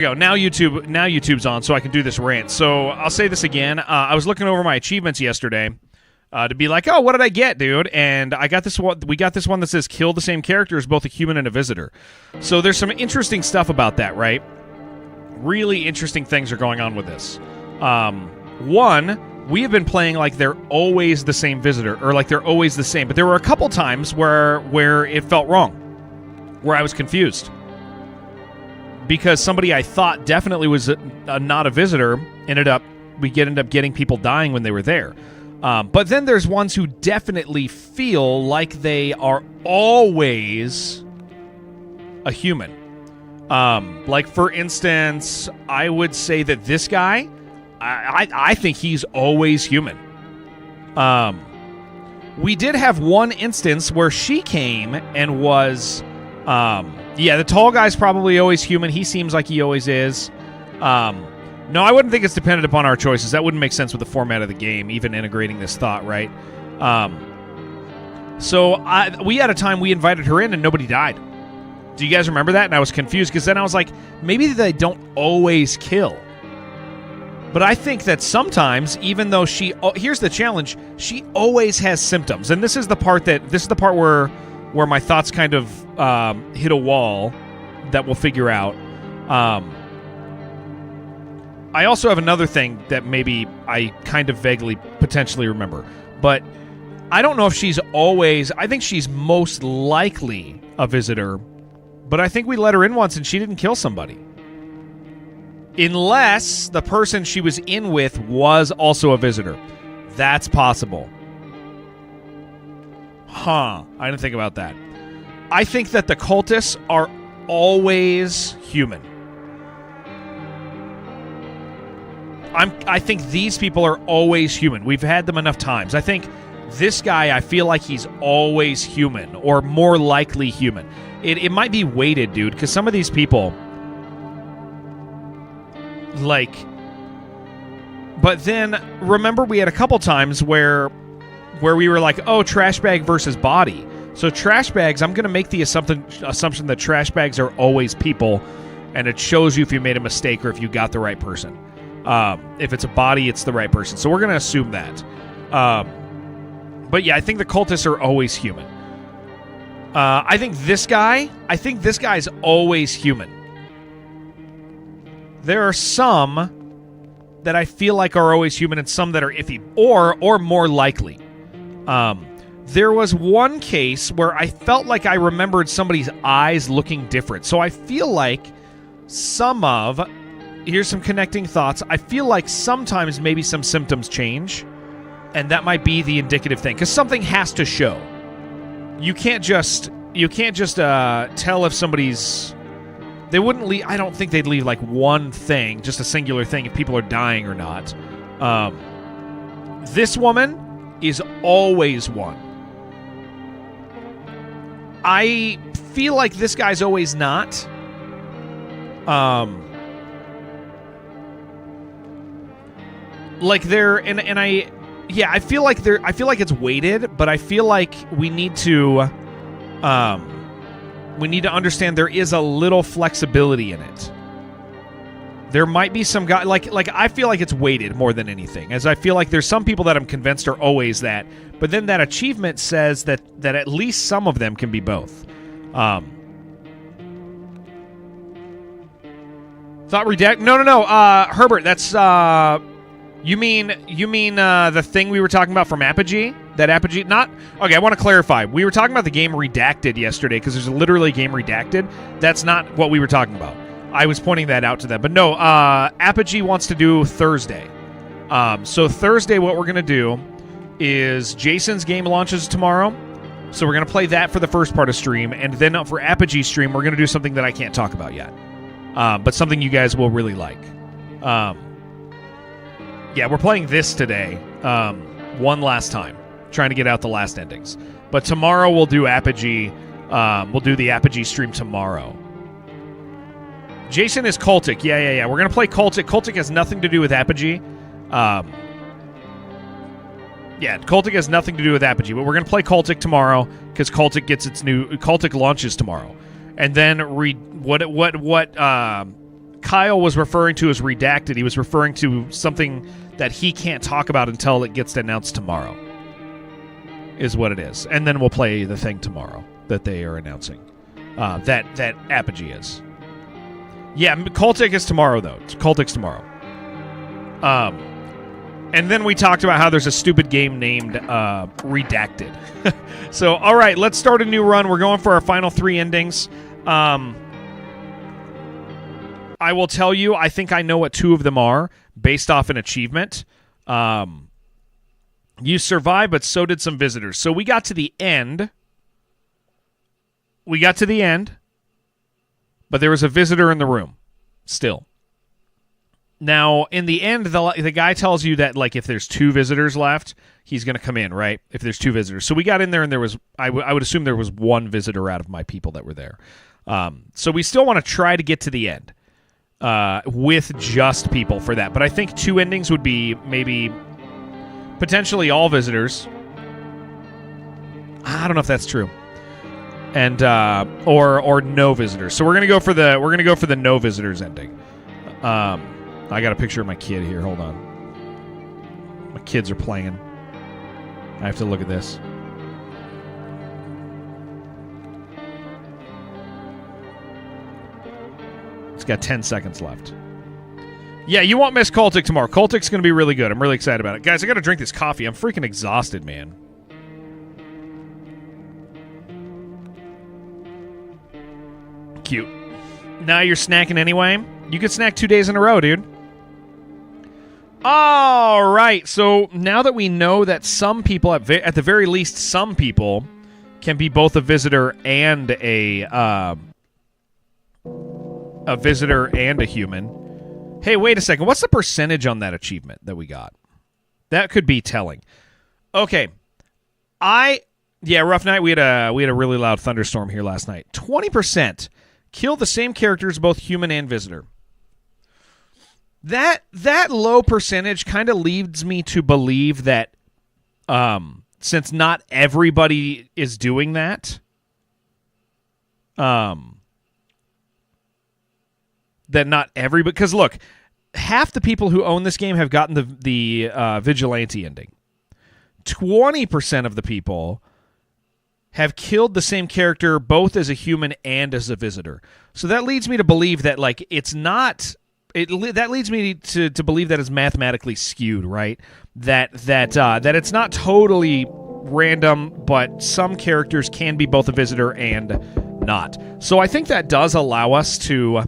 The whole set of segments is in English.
Go now YouTube's on, so I can do this rant. So I'll say this again. I was looking over my achievements yesterday to be like, oh, what did I get, dude? And I got this one. We got this one that says kill the same character as both a human and a visitor. So there's some interesting stuff about that, right? Really interesting things are going on with this. One, we have been playing like they're always the same visitor, or like they're always the same. But there were a couple times where it felt wrong, where I was confused. Because somebody I thought definitely was not a visitor ended up getting people dying when they were there. But then there's ones who definitely feel like they are always a human. Like, for instance, I would say that this guy, I think he's always human. We did have one instance where she came and was... yeah, the tall guy's probably always human. He seems like he always is. No, I wouldn't think it's dependent upon our choices. That wouldn't make sense with the format of the game, even integrating this thought, right? So we had a time we invited her in and nobody died. Do you guys remember that? And I was confused because then I was like, maybe they don't always kill. But I think that sometimes, even though here's the challenge, she always has symptoms. And this is the part where my thoughts kind of hit a wall that we'll figure out. I also have another thing that maybe I kind of vaguely potentially remember. But I don't know if she's always... I think she's most likely a visitor. But I think we let her in once and she didn't kill somebody. Unless the person she was in with was also a visitor. That's possible. Huh. I didn't think about that. I think that the cultists are always human. I think these people are always human. We've had them enough times. I think this guy, I feel like he's always human, or more likely human. It might be weighted, dude, because some of these people, like... But then, remember we had a couple times where we were like, oh, trash bag versus body. So trash bags, I'm going to make the assumption that trash bags are always people, and it shows you if you made a mistake or if you got the right person. If it's a body, it's the right person. So we're going to assume that. But yeah, I think the cultists are always human. I think this guy's always human. There are some that I feel like are always human and some that are iffy, or more likely. There was one case where I felt like I remembered somebody's eyes looking different. So I feel like here's some connecting thoughts. I feel like sometimes maybe some symptoms change, and that might be the indicative thing, because something has to show. You can't just tell if somebody's... They wouldn't leave... I don't think they'd leave like one thing, just a singular thing, if people are dying or not. This woman is always one. I feel like this guy's always not. Like they're... And I... Yeah, I feel like it's weighted, but I feel like we need to understand there is a little flexibility in it. There might be some guy like I feel like it's weighted more than anything, as I feel like there's some people that I'm convinced are always that, but then that achievement says that at least some of them can be both. Thought redact? No. Herbert, that's You mean the thing we were talking about from Apogee? That Apogee... Not... Okay, I want to clarify. We were talking about the game Redacted yesterday, because there's literally a game Redacted. That's not what we were talking about. I was pointing that out to them. But no, Apogee wants to do Thursday. So Thursday, what we're going to do is Jason's game launches tomorrow. So we're going to play that for the first part of stream. And then for Apogee stream, we're going to do something that I can't talk about yet. But something you guys will really like. Yeah, we're playing this today, one last time, trying to get out the last endings. But tomorrow we'll do Apogee. We'll do the Apogee stream tomorrow. Jason is Cultic. Yeah. We're going to play Cultic. Cultic has nothing to do with Apogee. Yeah, Cultic has nothing to do with Apogee, but we're going to play Cultic tomorrow because Cultic gets its new... Cultic launches tomorrow. And then Kyle was referring to as redacted, he was referring to something that he can't talk about until it gets announced tomorrow, is what it is. And then we'll play the thing tomorrow that they are announcing. That Apogee is. Yeah, Cultic is tomorrow, though. Cultic's tomorrow. And then we talked about how there's a stupid game named Redacted. So, all right, let's start a new run. We're going for our final 3 endings. I will tell you, I think I know what 2 of them are based off an achievement. You survived, but so did some visitors. So we got to the end. But there was a visitor in the room still. Now, in the end, the guy tells you that, like, if there's 2 visitors left, he's going to come in, right? If there's 2 visitors. So we got in there, and there was, I would assume there was 1 visitor out of my people that were there. So we still want to try to get to the end with just people for that. But I think 2 endings would be maybe potentially all visitors. I don't know if that's true. And or no visitors. So we're gonna go for the no visitors ending. I got a picture of my kid here. Hold on. My kids are playing. I have to look at this. It's got 10 seconds left. Yeah, you won't miss Cultic tomorrow. Cultic's going to be really good. I'm really excited about it. Guys, I got to drink this coffee. I'm freaking exhausted, man. Cute. Now you're snacking anyway? You could snack 2 days in a row, dude. All right, so now that we know that some people, at the very least, some people can be both a visitor and a human. Hey, wait a second. What's the percentage on that achievement that we got? That could be telling. Okay, rough night. We had a really loud thunderstorm here last night. 20% kill the same characters, both human and visitor. That low percentage kind of leads me to believe that since not everybody is doing that, that not everybody, because look, half the people who own this game have gotten the vigilante ending. 20% of the people have killed the same character both as a human and as a visitor. So that leads me to believe that, like, it's not. That leads me to believe that it's mathematically skewed, right? That it's not totally random, but some characters can be both a visitor and not. So I think that does allow us to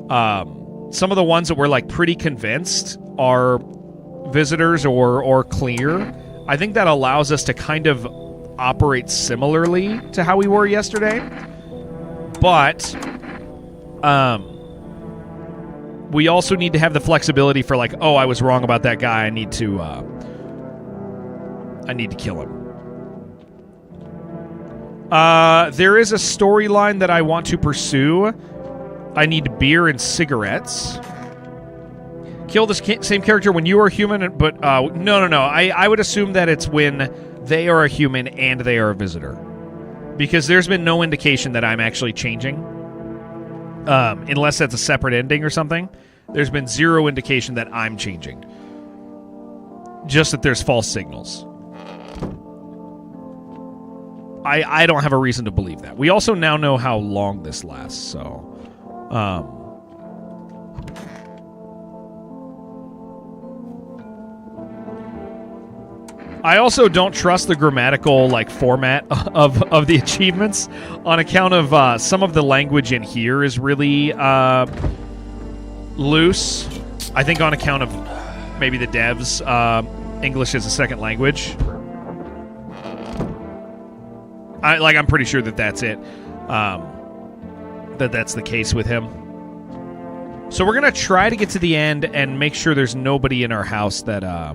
some of the ones that we're like pretty convinced are visitors or clear. I think that allows us to kind of operate similarly to how we were yesterday, but we also need to have the flexibility for, like, oh, I was wrong about that guy. I need to kill him. There is a storyline that I want to pursue. I need beer and cigarettes. Kill the same character when you are human, but no. I would assume that it's when they are a human and they are a visitor, because there's been no indication that I'm actually changing. Unless that's a separate ending or something. There's been zero indication that I'm changing. Just that there's false signals. I don't have a reason to believe that. We also now know how long this lasts, so... I also don't trust the grammatical format of the achievements on account of some of the language in here is really loose. I think on account of maybe the devs English as a second language. I'm pretty sure that's it. That's the case with him. So we're gonna try to get to the end and make sure there's nobody in our house that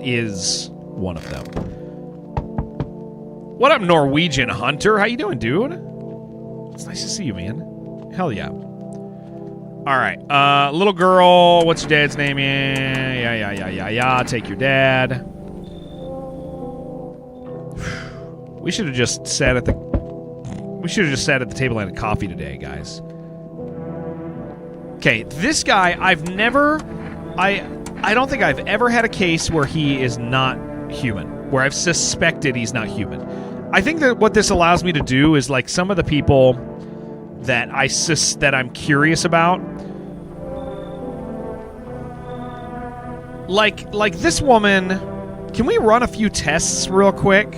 is one of them. What up, Norwegian Hunter? How you doing, dude? It's nice to see you, man. Hell yeah. All right. Little girl, what's your dad's name? Yeah. Take your dad. We should have just sat at the table and had coffee today, guys. Okay, this guy, I don't think I've ever had a case where he is not human, where I've suspected he's not human. I think that what this allows me to do is, like, some of the people that I'm curious about, like this woman. Can we run a few tests real quick?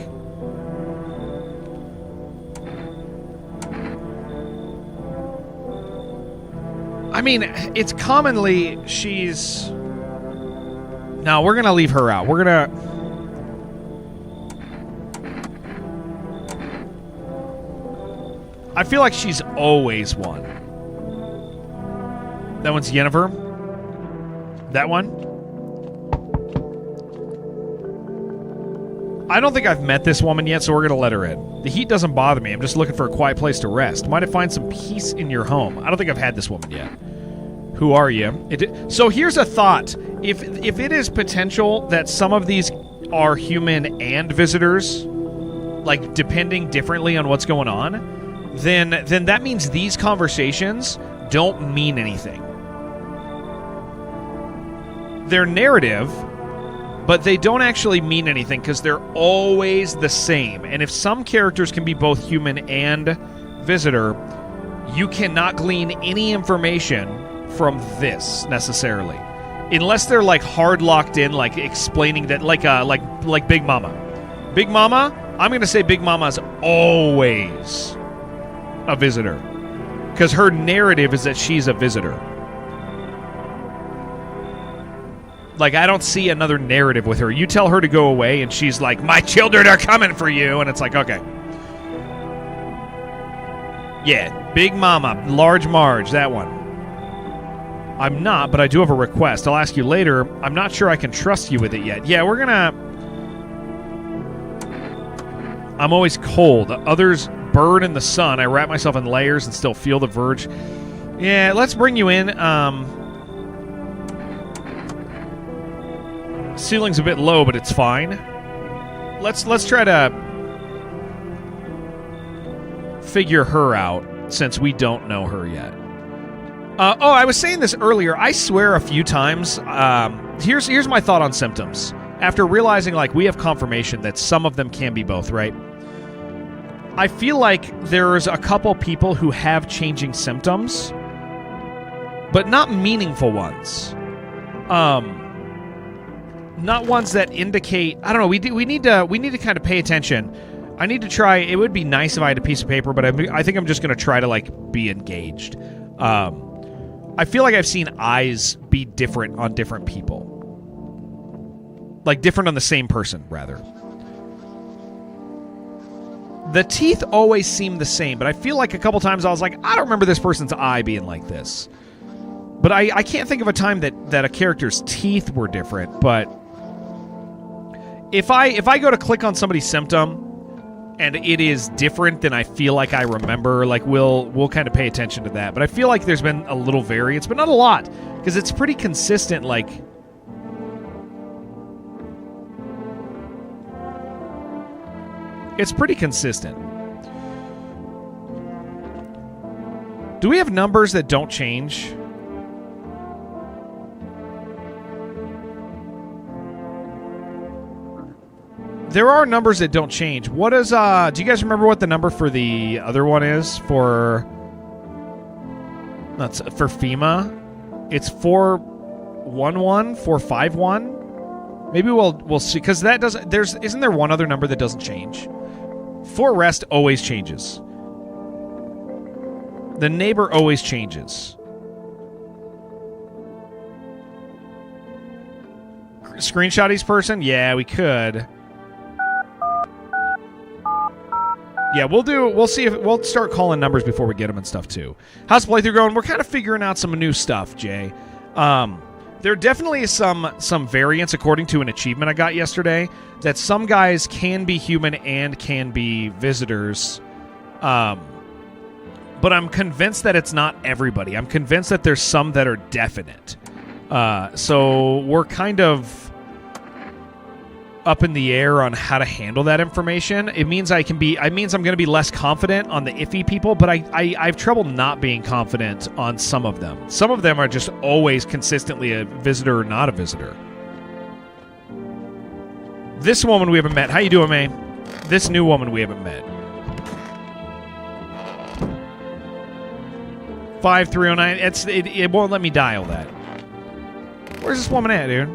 I mean, it's commonly she's... No, we're going to leave her out. We're going to... I feel like she's always one. That one's Yennefer. That one. I don't think I've met this woman yet, so we're going to let her in. The heat doesn't bother me. I'm just looking for a quiet place to rest. Might I find some peace in your home? I don't think I've had this woman yet. Who are you? So here's a thought. If it is potential that some of these are human and visitors, like depending differently on what's going on, then that means these conversations don't mean anything. They're narrative, but they don't actually mean anything because they're always the same. And if some characters can be both human and visitor, you cannot glean any information from this necessarily, unless they're like hard locked in, like explaining that, like Big Mama. Big Mama, I'm going to say Big Mama's always a visitor because her narrative is that she's a visitor. Like, I don't see another narrative with her. You tell her to go away, and she's like, my children are coming for you. And it's like, okay. Yeah, Big Mama, Large Marge, that one. I'm not, but I do have a request. I'll ask you later. I'm not sure I can trust you with it yet. Yeah, we're gonna... I'm always cold. Others burn in the sun. I wrap myself in layers and still feel the verge. Yeah, let's bring you in. Ceiling's a bit low, but it's fine. Let's try to figure her out since we don't know her yet. I was saying this earlier. I swear a few times. Here's my thought on symptoms. After realizing, like, we have confirmation that some of them can be both, right? I feel like there's a couple people who have changing symptoms, but not meaningful ones. Not ones that indicate. I don't know. We need to kind of pay attention. I need to try. It would be nice if I had a piece of paper, but I think I'm just going to try to, like, be engaged. I feel like I've seen eyes be different on different people. Like, different on the same person, rather. The teeth always seem the same, but I feel like a couple times I was like, I don't remember this person's eye being like this. But I can't think of a time that a character's teeth were different, but if I go to click on somebody's symptom and it is different than I feel like I remember, like, we'll kind of pay attention to that. But I feel like there's been a little variance, but not a lot, because it's pretty consistent, like... It's pretty consistent. Do we have numbers that don't change? There are numbers that don't change. What is, do you guys remember what the number for the other one is for, that's for FEMA? It's 411, 451. Maybe we'll see, because that doesn't, isn't there one other number that doesn't change? For rest always changes. The neighbor always changes. Screenshot each person? Yeah, we could. Yeah, we'll see if we'll start calling numbers before we get them and stuff too. How's the playthrough going? We're kind of figuring out some new stuff, Jay. There definitely is some variance according to an achievement I got yesterday that some guys can be human and can be visitors. But I'm convinced that it's not everybody. I'm convinced that there's some that are definite. So we're kind of up in the air on how to handle that information. It means I'm going to be less confident on the iffy people, but I have trouble not being confident on some of them. Some of them are just always consistently a visitor or not a visitor. This woman we haven't met. How you doing, May? This new woman we haven't met. 5309. It won't let me dial that. Where's this woman at, dude?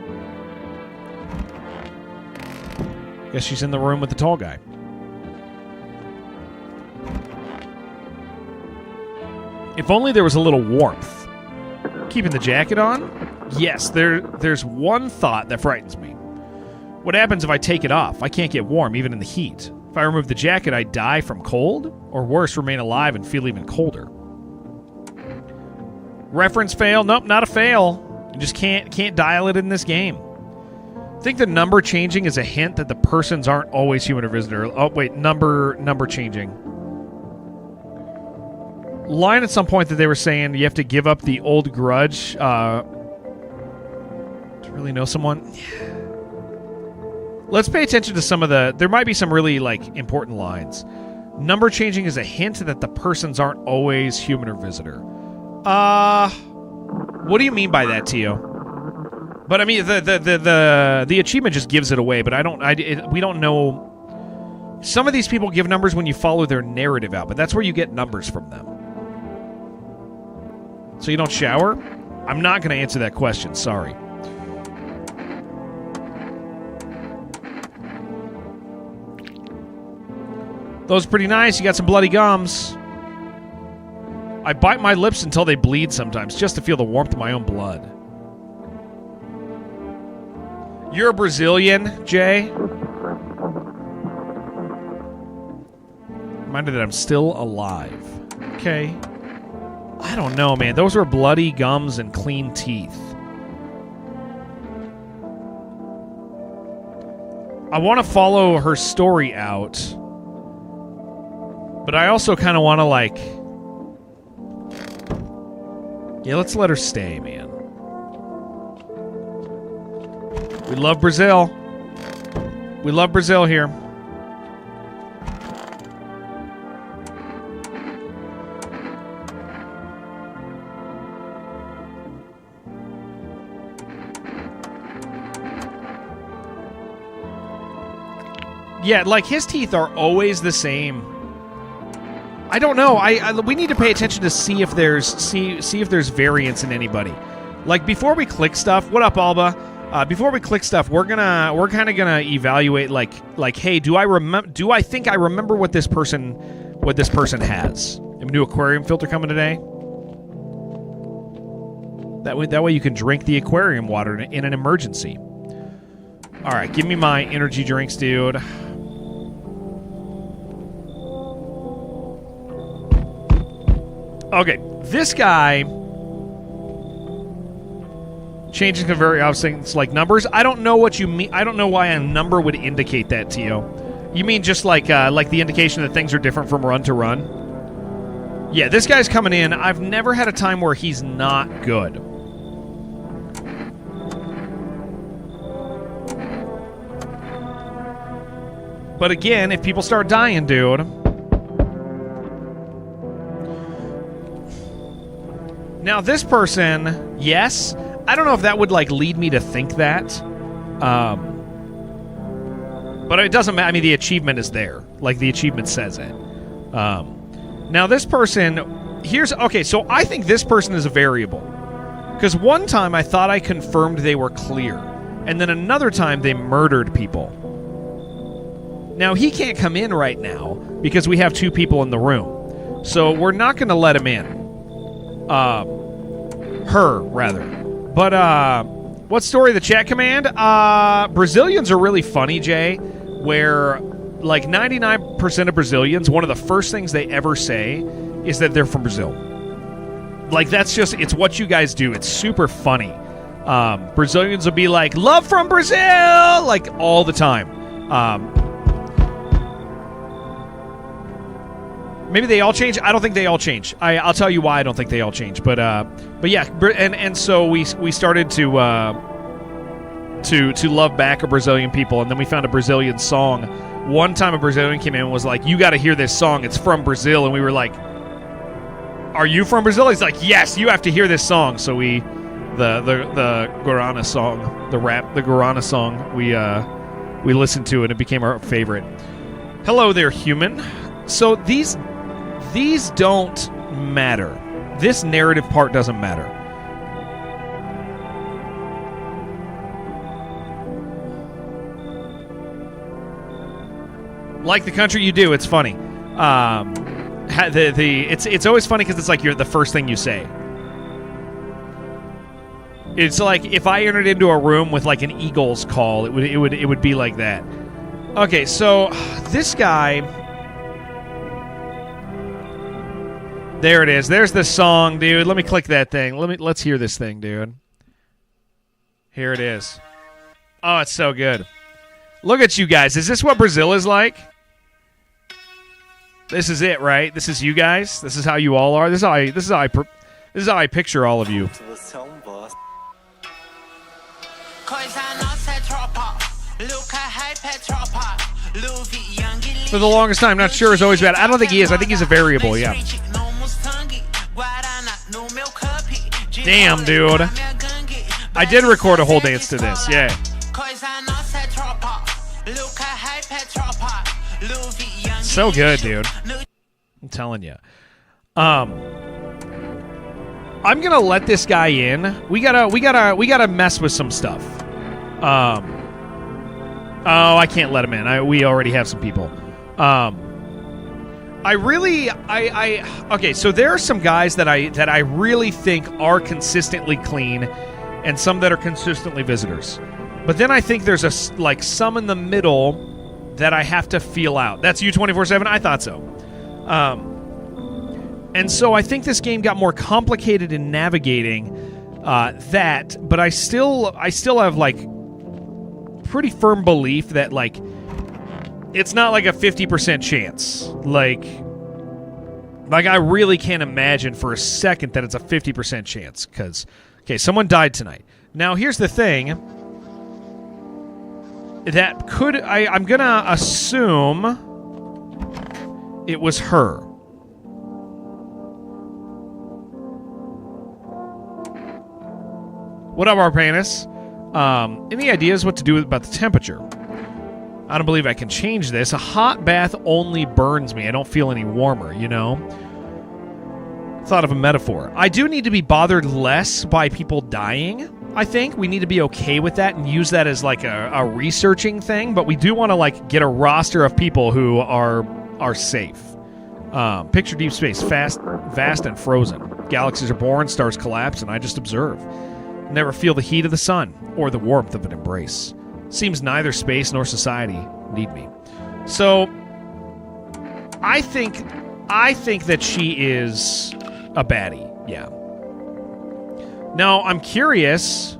Guess she's in the room with the tall guy. If only there was a little warmth. Keeping the jacket on? Yes, there's one thought that frightens me. What happens if I take it off? I can't get warm, even in the heat. If I remove the jacket, I die from cold? Or worse, remain alive and feel even colder. Reference fail? Nope, not a fail. You just can't dial it in this game. I think the number changing is a hint that the persons aren't always human or visitor. Oh, wait, number changing. Line at some point that they were saying you have to give up the old grudge to really know someone. Let's pay attention to some of the... There might be some really, important lines. Number changing is a hint that the persons aren't always human or visitor. What do you mean by that, Tio? But I mean, the achievement just gives it away. But we don't know. Some of these people give numbers when you follow their narrative out, but that's where you get numbers from them. So you don't shower? I'm not going to answer that question. Sorry. Those are pretty nice. You got some bloody gums. I bite my lips until they bleed sometimes, just to feel the warmth of my own blood. You're a Brazilian, Jay? Reminded that I'm still alive. Okay. I don't know, man. Those were bloody gums and clean teeth. I want to follow her story out. But I also kind of want to, yeah, let's let her stay, man. We love Brazil. We love Brazil here. Yeah, his teeth are always the same. I don't know. We need to pay attention to see if there's variance in anybody. Before we click stuff. What up, Alba? Before we click stuff, we're kind of gonna evaluate hey, do I think I remember what this person has? A new aquarium filter coming today. That way you can drink the aquarium water in an emergency. All right, give me my energy drinks, dude. Okay, this guy changes can vary obvious things like numbers. I don't know what you mean. I don't know why a number would indicate that, Tio. You mean just like the indication that things are different from run to run? Yeah, this guy's coming in. I've never had a time where he's not good. But again, if people start dying, dude... Now, this person, yes. I don't know if that would, lead me to think that. But it doesn't matter. I mean, the achievement is there. The achievement says it. Now, this person... Okay, so I think this person is a variable. Because one time I thought I confirmed they were clear. And then another time they murdered people. Now, he can't come in right now because we have two people in the room. So we're not going to let him in. Her, rather. But, what story? The chat command? Brazilians are really funny, Jay, where, 99% of Brazilians, one of the first things they ever say is that they're from Brazil. That's just, it's what you guys do. It's super funny. Brazilians will be like, love from Brazil! All the time. Maybe they all change. I don't think they all change. I'll tell you why I don't think they all change. But yeah, and so we started to to love back a Brazilian people, and then we found a Brazilian song. One time a Brazilian came in and was like, you got to hear this song. It's from Brazil. And we were like, are you from Brazil? He's like, yes, you have to hear this song. So the Guarana song, the Guarana song, we listened to it. It became our favorite. Hello there, human. So these don't matter. This narrative part doesn't matter. Like the country you do, it's funny. It's always funny because it's like you're the first thing you say. It's like if I entered into a room with like an Eagles call, it would be like that. Okay, so this guy. There it is. There's the song, dude. Let me click that thing. Let's hear this thing, dude. Here it is. Oh, it's so good. Look at you guys. Is this what Brazil is like? This is it, right? This is you guys. This is how you all are. This is how I picture all of you. For the longest time, not sure is always bad. I don't think he is. I think he's a variable. Yeah. Damn, dude. I did record a whole dance to this. Yeah. So good, dude. I'm telling you. I'm gonna let this guy in. We gotta mess with some stuff. Oh, I can't let him in. We already have some people. Okay, so there are some guys that I really think are consistently clean, and some that are consistently visitors. But then I think there's some in the middle that I have to feel out. That's you 24/7? I thought so. And so I think this game got more complicated in navigating that, but I still have like pretty firm belief that like it's not like a 50% chance. Like I really can't imagine for a second that it's a 50% chance because okay, someone died tonight. Now here's the thing. That could... I'm going to assume it was her. What up, Arpanus? Any ideas what to do about the temperature? I don't believe I can change this. A hot bath only burns me. I don't feel any warmer, you know? Thought of a metaphor. I do need to be bothered less by people dying. I think we need to be okay with that and use that as like a researching thing, but we do want to like get a roster of people who are safe. Picture deep space, vast and frozen. Galaxies are born, stars collapse, and I just observe. Never feel the heat of the sun or the warmth of an embrace. Seems neither space nor society need me. So I think that she is a baddie. Yeah. Now, I'm curious.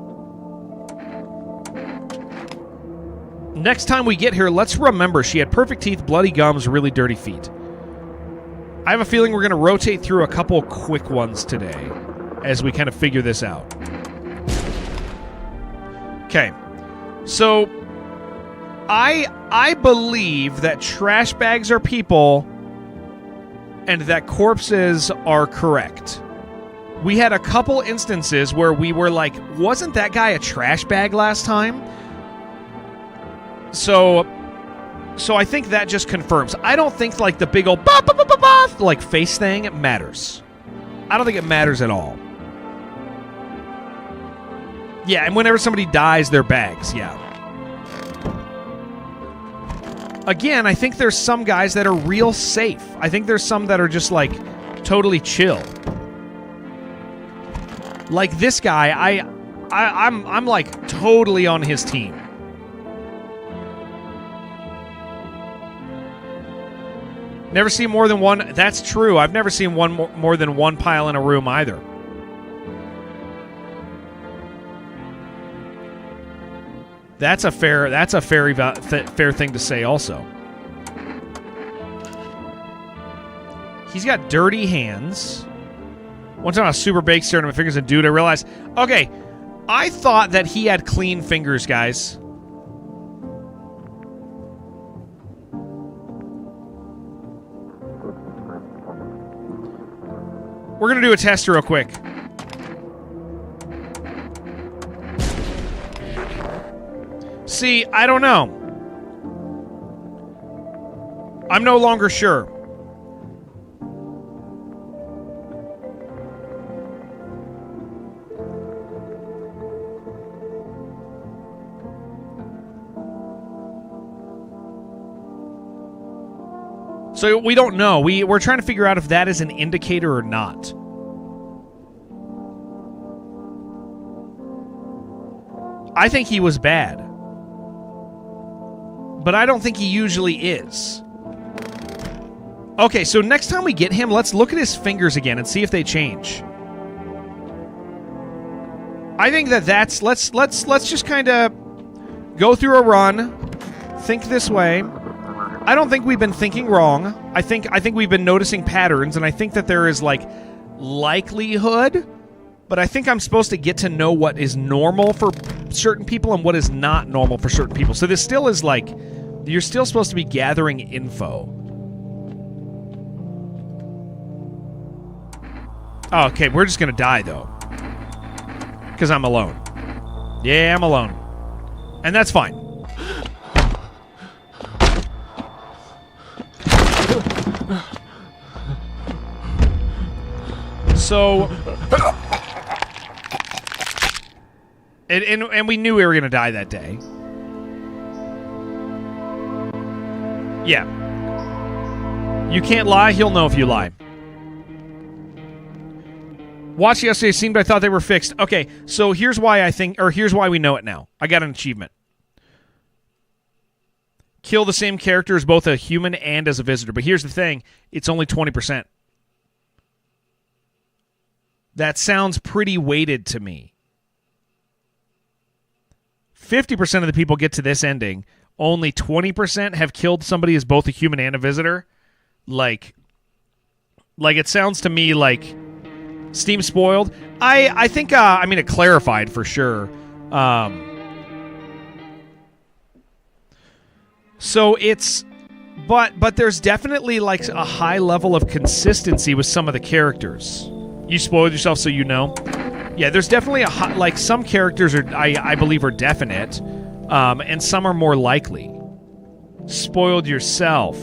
Next time we get here, let's remember she had perfect teeth, bloody gums, really dirty feet. I have a feeling we're going to rotate through a couple quick ones today as we kind of figure this out. Okay. So, I believe that trash bags are people and that corpses are correct. We had a couple instances where we were like, wasn't that guy a trash bag last time? So I think that just confirms. I don't think like the big old like face thing matters. I don't think it matters at all. Yeah, and whenever somebody dies, they're bags, yeah. Again, I think there's some guys that are real safe. I think there's some that are just like totally chill. Like this guy, I'm like totally on his team. Never seen more than one. That's true. I've never seen more than one pile in a room either. That's a fair thing to say also. He's got dirty hands. One time I was super baked staring at my fingers and dude, I realized, okay, I thought that he had clean fingers, guys. We're going to do a test real quick. See, I don't know. I'm no longer sure. So we don't know. We're trying to figure out if that is an indicator or not. I think he was bad. But I don't think he usually is. Okay, so next time we get him, let's look at his fingers again and see if they change. I think that's let's just kind of go through a run, think this way. I don't think we've been thinking wrong. I think we've been noticing patterns, and I think that there is like likelihood, but I think I'm supposed to get to know what is normal for certain people and what is not normal for certain people. So this still is like, you're still supposed to be gathering info. Oh, okay, we're just gonna die though, because I'm alone. Yeah, I'm alone, and that's fine. So, and we knew we were going to die that day. Yeah. You can't lie, he'll know if you lie. Watched yesterday, seemed I thought they were fixed. Okay, so here's why I think, or here's why we know it now. I got an achievement. Kill the same character as both a human and as a visitor. But here's the thing, it's only 20%. That sounds pretty weighted to me. 50% of the people get to this ending. Only 20% have killed somebody as both a human and a visitor. Like it sounds to me like Steam spoiled. I think, it clarified for sure. So it's... But there's definitely like a high level of consistency with some of the characters. You spoiled yourself, so you know. Yeah, there's definitely like some characters are I believe are definite, and some are more likely. Spoiled yourself.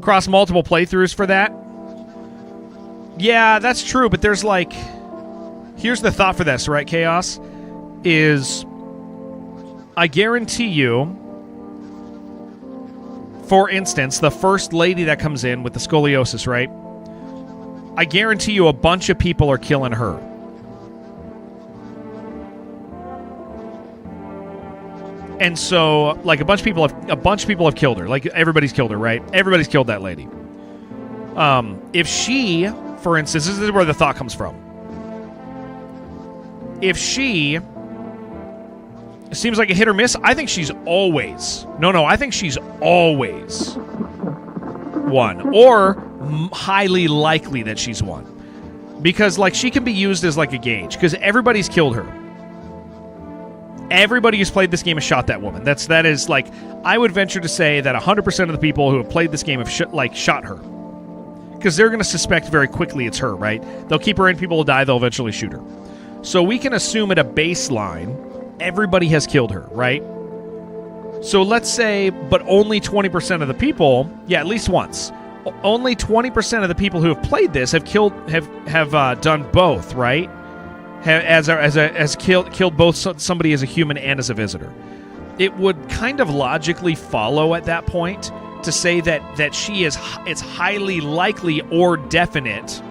Cross multiple playthroughs for that. Yeah, that's true, but there's like, here's the thought for this, right, Chaos? Is I guarantee you, for instance, the first lady that comes in with the scoliosis, right? I guarantee you a bunch of people are killing her. And so, like, a bunch of people have killed her. Like, everybody's killed her, right? Everybody's killed that lady. If she, for instance, this is where the thought comes from. If she... It seems like a hit or miss. I think she's always... No, I think she's always one. Or highly likely that she's one. Because, like, she can be used as, like, a gauge. Because everybody's killed her. Everybody who's played this game has shot that woman. That is, like... I would venture to say that 100% of the people who have played this game have, shot her. Because they're going to suspect very quickly it's her, right? They'll keep her in, people will die, they'll eventually shoot her. So we can assume at a baseline... Everybody has killed her, right? So let's say, but only 20% of the people, yeah, at least once. Only 20% of the people who have played this have done both, right? Has killed both somebody as a human and as a visitor. It would kind of logically follow at that point to say that it's highly likely or definite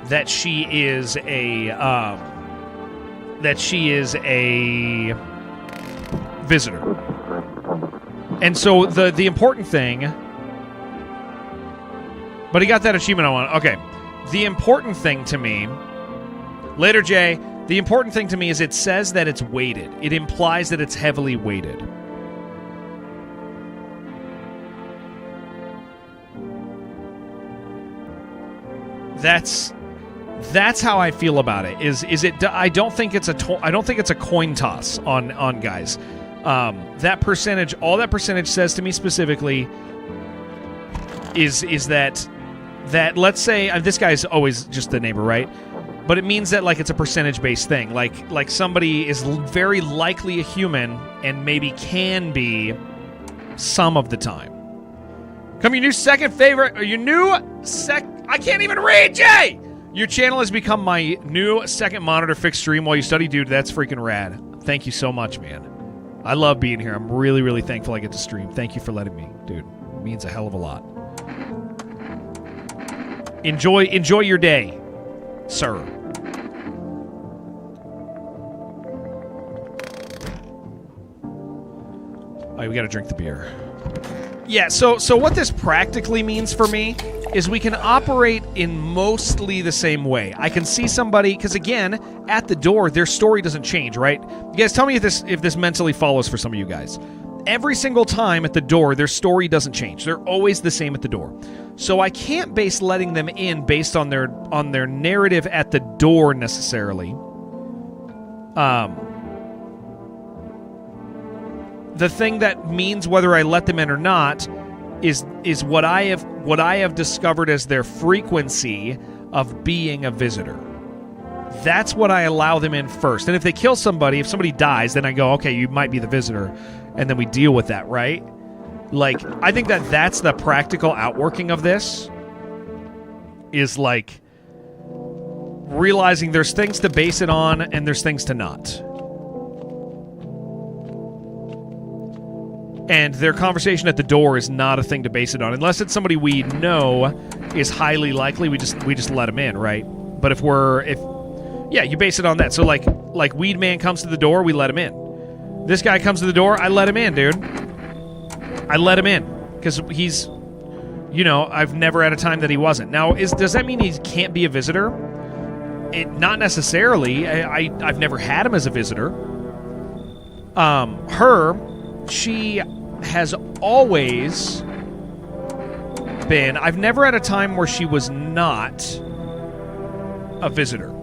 that she is a visitor. And so the important thing... But he got that achievement I want. Okay. The important thing to me... Later, Jay. The important thing to me is it says that it's weighted. It implies that it's heavily weighted. That's how I feel about it. Is it? I don't think it's a coin toss on guys. That percentage, all that percentage says to me specifically, is that let's say this guy's always just the neighbor, right? But it means that like it's a percentage based thing. Like somebody is very likely a human and maybe can be some of the time. Come your new second favorite, or your new I can't even read, Jay! Your channel has become my new second monitor fixed stream while you study. Dude, that's freaking rad. Thank you so much, man. I love being here. I'm really, really thankful I get to stream. Thank you for letting me, dude. It means a hell of a lot. Enjoy your day, sir. All right, we got to drink the beer. Yeah, so what this practically means for me is we can operate in mostly the same way. I can see somebody, because again, at the door, their story doesn't change, right? You guys tell me if this mentally follows for some of you guys. Every single time at the door, their story doesn't change. They're always the same at the door. So I can't base letting them in based on their narrative at the door necessarily. The thing that means whether I let them in or not is what I have discovered as their frequency of being a visitor. That's what I allow them in first. And if they kill somebody, if somebody dies, then I go, okay, you might be the visitor, and then we deal with that, right? Like, I think that's the practical outworking of this, is like realizing there's things to base it on and there's things to not. And their conversation at the door is not a thing to base it on. Unless it's somebody we know is highly likely, we just let them in, right? But if you base it on that. So like Weed Man comes to the door, we let him in. This guy comes to the door, I let him in, dude. I let him in. Because he's, I've never had a time that he wasn't. Now, does that mean he can't be a visitor? Not necessarily. I've never had him as a visitor. She has always been... I've never had a time where she was not a visitor.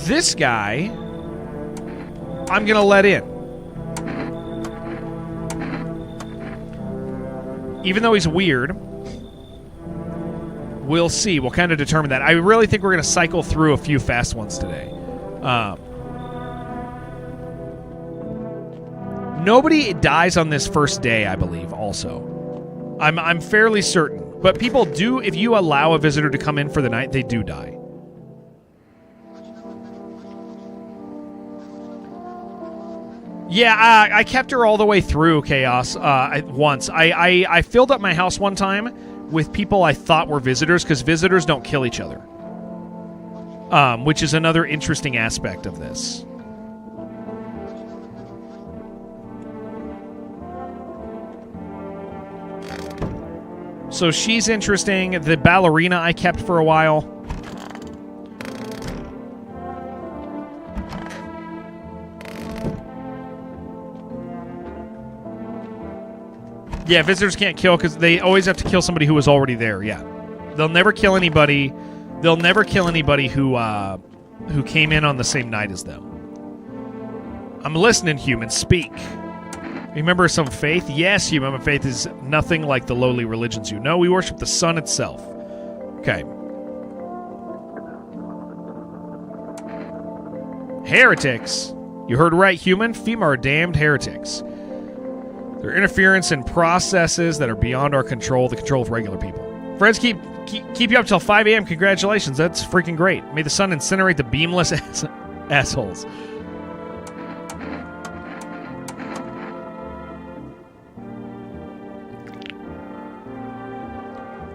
This guy, I'm going to let in. Even though he's weird, we'll see. We'll kind of determine that. I really think we're going to cycle through a few fast ones today. Nobody dies on this first day, I believe, also. I'm fairly certain. But people do, if you allow a visitor to come in for the night, they do die. Yeah, I kept her all the way through Chaos once. I filled up my house one time with people I thought were visitors, because visitors don't kill each other. Which is another interesting aspect of this. So she's interesting. The ballerina I kept for a while. Yeah, visitors can't kill because they always have to kill somebody who was already there. Yeah, they'll never kill anybody. They'll never kill anybody who came in on the same night as them. I'm listening, human. Speak. Remember some faith? Yes, human faith is nothing like the lowly religions you know. We worship the sun itself. Okay. Heretics. You heard right, human. FEMA are damned heretics. Their interference in processes that are beyond our control, the control of regular people. Friends, keep you up till 5 a.m. Congratulations. That's freaking great. May the sun incinerate the beamless assholes.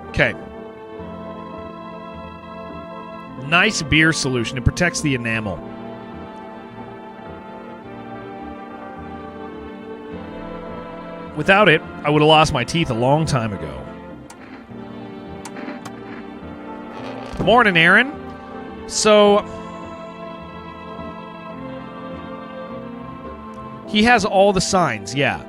Okay. Nice beer solution. It protects the enamel. Without it, I would have lost my teeth a long time ago. Morning, Aaron. So, he has all the signs, yeah.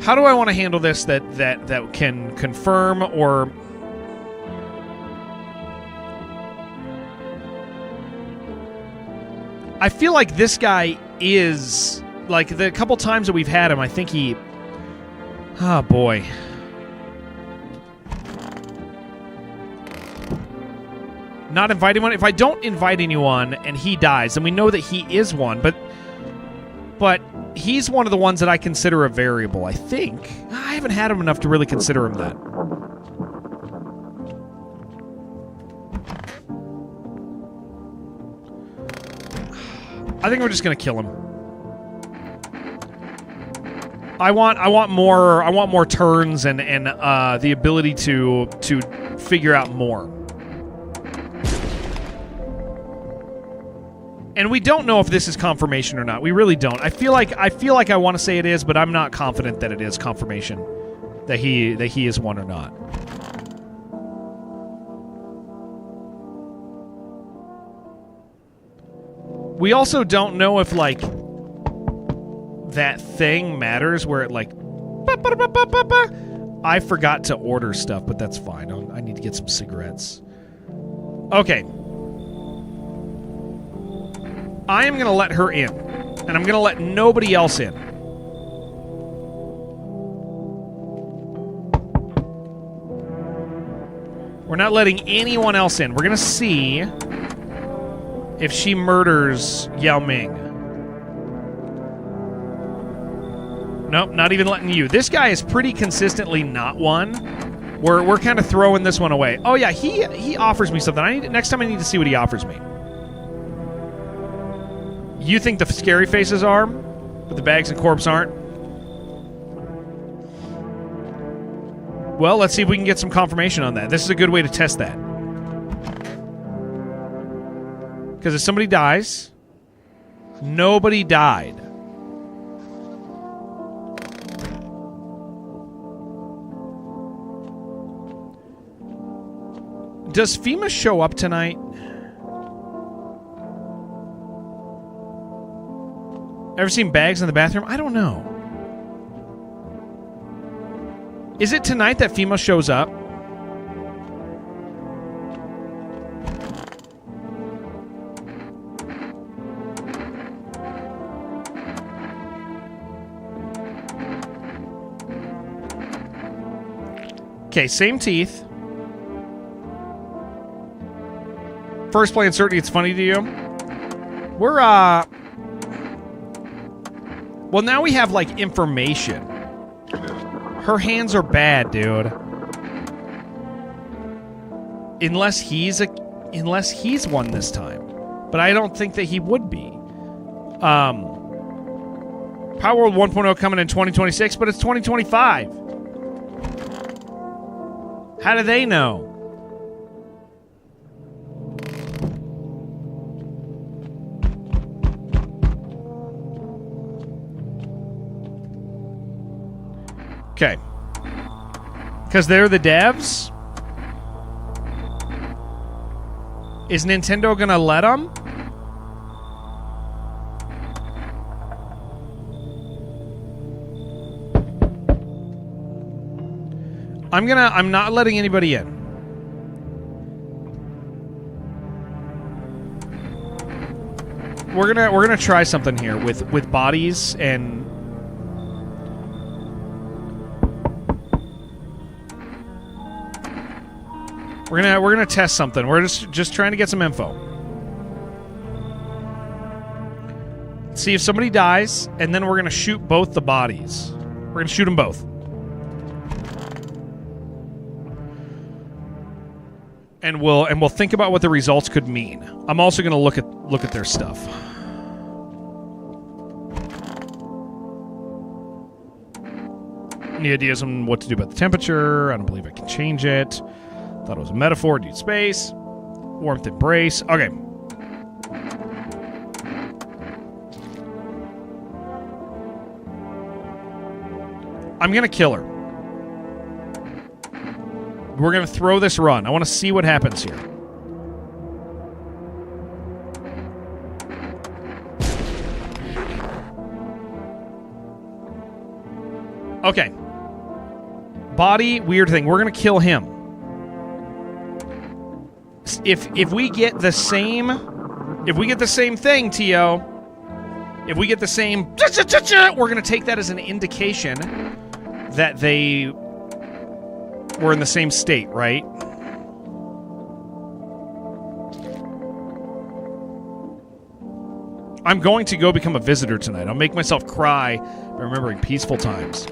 How do I want to handle this that can confirm or... I feel like this guy is... Like, the couple times that we've had him, I think he... Oh, boy. Not invite anyone? If I don't invite anyone and he dies, then we know that he is one, but he's one of the ones that I consider a variable, I think. I haven't had him enough to really consider him that. I think we're just gonna kill him. I want more turns and the ability to figure out more. And we don't know if this is confirmation or not. We really don't. I feel like I want to say it is, but I'm not confident that it is confirmation that he is one or not. We also don't know if like that thing matters where it like I forgot to order stuff, but that's fine. I need to get some cigarettes. Okay. I am going to let her in, and I'm going to let nobody else in. We're not letting anyone else in. We're going to see if she murders Yao Ming. Nope, not even letting you. This guy is pretty consistently not one. We're kind of throwing this one away. Oh yeah, he offers me something. Next time I need to see what he offers me. You think the scary faces are, but the bags and corpse aren't? Well, let's see if we can get some confirmation on that. This is a good way to test that. Because if somebody dies, nobody died. Does FEMA show up tonight? Ever seen bags in the bathroom? I don't know. Is it tonight that FEMA shows up? Okay, same teeth. First play uncertainty, it's funny to you? We're, well, now we have, like, information. Her hands are bad, dude. Unless he's one this time. But I don't think that he would be. Power World 1.0 coming in 2026, but it's 2025. How do they know? Okay. Because they're the devs? Is Nintendo gonna let them? I'm not letting anybody in. We're gonna try something here with bodies and we're gonna test something. We're just trying to get some info. See if somebody dies, and then we're gonna shoot both the bodies. We're gonna shoot them both. And we'll think about what the results could mean. I'm also gonna look at their stuff. Any ideas on what to do about the temperature? I don't believe I can change it. Thought it was a metaphor. Need space. Warmth embrace. Okay. I'm gonna kill her. We're gonna throw this run. I want to see what happens here. Okay. Body, weird thing. We're going to kill him. If we get the same... If we get the same thing, T.O., if we get the same... We're going to take that as an indication that they were in the same state, right? I'm going to go become a visitor tonight. I'll make myself cry by remembering peaceful times.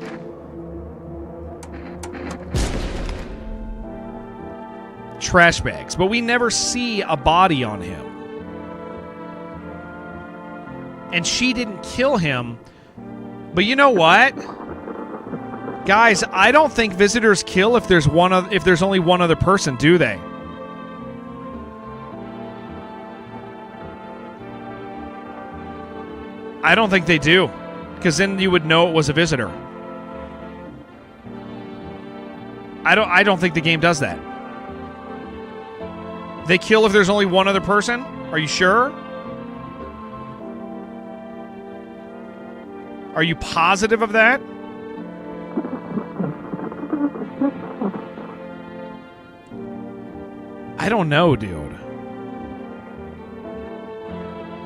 Trash bags. But we never see a body on him. And she didn't kill him. But you know what? Guys, I don't think visitors kill if there's only one other person, do they? I don't think they do, because then you would know it was a visitor. I don't think the game does that. They kill if there's only one other person? Are you sure? Are you positive of that? I don't know, dude.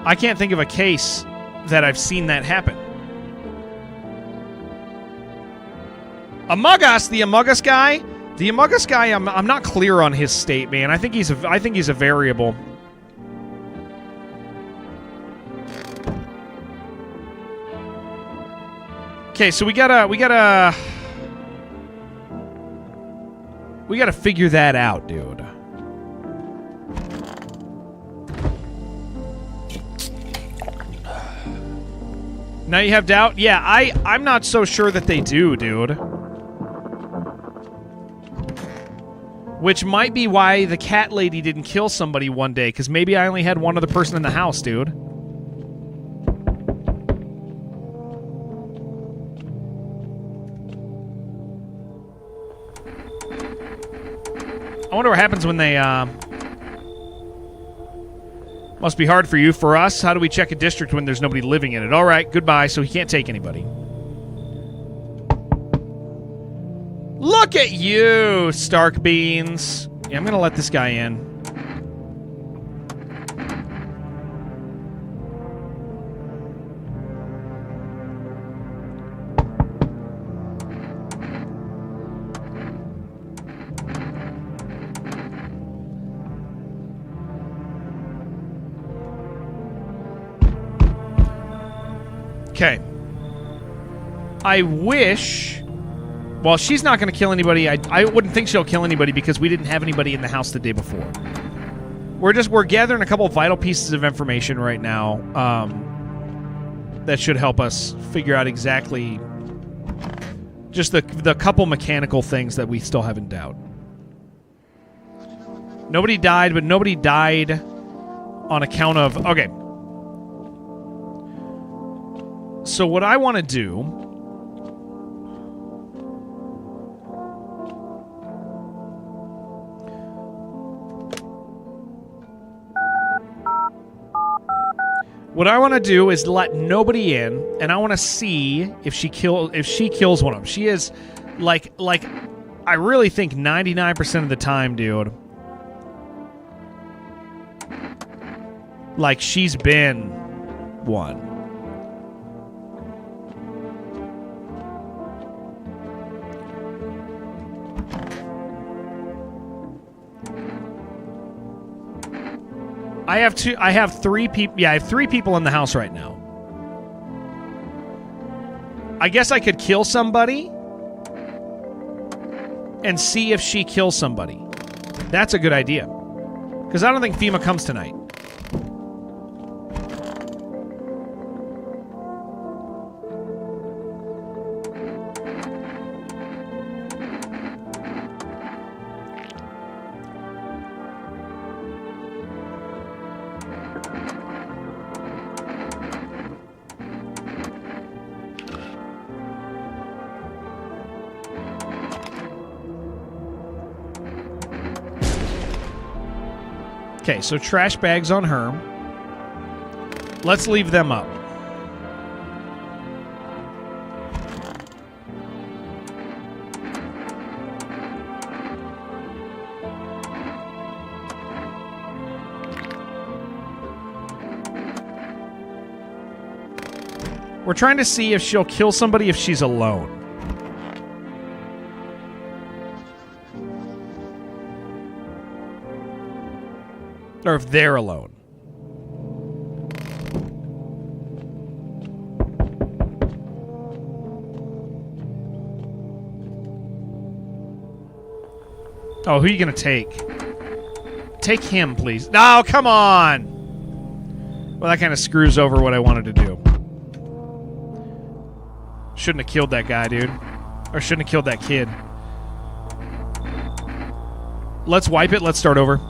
I can't think of a case that I've seen that happen. Among Us, the Among Us guy, I'm not clear on his state, man. I think he's a variable. Okay, so we gotta figure that out, dude. Now you have doubt? Yeah, I'm not so sure that they do, dude. Which might be why the cat lady didn't kill somebody one day, because maybe I only had one other person in the house, dude. I wonder what happens when they, Must be hard for you. For us, how do we check a district when there's nobody living in it? All right, goodbye. So he can't take anybody. Look at you, Stark Beans. Yeah, I'm going to let this guy in. Okay. I wish... Well, she's not going to kill anybody. I wouldn't think she'll kill anybody because we didn't have anybody in the house the day before. We're gathering a couple of vital pieces of information right now that should help us figure out exactly just the couple mechanical things that we still have in doubt. Nobody died, but nobody died on account of... Okay. So what I want to do... What I want to do is let nobody in, and I want to see if she kills one of them. She is, like, I really think 99% of the time, dude. Like, she's been one. I have three people. Yeah, I have three people in the house right now. I guess I could kill somebody and see if she kills somebody. That's a good idea. Because I don't think FEMA comes tonight. Okay, so trash bags on her. Let's leave them up. We're trying to see if she'll kill somebody if she's alone. Or if they're alone. Oh, who are you going to take? Take him, please. No, come on! Well, that kind of screws over what I wanted to do. Shouldn't have killed that guy, dude. Or shouldn't have killed that kid. Let's wipe it. Let's start over.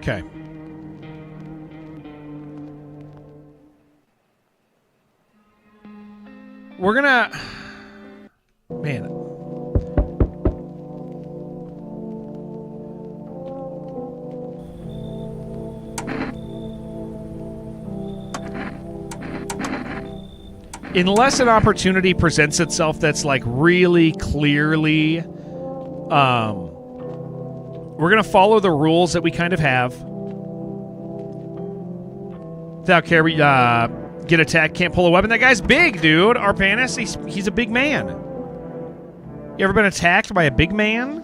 Okay. We're gonna... Man. Unless an opportunity presents itself that's like really clearly... We're going to follow the rules that we kind of have. Without care, we get attacked, can't pull a weapon. That guy's big, dude. Arpanis, he's a big man. You ever been attacked by a big man?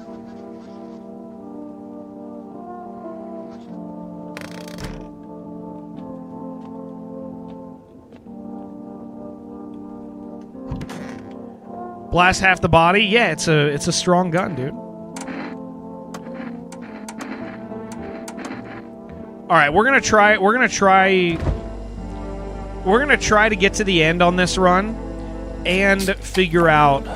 Blast half the body? Yeah, it's a strong gun, dude. All right, we're gonna try to get to the end on this run and figure out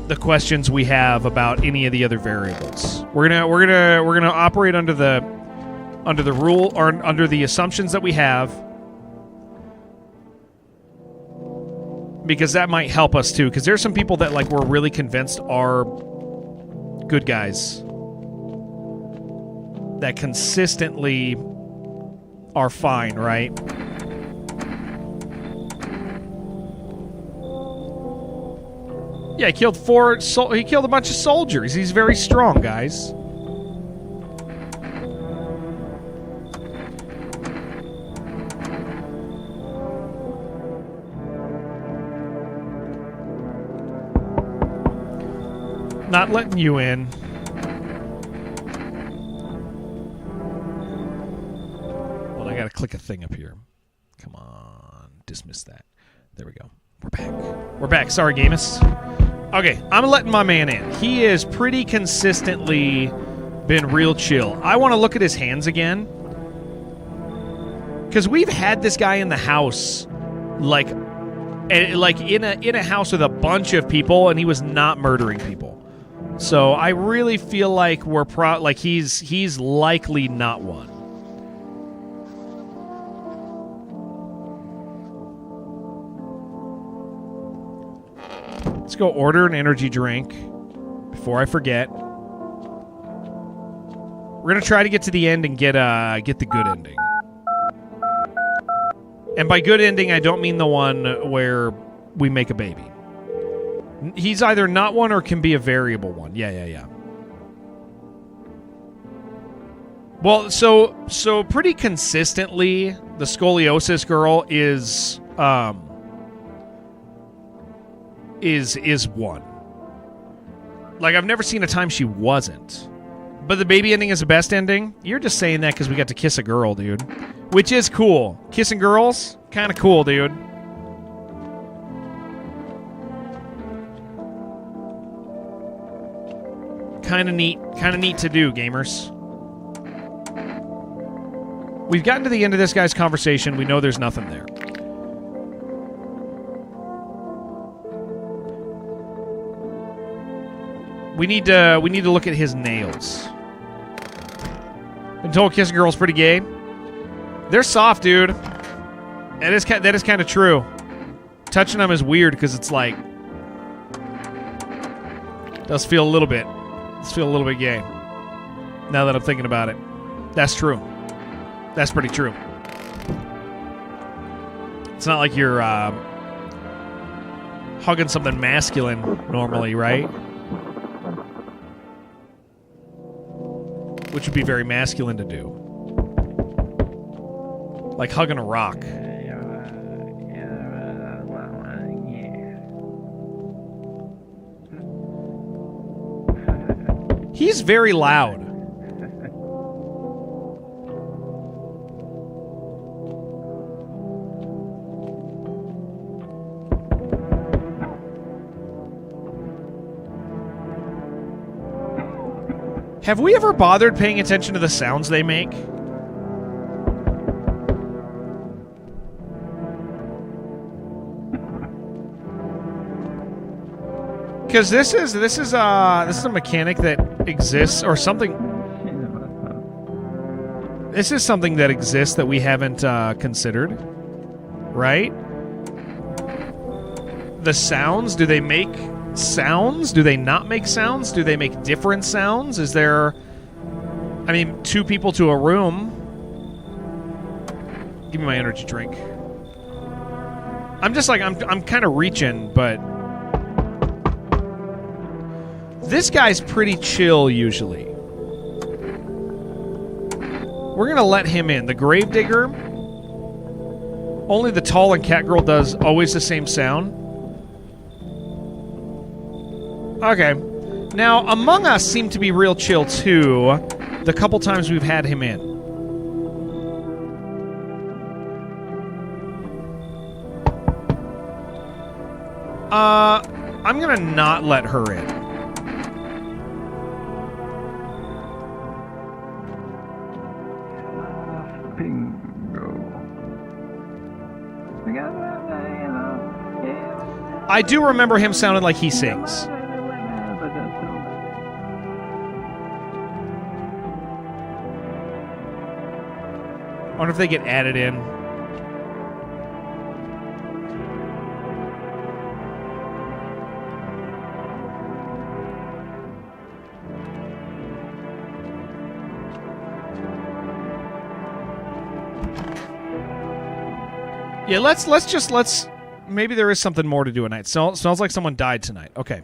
the questions we have about any of the other variables. We're gonna operate under the rule or under the assumptions that we have, because that might help us too. Because there's some people that like we're really convinced are good guys that consistently are fine, right? Yeah, he killed he killed a bunch of soldiers. He's very strong, guys. Not letting you in. Well, I gotta click a thing up here. Come on. Dismiss that. There we go. We're back. We're back. Sorry, Gamus. Okay, I'm letting my man in. He has pretty consistently been real chill. I want to look at his hands again. Because we've had this guy in the house, like in a house with a bunch of people, and he was not murdering people. So I really feel like he's likely not one. Let's go order an energy drink before I forget. We're gonna try to get to the end and get the good ending. And by good ending, I don't mean the one where we make a baby. He's either not one or can be a variable one. Yeah. Well, so pretty consistently, the scoliosis girl is one. Like, I've never seen a time she wasn't. But the baby ending is the best ending? You're just saying that because we got to kiss a girl, dude. Which is cool. Kissing girls? Kind of cool, dude. Kind of neat to do, gamers. We've gotten to the end of this guy's conversation. We know there's nothing there. We need to look at his nails. Been told kissing girls pretty gay. They're soft, dude. That is kind of true. Touching them is weird because it's like does feel a little bit gay. Now that I'm thinking about it, that's true. That's pretty true. It's not like you're hugging something masculine normally, right? Which would be very masculine to do. Like hugging a rock. He's very loud. Have we ever bothered paying attention to the sounds they make? Because this is a mechanic that exists, or something. This is something that exists that we haven't considered, right? The sounds, do they make sounds? Do they not make sounds? Do they make different sounds? Is there, I mean, 2 people to a room. Give me my energy drink. I'm just like, I'm kind of reaching, but this guy's pretty chill usually. We're gonna let him in. The Gravedigger, only the Tall and Cat Girl does always the same sound. Okay. Now, Among Us seemed to be real chill too, the couple times we've had him in. I'm gonna not let her in. I do remember him sounding like he sings. I wonder if they get added in. Yeah, let's maybe there is something more to do tonight. Smells like someone died tonight. Okay.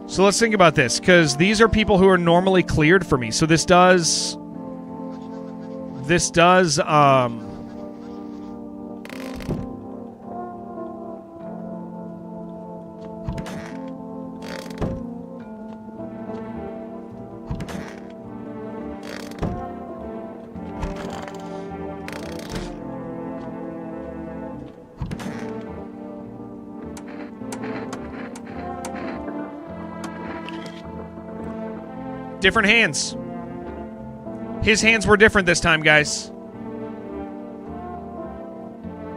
So let's think about this, because these are people who are normally cleared for me. So this does different hands. His hands were different this time, guys.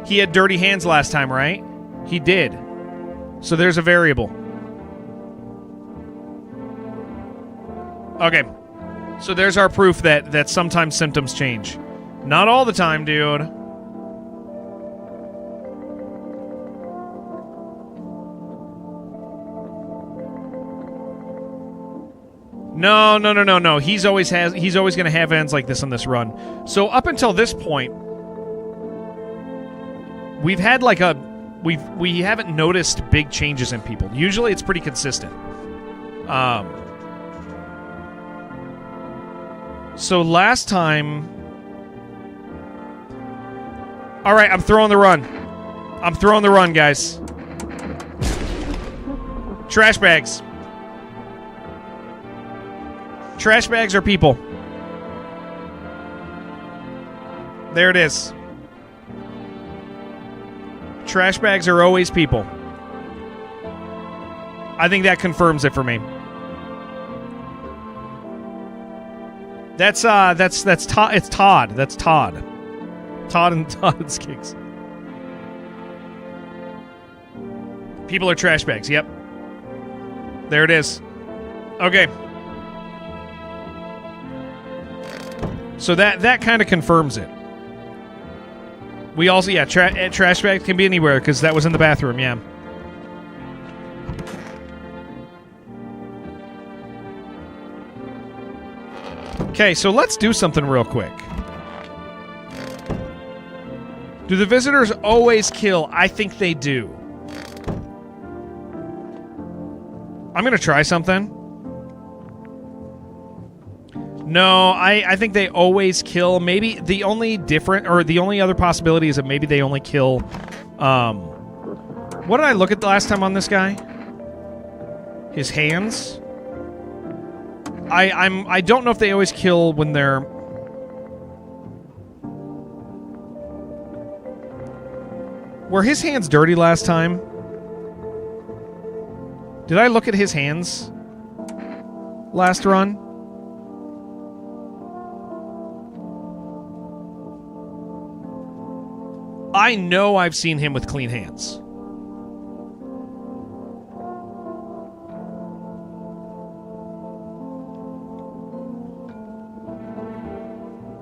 He had dirty hands last time, right? He did. So there's a variable. Okay. So there's our proof that sometimes symptoms change. Not all the time, dude. No. He's always going to have ends like this on this run. So up until this point, we've had like we haven't noticed big changes in people. Usually it's pretty consistent. So last time, all right, I'm throwing the run. I'm throwing the run, guys. Trash bags. Trash bags are people. There it is. Trash bags are always people. I think that confirms it for me. That's Todd. It's Todd. That's Todd. Todd and Todd's kicks. People are trash bags. Yep. There it is. Okay. So that kind of confirms it. We also, yeah, trash bags can be anywhere because that was in the bathroom, yeah. Okay, so let's do something real quick. Do the visitors always kill? I think they do. I'm going to try something. No, I think they always kill. Maybe the only other possibility is that maybe they only kill... what did I look at the last time on this guy? His hands? I don't know if they always kill when they're... Were his hands dirty last time? Did I look at his hands last run? I know I've seen him with clean hands.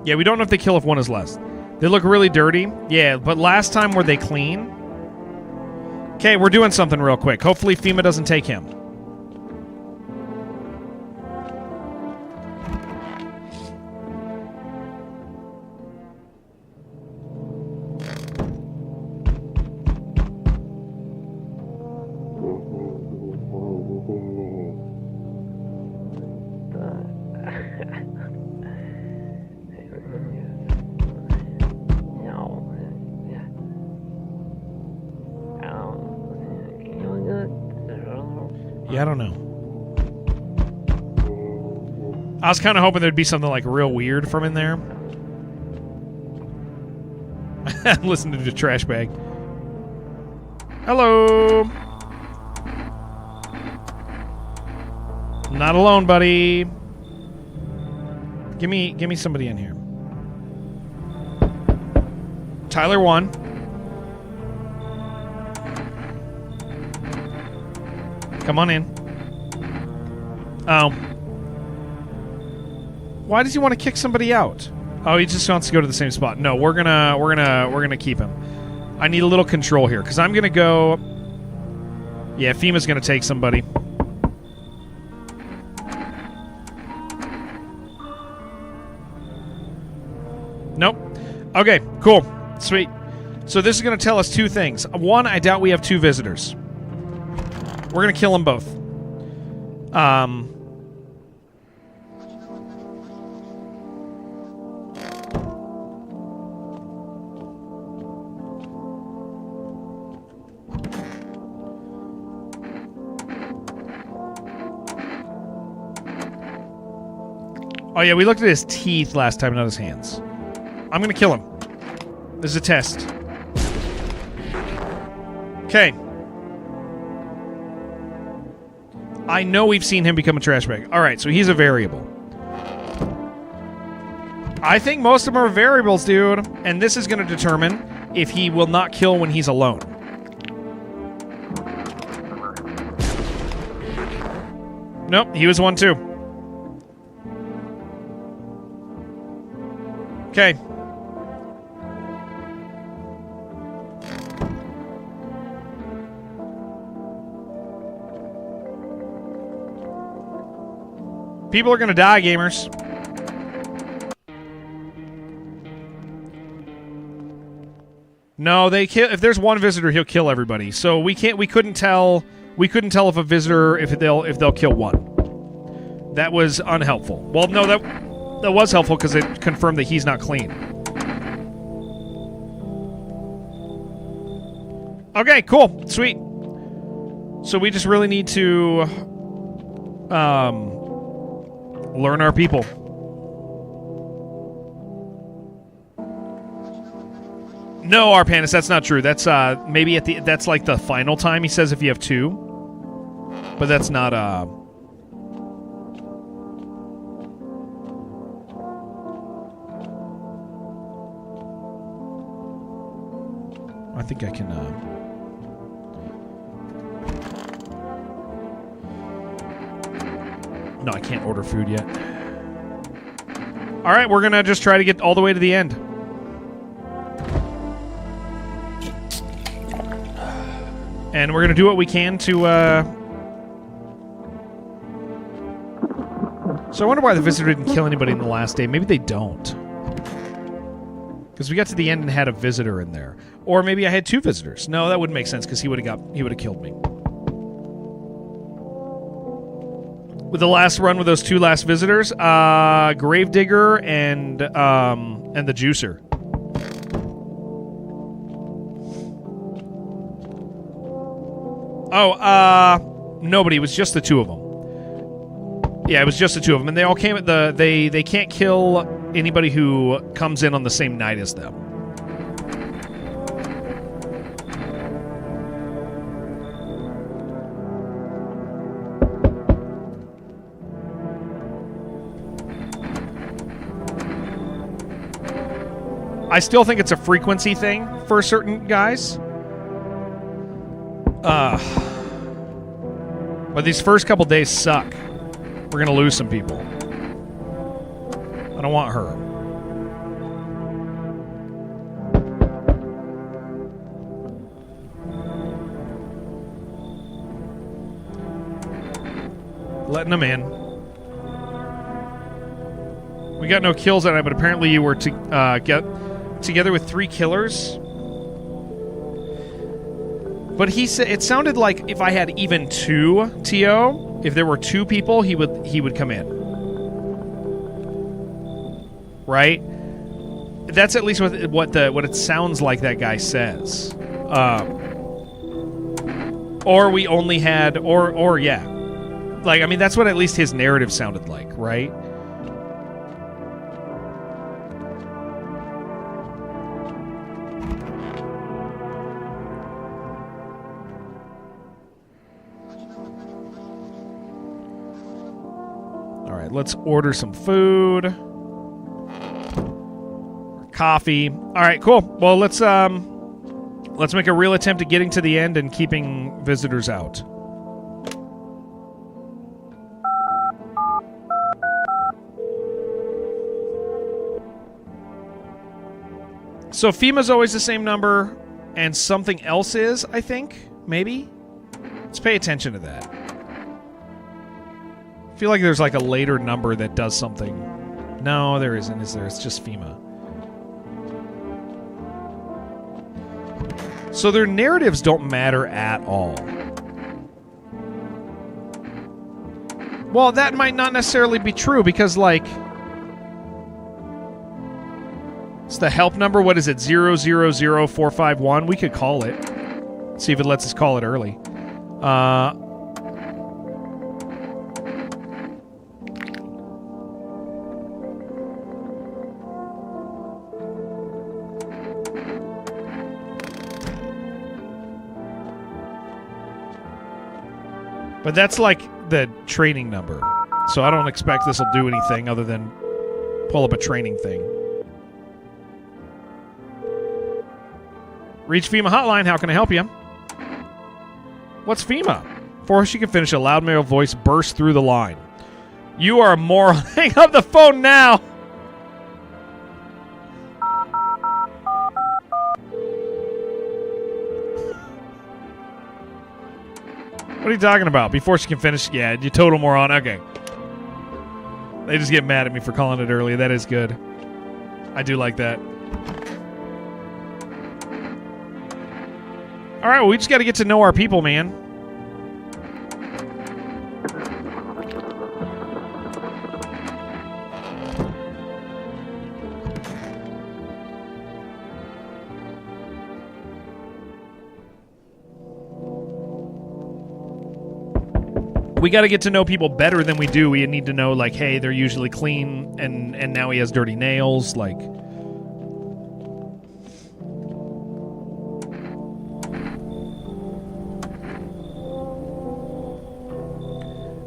Yeah, we don't know if they kill if one is less. They look really dirty. Yeah, but last time were they clean? Okay, we're doing something real quick. Hopefully FEMA doesn't take him. Yeah, I don't know. I was kind of hoping there'd be something like real weird from in there. Listen to the trash bag. Hello. Not alone, buddy. Give me somebody in here. Tyler won. Come on in. Oh. Why does he want to kick somebody out? Oh, he just wants to go to the same spot. No, we're gonna keep him. I need a little control here because I'm gonna go. Yeah, FEMA's gonna take somebody. Nope. Okay, cool. Sweet. So this is gonna tell us two things. One, I doubt we have two visitors. We're going to kill them both. Oh, yeah, we looked at his teeth last time, not his hands. I'm going to kill him. This is a test. Okay. I know we've seen him become a trash bag. All right, so he's a variable. I think most of them are variables, dude. And this is going to determine if he will not kill when he's alone. Nope, he was one too. Okay. People are going to die, gamers. No, they kill. If there's one visitor, he'll kill everybody. So we couldn't tell if a visitor if they'll kill one. That was unhelpful. Well, no, that was helpful because it confirmed that he's not clean. Okay, cool. Sweet. So we just really need to learn our people. No, Arpanis, that's not true. That's maybe that's like the final time he says if you have two. But that's not I think I can No, I can't order food yet. All right, we're going to just try to get all the way to the end. And we're going to do what we can to... So I wonder why the visitor didn't kill anybody in the last day. Maybe they don't. Because we got to the end and had a visitor in there. Or maybe I had 2 visitors. No, that wouldn't make sense because he would have killed me. With the last run with those 2 last visitors, Gravedigger and the Juicer. Oh, nobody. It was just the 2 of them. Yeah, it was just the 2 of them, and they all came at they can't kill anybody who comes in on the same night as them. I still think it's a frequency thing for certain guys. But these first couple days suck. We're gonna lose some people. I don't want her. Letting them in. We got no kills tonight, but apparently you were to get together with 3 killers. But he said it sounded like if I had even 2 TO, if there were 2 people, he would come in. Right? That's at least what it sounds like that guy says. Or we only had or yeah. Like I mean that's what at least his narrative sounded like, right? Let's order some food. Coffee. All right, cool. Well, let's make a real attempt at getting to the end and keeping visitors out. So FEMA's always the same number and something else is, I think, maybe. Let's pay attention to that. I feel like there's like a later number that does something. No, there isn't, is there? It's just FEMA. So their narratives don't matter at all. Well, that might not necessarily be true because, like, it's the help number. What is it? 000451. We could call it. See if it lets us call it early. But that's like the training number. So I don't expect this will do anything other than pull up a training thing. Reach FEMA hotline. How can I help you? What's FEMA? Before she can finish, a loud male voice burst through the line. You are a moron. Hang up the phone now. What are you talking about? Before she can finish, yeah, you total moron. Okay. They just get mad at me for calling it early. That is good. I do like that. All right, well, we just got to get to know our people, man. We got to get to know people better than we do. We need to know, like, hey, they're usually clean, and now he has dirty nails. Like,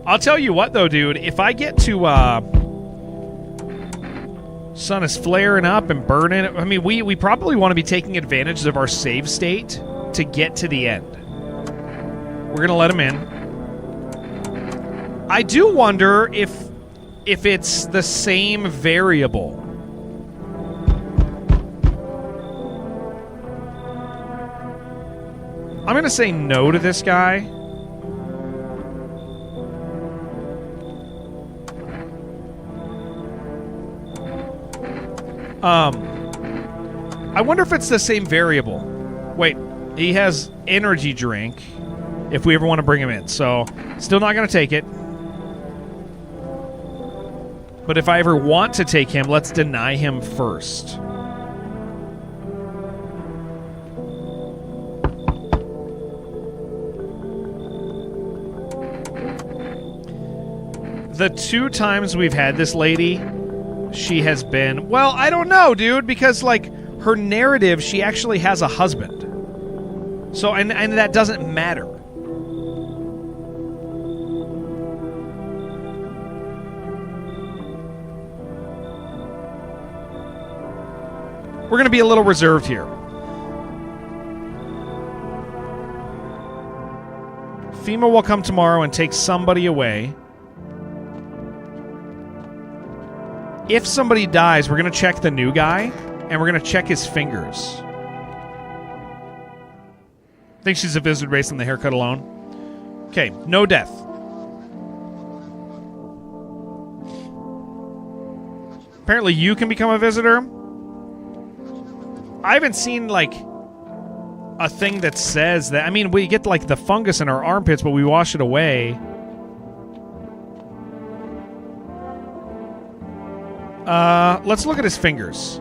I'll tell you what, though, dude. If I get to sun is flaring up and burning, I mean, we probably want to be taking advantage of our save state to get to the end. We're gonna let him in. I do wonder if it's the same variable. I'm going to say no to this guy. I wonder if it's the same variable. Wait, he has energy drink if we ever want to bring him in. So, still not going to take it. But if I ever want to take him, let's deny him first. The 2 times we've had this lady, she has been... Well, I don't know, dude, because, like, her narrative, she actually has a husband. So, and that doesn't matter. We're going to be a little reserved here. FEMA will come tomorrow and take somebody away. If somebody dies, we're going to check the new guy, and we're going to check his fingers. I think she's a visitor based on the haircut alone. Okay, no death. Apparently you can become a visitor. I haven't seen, like, a thing that says that. I mean, we get, like, the fungus in our armpits, but we wash it away. Let's look at his fingers.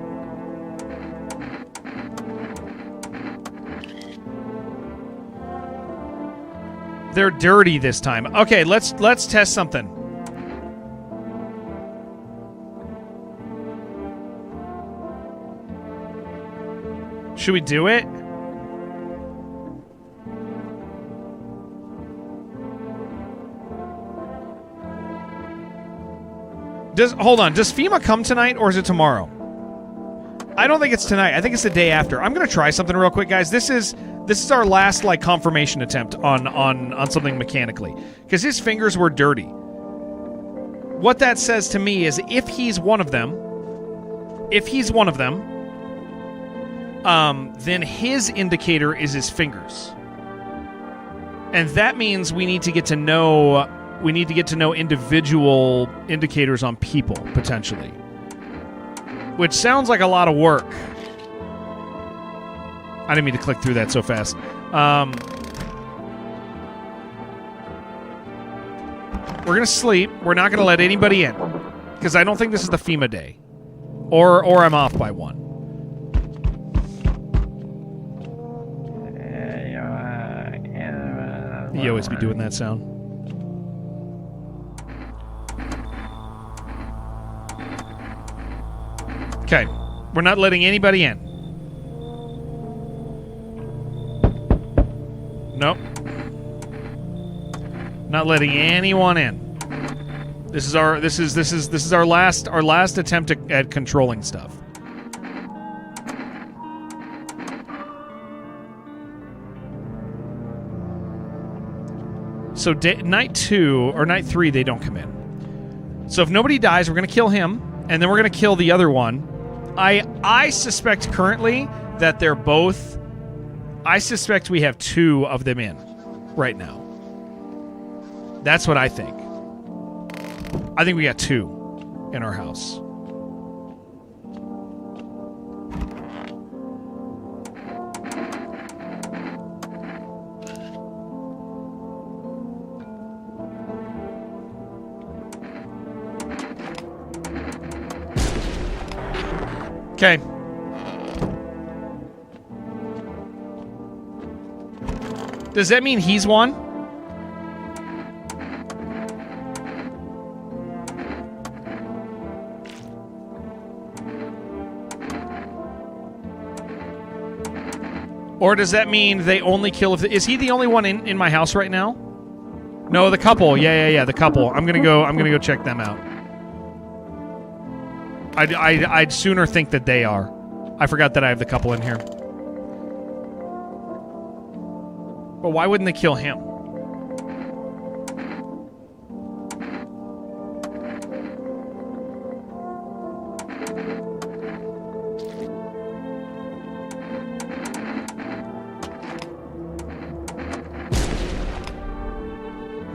They're dirty this time. Okay, let's test something. Should we do it? Hold on. Does FEMA come tonight or is it tomorrow? I don't think it's tonight. I think it's the day after. I'm gonna try something real quick, guys. This is our last, like, confirmation attempt on something mechanically, because his fingers were dirty. What that says to me is if he's one of them, then his indicator is his fingers, and that means we need to get to know individual indicators on people, potentially. Which sounds like a lot of work. I didn't mean to click through that so fast. We're going to sleep. We're not going to let anybody in, because I don't think this is the FEMA day. Or I'm off by 1. You always be doing that sound. Okay, we're not letting anybody in. Nope. Not letting anyone in. This is our last attempt at controlling stuff. So night 2 or night 3 they don't come in. So if nobody dies, we're going to kill him, and then we're going to kill the other one. I suspect currently that they're both... I suspect we have 2 of them in right now. That's what I think. I think we got 2 in our house. Okay. Does that mean he's won? Or does that mean they only kill if... Is he the only one in my house right now? No, the couple. Yeah, the couple. I'm gonna go check them out. I'd sooner think that they are. I forgot that I have the couple in here. But why wouldn't they kill him?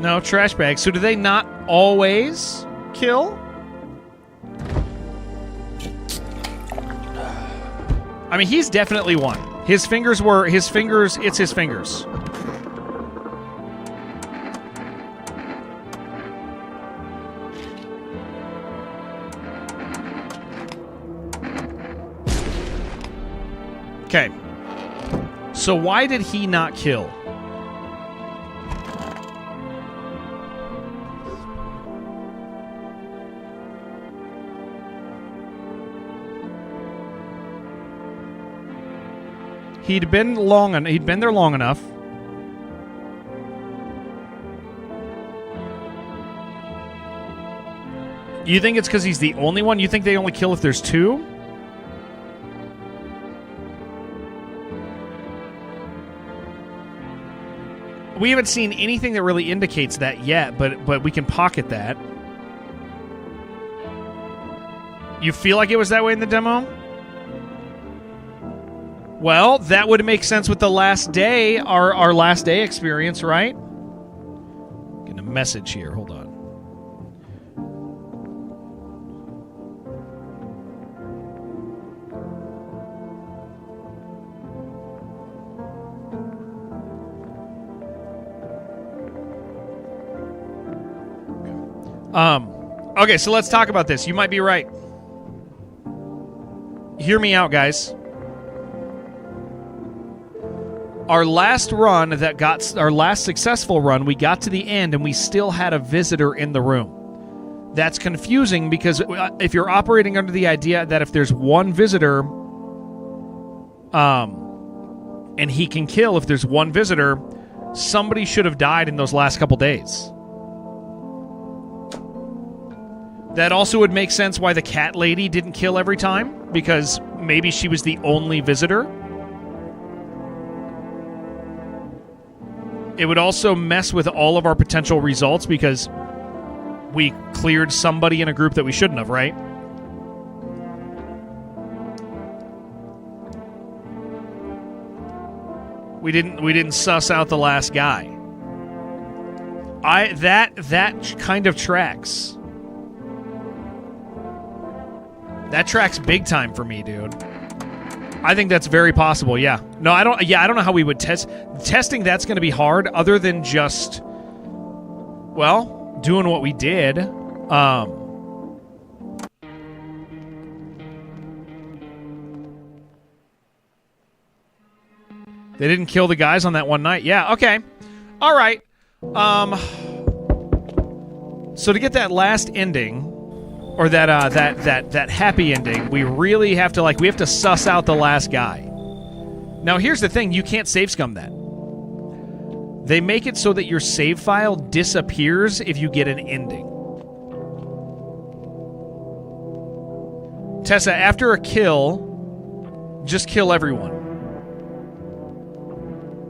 No, trash bags. So do they not always kill? I mean, he's definitely one. His fingers, it's his fingers. Okay. So why did he not kill? He'd been there long enough. You think it's because he's the only one? You think they only kill if there's two? We haven't seen anything that really indicates that yet, but we can pocket that. You feel like it was that way in the demo? Well, that would make sense with the last day, our last day experience, right? Getting a message here. Hold on. Okay, so let's talk about this. You might be right. Hear me out, guys. Our last successful run, we got to the end and we still had a visitor in the room. That's confusing because if you're operating under the idea that if there's one visitor, and he can kill if there's one visitor, somebody should have died in those last couple days. That also would make sense why the cat lady didn't kill every time, because maybe she was the only visitor. It would also mess with all of our potential results because we cleared somebody in a group that we shouldn't have, right? We didn't suss out the last guy. That kind of tracks. That tracks big time for me, dude. I think that's very possible, yeah. No, I don't know how we would test. Testing that's going to be hard other than just, well, doing what we did. They didn't kill the guys on that one night. Yeah, okay. All right. So to get that last ending, or that happy ending, we really have to we have to suss out the last guy. Now here's the thing, you can't save scum that. They make it so that your save file disappears if you get an ending. Tessa, after a kill, just kill everyone.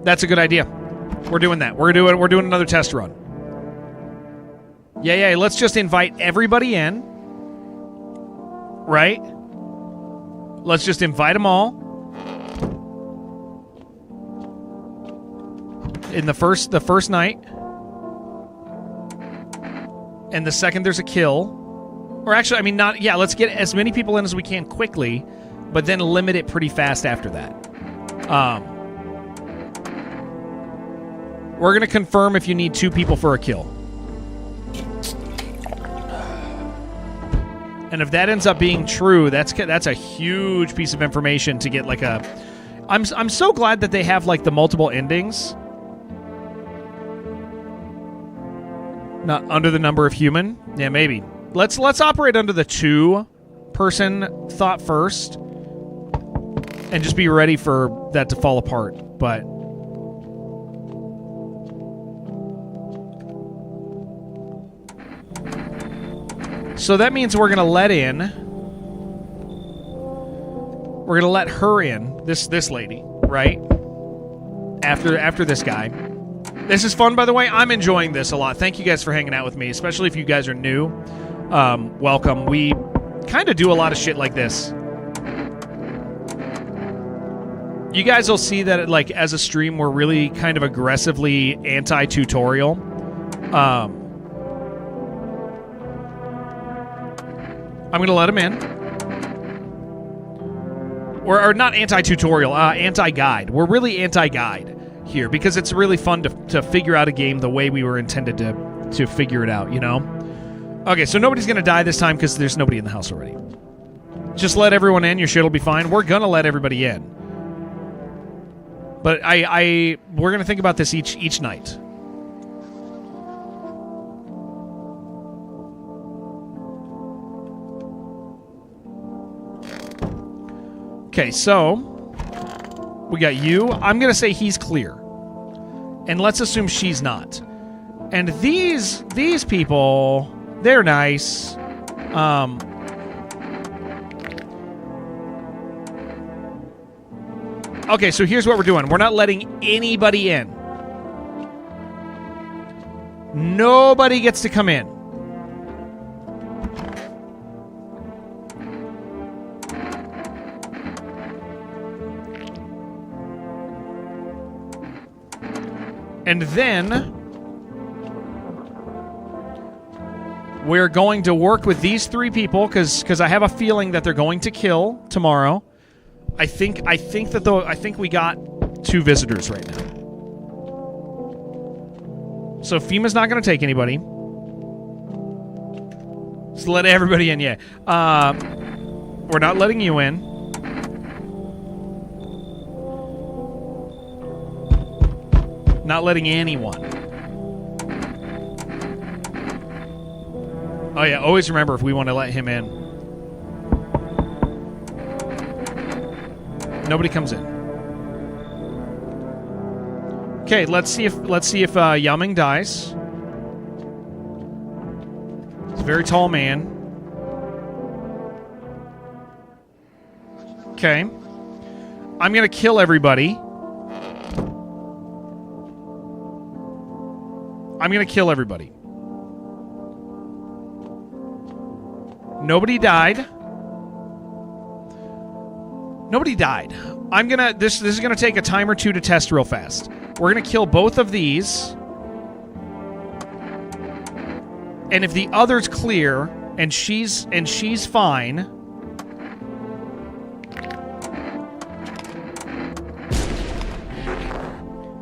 That's a good idea. We're doing that. We're doing another test run. Yeah, let's just invite everybody in. Right? Let's just invite them all. In the first night. And the second there's a kill. Or actually, I mean, not... Yeah, let's get as many people in as we can quickly, but then limit it pretty fast after that. We're going to confirm if you need 2 people for a kill. And if that ends up being true, that's a huge piece of information to get I'm so glad that they have the multiple endings. Not under the number of human. Yeah, maybe. Let's operate under the 2-person thought first, and just be ready for that to fall apart. But so that means we're going to let her in, this lady, right? After this guy. This is fun, by the way. I'm enjoying this a lot. Thank you guys for hanging out with me, especially if you guys are new. Welcome. We kind of do a lot of shit like this. You guys will see that as a stream, we're really kind of aggressively anti-tutorial. I'm going to let him in. or not anti-tutorial, anti-guide. We're really anti-guide here because it's really fun to figure out a game the way we were intended to figure it out, you know? Okay, so nobody's going to die this time because there's nobody in the house already. Just let everyone in. Your shit will be fine. We're going to let everybody in. But we're going to think about this each night. Okay, so we got you. I'm going to say he's clear. And let's assume she's not. And these people, they're nice. Okay, so here's what we're doing. We're not letting anybody in. Nobody gets to come in. And then we're going to work with these three people because I have a feeling that they're going to kill tomorrow. I think we got 2 visitors right now. So FEMA's not going to take anybody. Just let everybody in, yeah. We're not letting you in. Not letting anyone. Oh yeah, always remember if we want to let him in. Nobody comes in. Okay, let's see if Yao Ming dies. He's a very tall man. Okay. I'm gonna kill everybody. I'm gonna kill everybody. Nobody died. Nobody died. I'm gonna... This is gonna take a time or two to test real fast. We're gonna kill both of these. And if the other's clear and she's fine...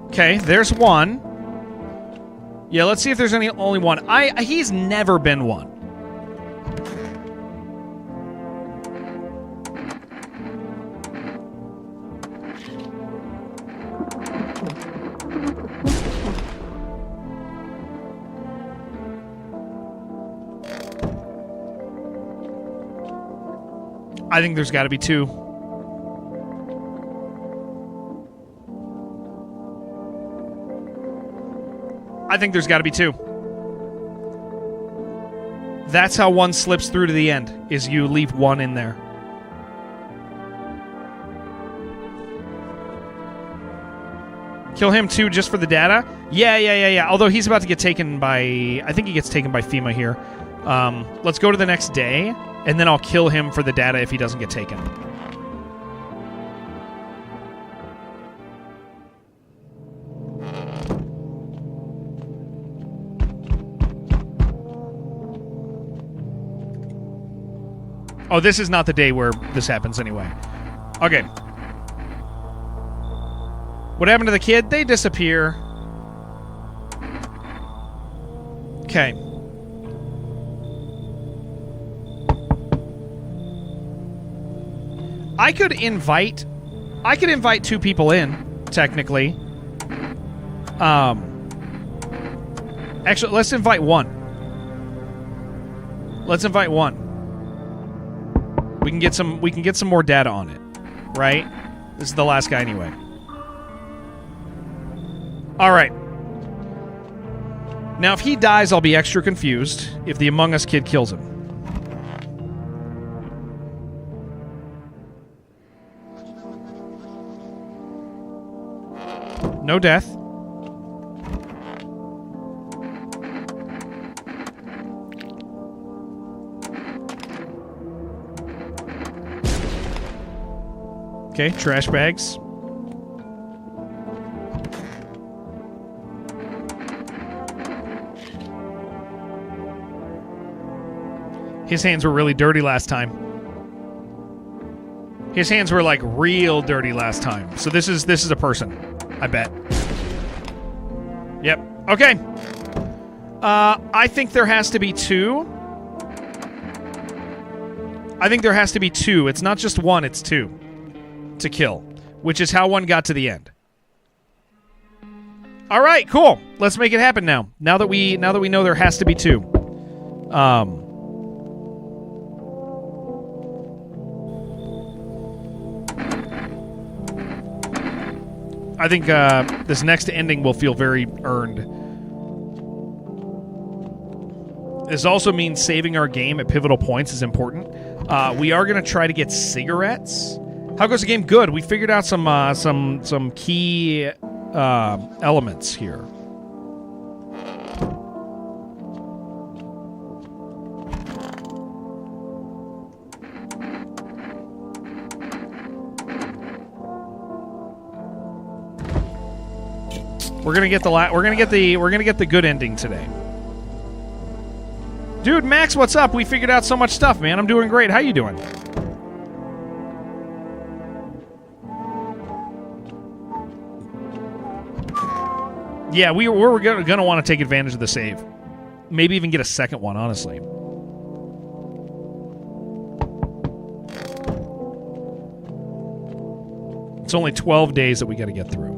Okay, there's one. Yeah, let's see if there's only one. He's never been one. I think there's got to be 2. I think there's got to be 2. That's how one slips through to the end, is you leave one in there. Kill him too just for the data? Yeah. Although he's about to get taken by... I think he gets taken by FEMA here. Let's go to the next day, and then I'll kill him for the data if he doesn't get taken. Oh, this is not the day where this happens anyway. Okay. What happened to the kid? They disappear. Okay. I could invite 2 people in, technically. Actually, let's invite 1. Let's invite 1. We can get some more data on it, right? This is the last guy anyway. All right. Now, if he dies, I'll be extra confused if the Among Us kid kills him. No death. Okay, trash bags. His hands were really dirty last time. His hands were like real dirty last time. So this is a person, I bet. Yep. Okay. I think there has to be two. I think there has to be two. It's not just one, it's two to kill, which is how one got to the end. All right, cool. Let's make it happen now. Now that we know there has to be two. I think this next ending will feel very earned. This also means saving our game at pivotal points is important. We are going to try to get cigarettes. How goes the game? Good. We figured out some key elements here. We're gonna get the good ending today. Dude, Max, what's up? We figured out so much stuff, man. I'm doing great. How you doing? Yeah, we're gonna want to take advantage of the save. Maybe even get a second one, honestly. It's only 12 days that we got to get through.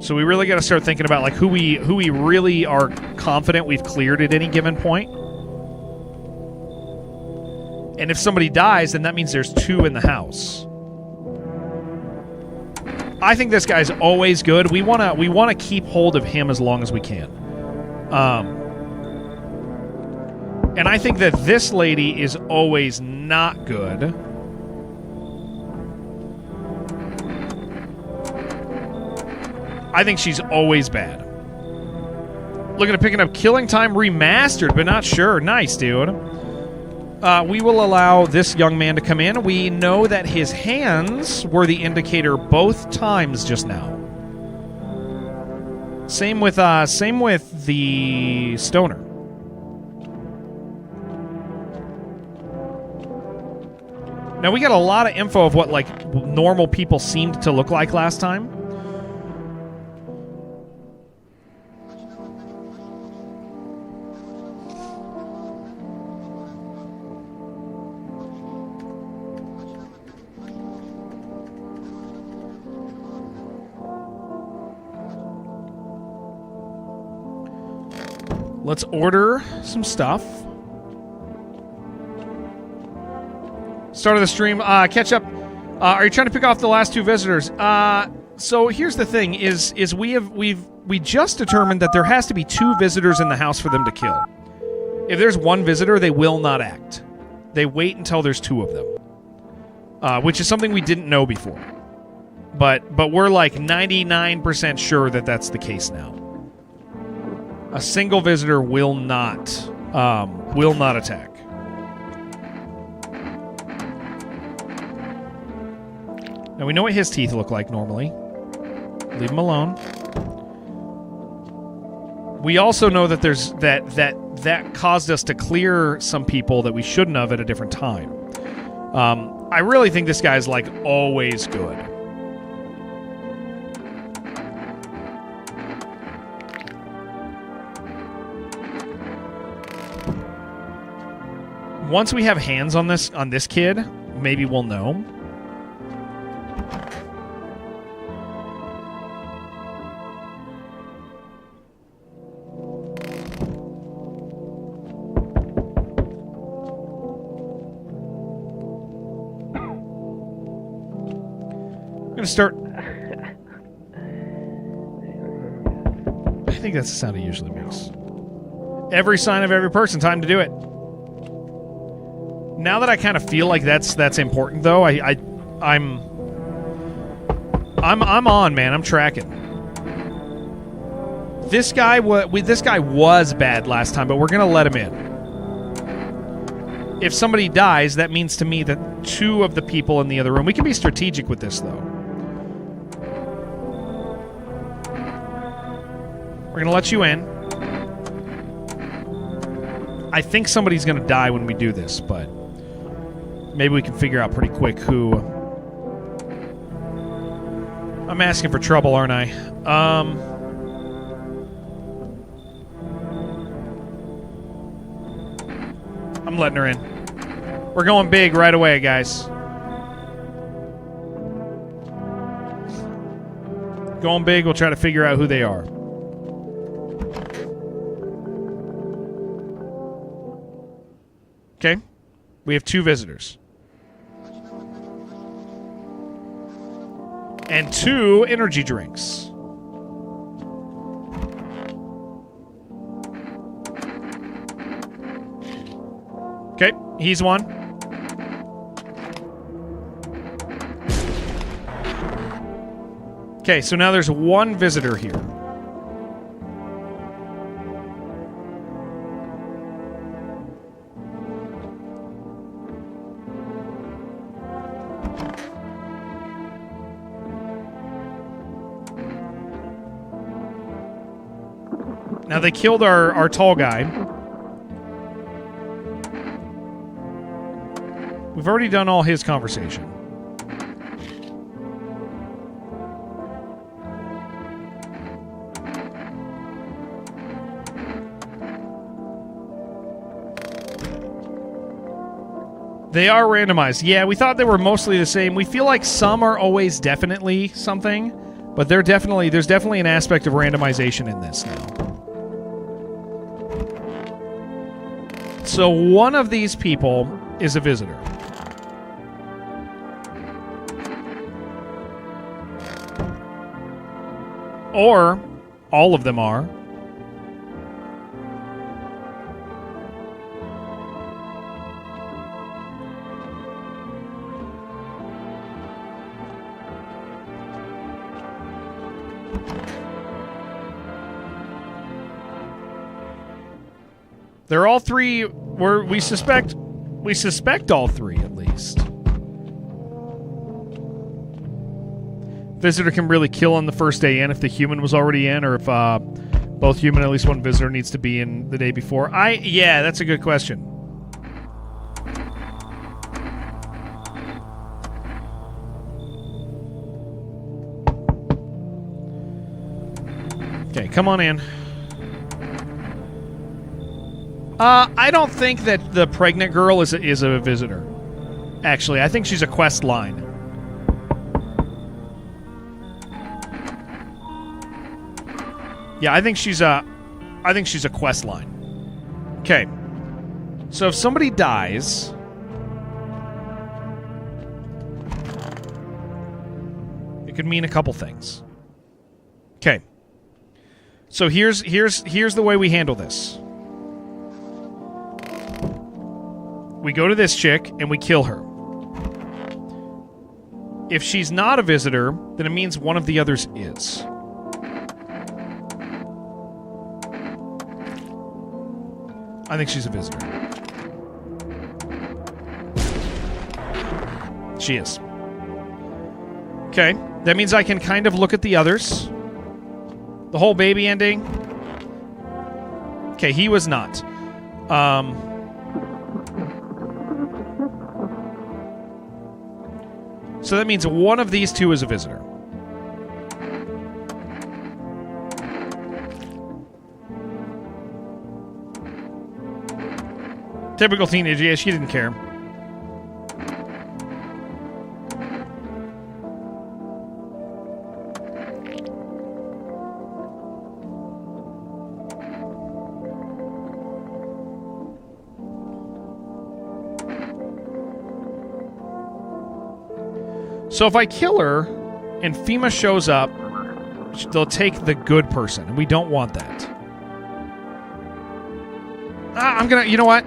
So we really got to start thinking about like who we really are confident we've cleared at any given point. And if somebody dies, then that means there's two in the house. I think this guy's always good. We wanna keep hold of him as long as we can. And I think that this lady is always not good. I think she's always bad. Looking at picking up Killing Time Remastered, but not sure. Nice, dude. We will allow this young man to come in. We know that his hands were the indicator both times just now. Same with the stoner. Now we got a lot of info of what like normal people seemed to look like last time. Let's order some stuff. Start of the stream. Catch up. Are you trying to pick off the last two visitors? So here's the thing: is we just determined that there has to be two visitors in the house for them to kill. If there's one visitor, they will not act. They wait until there's two of them, which is something we didn't know before. But we're like 99% sure that that's the case now. A single visitor will not attack. Now we know what his teeth look like normally. Leave him alone. We also know that there's that caused us to clear some people that we shouldn't have at a different time. I really think this guy's like always good. Once we have hands on this kid, maybe we'll know. I'm gonna start. I think that's the sound it usually makes. Every sign of every person. Time to do it. Now that I kind of feel like that's important, though, I'm on, man. I'm tracking. This guy was bad last time, but we're gonna let him in. If somebody dies, that means to me that two of the people in the other room. We can be strategic with this, though. We're gonna let you in. I think somebody's gonna die when we do this, but maybe we can figure out pretty quick who. I'm asking for trouble, aren't I? I'm letting her in. We're going big right away, guys. Going big, we'll try to figure out who they are. Okay. We have 2 visitors. And 2 energy drinks. Okay, he's one. Okay, so now there's 1 visitor here. Now they killed our tall guy. We've already done all his conversation. They are randomized. Yeah, we thought they were mostly the same. We feel like some are always definitely something, but there's definitely an aspect of randomization in this now. So one of these people is a visitor. Or all of them are. They're all 3. We suspect all 3 at least. Visitor can really kill on the first day in if the human was already in, or if both human and at least 1 visitor needs to be in the day before. Yeah, that's a good question. Okay, come on in. I don't think that the pregnant girl is a visitor. Actually, I think she's a quest line. Yeah, I think she's a quest line. Okay. So if somebody dies, it could mean a couple things. Okay. So here's the way we handle this. We go to this chick and we kill her. If she's not a visitor, then it means one of the others is. I think she's a visitor. She is. Okay, that means I can kind of look at the others. The whole baby ending. Okay, he was not. So that means one of these 2 is a visitor. Typical teenage. Yeah, she didn't care. So if I kill her and FEMA shows up, they'll take the good person, and we don't want that. I'm gonna... You know what?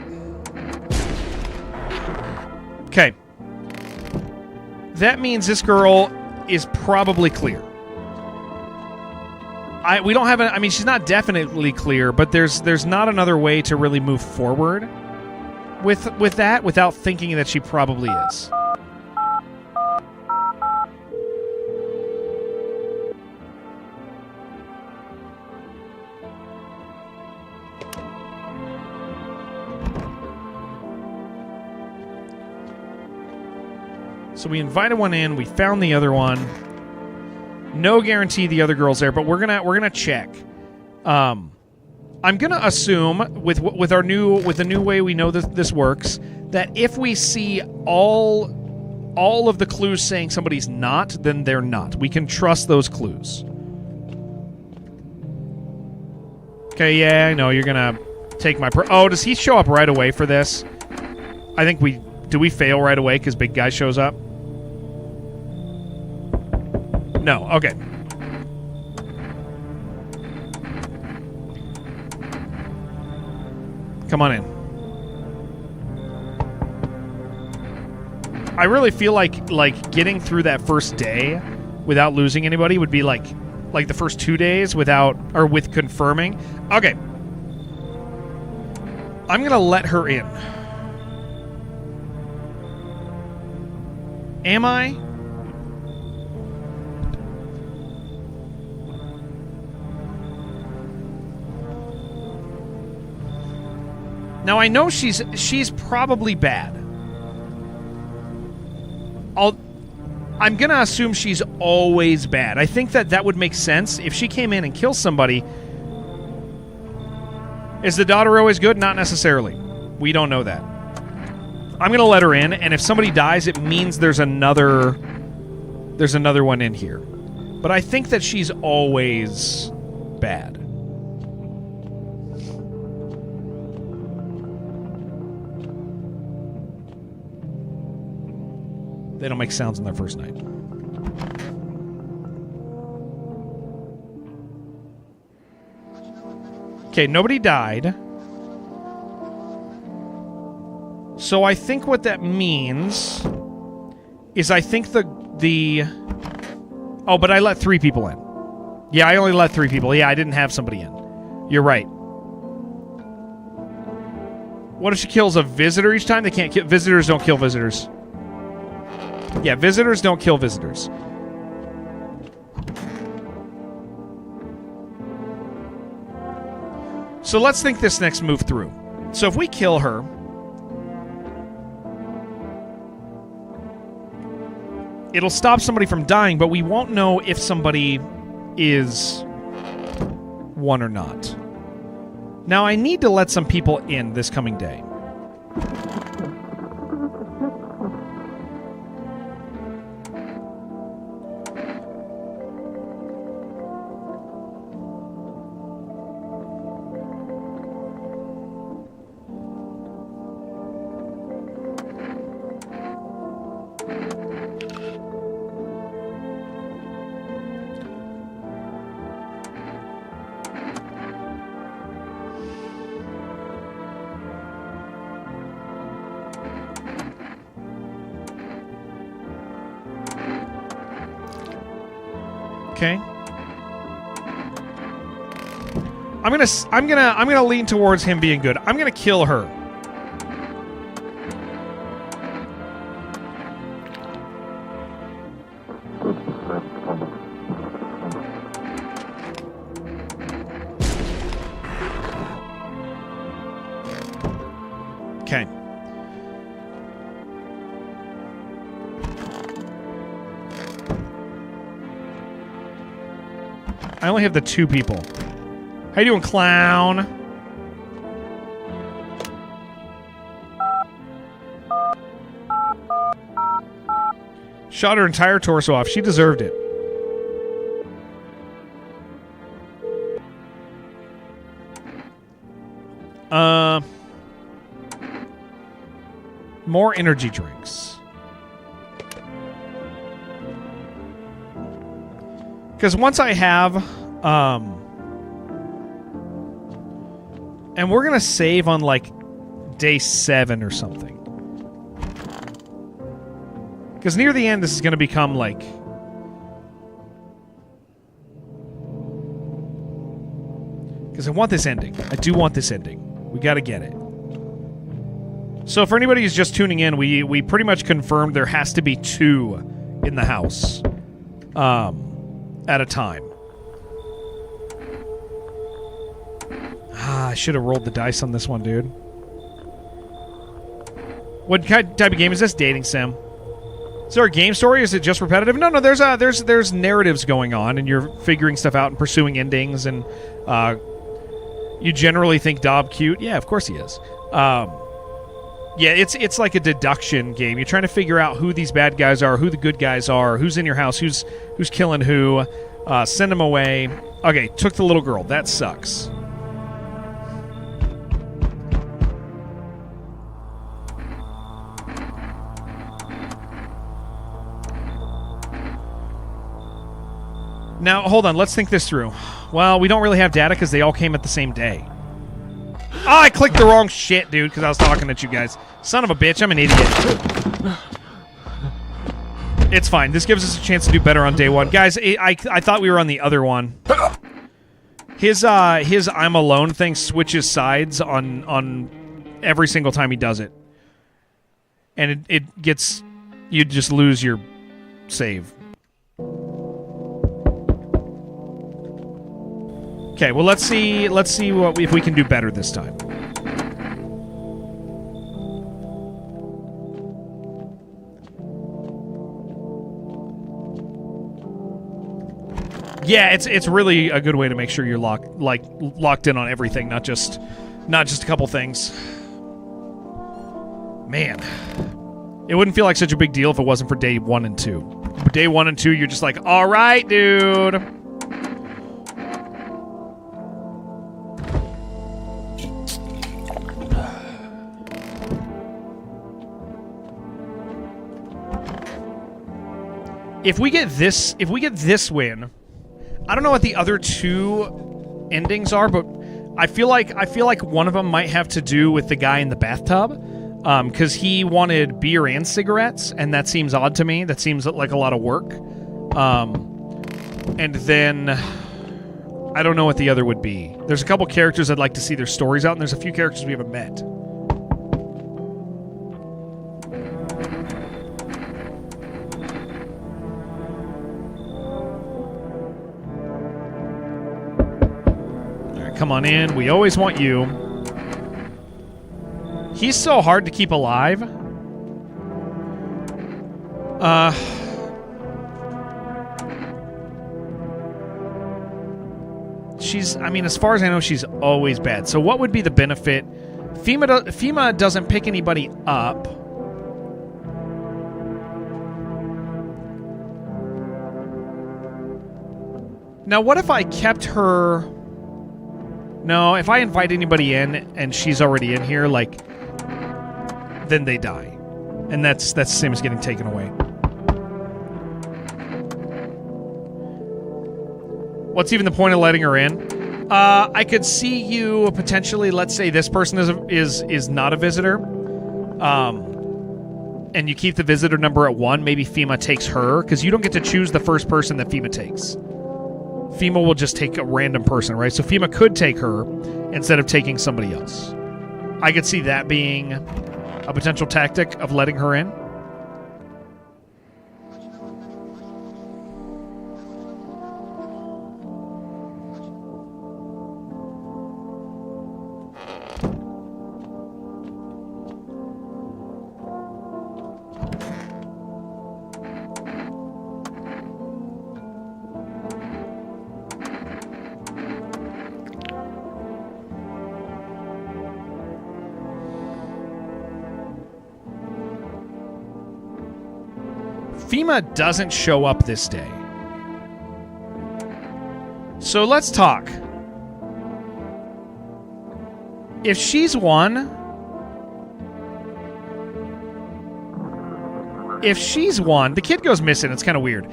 Okay. That means this girl is probably clear. We don't have I mean, she's not definitely clear, but there's not another way to really move forward with that without thinking that she probably is. So we invited one in. We found the other one. No guarantee the other girl's there, but we're gonna check. I'm gonna assume with the new way we know this works, that if we see all of the clues saying somebody's not, then they're not. We can trust those clues. Okay, yeah, I know you're gonna take my. Oh, does he show up right away for this? I think do we fail right away because big guy shows up? No. Okay. Come on in. I really feel like getting through that first day without losing anybody would be like the first 2 days with confirming. Okay. I'm going to let her in. Am I? Now I know she's probably bad. I'm going to assume she's always bad. I think that would make sense. If she came in and killed somebody... Is the daughter always good? Not necessarily. We don't know that. I'm going to let her in, and if somebody dies, it means there's another one in here. But I think that she's always bad. They don't make sounds on their first night. Okay, nobody died. So I think what that means is I think the... Oh, but I let 3 people in. Yeah, I only let 3 people. Yeah, I didn't have somebody in. You're right. What if she kills a visitor each time? They can't kill... Visitors don't kill visitors. Yeah, visitors don't kill visitors. So let's think this next move through. So if we kill her... It'll stop somebody from dying, but we won't know if somebody is one or not. Now, I need to let some people in this coming day. Okay. I'm gonna lean towards him being good. I'm gonna kill her. Okay. I only have the 2 people. How you doing, clown? Shot her entire torso off. She deserved it. More energy drinks. Because once I have, and we're going to save on, like, day 7 or something. Because near the end, this is going to become, like... Because I want this ending. I do want this ending. We got to get it. So for anybody who's just tuning in, we pretty much confirmed there has to be 2 in the house. At a time. I should have rolled the dice on this one, dude. What type of game is this? Dating sim. Is there a game story? Is it just repetitive? No. There's narratives going on, and you're figuring stuff out and pursuing endings, and you generally think Dob cute. Yeah, of course he is. Yeah, it's like a deduction game. You're trying to figure out who these bad guys are, who the good guys are, who's in your house, who's killing who. Send them away. Okay, took the little girl. That sucks. Now, hold on. Let's think this through. Well, we don't really have data because they all came at the same day. Oh, I clicked the wrong shit, dude, because I was talking at you guys. Son of a bitch, I'm an idiot. It's fine. This gives us a chance to do better on day one. Guys, I thought we were on the other one. His I'm alone thing switches sides on every single time he does it. And it gets... You just lose your save. Okay, well let's see if we can do better this time. Yeah, it's really a good way to make sure you're locked in on everything, not just a couple things. Man, it wouldn't feel like such a big deal if it wasn't for day 1 and 2. Day 1 and 2, you're just like, all right, dude. If we get this win, I don't know what the other 2 endings are, but I feel like one of them might have to do with the guy in the bathtub, because he wanted beer and cigarettes, and that seems odd to me. That seems like a lot of work. And then I don't know what the other would be. There's a couple characters I'd like to see their stories out, and there's a few characters we haven't met. Come on in. We always want you. He's so hard to keep alive. I mean, as far as I know, she's always bad. So what would be the benefit? FEMA doesn't pick anybody up. Now, what if I kept her... No, if I invite anybody in and she's already in here, like, then they die. And that's the same as getting taken away. What's even the point of letting her in? I could see you potentially, let's say this person is not a visitor. And you keep the visitor number at 1, maybe FEMA takes her, because you don't get to choose the first person that FEMA takes. FEMA will just take a random person, right? So FEMA could take her instead of taking somebody else. I could see that being a potential tactic of letting her in. FEMA doesn't show up this day. So let's talk. If she's one... The kid goes missing. It's kind of weird.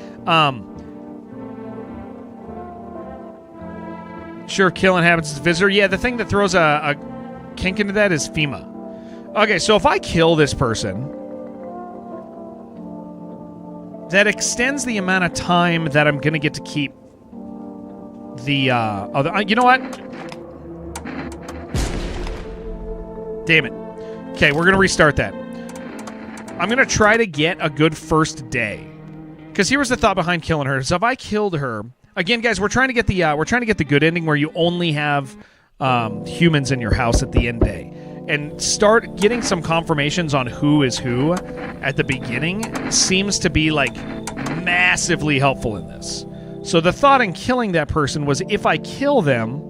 Sure, killing happens as a visitor. Yeah, the thing that throws a kink into that is FEMA. Okay, so if I kill this person... that extends the amount of time that I'm going to get to keep the other... you know what? Damn it. Okay, we're going to restart that. I'm going to try to get a good first day. Because here was the thought behind killing her. So if I killed her... Again, guys, we're trying to get the good ending where you only have humans in your house at the end day. and start getting some confirmations on who is who at the beginning seems to be like massively helpful in this. So the thought in killing that person was, if I kill them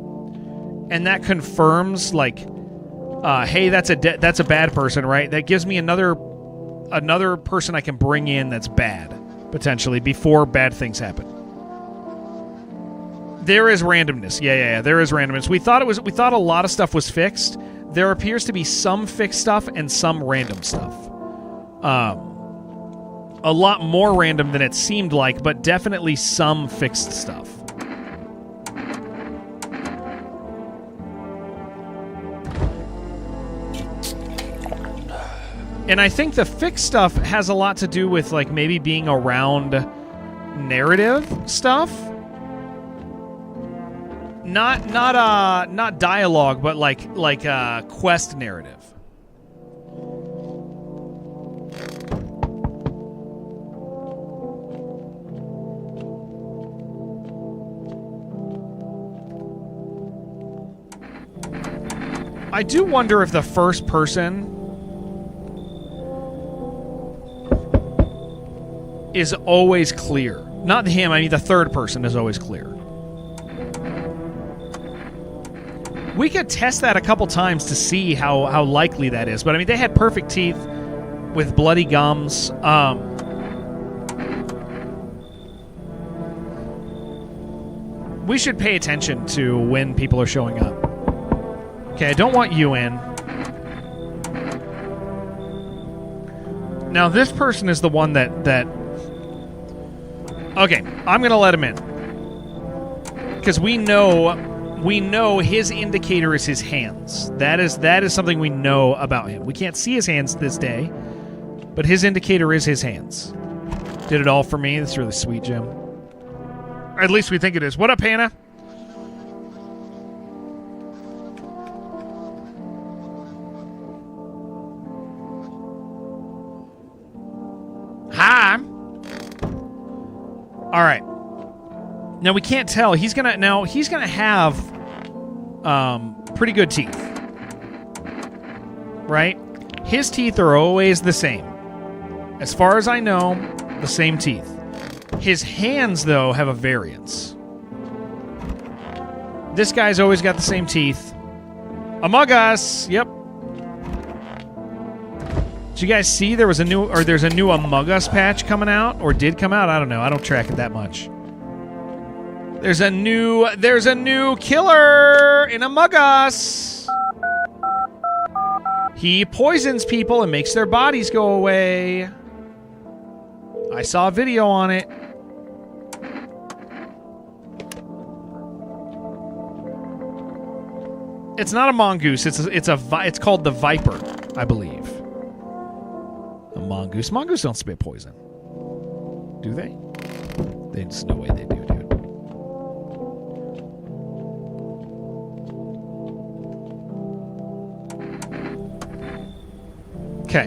and that confirms like, hey, that's a bad person, right? That gives me another person I can bring in that's bad, potentially, before bad things happen. There is randomness. Yeah, there is randomness. We thought a lot of stuff was fixed. There appears to be some fixed stuff and some random stuff. A lot more random than it seemed like, but definitely some fixed stuff. And I think the fixed stuff has a lot to do with like maybe being around narrative stuff. Not dialogue, but like quest narrative. I do wonder if the first person is always clear. Not him, I mean the third person is always clear. We could test that a couple times to see how likely that is. But I mean, they had perfect teeth with bloody gums. We should pay attention to when people are showing up. Okay, I don't want you in. Now, this person is the one that... Okay, I'm going to let him in. Because we know his indicator is his hands. That is something we know about him. We can't see his hands this day, but his indicator is his hands. Did it all for me. That's really sweet, Jim. Or at least we think it is. What up, Hannah? Hi. All right. Now we can't tell. He's gonna have pretty good teeth, right? His teeth are always the same. As far as I know, the same teeth. His hands, though, have a variance. This guy's always got the same teeth. Among Us, yep. Did you guys see there's a new Among Us patch coming out, or did come out? I don't know. I don't track it that much. There's a new killer in Among Us. He poisons people and makes their bodies go away. I saw a video on it. It's not a mongoose. It's called the Viper, I believe. A mongoose. Mongoose don't spit poison, do they? There's no way they do, dude. Okay.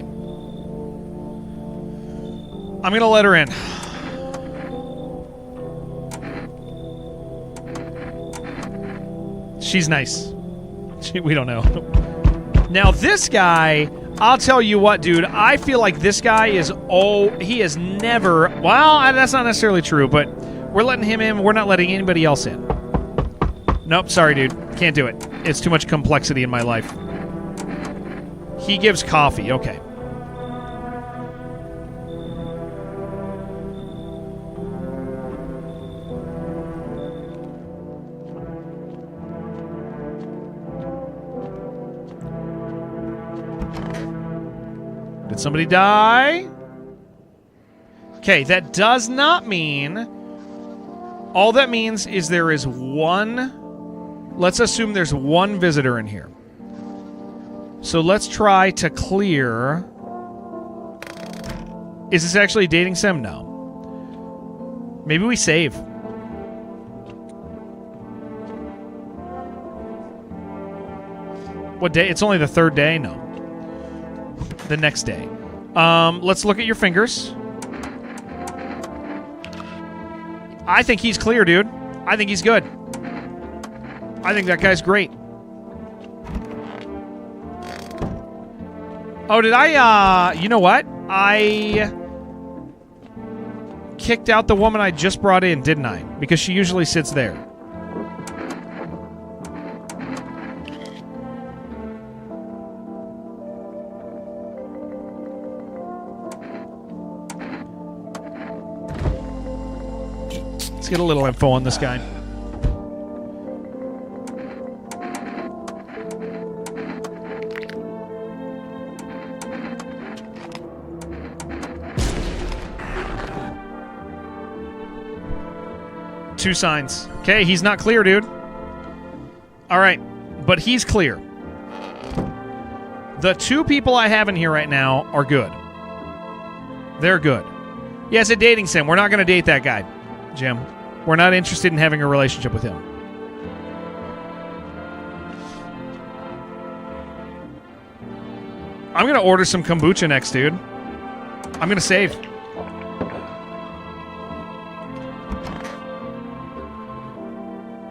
I'm going to let her in. She's nice. We don't know. Now, this guy, I'll tell you what, dude. I feel like this guy he is never... Well, that's not necessarily true, but we're letting him in. We're not letting anybody else in. Nope, sorry, dude. Can't do it. It's too much complexity in my life. He gives coffee. Okay. Did somebody die? Okay, that does not mean... All that means is there is one... Let's assume there's one visitor in here. So let's try to clear... Is this actually a dating sim? No. Maybe we save. What day? It's only the third day? No. The next day. Let's look at your fingers. I think he's clear, dude. I think he's good. I think that guy's great. Oh, did I, you know what? I kicked out the woman I just brought in, didn't I? Because she usually sits there. Let's get a little info on this guy. Two signs. Okay, he's not clear, dude. All right, but he's clear. The two people I have in here right now are good. They're good. Yeah, it's a dating sim. We're not going to date that guy, Jim. We're not interested in having a relationship with him. I'm going to order some kombucha next, dude. I'm going to save.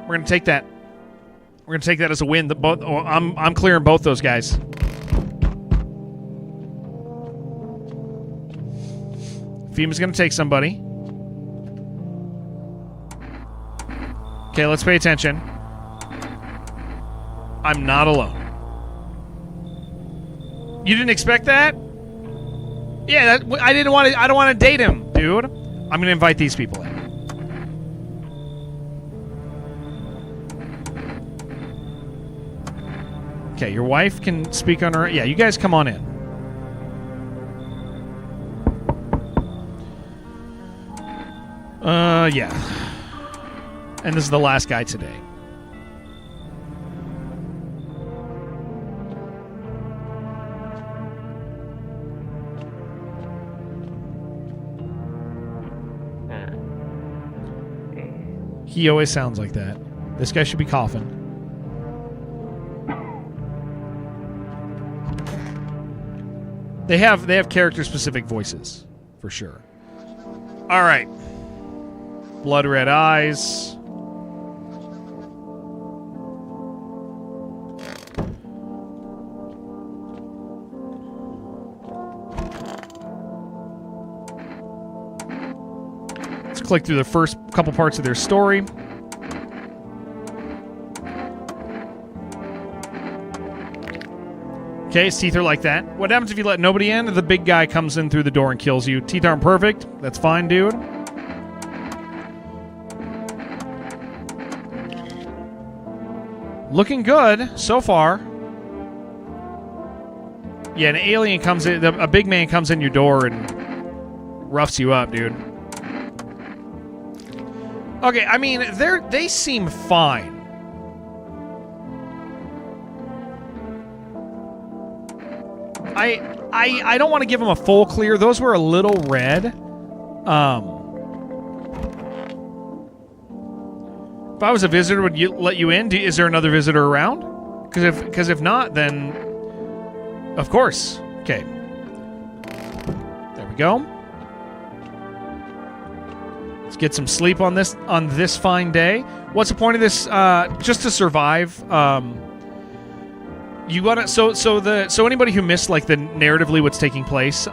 We're going to take that. We're going to take that as a win. I'm clearing both those guys. FEMA's going to take somebody. Okay, let's pay attention. I'm not alone. You didn't expect that? Yeah, I don't want to date him, dude. I'm going to invite these people in. Okay, your wife can speak on her. Yeah, you guys come on in. Yeah. And this is the last guy today. He always sounds like that. This guy should be coughing. They have character-specific voices, for sure. All right. Blood red eyes. Let's click through the first couple parts of their story. Okay, his teeth are like that. What happens if you let nobody in? The big guy comes in through the door and kills you. Teeth aren't perfect. That's fine, dude. Looking good so far. Yeah, an alien comes in. A big man comes in your door and roughs you up, dude. Okay, I mean, they seem fine. I don't want to give them a full clear. Those were a little red. If I was a visitor, would you let you in? Is there another visitor around? Because if not, then of course. Okay. There we go. Let's get some sleep on this fine day. What's the point of this? Just to survive. You gotta so anybody who missed like the narratively what's taking place,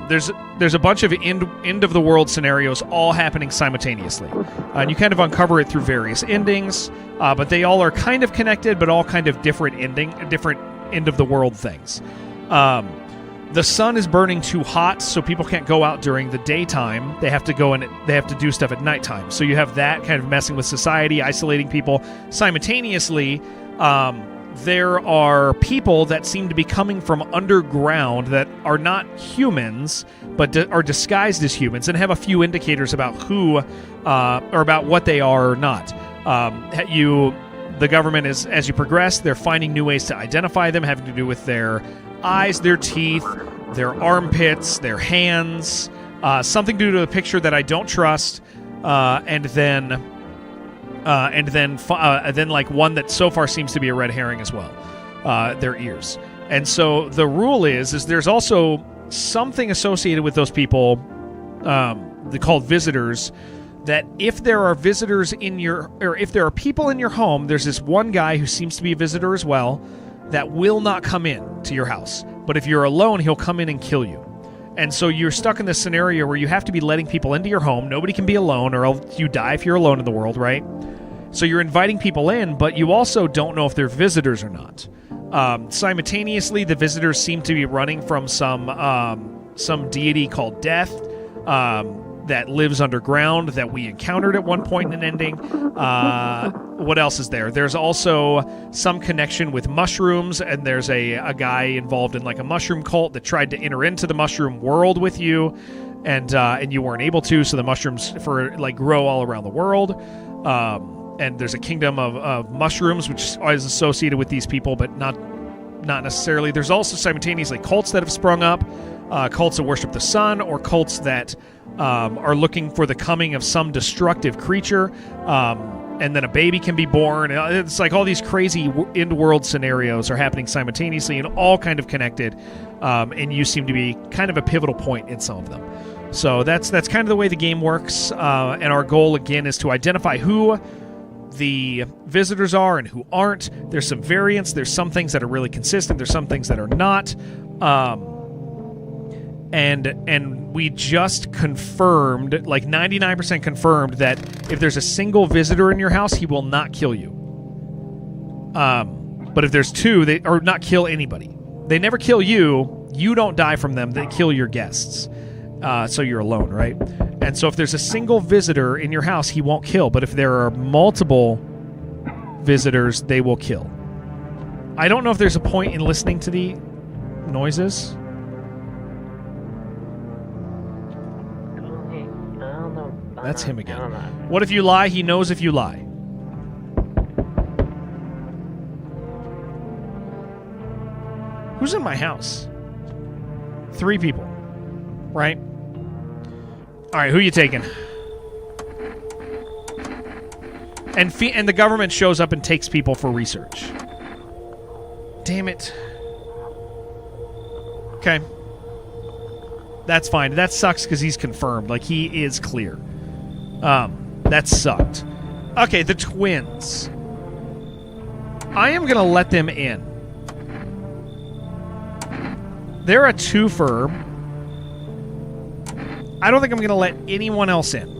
there's a bunch of end of the world scenarios all happening simultaneously, and you kind of uncover it through various endings, but they all are kind of connected, but all kind of different end of the world things. The sun is burning too hot, so people can't go out during the daytime. They have to go and they have to do stuff at nighttime. So you have that kind of messing with society, isolating people simultaneously. There are people that seem to be coming from underground that are not humans, but are disguised as humans and have a few indicators about who or about what they are or not. The government is, as you progress, they're finding new ways to identify them, having to do with their eyes, their teeth, their armpits, their hands, something due to a picture that I don't trust, and then like one that so far seems to be a red herring as well, their ears. And so the rule is there's also something associated with those people, called visitors, that if there are visitors if there are people in your home, there's this one guy who seems to be a visitor as well, that will not come in to your house. But if you're alone, he'll come in and kill you. And so you're stuck in this scenario where you have to be letting people into your home. Nobody can be alone, or else you die if you're alone in the world, right? So you're inviting people in, but you also don't know if they're visitors or not. Simultaneously, the visitors seem to be running from some deity called Death that lives underground that we encountered at one point in an ending. What else is there? There's also some connection with mushrooms, and there's a guy involved in like a mushroom cult that tried to enter into the mushroom world with you, and you weren't able to. So the mushrooms grow all around the world. And there's a kingdom of mushrooms, which is associated with these people, but not necessarily. There's also simultaneously cults that have sprung up, cults that worship the sun, or cults that are looking for the coming of some destructive creature, and then a baby can be born. It's like all these crazy in-world scenarios are happening simultaneously and all kind of connected, and you seem to be kind of a pivotal point in some of them. So that's kind of the way the game works, and our goal, again, is to identify who the visitors are and who aren't. There's some variance. There's some things that are really consistent. There's some things that are not. And we just confirmed, like 99% confirmed, that if there's a single visitor in your house, he will not kill you. But if there's two, they or not kill anybody. They never kill you. You don't die from them. They kill your guests. So you're alone, right? And so if there's a single visitor in your house, he won't kill. But if there are multiple visitors, they will kill. I don't know if there's a point in listening to the noises. That's him again. What if you lie? He knows if you lie. Who's in my house? 3 people. Right? Alright, who you taking? And the government shows up and takes people for research. Damn it. Okay. That's fine. That sucks because he's confirmed. Like, he is clear. That sucked. Okay, the twins. I am going to let them in. They're a twofer. I don't think I'm going to let anyone else in.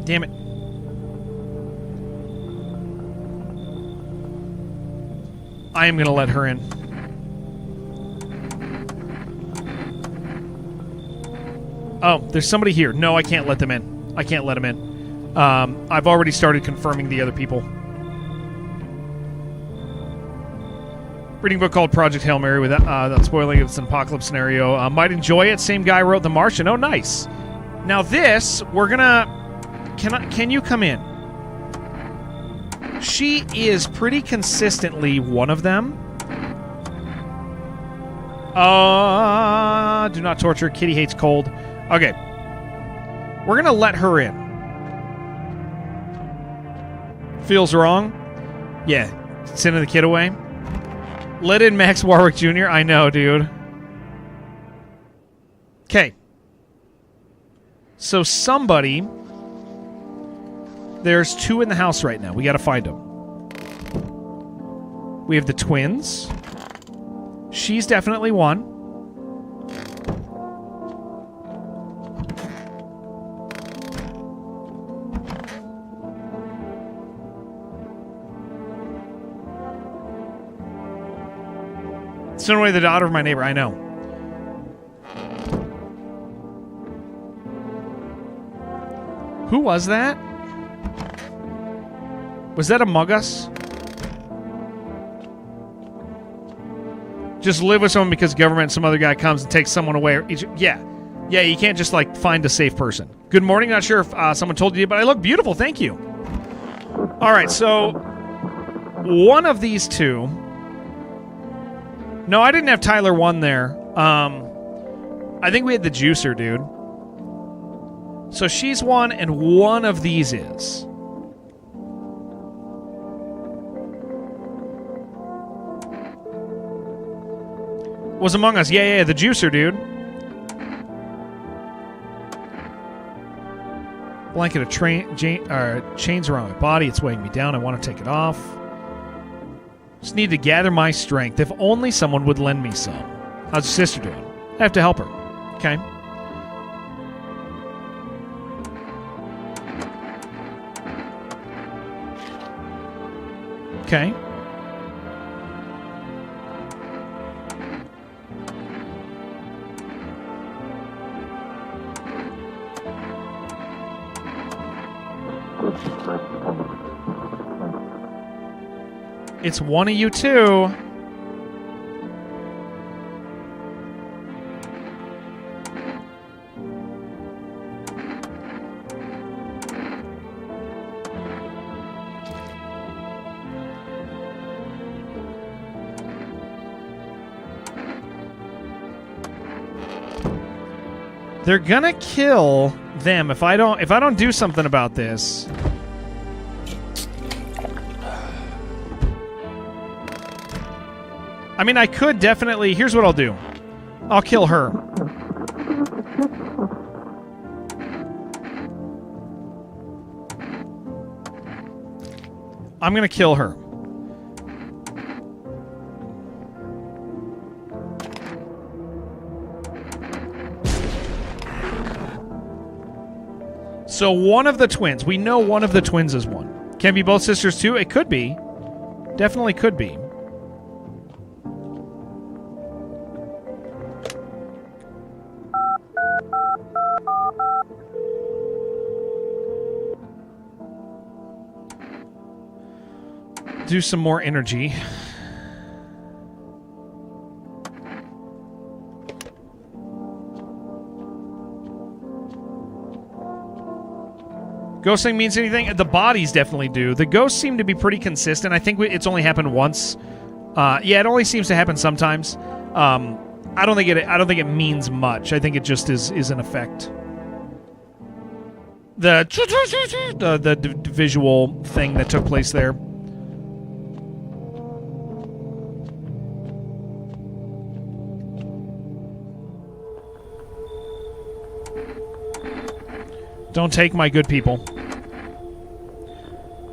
Damn it. I am going to let her in. Oh, there's somebody here. No, I can't let them in. I can't let them in. I've already started confirming the other people. Reading a book called Project Hail Mary without spoiling it. It's an apocalypse scenario. Might enjoy it. Same guy wrote The Martian. Oh, nice. Now this, we're gonna... Can you come in? She is pretty consistently one of them. Do not torture. Kitty hates cold. Okay. We're gonna let her in. Feels wrong? Yeah. Sending the kid away. Let in Max Warwick Jr. I know, dude. Okay. So somebody... There's 2 in the house right now. We gotta find them. We have the twins. She's definitely one. Away the daughter of my neighbor. I know. Who was that? Was that Among Us? Just live with someone because government, some other guy comes and takes someone away. Yeah. Yeah, you can't just, like, find a safe person. Good morning. Not sure if someone told you, but I look beautiful. Thank you. All right, so one of these 2... No, I didn't have Tyler 1 there. I think we had the juicer, dude. So she's one, and one of these is. Was Among Us. Yeah, the juicer, dude. Blanket of chains around my body. It's weighing me down. I want to take it off. Just need to gather my strength. If only someone would lend me some. How's your sister doing? I have to help her. Okay. Okay. It's one of you two. They're gonna kill them if I don't do something about this. I mean, I could definitely... Here's what I'll do. I'll kill her. I'm gonna kill her. So one of the twins. We know one of the twins is one. Can be both sisters too? It could be. Definitely could be. Do some more energy. Ghosting means anything? The bodies definitely do. The ghosts seem to be pretty consistent. I think it's only happened once. Yeah, it only seems to happen sometimes. I don't think it means much. I think it just is an effect. The visual thing that took place there. Don't take my good people.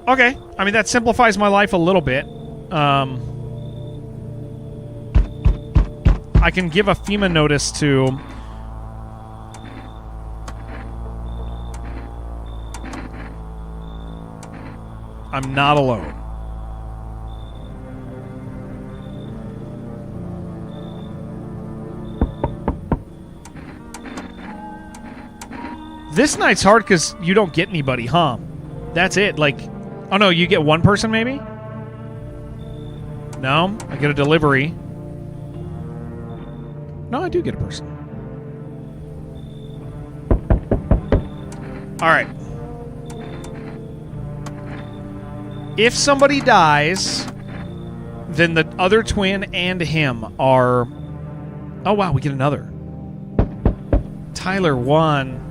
Okay. I mean, that simplifies my life a little bit. I can give a FEMA notice to... I'm not alone. This night's hard because you don't get anybody, huh? That's it. Like, oh no, you get one person maybe? No, I get a delivery. No, I do get a person. All right. If somebody dies, then the other twin and him are... Oh, wow, we get another. Tyler won.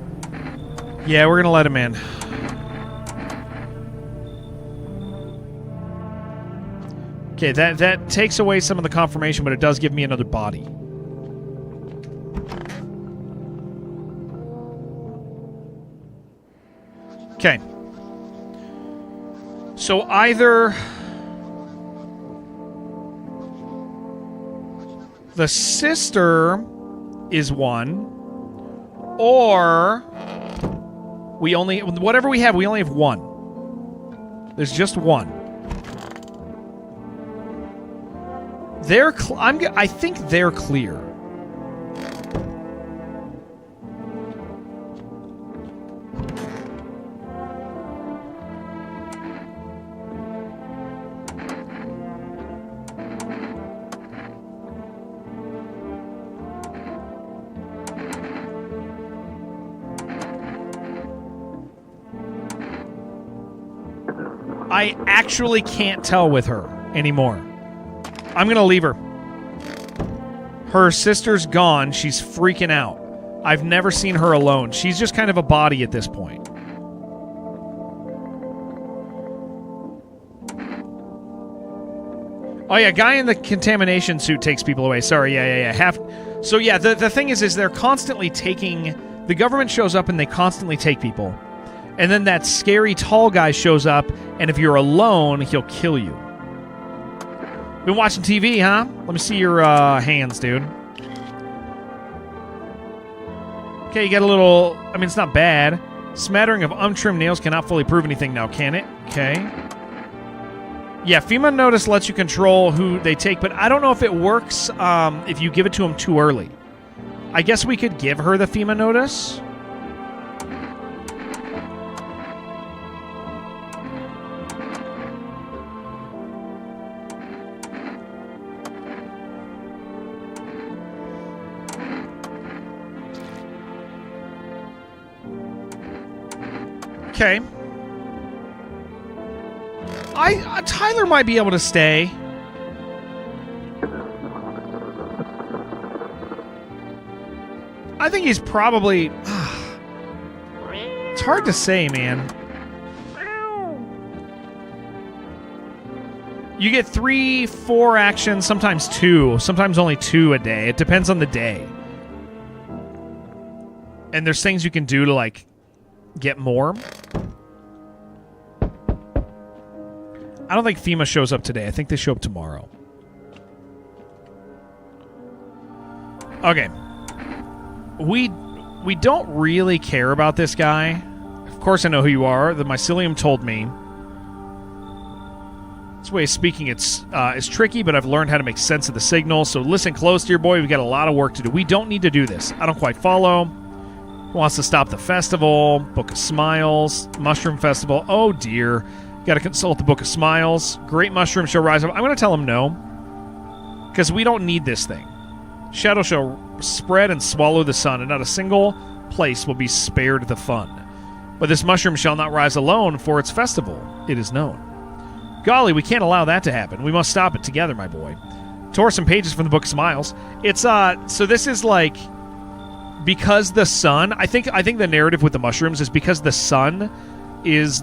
Yeah, we're going to let him in. Okay, that takes away some of the confirmation, but it does give me another body. Okay. So either the sister is one, or we only... Whatever we have one. There's just one. I think they're clear. I actually can't tell with her anymore. I'm going to leave her. Her sister's gone. She's freaking out. I've never seen her alone. She's just kind of a body at this point. Oh, yeah, guy in the contamination suit takes people away. Sorry, yeah. So, yeah, the thing is they're constantly taking... The government shows up and they constantly take people. And then that scary tall guy shows up, and if you're alone, he'll kill you. Been watching TV, huh? Let me see your hands, dude. Okay, you got a little... I mean, it's not bad. Smattering of untrimmed nails cannot fully prove anything now, can it? Okay. Yeah, FEMA Notice lets you control who they take, but I don't know if it works if you give it to them too early. I guess we could give her the FEMA Notice. Okay. Tyler might be able to stay. I think he's probably... It's hard to say, man. You get 3, 4 actions, sometimes 2. Sometimes only 2 a day. It depends on the day. And there's things you can do to, like, get more. I don't think FEMA shows up today. I think they show up tomorrow. Okay. We don't really care about this guy. Of course I know who you are. The mycelium told me. This way of speaking, it's tricky, but I've learned how to make sense of the signal. So listen close, dear boy. We've got a lot of work to do. We don't need to do this. I don't quite follow. Who wants to stop the festival? Book of Smiles. Mushroom Festival. Oh, dear. Got to consult the Book of Smiles. Great mushroom shall rise up. I'm going to tell him no. Because we don't need this thing. Shadow shall spread and swallow the sun, and not a single place will be spared the fun. But this mushroom shall not rise alone, for its festival, it is known. Golly, we can't allow that to happen. We must stop it together, my boy. Tore some pages from the Book of Smiles. It's, so this is like, because the sun, I think the narrative with the mushrooms is because the sun is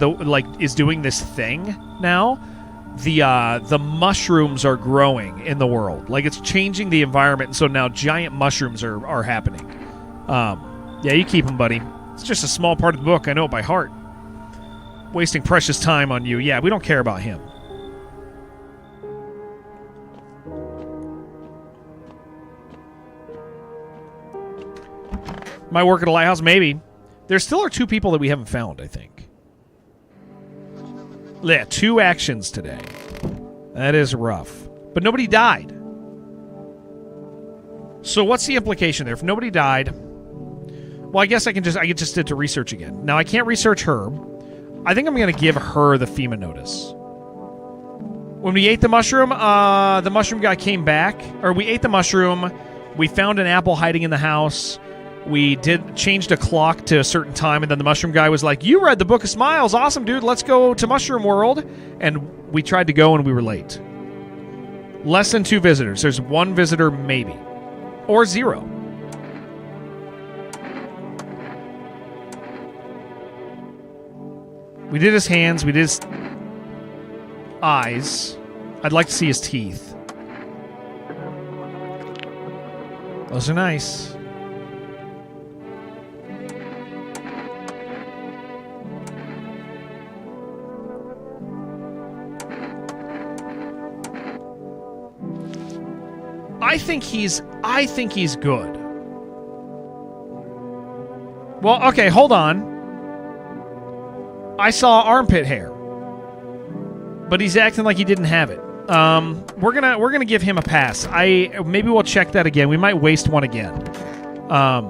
doing this thing now. The mushrooms are growing in the world. Like, it's changing the environment, and so now giant mushrooms are happening. Yeah, you keep them, buddy. It's just a small part of the book. I know it by heart. Wasting precious time on you. Yeah, we don't care about him. Might work at a lighthouse? Maybe. There still are 2 people that we haven't found, I think. Yeah, 2 actions today. That is rough. But nobody died. So what's the implication there? If nobody died... Well, I guess I could just do to research again. Now, I can't research her. I think I'm going to give her the FEMA Notice. When we ate the mushroom guy came back. Or we ate the mushroom. We found an apple hiding in the house. We changed a clock to a certain time, and then the mushroom guy was like, "You read the Book of Smiles. Awesome, dude. Let's go to Mushroom World." And we tried to go, and we were late. Less than 2 visitors. There's 1 visitor, maybe. Or 0. We did his hands. We did his eyes. I'd like to see his teeth. Those are nice. I think he's good. Well, okay, hold on. I saw armpit hair, but he's acting like he didn't have it. We're gonna give him a pass. Maybe we'll check that again. We might waste one again. I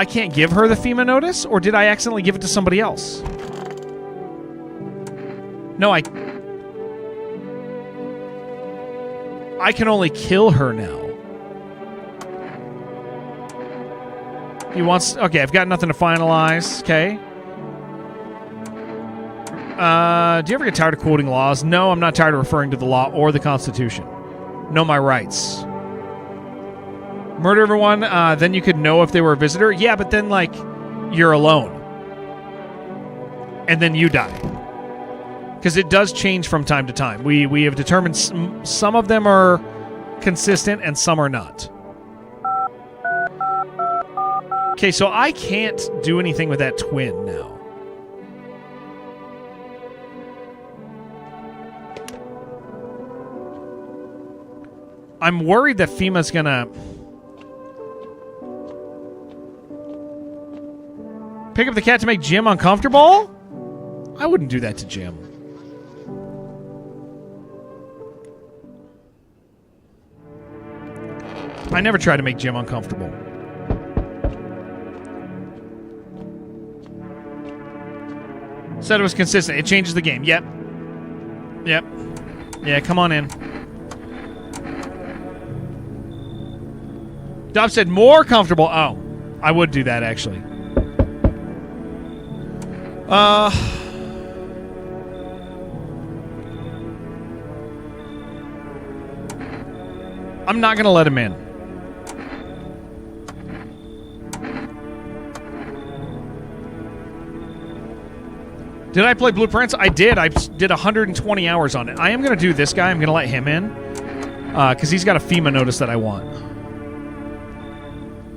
can't give her the FEMA Notice, or did I accidentally give it to somebody else? No, I can only kill her now. He wants... Okay, I've got nothing to finalize. Okay. Do you ever get tired of quoting laws? No, I'm not tired of referring to the law or the Constitution. Know my rights. Murder everyone, then you could know if they were a visitor? Yeah, but then, like, you're alone. And then you die. Because it does change from time to time. We have determined some of them are consistent and some are not. Okay, so I can't do anything with that twin now. I'm worried that FEMA's gonna pick up the cat to make Jim uncomfortable? I wouldn't do that to Jim. I never try to make Jim uncomfortable. Said it was consistent. It changes the game. Yep. Yep. Yeah, come on in. Dub said more comfortable. Oh, I would do that, actually. I'm not going to let him in. Did I play Blueprints? I did. I did 120 hours on it. I am going to do this guy. I'm going to let him in because he's got a FEMA notice that I want.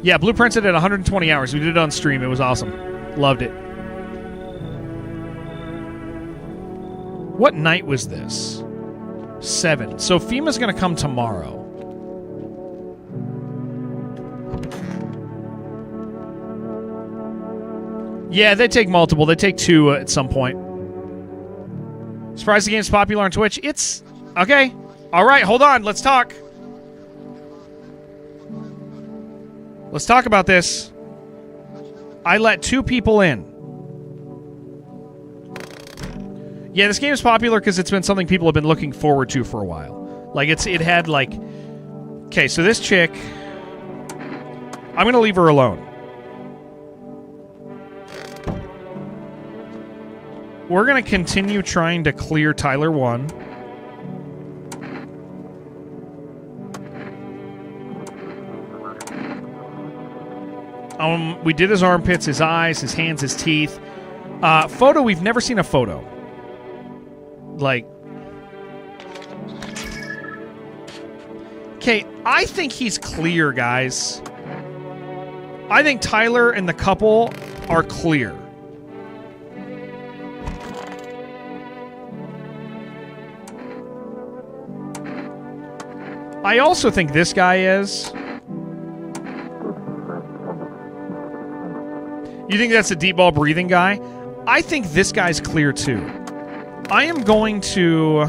Yeah, Blueprints did 120 hours. We did it on stream. It was awesome. Loved it. What night was this? 7. So FEMA's going to come tomorrow. Yeah, they take multiple. They take 2 at some point. Surprised the game's popular on Twitch? It's... Okay. All right, hold on. Let's talk. Let's talk about this. I let 2 people in. Yeah, this game is popular because it's been something people have been looking forward to for a while. Like, it had, like... Okay, so this chick... I'm going to leave her alone. We're going to continue trying to clear Tyler 1. We did his armpits, his eyes, his hands, his teeth. Photo, we've never seen a photo. Like... Okay, I think he's clear, guys. I think Tyler and the couple are clear. I also think this guy is. You think that's a deep ball breathing guy? I think this guy's clear too. I am going to...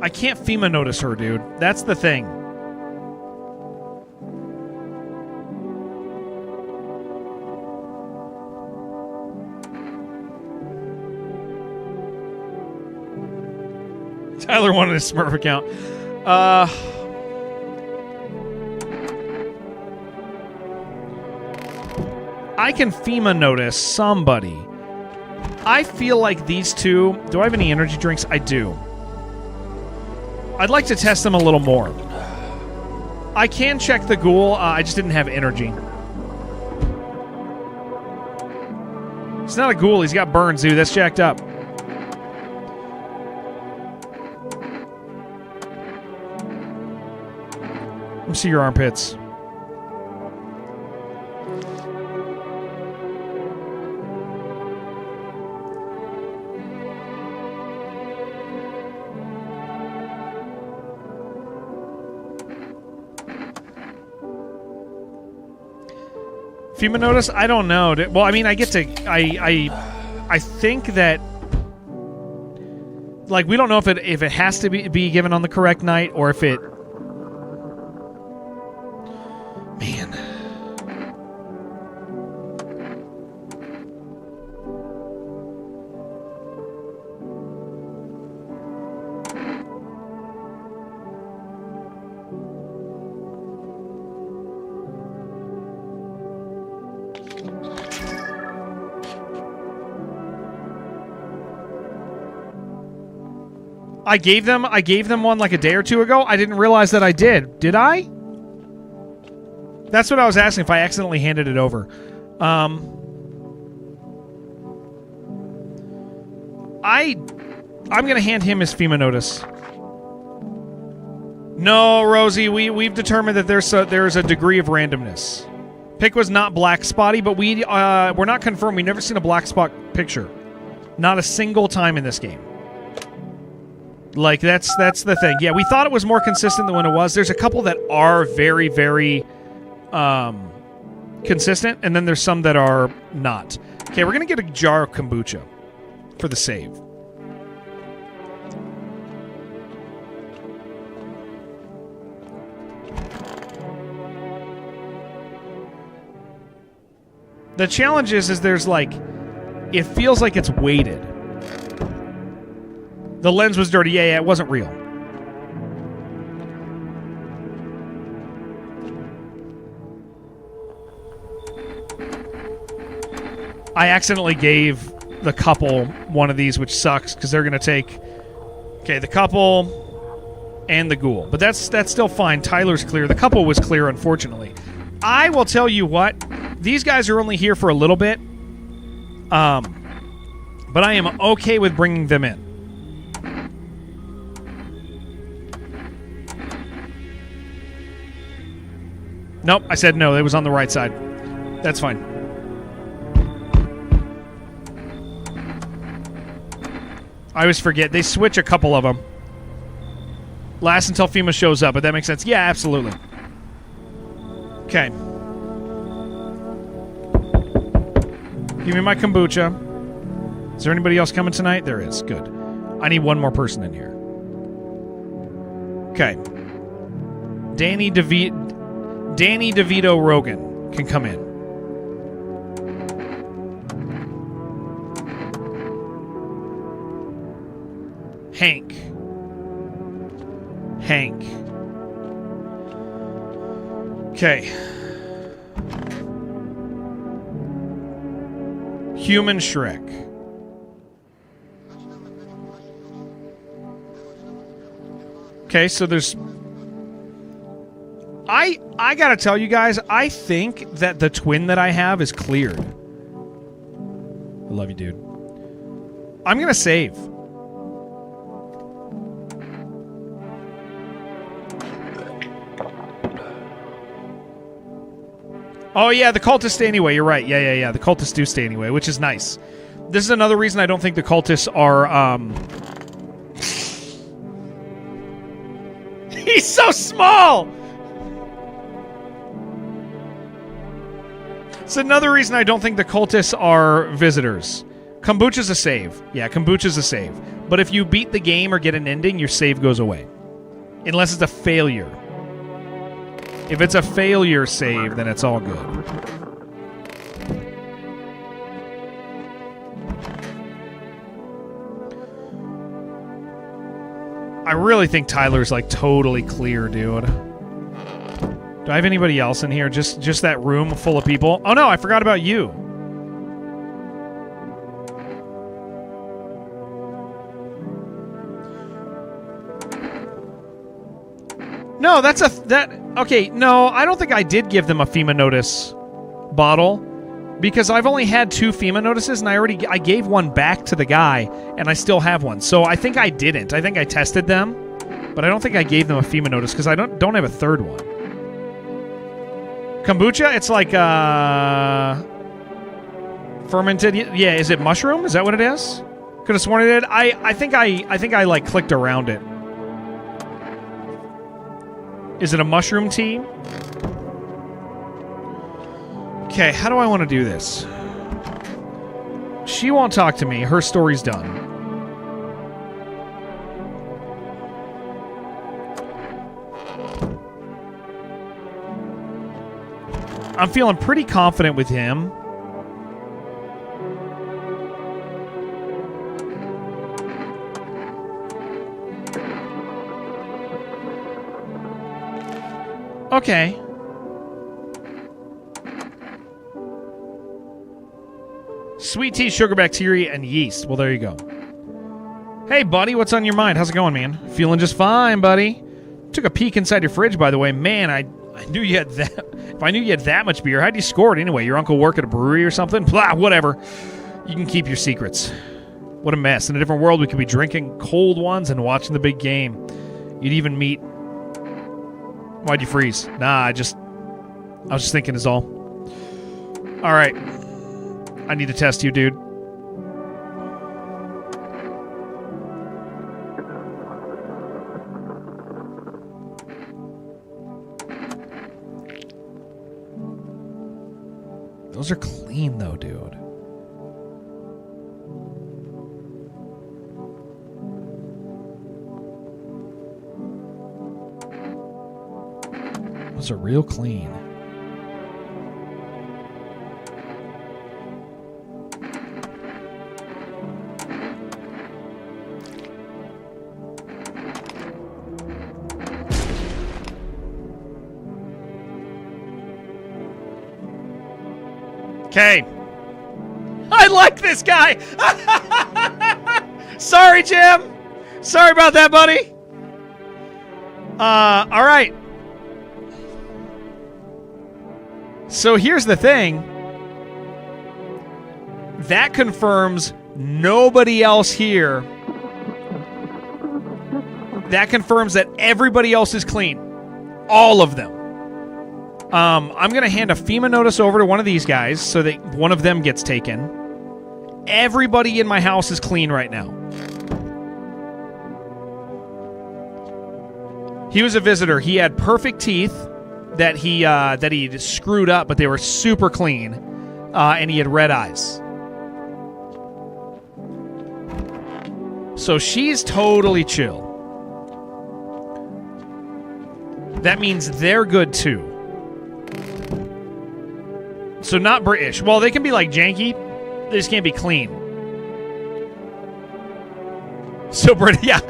I can't FEMA notice her, dude. That's the thing. Tyler wanted a Smurf account. I can FEMA notice somebody. I feel like these 2... Do I have any energy drinks? I do. I'd like to test them a little more. I can check the ghoul. I just didn't have energy. It's not a ghoul. He's got burns, dude. That's jacked up. Let me see your armpits. FEMA notice? I don't know. Well, I mean, I get to... I think that... Like, we don't know if it has to be given on the correct night or if it... Man. I gave them one like a day or 2 ago. I didn't realize that I did. Did I? That's what I was asking, if I accidentally handed it over. I'm going to hand him his FEMA notice. No, Rosie, we've determined that there's a degree of randomness. Pick was not black spotty, but we're not confirmed. We've never seen a black spot picture. Not a single time in this game. Like, that's the thing. Yeah, we thought it was more consistent than when it was. There's a couple that are very, very consistent, and then there's some that are not. Okay, we're going to get a jar of kombucha for the save. The challenge is there's like, it feels like it's weighted. The lens was dirty. Yeah, it wasn't real. I accidentally gave the couple one of these, which sucks because they're going to take, okay, the couple and the ghoul. But that's still fine. Tyler's clear. The couple was clear, unfortunately. I will tell you what, these guys are only here for a little bit, but I am okay with bringing them in. Nope, I said no. It was on the right side. That's fine. I always forget. They switch a couple of them. Last until FEMA shows up, but that makes sense. Yeah, absolutely. Okay. Give me my kombucha. Is there anybody else coming tonight? There is. Good. I need one more person in here. Okay. Danny DeVito Rogan can come in. Hank. Okay. Human Shrek. Okay, so there's... I gotta tell you guys, I think that the twin that I have is cleared. I love you, dude. I'm gonna save. Oh, yeah, the cultists stay anyway. You're right. Yeah. The cultists do stay anyway, which is nice. This is another reason I don't think the cultists are, He's so small! It's another reason I don't think the cultists are visitors. Kombucha's a save. Yeah, kombucha's a save. But if you beat the game or get an ending, your save goes away. Unless it's a failure. If it's a failure save, then it's all good. I really think Tyler's like totally clear, dude. Do I have anybody else in here? Just that room full of people? Oh no, I forgot about you. No, okay, no, I don't think I did give them a FEMA notice bottle because I've only had 2 FEMA notices and I gave one back to the guy and I still have one. So I think I didn't. I think I tested them, but I don't think I gave them a FEMA notice because I don't have a third one. Kombucha, it's like fermented. Yeah, is it mushroom? Is that what it is? Could have sworn it did. I think I like clicked around it. Is it a mushroom tea? Okay, how do I want to do this? She won't talk to me. Her story's done. I'm feeling pretty confident with him. Okay. Sweet tea, sugar, bacteria, and yeast. Well, there you go. Hey, buddy, what's on your mind? How's it going, man? Feeling just fine, buddy. Took a peek inside your fridge, by the way. Man, I knew you had that. If I knew you had that much beer, how'd you score it anyway? Your uncle work at a brewery or something? Blah, whatever. You can keep your secrets. What a mess. In a different world, we could be drinking cold ones and watching the big game. You'd even meet Why'd you freeze? Nah, I was just thinking is all. All right. I need to test you, dude. Those are clean, though, dude. Those are real clean. Okay. I like this guy. Sorry, Jim. Sorry about that, buddy. All right. So here's the thing. That confirms nobody else here. That confirms that everybody else is clean. All of them. I'm going to hand a FEMA notice over to one of these guys so that one of them gets taken. Everybody in my house is clean right now. He was a visitor. He had perfect teeth that he screwed up, but they were super clean, and he had red eyes. So she's totally chill. That means they're good too. So not British. Well, they can be like janky. They just can't be clean. So British, yeah.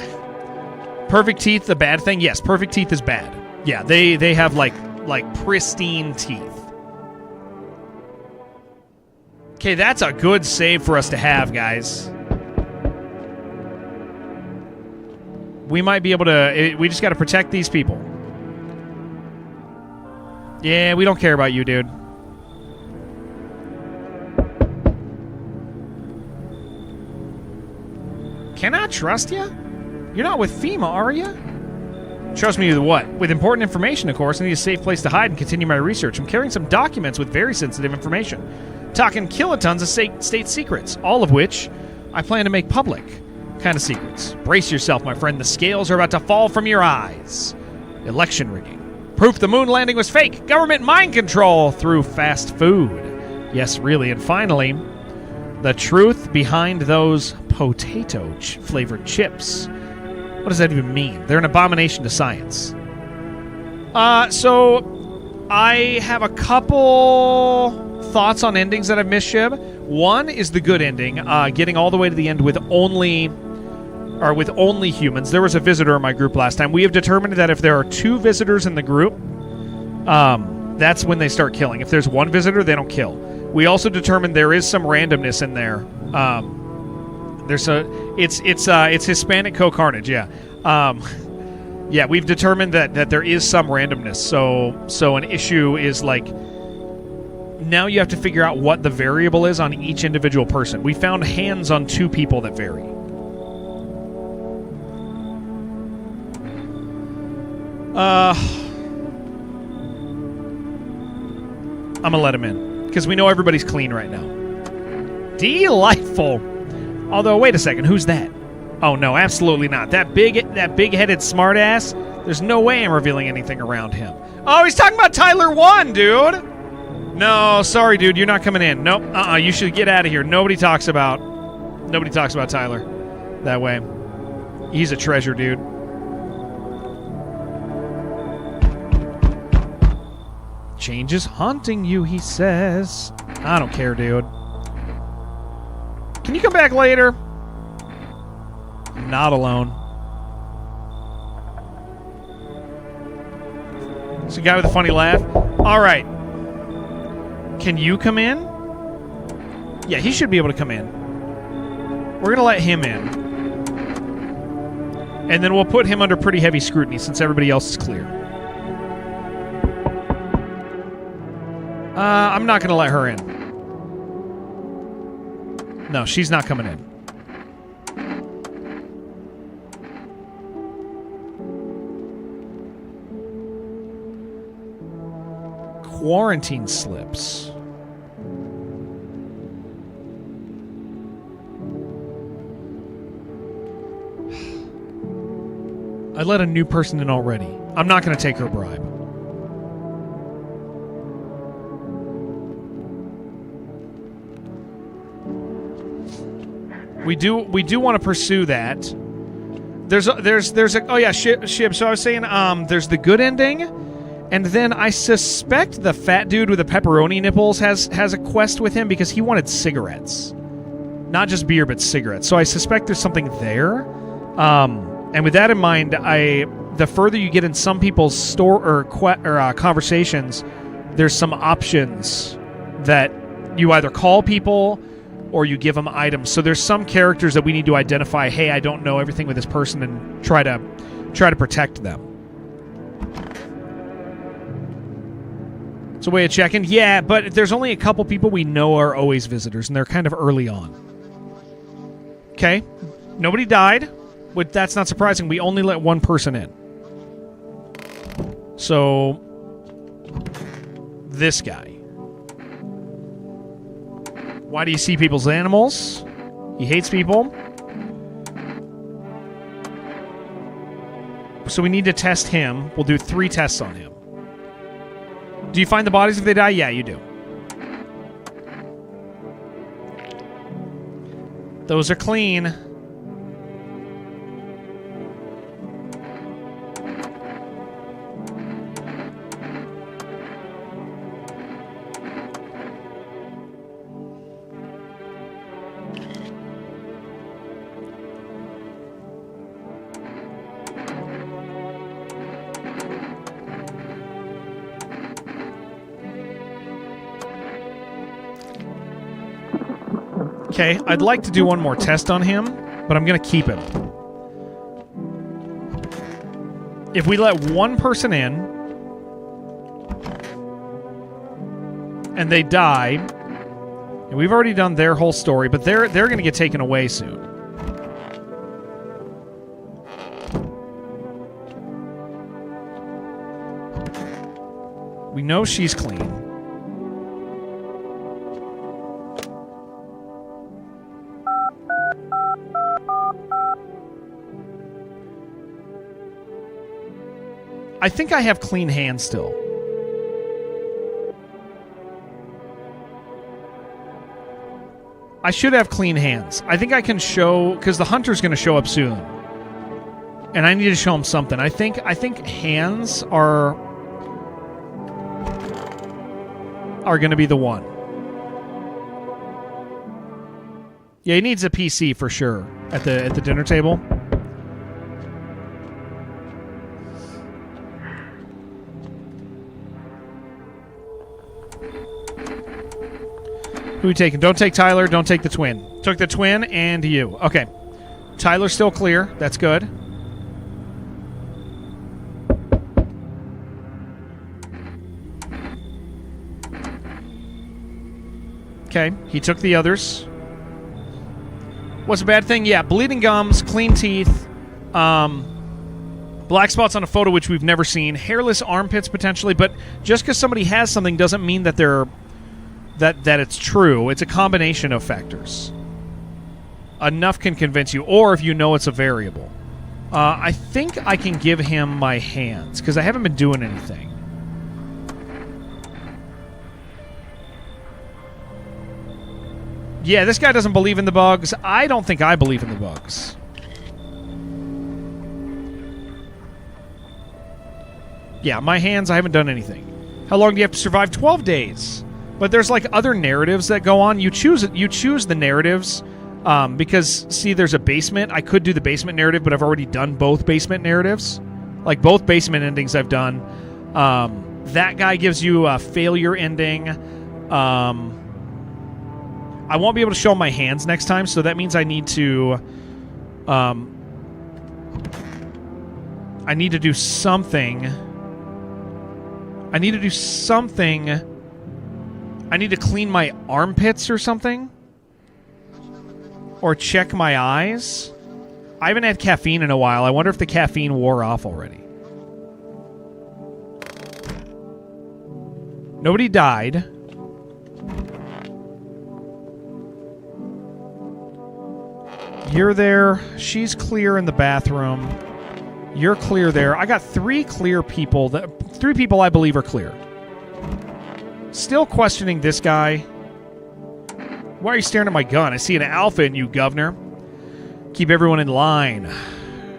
Perfect teeth, the bad thing? Yes, perfect teeth is bad. Yeah, they have like pristine teeth. Okay, that's a good save for us to have, guys. We might be able to... We just got to protect these people. Yeah, we don't care about you, dude. Can I trust you? You're not with FEMA, are you? Trust me with what? With important information, of course. I need a safe place to hide and continue my research. I'm carrying some documents with very sensitive information. Talking kilotons of state secrets, all of which I plan to make public. Kind of secrets. Brace yourself, my friend. The scales are about to fall from your eyes. Election rigging. Proof the moon landing was fake. Government mind control through fast food. Yes, really. And finally, the truth behind those potato-flavored chips. What does that even mean? They're an abomination to science. So I have a couple thoughts on endings that I've missed, Shib. One is the good ending, getting all the way to the end with only humans. There was a visitor in my group last time. We have determined that if there are 2 visitors in the group, that's when they start killing. If there's 1 visitor, they don't kill. We also determined there is some randomness in there. It's Hispanic co-carnage, yeah. Yeah, we've determined that there is some randomness. So an issue is like, now you have to figure out what the variable is on each individual person. We found hands on 2 people that vary. I'm gonna let him in because we know everybody's clean right now. Delightful. Although, wait a second, who's that? Oh no, absolutely not. That big-headed smartass. There's no way I'm revealing anything around him. Oh, he's talking about Tyler 1, dude. No, sorry, dude, you're not coming in. Nope. You should get out of here. Nobody talks about Tyler that way. He's a treasure, dude. Change is haunting you, he says. I don't care, dude. Can you come back later? I'm not alone. It's a guy with a funny laugh. All right. Can you come in? Yeah, he should be able to come in. We're going to let him in. And then we'll put him under pretty heavy scrutiny since everybody else is clear. I'm not going to let her in. No, she's not coming in. quarantine slips. I let a new person in already. I'm not going to take her bribe. We do want to pursue that. There's a oh yeah, Shib. So I was saying there's the good ending, and then I suspect the fat dude with the pepperoni nipples has a quest with him because he wanted cigarettes. Not just beer, but cigarettes. So I suspect there's something there. And with that in mind, the further you get in some people's conversations, there's some options that you either call people or you give them items. So there's some characters that we need to identify. Hey, I don't know everything with this person, and try to protect them. It's a way of checking. Yeah, but there's only a couple people we know are always visitors, and they're kind of early on. Okay, nobody died. But that's not surprising. We only let one person in. So, this guy. Why do you see people's animals? He hates people. So we need to test him. We'll do 3 tests on him. Do you find the bodies if they die? Yeah, you do. Those are clean. Okay, I'd like to do one more test on him, but I'm going to keep him. If we let one person in, and they die, and we've already done their whole story, but they're going to get taken away soon. We know she's clean. I think I have clean hands still. I should have clean hands. I think I can show, because the hunter's going to show up soon, and I need to show him something. I think hands are going to be the one. Yeah, he needs a PC for sure at the dinner table. Who are you taking? Don't take Tyler. Don't take the twin. Took the twin and you. Okay. Tyler's still clear. That's good. Okay. He took the others. What's a bad thing? Yeah, bleeding gums, clean teeth, black spots on a photo which we've never seen, hairless armpits potentially, but just because somebody has something doesn't mean that they're that it's true. It's a combination of factors. Enough can convince you, or if you know it's a variable. I think I can give him my hands, because I haven't been doing anything. Yeah, this guy doesn't believe in the bugs. I don't think I believe in the bugs. Yeah, my hands, I haven't done anything. How long do you have to survive? 12 days. But there's like other narratives that go on. You choose the narratives because, see, there's a basement. I could do the basement narrative, but I've already done both basement narratives. Like both basement endings I've done. That guy gives you a failure ending. I won't be able to show my hands next time, so that means I need to do something. I need to clean my armpits or something. Or check my eyes. I haven't had caffeine in a while. I wonder if the caffeine wore off already. Nobody died. You're there. She's clear in the bathroom. You're clear there. I got 3 clear people. 3 people I believe are clear. Still questioning this guy. Why are you staring at my gun? I see an alpha in you, governor. Keep everyone in line.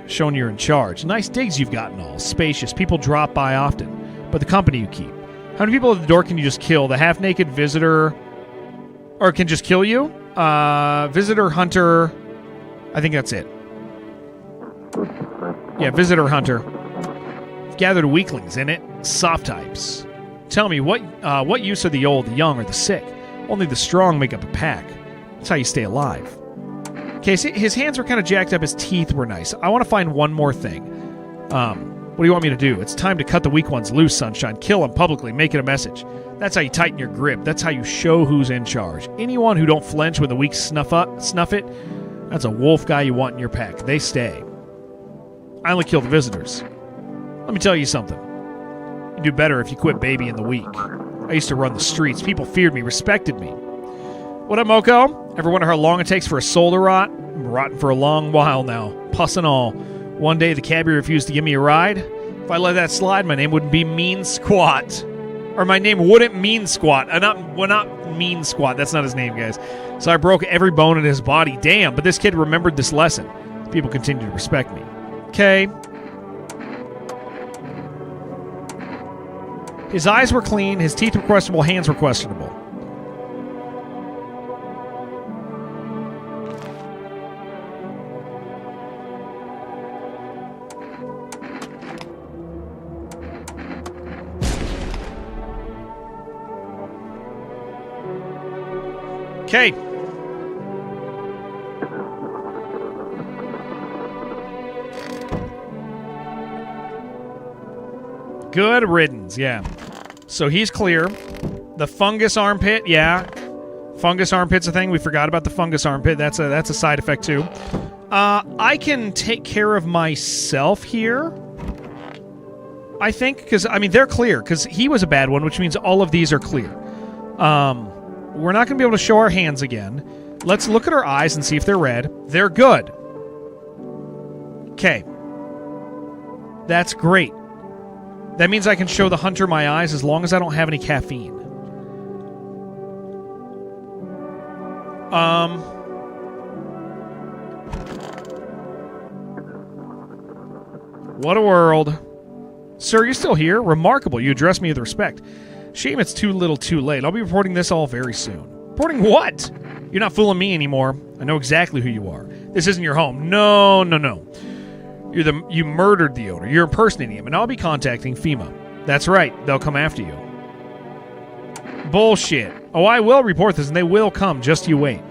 Showing you're in charge. Nice digs you've gotten all. Spacious. People drop by often. But the company you keep. How many people at the door can you just kill? The half-naked visitor... Or can just kill you? Visitor, hunter... I think that's it. Yeah, visitor, hunter. Gathered weaklings in it. Soft types. Tell me, what use are the old, the young, or the sick? Only the strong make up a pack. That's how you stay alive. Okay, so his hands were kind of jacked up. His teeth were nice. I want to find one more thing. What do you want me to do? It's time to cut the weak ones loose, Sunshine. Kill them publicly. Make it a message. That's how you tighten your grip. That's how you show who's in charge. Anyone who don't flinch when the weak snuff it, that's a wolf guy you want in your pack. They stay. I only kill the visitors. Let me tell you something. You do better if you quit babying the weak. I used to run the streets. People feared me, respected me. What up, Moko? Ever wonder how long it takes for a soul to rot? I'm rotting for a long while now. Pus and all. One day the cabbie refused to give me a ride. If I let that slide, my name wouldn't be Mean Squat. Or my name wouldn't mean squat. Not Mean Squat. That's not his name, guys. So I broke every bone in his body. Damn, but this kid remembered this lesson. People continue to respect me. Okay. His eyes were clean. His teeth were questionable. Hands were questionable. Okay. Good riddance, yeah. So he's clear. The fungus armpit, yeah. Fungus armpit's a thing. We forgot about the fungus armpit. That's a side effect too. I can take care of myself here, I think, because, I mean, they're clear, because he was a bad one, which means all of these are clear. We're not going to be able to show our hands again. Let's look at our eyes and see if they're red. They're good. Okay. That's great. That means I can show the hunter my eyes as long as I don't have any caffeine. What a world. Sir, you're still here? Remarkable. You address me with respect. Shame it's too little too late. I'll be reporting this all very soon. Reporting what? You're not fooling me anymore. I know exactly who you are. This isn't your home. No. You murdered the owner. You're impersonating him, and I'll be contacting FEMA. That's right. They'll come after you. Bullshit. Oh, I will report this, and they will come. Just you wait.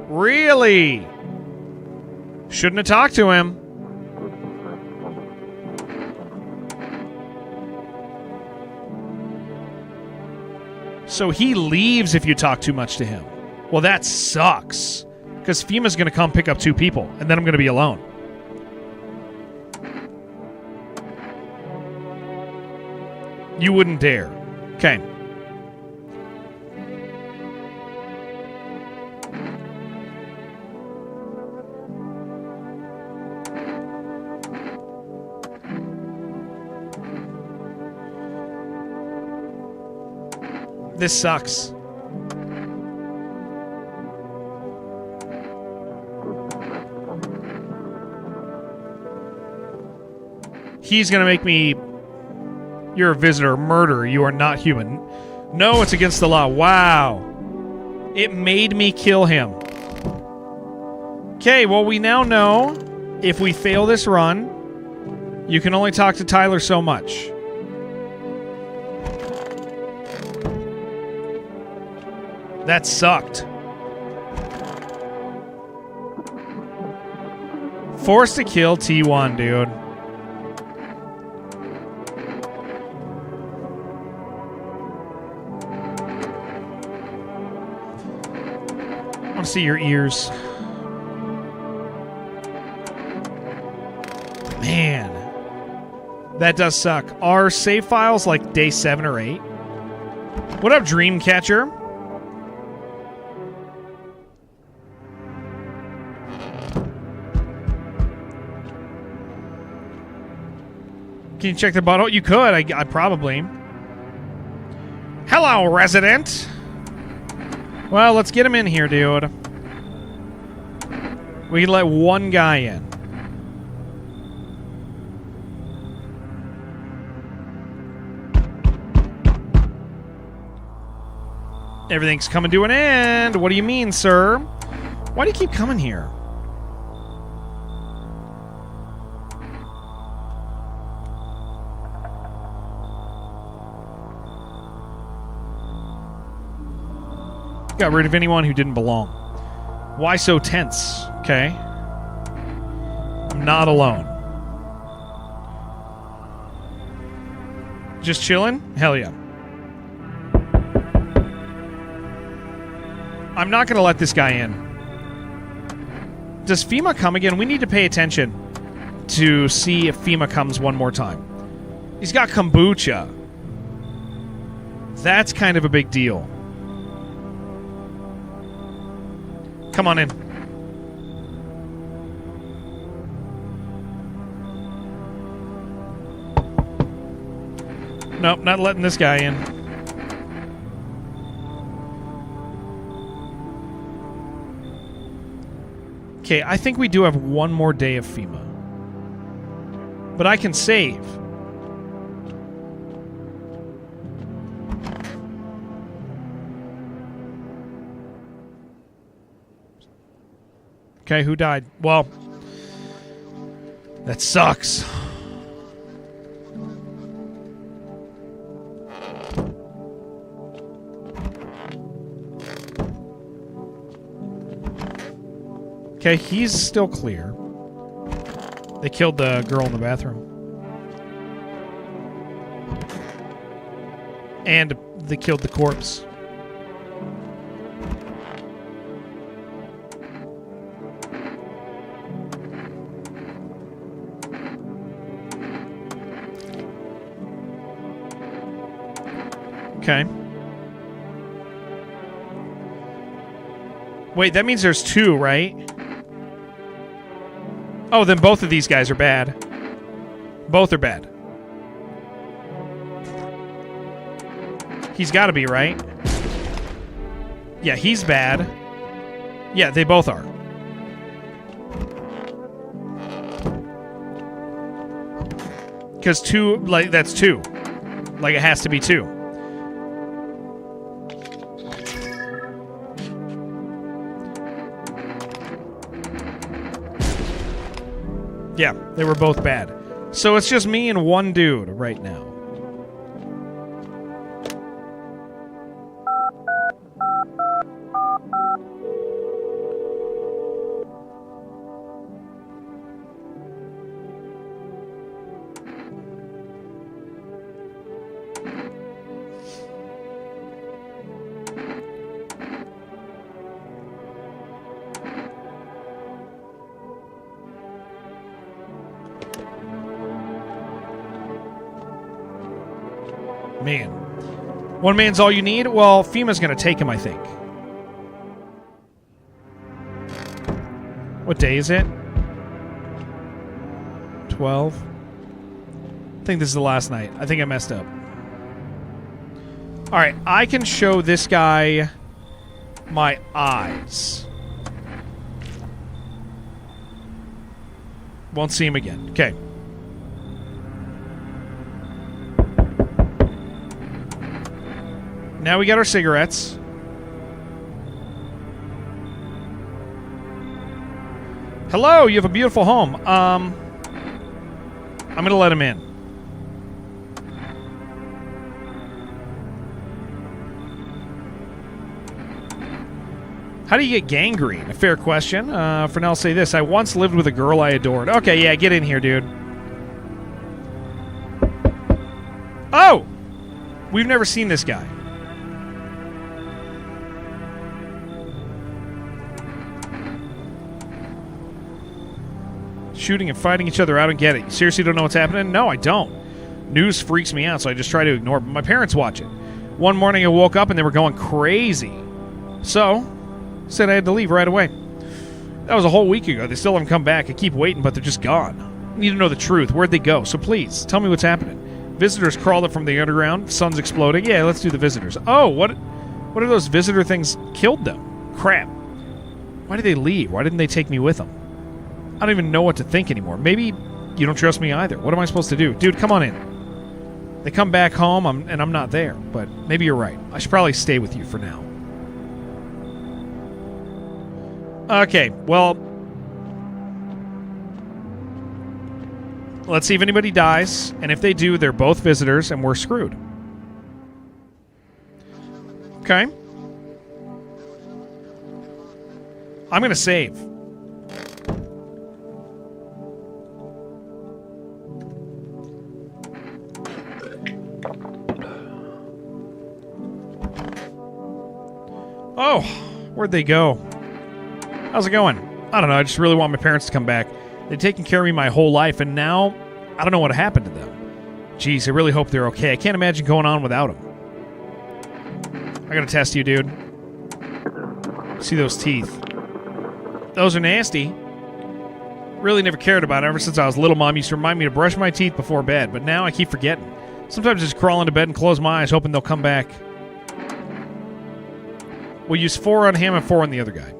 Really? Shouldn't have talked to him. So he leaves if you talk too much to him. Well, that sucks. Because FEMA's going to come pick up 2 people, and then I'm going to be alone. You wouldn't dare. Okay. This sucks. He's going to make me... You're a visitor. Murder. You are not human. No, it's against the law. Wow. It made me kill him. Okay, well, we now know if we fail this run, you can only talk to Tyler so much. That sucked. Forced to kill T1, dude. I want to see your ears. Man. That does suck. Are save files like day 7 or 8? What up, Dreamcatcher? Can you check the bottle? You could. I probably. Hello, resident. Well, let's get him in here, dude. We can let one guy in. Everything's coming to an end. What do you mean, sir? Why do you keep coming here? Got rid of anyone who didn't belong. Why so tense? Okay. I'm not alone. Just chilling? Hell yeah. I'm not going to let this guy in. Does FEMA come again? We need to pay attention to see if FEMA comes one more time. He's got kombucha. That's kind of a big deal. Come on in. Nope, not letting this guy in. Okay, I think we do have one more day of FEMA. But I can save. Okay, who died? Well, that sucks. Okay, he's still clear. They killed the girl in the bathroom. And they killed the corpse. Okay. Wait, that means there's 2, right? Oh, then both of these guys are bad. Both are bad. He's got to be, right? Yeah, he's bad. Yeah, they both are. Because 2, like, that's 2. Like, it has to be 2. Yeah, they were both bad. So it's just me and one dude right now. Man. One man's all you need? Well, FEMA's going to take him, I think. What day is it? 12? I think this is the last night. I think I messed up. Alright, I can show this guy my eyes. Won't see him again. Okay. Now we got our cigarettes. Hello, you have a beautiful home. I'm gonna let him in. How do you get gangrene? A fair question. For now, I'll say this. I once lived with a girl I adored. Okay, yeah, get in here, dude. Oh! We've never seen this guy. Shooting and fighting each other. I don't get it. You seriously don't know what's happening? No, I don't. News freaks me out, so I just try to ignore it. But my parents watch it. One morning I woke up and they were going crazy. So, said I had to leave right away. That was a whole week ago. They still haven't come back. I keep waiting, but they're just gone. I need to know the truth. Where'd they go? So please, tell me what's happening. Visitors crawled up from the underground. Sun's exploding. Yeah, let's do the visitors. Oh, what are those visitor things killed them? Crap. Why did they leave? Why didn't they take me with them? I don't even know what to think anymore. Maybe you don't trust me either. What am I supposed to do? Dude, come on in. They come back home, and I'm not there. But maybe you're right. I should probably stay with you for now. Okay, well, let's see if anybody dies. And if they do, they're both visitors, and we're screwed. Okay. I'm going to save. Oh, where'd they go? How's it going? I don't know. I just really want my parents to come back. They've taken care of me my whole life, and now I don't know what happened to them. Jeez, I really hope they're okay. I can't imagine going on without them. I gotta test you, dude. See those teeth. Those are nasty. Really never cared about it ever since I was little. Mom used to remind me to brush my teeth before bed, but now I keep forgetting. Sometimes I just crawl into bed and close my eyes, hoping they'll come back. We'll use 4 on him and 4 on the other guy.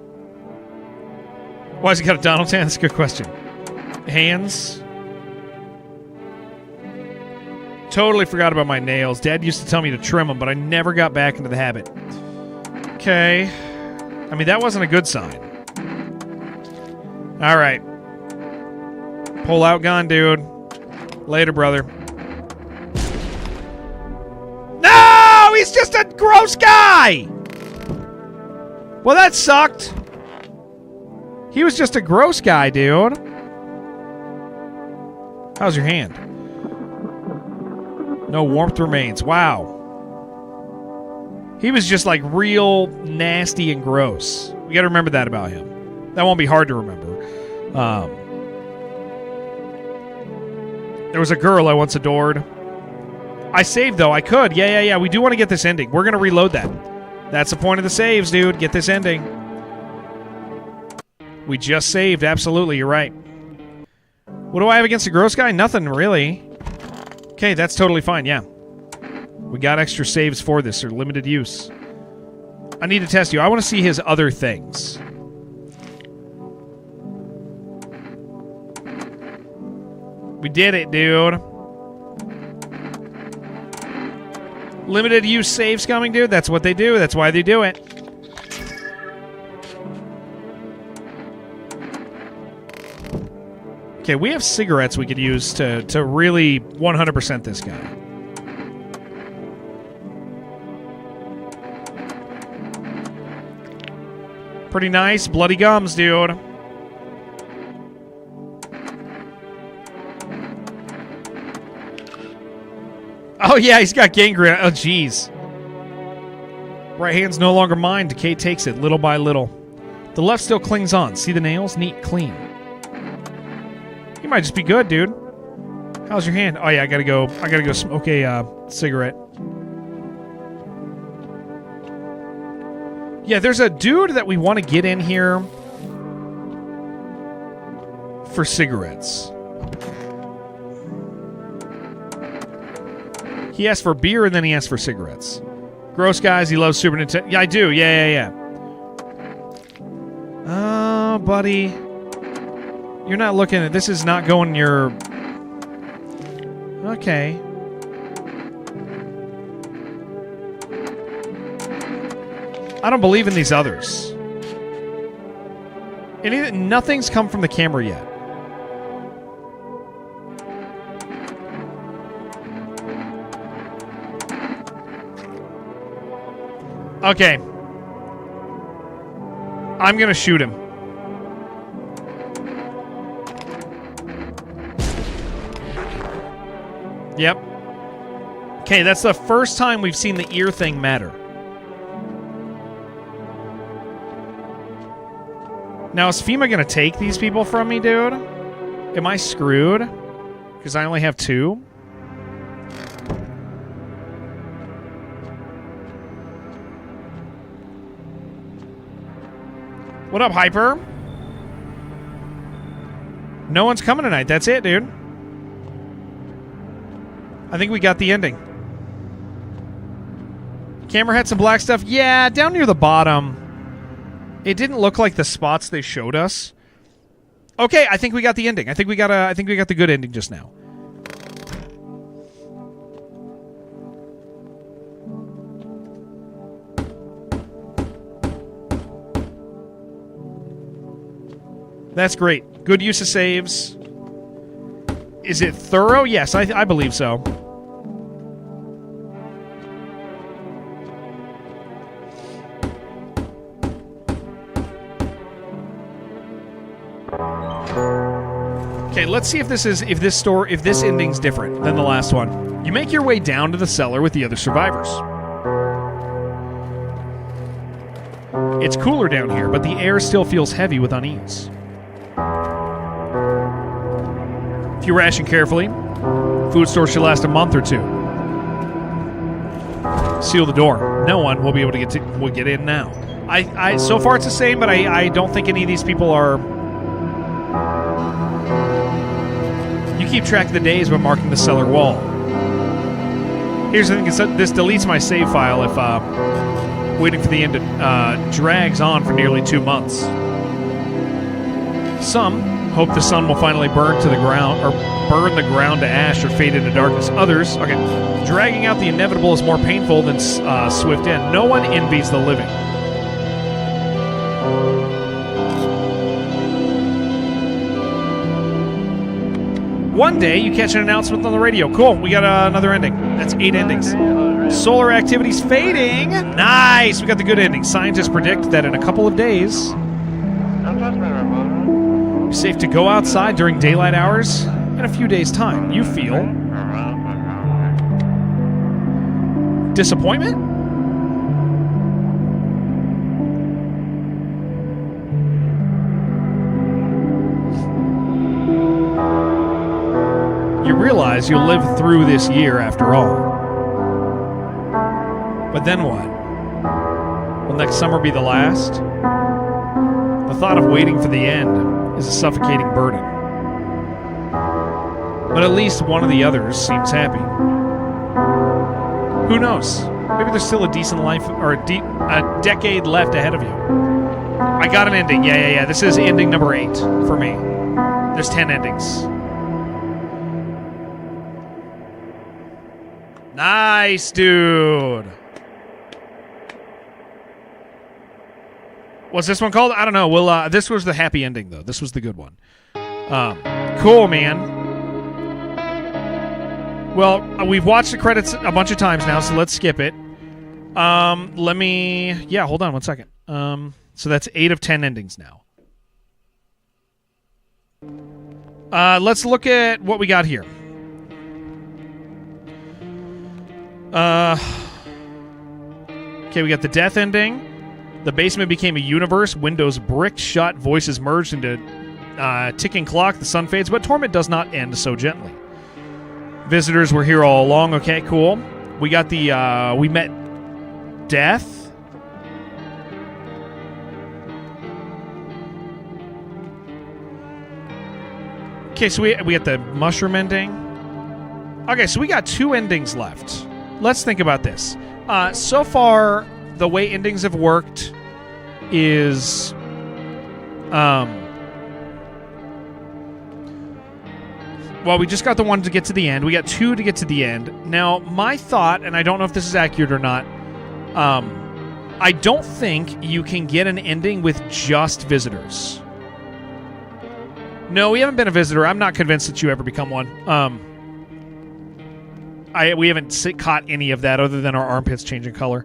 Why has he got a Donald's hand? That's a good question. Hands. Totally forgot about my nails. Dad used to tell me to trim them, but I never got back into the habit. Okay. I mean, that wasn't a good sign. All right. Pull out gun, dude. Later, brother. No! He's just a gross guy! Well, that sucked. He was just a gross guy, dude. How's your hand? No warmth remains. Wow. He was just like real nasty and gross. We got to remember that about him. That won't be hard to remember. There was a girl I once adored. I saved, though. I could. Yeah. We do want to get this ending. We're going to reload that. That's the point of the saves, dude. Get this ending. We just saved. Absolutely. You're right. What do I have against a gross guy? Nothing, really. Okay, that's totally fine. Yeah. We got extra saves for this, or limited use. I need to test you. I want to see his other things. We did it, dude. Limited use saves coming, dude. That's what they do. That's why they do it. Okay, we have cigarettes we could use to really 100% this guy. Pretty nice. Bloody gums, dude. Oh, yeah, he's got gangrene. Oh, jeez. Right hand's no longer mine. Decay takes it little by little. The left still clings on. See the nails? Neat, clean. You might just be good, dude. How's your hand? Oh, yeah, I gotta go smoke a cigarette. Yeah, there's a dude that we want to get in here for cigarettes. He asked for beer, and then he asked for cigarettes. Gross guys, he loves Super Nintendo. Yeah, I do. Yeah. Oh, buddy. You're not looking at... This is not going your... Okay. I don't believe in these others. Nothing's come from the camera yet. Okay. I'm gonna shoot him. Yep. Okay, that's the first time we've seen the ear thing matter. Now, is FEMA gonna take these people from me, dude? Am I screwed? Because I only have 2? What up, Hyper? No one's coming tonight. That's it, dude. I think we got the ending. Camera had some black stuff. Yeah, down near the bottom. It didn't look like the spots they showed us. Okay, I think we got the ending. I think we got the good ending just now. That's great. Good use of saves. Is it thorough? Yes, I believe so. Okay, let's see if this ending's different than the last one. You make your way down to the cellar with the other survivors. It's cooler down here, but the air still feels heavy with unease. If you ration carefully, food stores should last a month or two. Seal the door. No one will be able to get in now. I so far it's the same, but I don't think any of these people are. You keep track of the days by marking the cellar wall. Here's the thing: this deletes my save file if waiting for the end drags on for nearly 2 months. Some hope the sun will finally burn the ground to ash or fade into darkness. Others, dragging out the inevitable is more painful than swift end. No one envies the living. One day, you catch an announcement on the radio. Cool, we got another ending. That's 8 endings. Solar activity's fading. Nice, we got the good ending. Scientists predict that in a couple of days, it's safe to go outside during daylight hours in a few days' time. You feel disappointment? You realize you'll live through this year after all. But then what? Will next summer be the last? The thought of waiting for the end is a suffocating burden. But at least one of the others seems happy. Who knows? Maybe there's still a decent life or a decade left ahead of you. I got an ending. Yeah. This is ending number 8 for me. There's 10 endings. Nice, dude. What's this one called? I don't know. Well, this was the happy ending, though. This was the good one. Cool, man. Well, we've watched the credits a bunch of times now, so let's skip it. Let me... Yeah, hold on one second. So that's 8 of 10 endings now. Let's look at what we got here. Okay, we got the death ending. The basement became a universe. Windows bricked shut. Voices merged into ticking clock. The sun fades, but torment does not end so gently. Visitors were here all along. Okay, cool. We got the... we met death. Okay, so we got the mushroom ending. Okay, so we got 2 endings left. Let's think about this. So far, the way endings have worked is... well, we just got the one to get to the end. We got 2 to get to the end. Now, my thought, and I don't know if this is accurate or not, I don't think you can get an ending with just visitors. No, we haven't been a visitor. I'm not convinced that you ever become one. We haven't caught any of that other than our armpits changing color.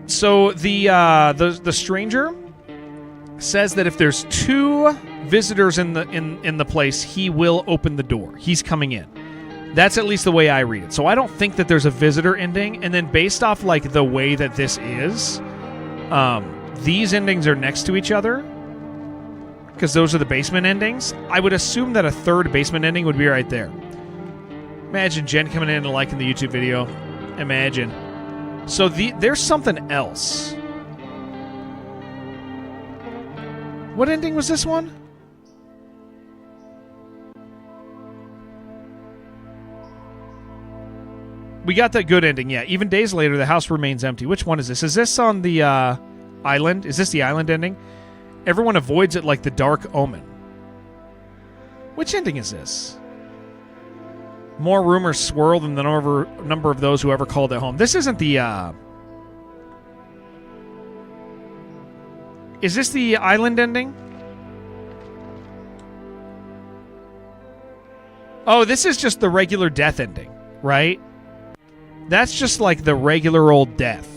So the stranger says that if there's 2 visitors in the place, he will open the door. He's coming in. That's at least the way I read it. So I don't think that there's a visitor ending. And then based off like the way that this is, these endings are next to each other because those are the basement endings. I would assume that a 3rd basement ending would be right there. Imagine Jen coming in and liking the YouTube video. Imagine. So there's something else. What ending was this one? We got that good ending, yeah. Even days later, the house remains empty. Which one is this? Is this on the island? Is this the island ending? Everyone avoids it like the dark omen. Which ending is this? More rumors swirl than the number of those who ever called it home. This isn't the... Is this the island ending? Oh, this is just the regular death ending, right? That's just like the regular old death.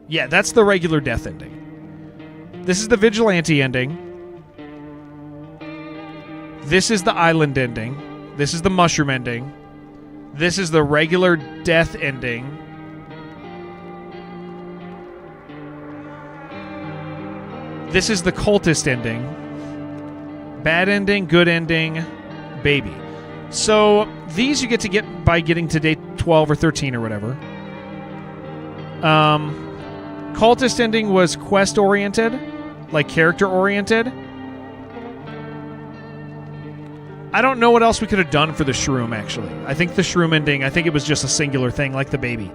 Yeah, that's the regular death ending. This is the vigilante ending. This is the island ending. This is the mushroom ending. This is the regular death ending. This is the cultist ending. Bad ending, good ending, baby. So these you get to get by getting to day 12 or 13 or whatever. Cultist ending was quest-oriented, like character-oriented. I don't know what else we could have done for the shroom, actually. I think the shroom ending, I think it was just a singular thing, like the baby.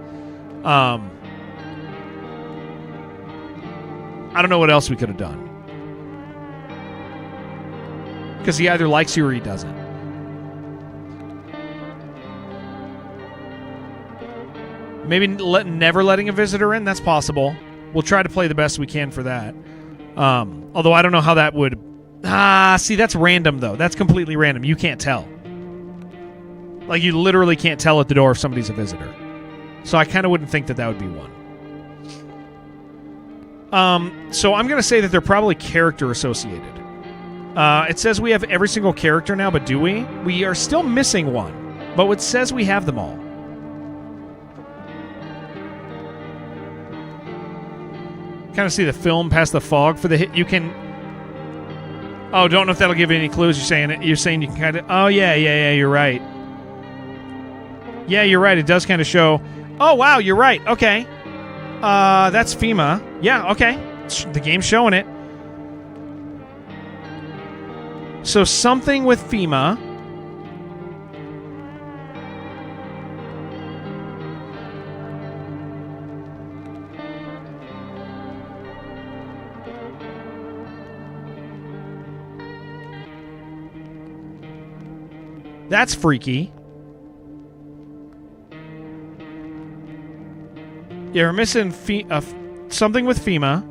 I don't know what else we could have done. Because he either likes you or he doesn't. Maybe never letting a visitor in? That's possible. We'll try to play the best we can for that. Although I don't know how that would... see, that's random, though. That's completely random. You can't tell. Like, you literally can't tell at the door if somebody's a visitor. So I kind of wouldn't think that that would be one. So I'm going to say that they're probably character associated. It says we have every single character now, but do we? We are still missing one. But it says we have them all. Kind of see the film past the fog for the hit. You can... Oh, don't know if that'll give you any clues. You're saying you can kind of... Oh, yeah, you're right. Yeah, you're right. It does kind of show... Oh, wow, you're right. Okay. That's FEMA. Yeah, okay. The game's showing it. So something with FEMA. That's freaky. Yeah, we're missing something with FEMA.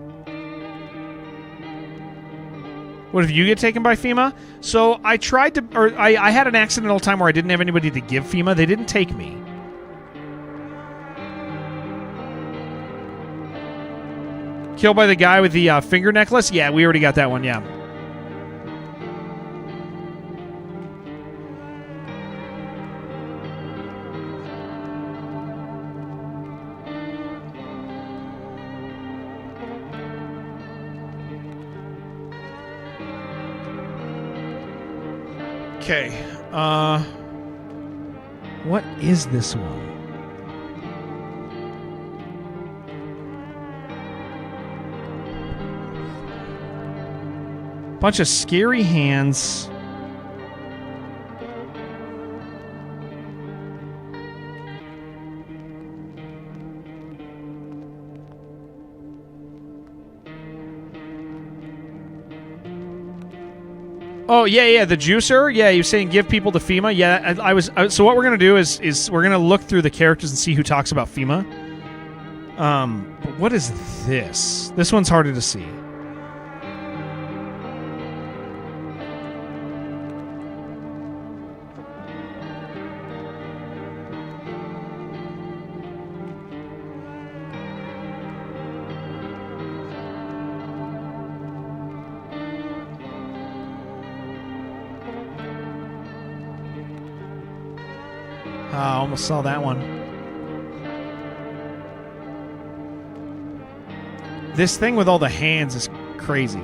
What if you get taken by FEMA? So I tried to... Or I had an accidental time where I didn't have anybody to give FEMA. They didn't take me. Killed by the guy with the finger necklace? Yeah, we already got that one, yeah. Okay, what is this one? Bunch of scary hands. Oh, yeah, the juicer. Yeah, you're saying give people to FEMA. Yeah, so what we're going to do is we're going to look through the characters and see who talks about FEMA. But what is this? This one's harder to see. I almost saw that one. This thing with all the hands is crazy.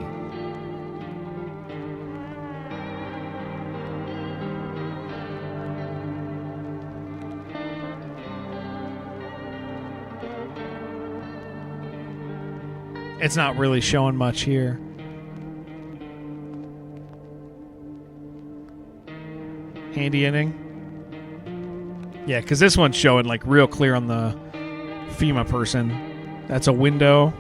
It's not really showing much here. Handy ending. Yeah, because this one's showing like real clear on the FEMA person. That's a window.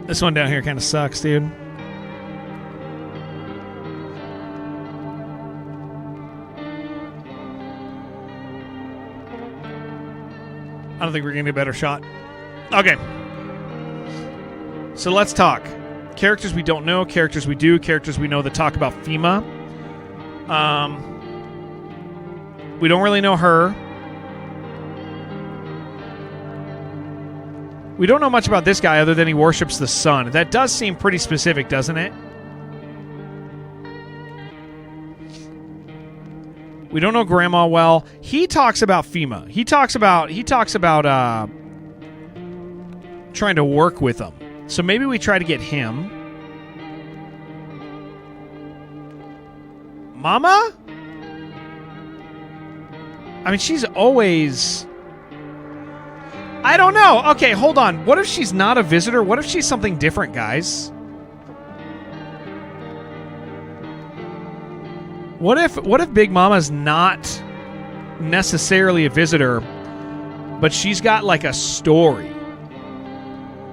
This one down here kind of sucks, dude. I don't think we're going to get a better shot. Okay. So let's talk. Characters we don't know, characters we do, characters we know that talk about FEMA. We don't really know her. We don't know much about this guy other than he worships the sun. That does seem pretty specific, doesn't it? We don't know Grandma well. He talks about FEMA. He talks about trying to work with them. So maybe we try to get him. Mama? I mean, she's always... I don't know. Okay, hold on. What if she's not a visitor? What if she's something different, guys? What if Big Mama's not necessarily a visitor, but she's got like a story?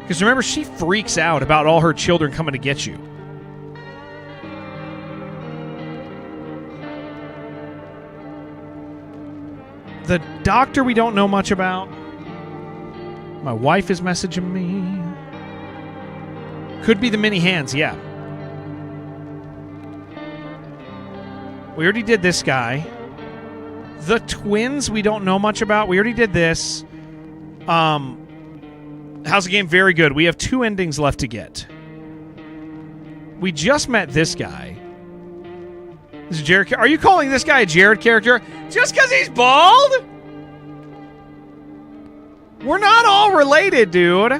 Because remember, she freaks out about all her children coming to get you. The doctor we don't know much about. My wife is messaging me. Could be the mini hands, yeah. We already did this guy. The twins we don't know much about. We already did this. How's the game? Very good. We have 2 endings left to get. We just met this guy. This is Jared. Are you calling this guy a Jared character just because he's bald? We're not all related, dude.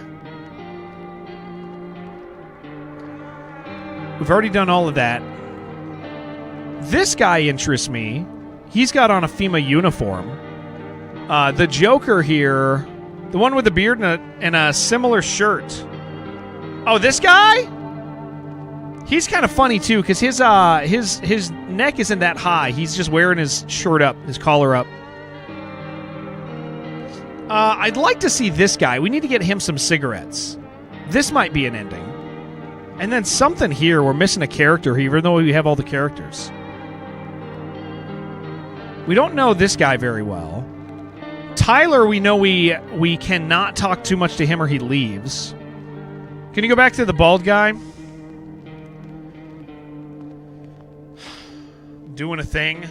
We've already done all of that. This guy interests me. He's got on a FEMA uniform. The Joker here, the one with the beard and a similar shirt. Oh, this guy? He's kind of funny too, because his neck isn't that high. He's just wearing his shirt up, his collar up. I'd like to see this guy. We need to get him some cigarettes. This might be an ending. And then something here. We're missing a character here, even though we have all the characters. We don't know this guy very well. Tyler, we know we cannot talk too much to him or he leaves. Can you go back to the bald guy? Doing a thing.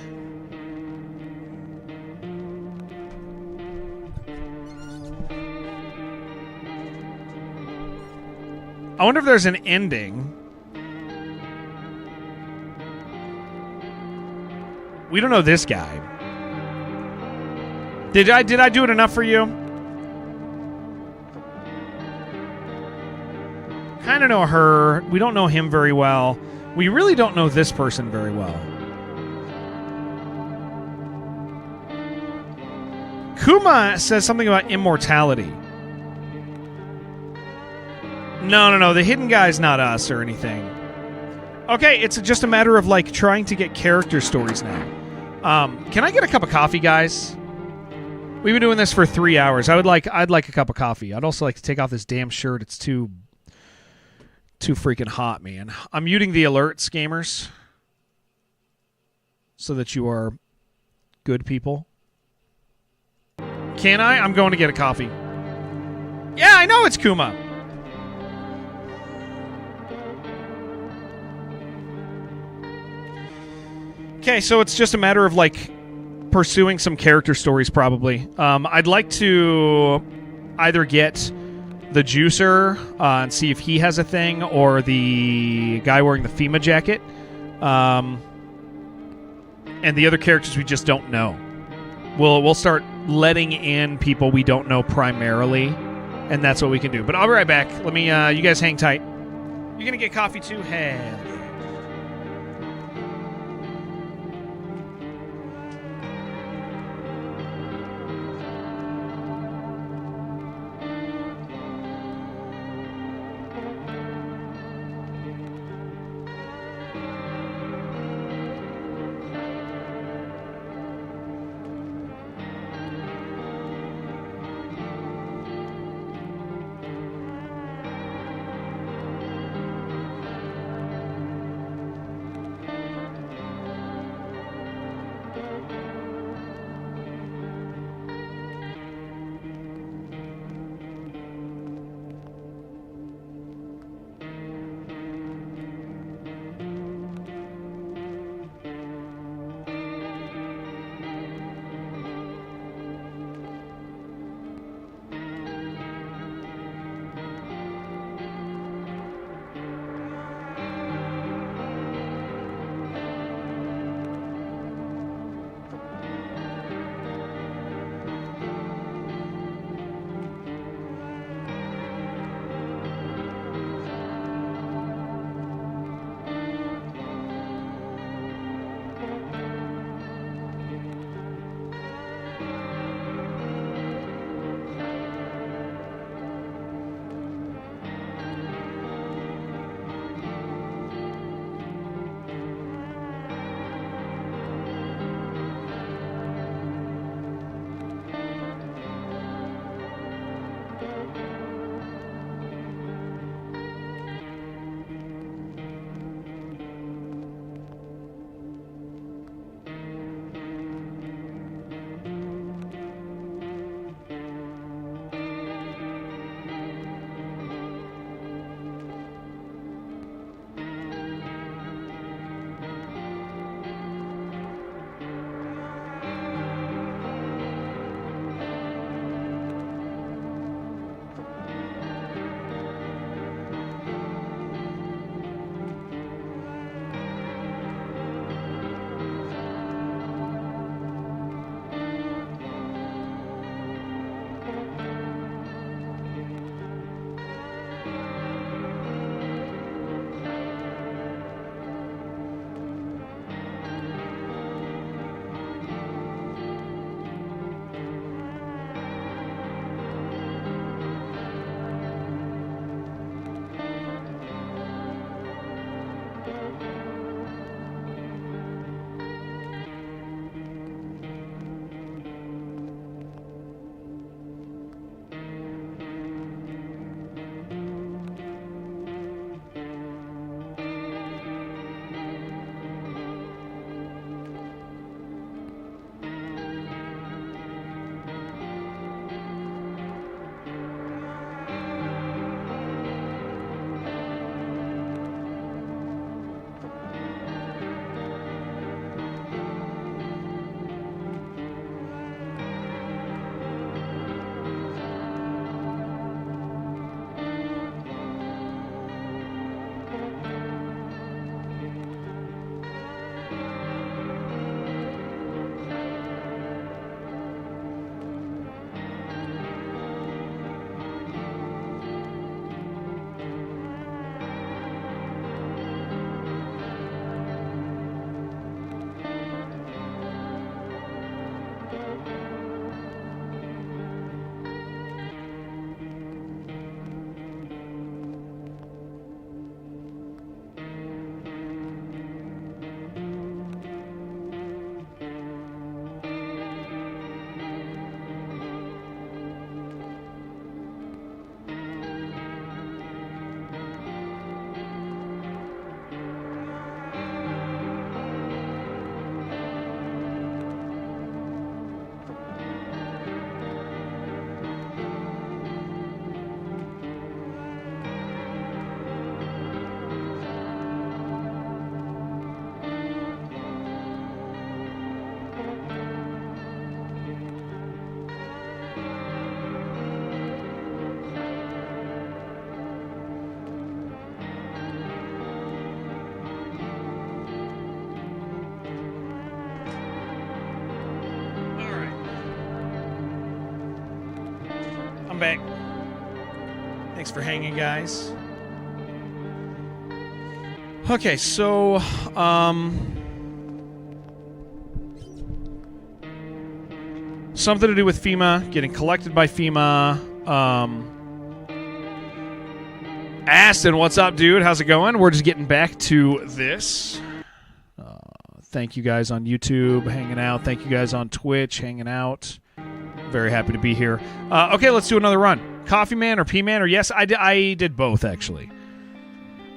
I wonder if there's an ending. We don't know this guy. Did I do it enough for you? Kind of know her. We don't know him very well. We really don't know this person very well. Kuma says something about immortality. No. The hidden guy's not us or anything. Okay, it's just a matter of like trying to get character stories now. Can I get a cup of coffee, guys? We've been doing this for 3 hours. I'd like a cup of coffee. I'd also like to take off this damn shirt. It's too freaking hot, man. I'm muting the alerts, gamers, so that you are good people. Can I? I'm going to get a coffee. Yeah, I know it's Kuma. Okay, so it's just a matter of like pursuing some character stories, probably. I'd like to either get the juicer and see if he has a thing, or the guy wearing the FEMA jacket, and the other characters we just don't know. We'll start letting in people we don't know primarily and that's what we can do. But I'll be right back. Let me. You guys hang tight. You're gonna get coffee too? Hell yeah. back. Thanks for hanging, guys. Okay, so, something to do with FEMA, getting collected by FEMA. Aston, what's up, dude? How's it going? We're just getting back to this. Thank you guys on YouTube hanging out. Thank you guys on Twitch hanging out. Very happy to be here. Okay, let's do another run. Coffee Man or P-Man or yes, I did both, actually.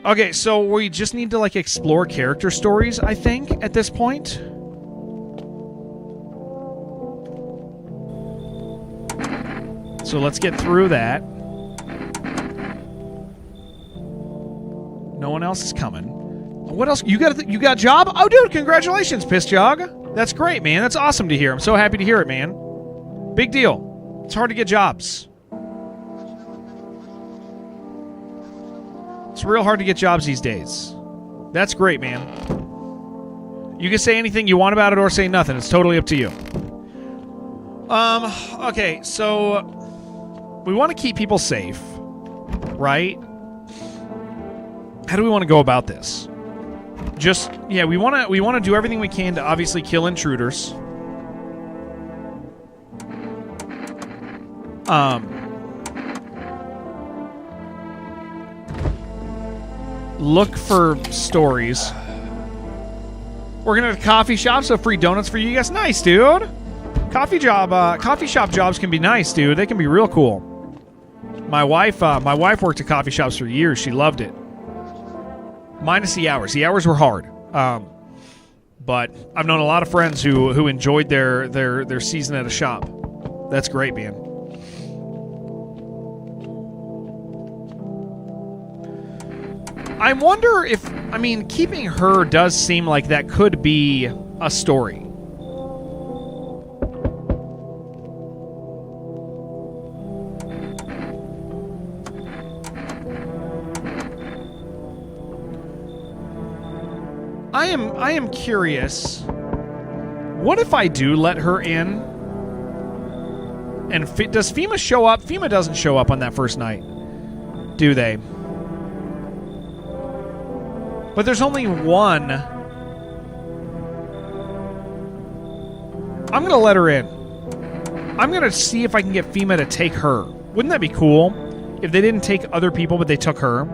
Okay, so we just need to, like, explore character stories, I think, at this point. So let's get through that. No one else is coming. What else? You got a job? Oh, dude, congratulations, Piss Jog. That's great, man. That's awesome to hear. I'm so happy to hear it, man. Big deal. It's hard to get jobs. It's real hard to get jobs these days. That's great, man. You can say anything you want about it or say nothing. It's totally up to you. Okay, so we want to keep people safe, right? How do we want to go about this? Just, yeah, we want to do everything we can to obviously kill intruders. Look for stories. We're gonna have a coffee shop, so free donuts for you guys. Nice, dude. Coffee shop jobs can be nice, dude. They can be real cool. My wife worked at coffee shops for years. She loved it. Minus the hours. The hours were hard. But I've known a lot of friends who enjoyed their season at a shop. That's great, man. I wonder if, I mean, keeping her does seem like that could be a story. I am curious. What if I do let her in? And does FEMA show up? FEMA doesn't show up on that first night, do they? But there's only one. I'm going to let her in. I'm going to see if I can get FEMA to take her. Wouldn't that be cool? If they didn't take other people, but they took her.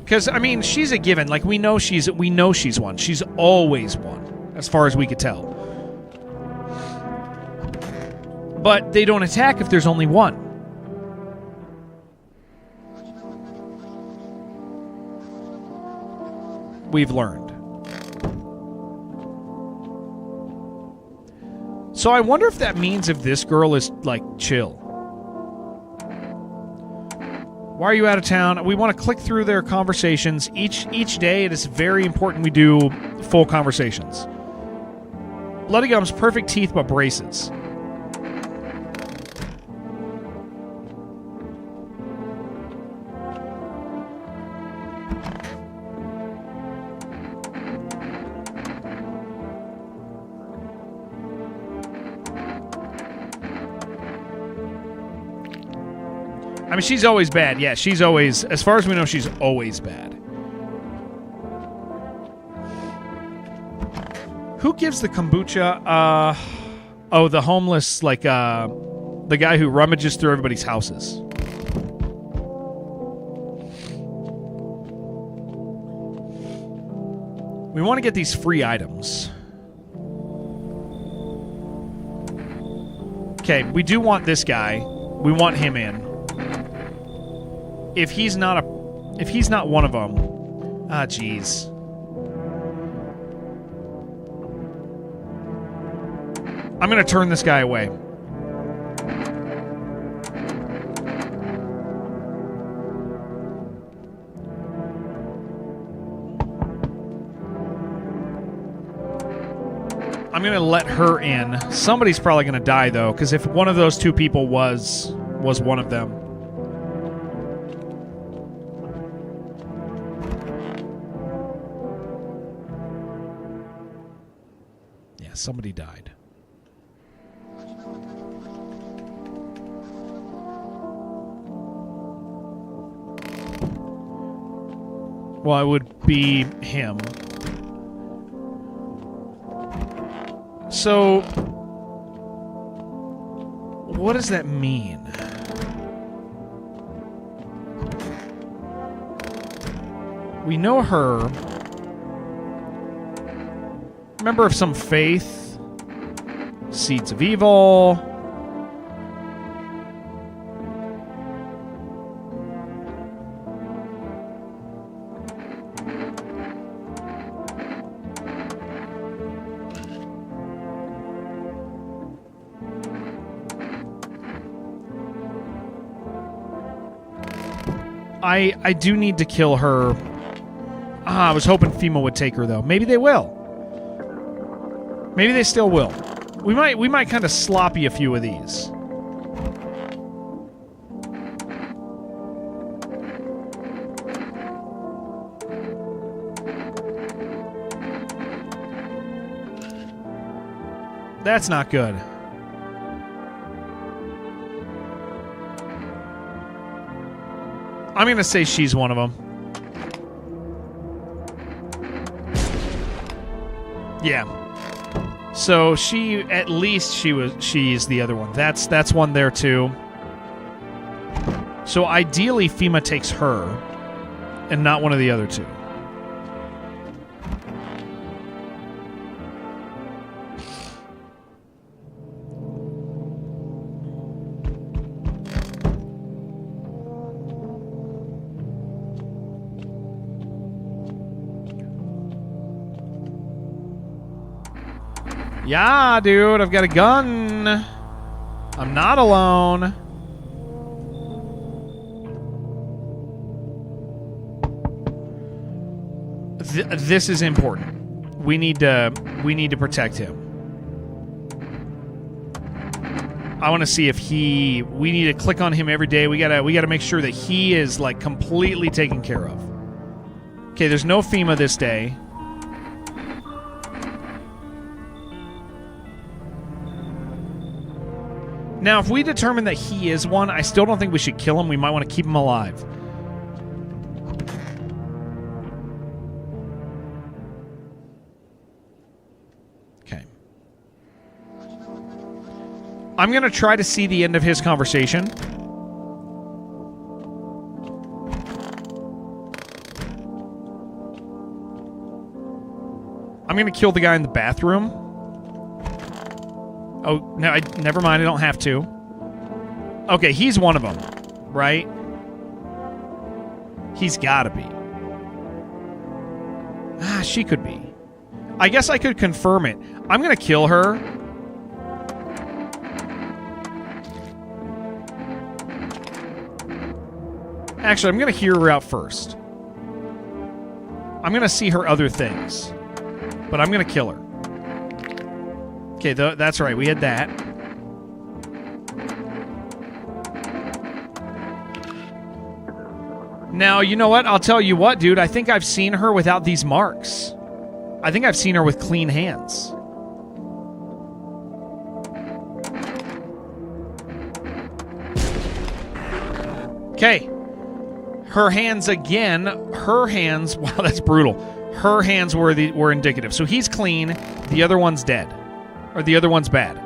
Because, I mean, she's a given. Like, we know she's one. She's always one, as far as we could tell. But they don't attack if there's only one. We've learned. So I wonder if that means if this girl is, like, chill. Why are you out of town? We want to click through their conversations. Each day, it is very important we do full conversations. Bloody Gum's perfect teeth, but braces. I mean, she's always bad. Yeah, she's always, as far as we know, she's always bad. Who gives the kombucha? Oh, the homeless, like, the guy who rummages through everybody's houses. We want to get these free items. Okay, we do want this guy. We want him in. If he's not one of them, jeez. I'm gonna turn this guy away. I'm gonna let her in. Somebody's probably gonna die though, because if one of those two people was one of them. Somebody died. Well, it would be him. So, what does that mean? We know her. Member of some faith. Seeds of evil. I do need to kill her. I was hoping FEMA would take her, though. Maybe they will. Maybe they still will. We might kind of sloppy a few of these. That's not good. I'm going to say she's one of them. Yeah. So she's the other one. That's one there too. So ideally FEMA takes her and not one of the other two. Yeah, dude, I've got a gun. I'm not alone. This is important. We need to protect him. I want to see if we need to click on him every day. We gotta make sure that he is like completely taken care of. Okay, there's no FEMA this day. Now, if we determine that he is one, I still don't think we should kill him. We might want to keep him alive. Okay. I'm going to try to see the end of his conversation. I'm going to kill the guy in the bathroom. Oh, no, never mind. I don't have to. Okay, he's one of them, right? He's got to be. She could be. I guess I could confirm it. I'm going to kill her. Actually, I'm going to hear her out first. I'm going to see her other things. But I'm going to kill her. Okay, that's right. We had that. Now, you know what? I'll tell you what, dude. I think I've seen her without these marks. I think I've seen her with clean hands. Okay. Her hands again. Her hands. Wow, that's brutal. Her hands were indicative. So he's clean. The other one's dead. Or the other one's bad.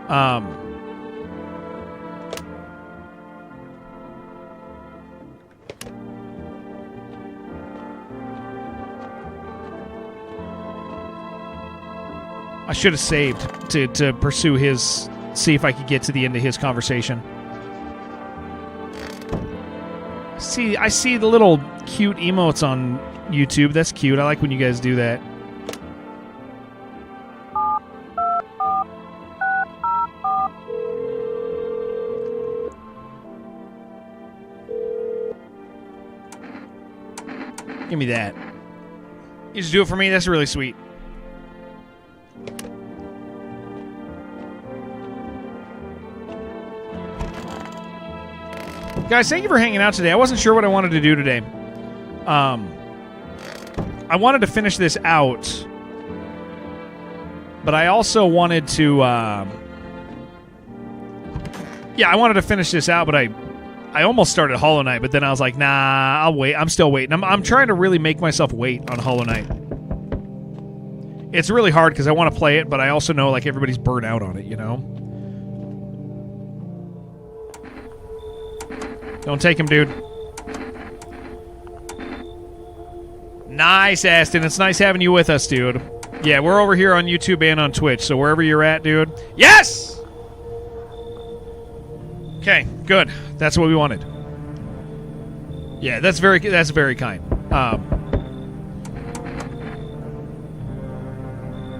I should have saved to pursue his... See if I could get to the end of his conversation. I see the little cute emotes on YouTube. That's cute. I like when you guys do that. Give me that. You just do it for me? That's really sweet. Guys, thank you for hanging out today. I wasn't sure what I wanted to do today. I wanted to finish this out, but I also wanted to... yeah, I wanted to finish this out, but I almost started Hollow Knight, but then I was like, nah, I'll wait. I'm still waiting. I'm trying to really make myself wait on Hollow Knight. It's really hard because I want to play it, but I also know like everybody's burnt out on it, you know? Don't take him, dude. Nice, Aston. It's nice having you with us, dude. Yeah, we're over here on YouTube and on Twitch, so wherever you're at, dude. Yes! Okay, good. That's what we wanted. Yeah, that's very kind.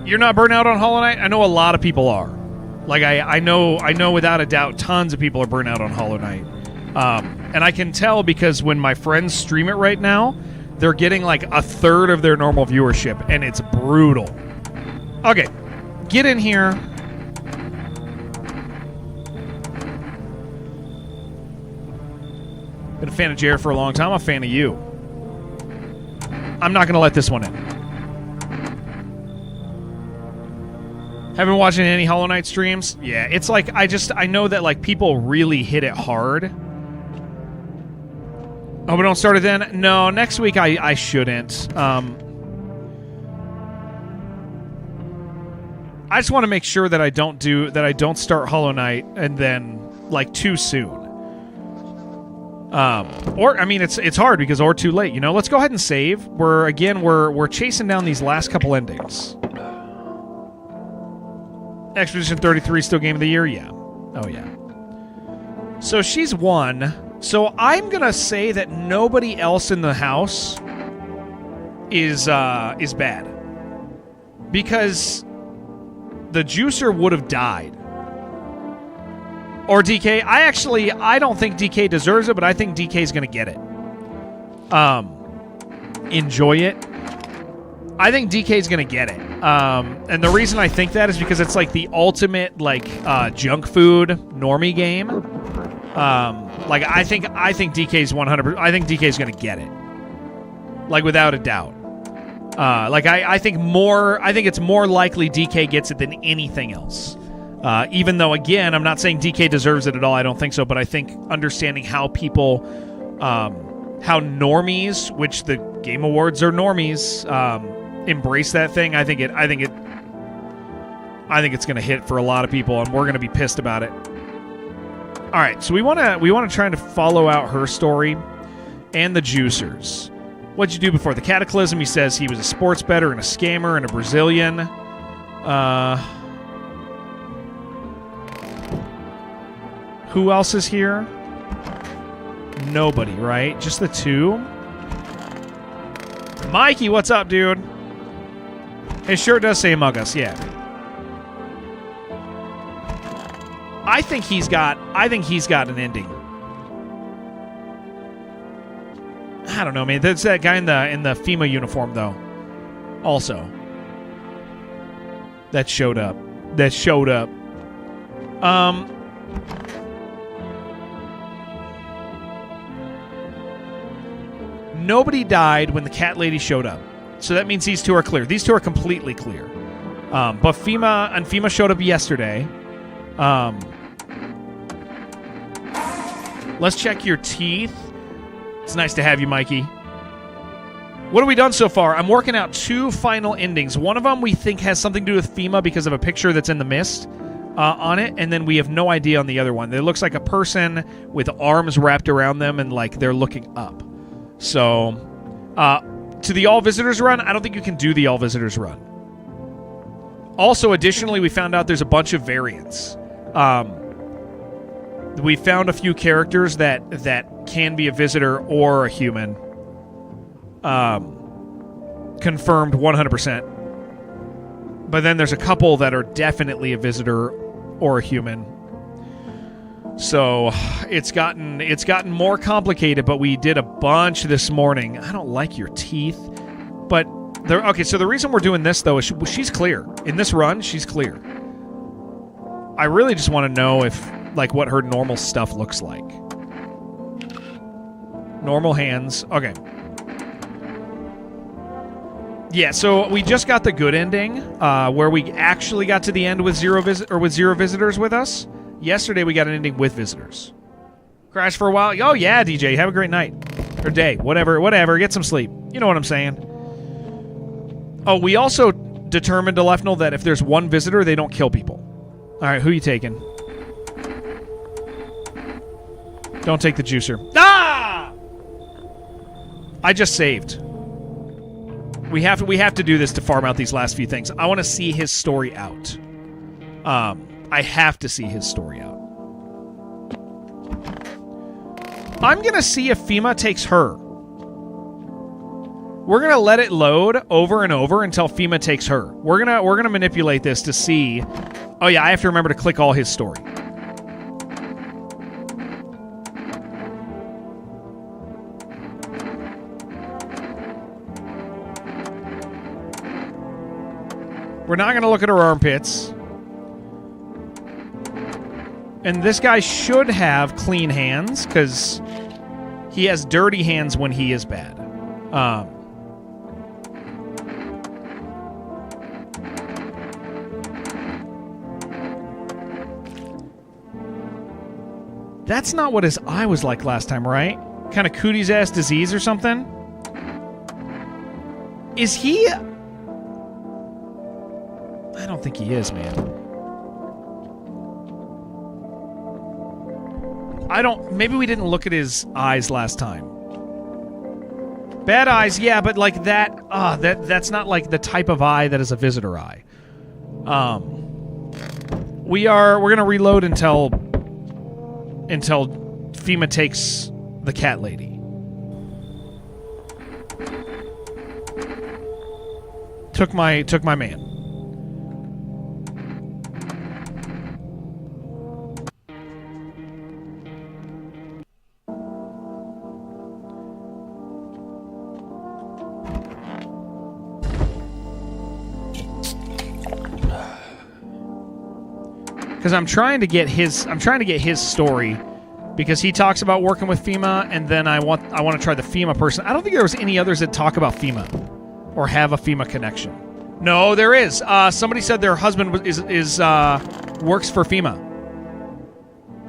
You're not burnt out on Hollow Knight? I know a lot of people are. Like I know without a doubt tons of people are burnt out on Hollow Knight. And I can tell because when my friends stream it right now, they're getting like a third of their normal viewership, and it's brutal. Okay, get in here. Been a fan of Jared for a long time. I'm a fan of you. I'm not going to let this one in. Haven't been watching any Hollow Knight streams? Yeah, it's like I know that like people really hit it hard. Oh, we don't start it then? No, next week I shouldn't. I just want to make sure that I don't start Hollow Knight and then like too soon. Or I mean it's hard because or too late, you know. Let's go ahead and save. We're chasing down these last couple endings. Expedition 33 still game of the year? Yeah. Oh yeah. So she's won. So I'm gonna say that nobody else in the house is bad. Because the juicer would have died. Or DK. I don't think DK deserves it, but I think DK's gonna get it. Enjoy it. I think DK's gonna get it. And the reason I think that is because it's like the ultimate like junk food normie game. Like I think DK's 100%. I think DK's gonna get it. Like without a doubt. I think it's more likely DK gets it than anything else. Even though, again, I'm not saying DK deserves it at all. I don't think so. But I think understanding how people, how normies, which the Game Awards are normies, embrace that thing. I think it's going to hit for a lot of people, and we're going to be pissed about it. All right, so we want to try to follow out her story and the juicers. What'd you do before the Cataclysm? He says he was a sports bettor and a scammer and a Brazilian. Who else is here? Nobody, right? Just the two? Mikey, what's up, dude? It sure does say Among Us, yeah. I think he's got an ending. I don't know, man. That's that guy in the FEMA uniform, though. Also. That showed up. Nobody died when the cat lady showed up. So that means these two are clear. These two are completely clear. But FEMA showed up yesterday. Let's check your teeth. It's nice to have you, Mikey. What have we done so far? I'm working out two final endings. One of them we think has something to do with FEMA because of a picture that's in the mist on it, and then we have no idea on the other one. It looks like a person with arms wrapped around them and like they're looking up. So, to the all visitors run, I don't think you can do the all visitors run. Also, additionally, we found out there's a bunch of variants. We found a few characters that can be a visitor or a human. Confirmed 100%. But then there's a couple that are definitely a visitor or a human. So it's gotten more complicated, but we did a bunch this morning. I don't like your teeth, but okay. So the reason we're doing this though is she's clear in this run. She's clear. I really just want to know if like what her normal stuff looks like. Normal hands. Okay. Yeah. So we just got the good ending, where we actually got to the end with zero visitors with us. Yesterday we got an ending with visitors. Crash for a while. Oh, yeah, DJ. Have a great night. Or day. Whatever. Get some sleep. You know what I'm saying. Oh, we also determined, Alephno, that if there's one visitor, they don't kill people. All right, who you taking? Don't take the juicer. Ah! I just saved. We have to do this to farm out these last few things. I want to see his story out. I have to see his story out. I'm gonna see if FEMA takes her. We're gonna let it load over and over until FEMA takes her. We're gonna manipulate this to see. Oh yeah, I have to remember to click all his story. We're not gonna look at her armpits. And this guy should have clean hands, because he has dirty hands when he is bad. That's not what his eye was like last time, right? Kind of cooties ass disease or something? Is he... I don't think he is, man. Maybe we didn't look at his eyes last time. Bad eyes, yeah, but like that, that's not like the type of eye that is a visitor eye. We're gonna reload until FEMA takes the cat lady. Took my man. Because I'm trying to get his story, because he talks about working with FEMA, and then I want to try the FEMA person. I don't think there was any others that talk about FEMA or have a FEMA connection. No, there is. Somebody said their husband is works for FEMA.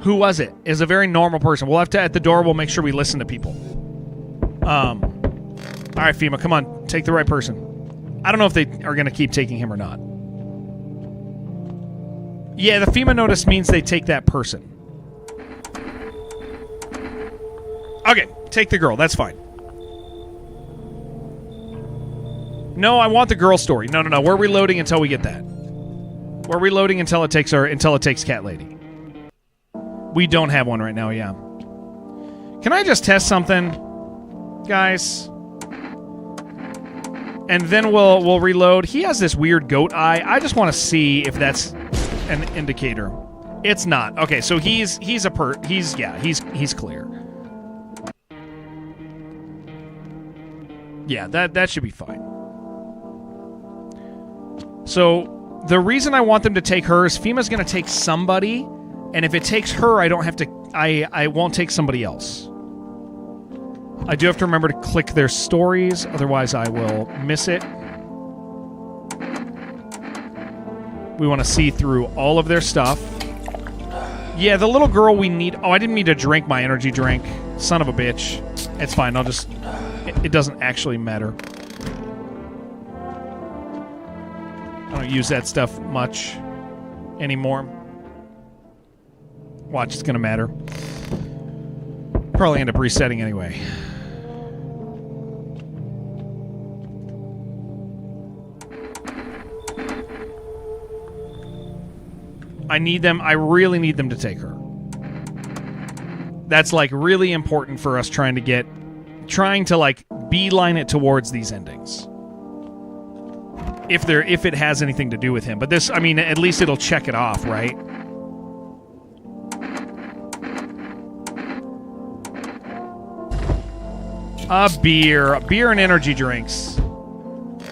Who was it? Is a very normal person. We'll have to, at the door, we'll make sure we listen to people. All right, FEMA, come on, take the right person. I don't know if they are going to keep taking him or not. Yeah, the FEMA notice means they take that person. Okay, take the girl. That's fine. No, I want the girl story. No. We're reloading until we get that. We're reloading until it takes Cat Lady. We don't have one right now, yeah. Can I just test something, guys? And then we'll reload. He has this weird goat eye. I just want to see if that's an indicator. It's not. Okay, so he's clear. Yeah, that should be fine. So the reason I want them to take her is FEMA's going to take somebody, and if it takes her, I don't have to. I won't take somebody else. I do have to remember to click their stories, otherwise I will miss it. We want to see through all of their stuff. Yeah, the little girl we need... Oh, I didn't mean to drink my energy drink. Son of a bitch. It's fine, I'll just... It doesn't actually matter. I don't use that stuff much anymore. Watch, it's gonna matter. Probably end up resetting anyway. I really need them to take her. That's like really important for us trying to like beeline it towards these endings. If it has anything to do with him. But this, I mean, at least it'll check it off, right? Beer and energy drinks.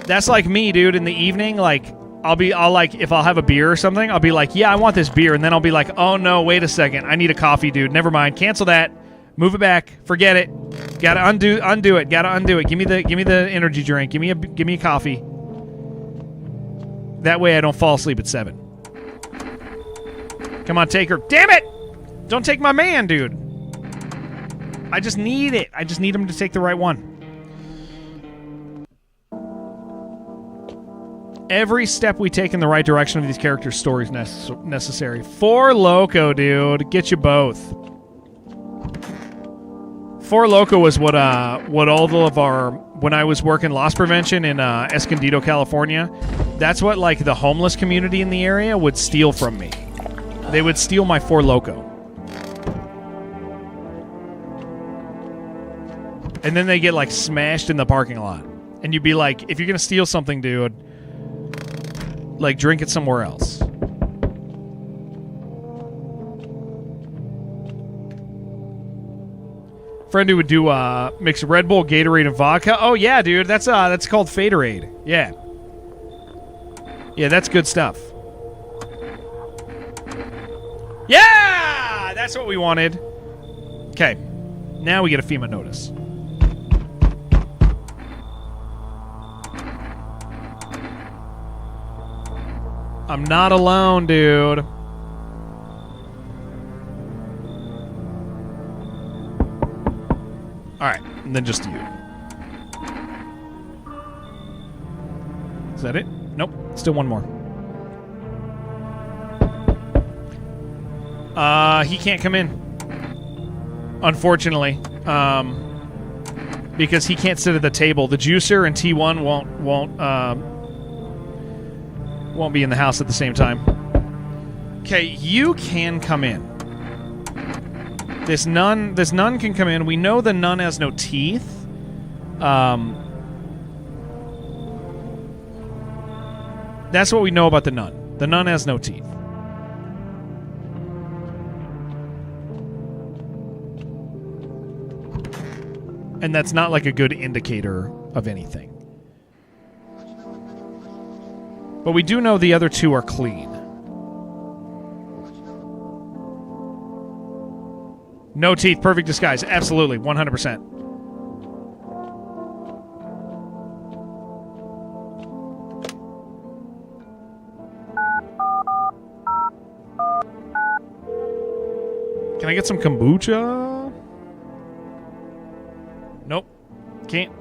That's like me, dude, in the evening, like if I'll have a beer or something, I'll be like, yeah, I want this beer. And then I'll be like, oh no, wait a second. I need a coffee, dude. Never mind. Cancel that. Move it back. Forget it. Gotta undo it. Gotta undo it. Give me the energy drink. Give me a coffee. That way I don't fall asleep at 7. Come on, take her. Damn it! Don't take my man, dude. I just need it. I just need him to take the right one. Every step we take in the right direction of these characters' stories necessary. Four Loko, dude. Get you both. Four Loko was what all of our... When I was working loss prevention in Escondido, California, that's what like the homeless community in the area would steal from me. They would steal my Four Loko. And then they get like smashed in the parking lot. And you'd be like, if you're going to steal something, dude, like drink it somewhere else. Friend who would do mix Red Bull, Gatorade, and vodka. Oh yeah, dude, that's called Faderade. Yeah. Yeah, that's good stuff. Yeah! That's what we wanted. Okay. Now we get a FEMA notice. I'm not alone, dude. Alright, and then just you. Is that it? Nope, still one more. He can't come in. Unfortunately. Because he can't sit at the table. The juicer and T1 won't be in the house at the same time. Okay, you can come in. This nun can come in. We know the nun has no teeth. That's what we know about the nun. The nun has no teeth. And that's not like a good indicator of anything. But we do know the other two are clean. No teeth, perfect disguise. Absolutely, 100%. Can I get some kombucha? Nope. Can't.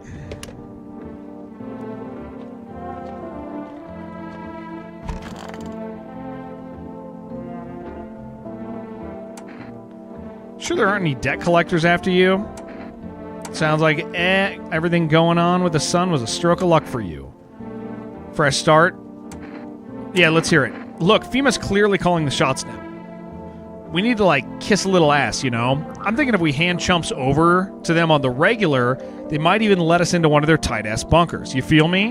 Sure there aren't any debt collectors after you? Sounds like everything going on with the sun was a stroke of luck for you. Fresh start? Yeah, let's hear it. Look, FEMA's clearly calling the shots now. We need to, like, kiss a little ass, you know? I'm thinking if we hand chumps over to them on the regular, they might even let us into one of their tight-ass bunkers. You feel me?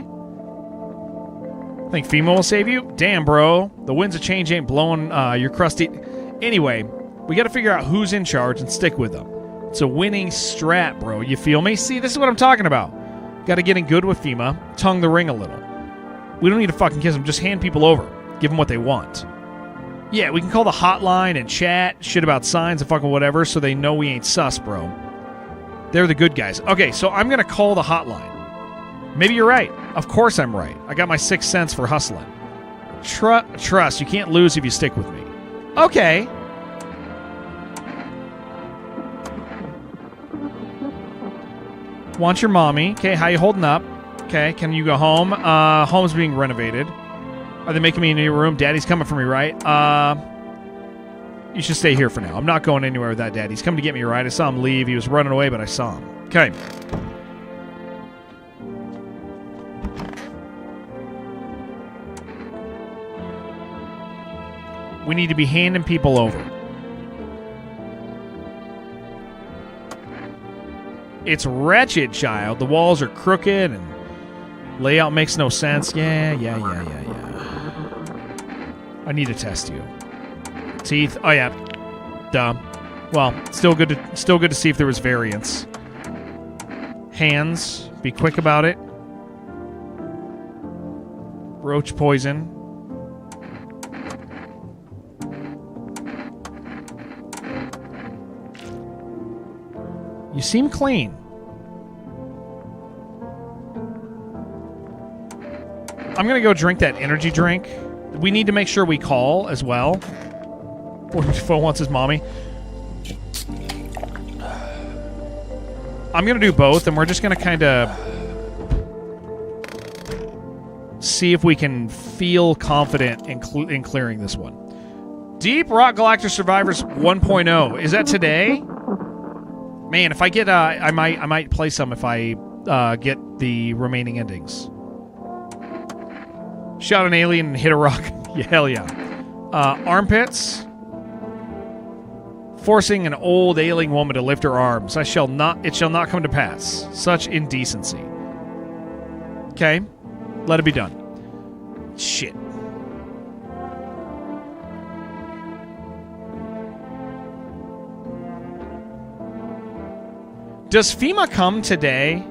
Think FEMA will save you? Damn, bro. The winds of change ain't blowing your crusty... Anyway, we gotta figure out who's in charge and stick with them. It's a winning strat, bro. You feel me? See, this is what I'm talking about. Gotta get in good with FEMA, tongue the ring a little. We don't need to fucking kiss them. Just hand people over. Give them what they want. Yeah, we can call the hotline and chat shit about signs and fucking whatever so they know we ain't sus, bro. They're the good guys. Okay, so I'm going to call the hotline. Maybe you're right. Of course I'm right. I got my 6 cents for hustling. Trust, you can't lose if you stick with me. Okay. Want your mommy. Okay, how you holding up? Okay, can you go home? Home's being renovated. Are they making me a new room? Daddy's coming for me, right? You should stay here for now. I'm not going anywhere with that dad. He's coming to get me, right? I saw him leave. He was running away, but I saw him. Okay. We need to be handing people over. It's wretched, child. The walls are crooked and layout makes no sense. Yeah. I need to test you. Teeth. Oh yeah. Duh. Well, still good to see if there was variance. Hands. Be quick about it. Roach poison. You seem clean. I'm gonna go drink that energy drink. We need to make sure we call as well. 454 wants his mommy. I'm going to do both, and we're just going to kind of see if we can feel confident in clearing this one. Deep Rock Galactic Survivors 1.0. Is that today? Man, if I get, I might play some if I get the remaining endings. Shot an alien and hit a rock. Yeah, hell yeah. Armpits. Forcing an old ailing woman to lift her arms. It shall not come to pass. Such indecency. Okay. Let it be done. Shit. Does FEMA come today?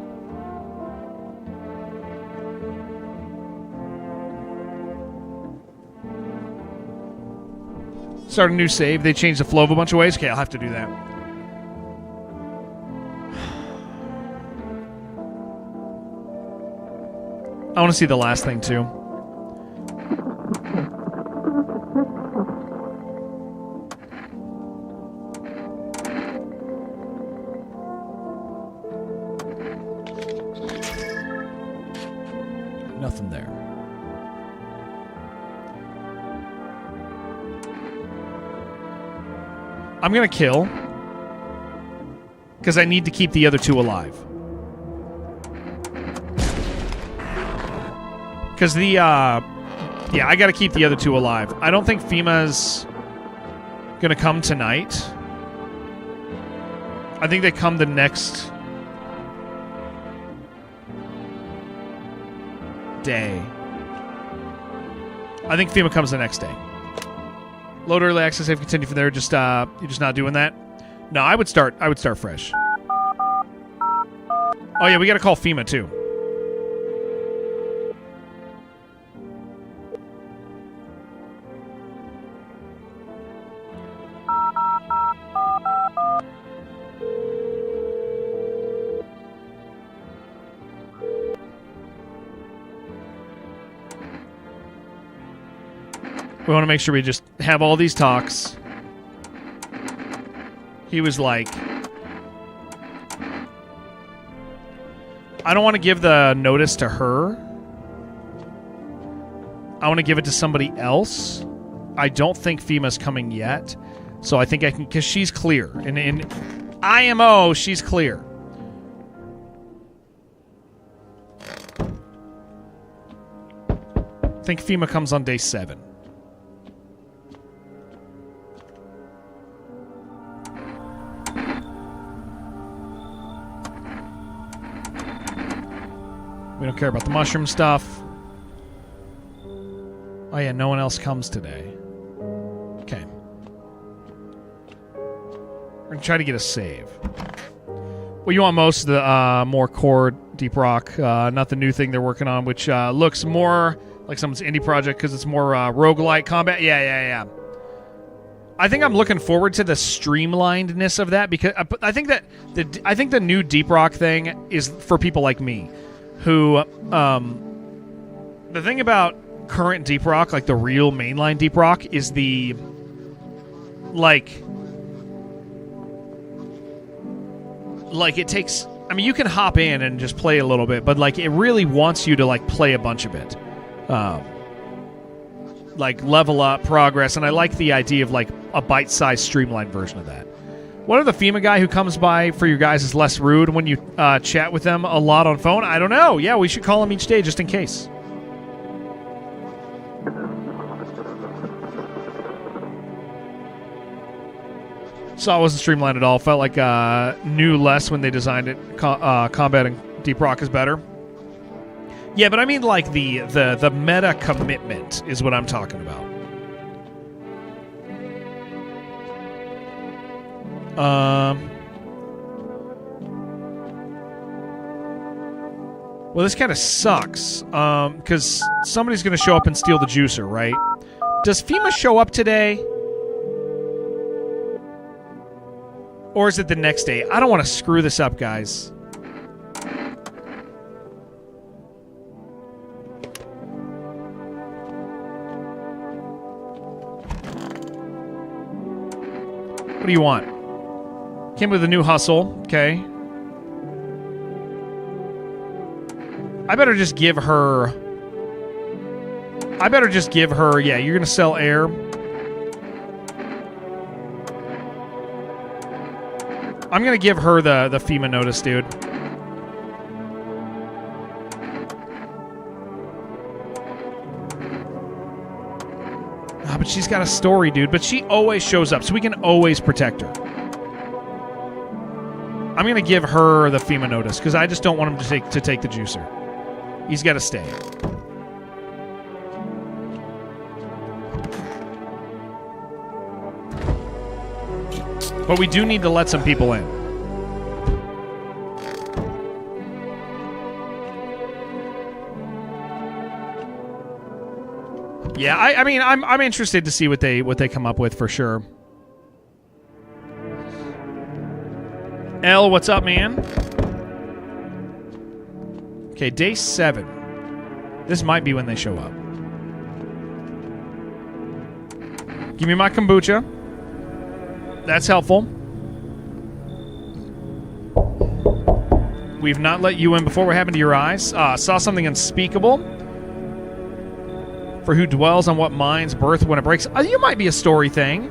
Start a new save. They changed the flow of a bunch of ways. Okay, I'll have to do that. I want to see the last thing, too. Nothing there. I'm going to kill because I need to keep the other two alive. Because the, yeah, I got to keep the other two alive. I don't think FEMA's going to come tonight. I think they come the next day. I think FEMA comes the next day. Load early access, save, continue from there. Just you're just not doing that. No, I would start fresh. Oh yeah, we got to call FEMA too. We want to make sure we just have all these talks. He was like, I don't want to give the notice to her. I want to give it to somebody else. I don't think FEMA's coming yet. So I think I can, because she's clear. And in IMO, she's clear. I think FEMA comes on day 7. We don't care about the mushroom stuff. Oh yeah, no one else comes today. Okay. We're going to try to get a save. Well, you want most of the more core Deep Rock, not the new thing they're working on, which looks more like someone's indie project because it's more roguelike combat. Yeah. I think I'm looking forward to the streamlinedness of that because I think that the new Deep Rock thing is for people like me. Who, the thing about current Deep Rock, like the real mainline Deep Rock, is the, like it takes, I mean, you can hop in and just play a little bit, but, like, it really wants you to, like, play a bunch of it. Like, level up, progress, and I like the idea of, like, a bite-sized streamlined version of that. What if the FEMA guy who comes by for your guys is less rude when you chat with them a lot on phone? I don't know. Yeah, we should call him each day just in case. Saw it wasn't streamlined at all. Felt like knew less when they designed it. Combat and Deep Rock is better. Yeah, but I mean like the meta commitment is what I'm talking about. Well, this kind of sucks, because somebody's going to show up and steal the juicer, right? Does FEMA show up today? Or is it the next day? I don't want to screw this up, guys. What do you want? Came with a new hustle, okay. I better just give her... Yeah, you're going to sell air. I'm going to give her the FEMA notice, dude. Ah, but she's got a story, dude. But she always shows up, so we can always protect her. I'm going to give her the FEMA notice, because I just don't want him to take the juicer. He's got to stay. But we do need to let some people in. Yeah, I mean, I'm interested to see what they come up with for sure. L, what's up, man? Okay, day 7. This might be when they show up. Give me my kombucha. That's helpful. We've not let you in before. What happened to your eyes? Saw something unspeakable. For who dwells on what mind's birth when it breaks. You might be a story thing.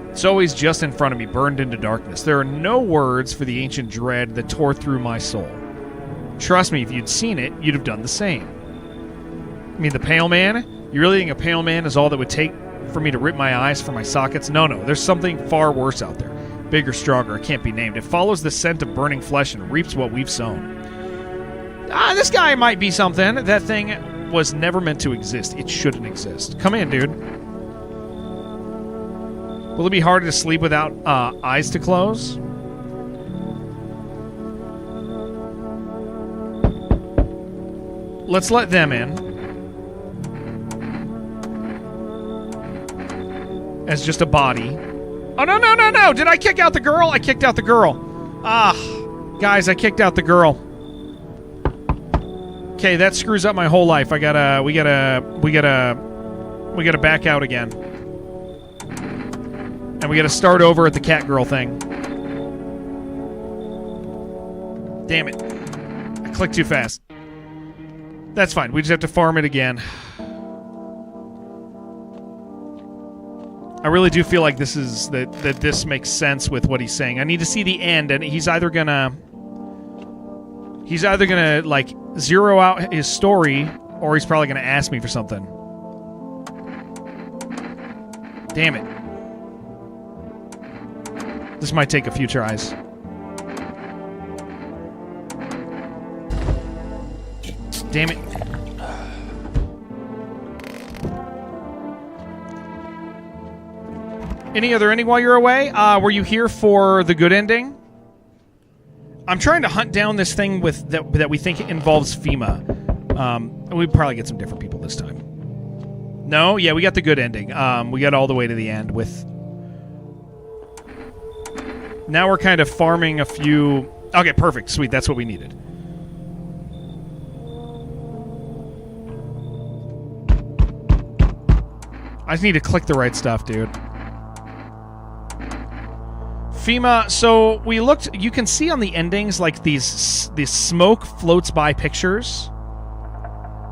It's always just in front of me, burned into darkness. There are no words for the ancient dread that tore through my soul. Trust me, if you'd seen it, you'd have done the same. I mean, the pale man? You really think a pale man is all that would take for me to rip my eyes from my sockets? No, there's something far worse out there. Bigger, stronger, it can't be named. It follows the scent of burning flesh and reaps what we've sown. This guy might be something. That thing was never meant to exist. It shouldn't exist. Come in, dude. Will it be harder to sleep without eyes to close? Let's let them in. As just a body. Oh, no. Did I kick out the girl? I kicked out the girl. Guys, I kicked out the girl. Okay, that screws up my whole life. We gotta back out again. And we gotta start over at the cat girl thing. Damn it. I clicked too fast. That's fine. We just have to farm it again. I really do feel like this is that this makes sense with what he's saying. I need to see the end, and he's either gonna like zero out his story, or he's probably gonna ask me for something. Damn it. This might take a few tries. Damn it. Any other ending while you're away? Were you here for the good ending? I'm trying to hunt down this thing with that we think involves FEMA. We probably get some different people this time. No? Yeah, we got the good ending. We got all the way to the end with... Now we're kind of farming a few... Okay, perfect. Sweet, that's what we needed. I just need to click the right stuff, dude. FEMA, so we looked, you can see on the endings like these smoke floats by pictures,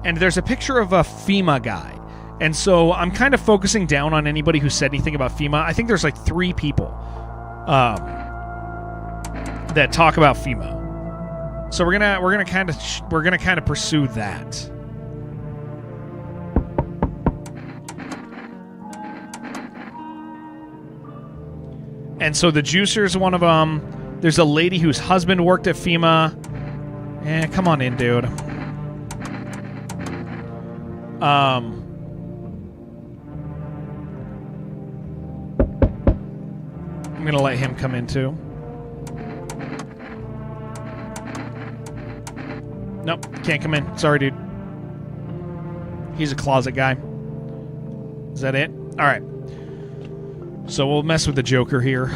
and there's a picture of a FEMA guy, and so I'm kind of focusing down on anybody who said anything about FEMA. I think there's like 3 people that talk about FEMA, so we're gonna kind of pursue that. And so the juicer's one of them. There's a lady whose husband worked at FEMA. Come on in, dude. I'm going to let him come in, too. Nope, can't come in. Sorry, dude. He's a closet guy. Is that it? All right. So we'll mess with the Joker here.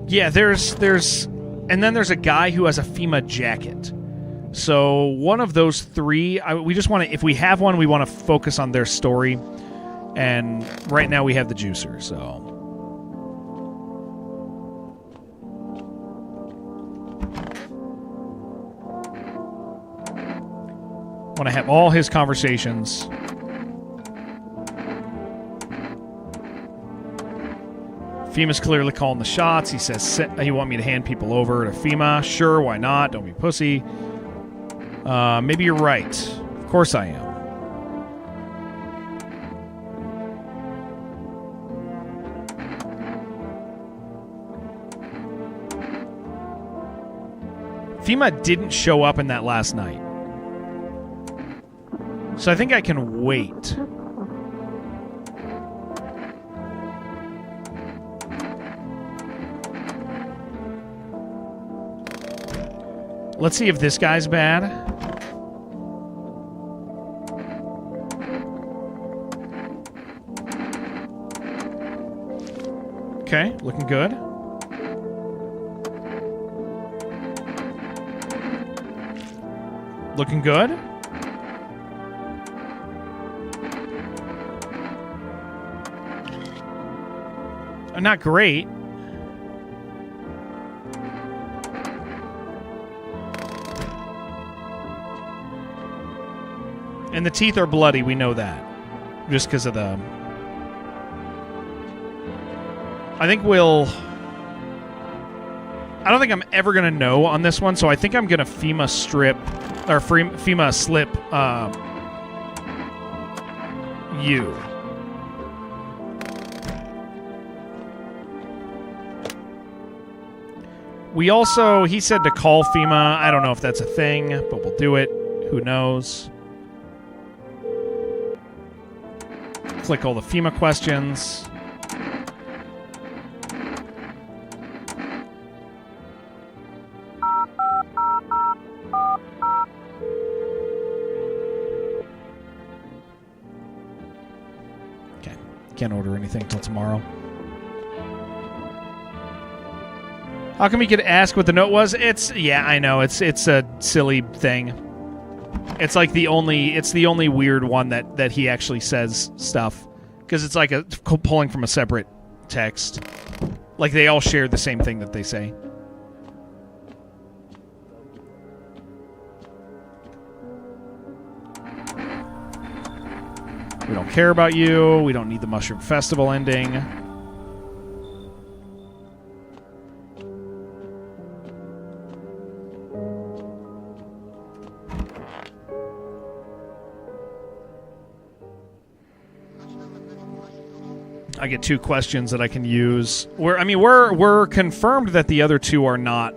Yeah, there's and then there's a guy who has a FEMA jacket. So one of those 3, we just want to, if we have one, we want to focus on their story. And right now we have the juicer, so. want to have all his conversations. FEMA's clearly calling the shots. He says he want me to hand people over to FEMA. Sure, why not? Don't be pussy. Maybe you're right. Of course I am. FEMA didn't show up in that last night. So I think I can wait. Let's see if this guy's bad. Okay, looking good. Looking good. Not great. And the teeth are bloody, we know that. Just because of the... I think we'll... I don't think I'm ever going to know on this one, so I think I'm going to FEMA strip... Or FEMA slip... you. We also... He said to call FEMA. I don't know if that's a thing, but we'll do it. Who knows? Click all the FEMA questions. Okay. Can't order anything till tomorrow. How come you could ask what the note was? Yeah, I know. It's a silly thing. It's like the only weird one that he actually says stuff, because it's like pulling from a separate text. Like they all share the same thing that they say. We don't care about you. We don't need the Mushroom Festival ending. I get 2 questions that I can use. We're confirmed that the other 2 are not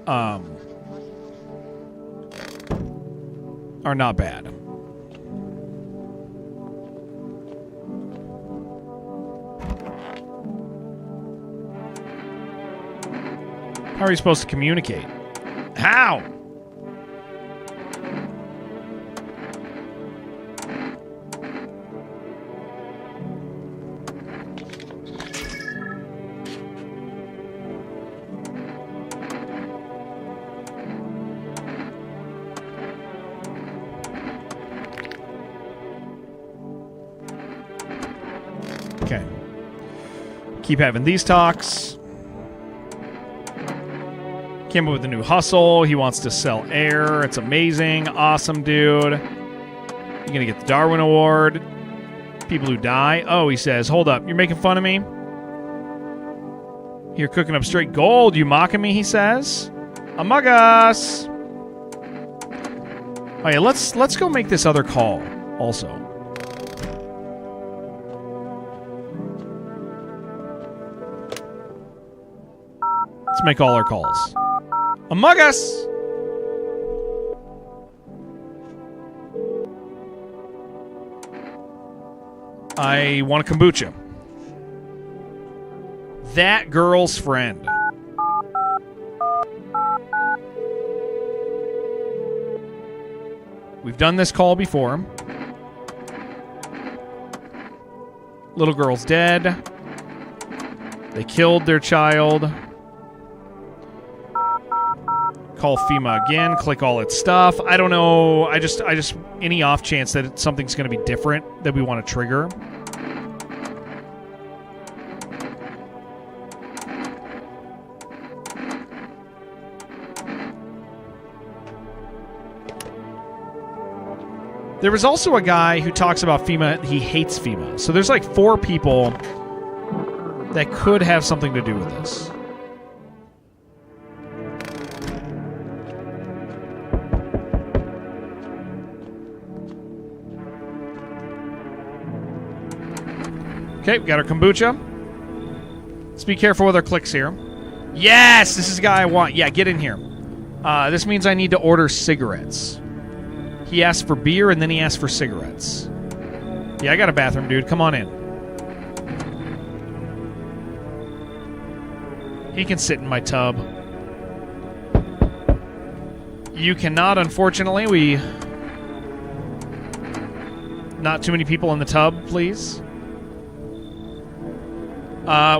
bad. How are you supposed to communicate? How? Okay. Keep having these talks. Came up with a new hustle. He wants to sell air. It's amazing. Awesome, dude. You're going to get the Darwin Award. People who die. Oh, he says, hold up. You're making fun of me? You're cooking up straight gold. You mocking me, he says. Among Us. Oh, yeah, let's go make this other call also. Let's make all our calls. Among Us! I want a kombucha. That girl's friend. We've done this call before. Little girl's dead. They killed their child. Call FEMA again. Click all its stuff. I don't know. I just any off chance that something's going to be different that we want to trigger. There was also a guy who talks about FEMA. He hates FEMA. So there's like 4 people that could have something to do with this. Okay, we got our kombucha. Let's be careful with our clicks here. Yes, this is the guy I want. Yeah, get in here. This means I need to order cigarettes. He asked for beer, and then he asked for cigarettes. Yeah, I got a bathroom, dude. Come on in. He can sit in my tub. You cannot, unfortunately. Not too many people in the tub, please.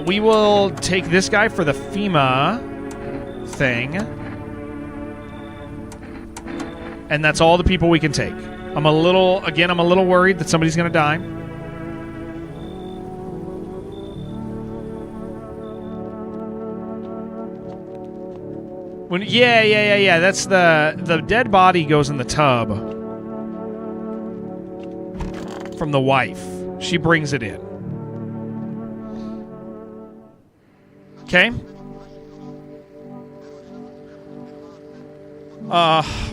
We will take this guy for the FEMA thing. And that's all the people we can take. I'm a little worried that somebody's going to die. Yeah. That's the dead body goes in the tub from the wife. She brings it in. Okay.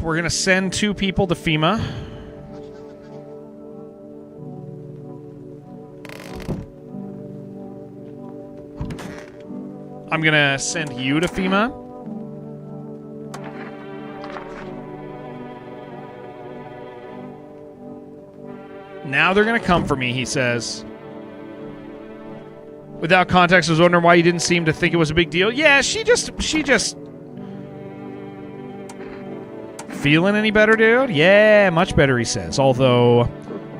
We're going to send 2 people to FEMA. I'm going to send you to FEMA. Now they're going to come for me, he says. Without context, I was wondering why you didn't seem to think it was a big deal. Yeah, she just... Feeling any better, dude? Yeah, much better, he says. Although,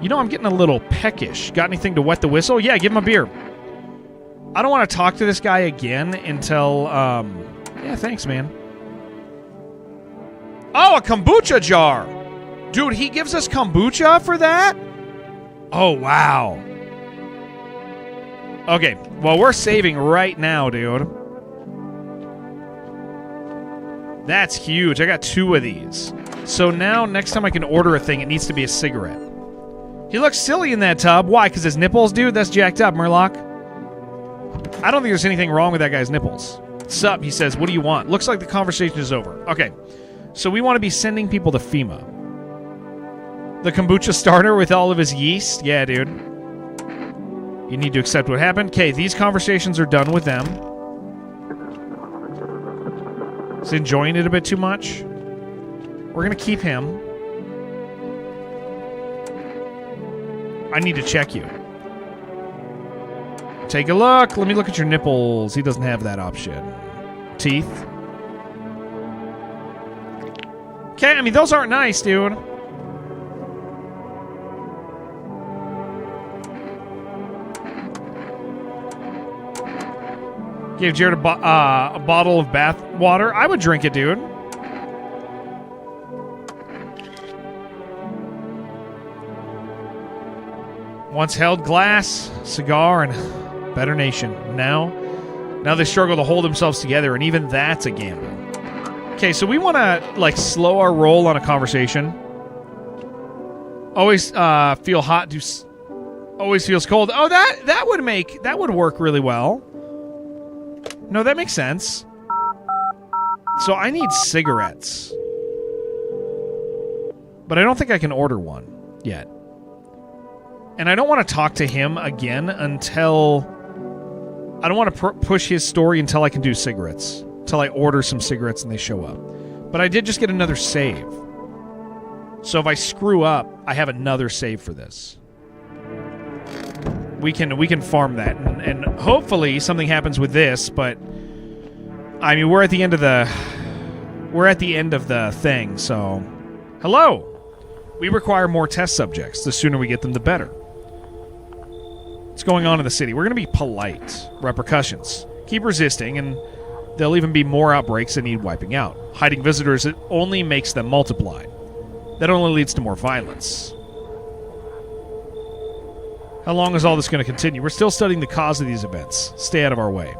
I'm getting a little peckish. Got anything to wet the whistle? Yeah, give him a beer. I don't want to talk to this guy again until, yeah, thanks, man. Oh, a kombucha jar! Dude, he gives us kombucha for that? Oh, wow. Okay, well, we're saving right now, dude. That's huge. I got 2 of these. So now, next time I can order a thing, it needs to be a cigarette. He looks silly in that tub. Why? Because his nipples, dude? That's jacked up, Murloc. I don't think there's anything wrong with that guy's nipples. Sup, he says. What do you want? Looks like the conversation is over. Okay. So we want to be sending people to FEMA. The kombucha starter with all of his yeast? Yeah, dude. You need to accept what happened. Okay, these conversations are done with them. He's enjoying it a bit too much. We're going to keep him. I need to check you. Take a look. Let me look at your nipples. He doesn't have that option. Teeth. Okay, I mean, those aren't nice, dude. Gave Jared a bottle of bath water. I would drink it, dude. Once held glass, cigar, and better nation. Now they struggle to hold themselves together, and even that's a gamble. Okay, so we want to slow our roll on a conversation. Always feel hot. Always feels cold. Oh, that would work really well. No, that makes sense. So I need cigarettes. But I don't think I can order one yet. And I don't want to talk to him again until... I don't want to push his story until I can do cigarettes. Until I order some cigarettes and they show up. But I did just get another save. So if I screw up, I have another save for this. We can farm that, and hopefully something happens with this. But I mean, we're at the end of the thing. So, hello. We require more test subjects. The sooner we get them, the better. What's going on in the city? We're going to be polite. Repercussions. Keep resisting, and there'll even be more outbreaks that need wiping out. Hiding visitors, it only makes them multiply. That only leads to more violence. How long is all this going to continue? We're still studying the cause of these events. Stay out of our way.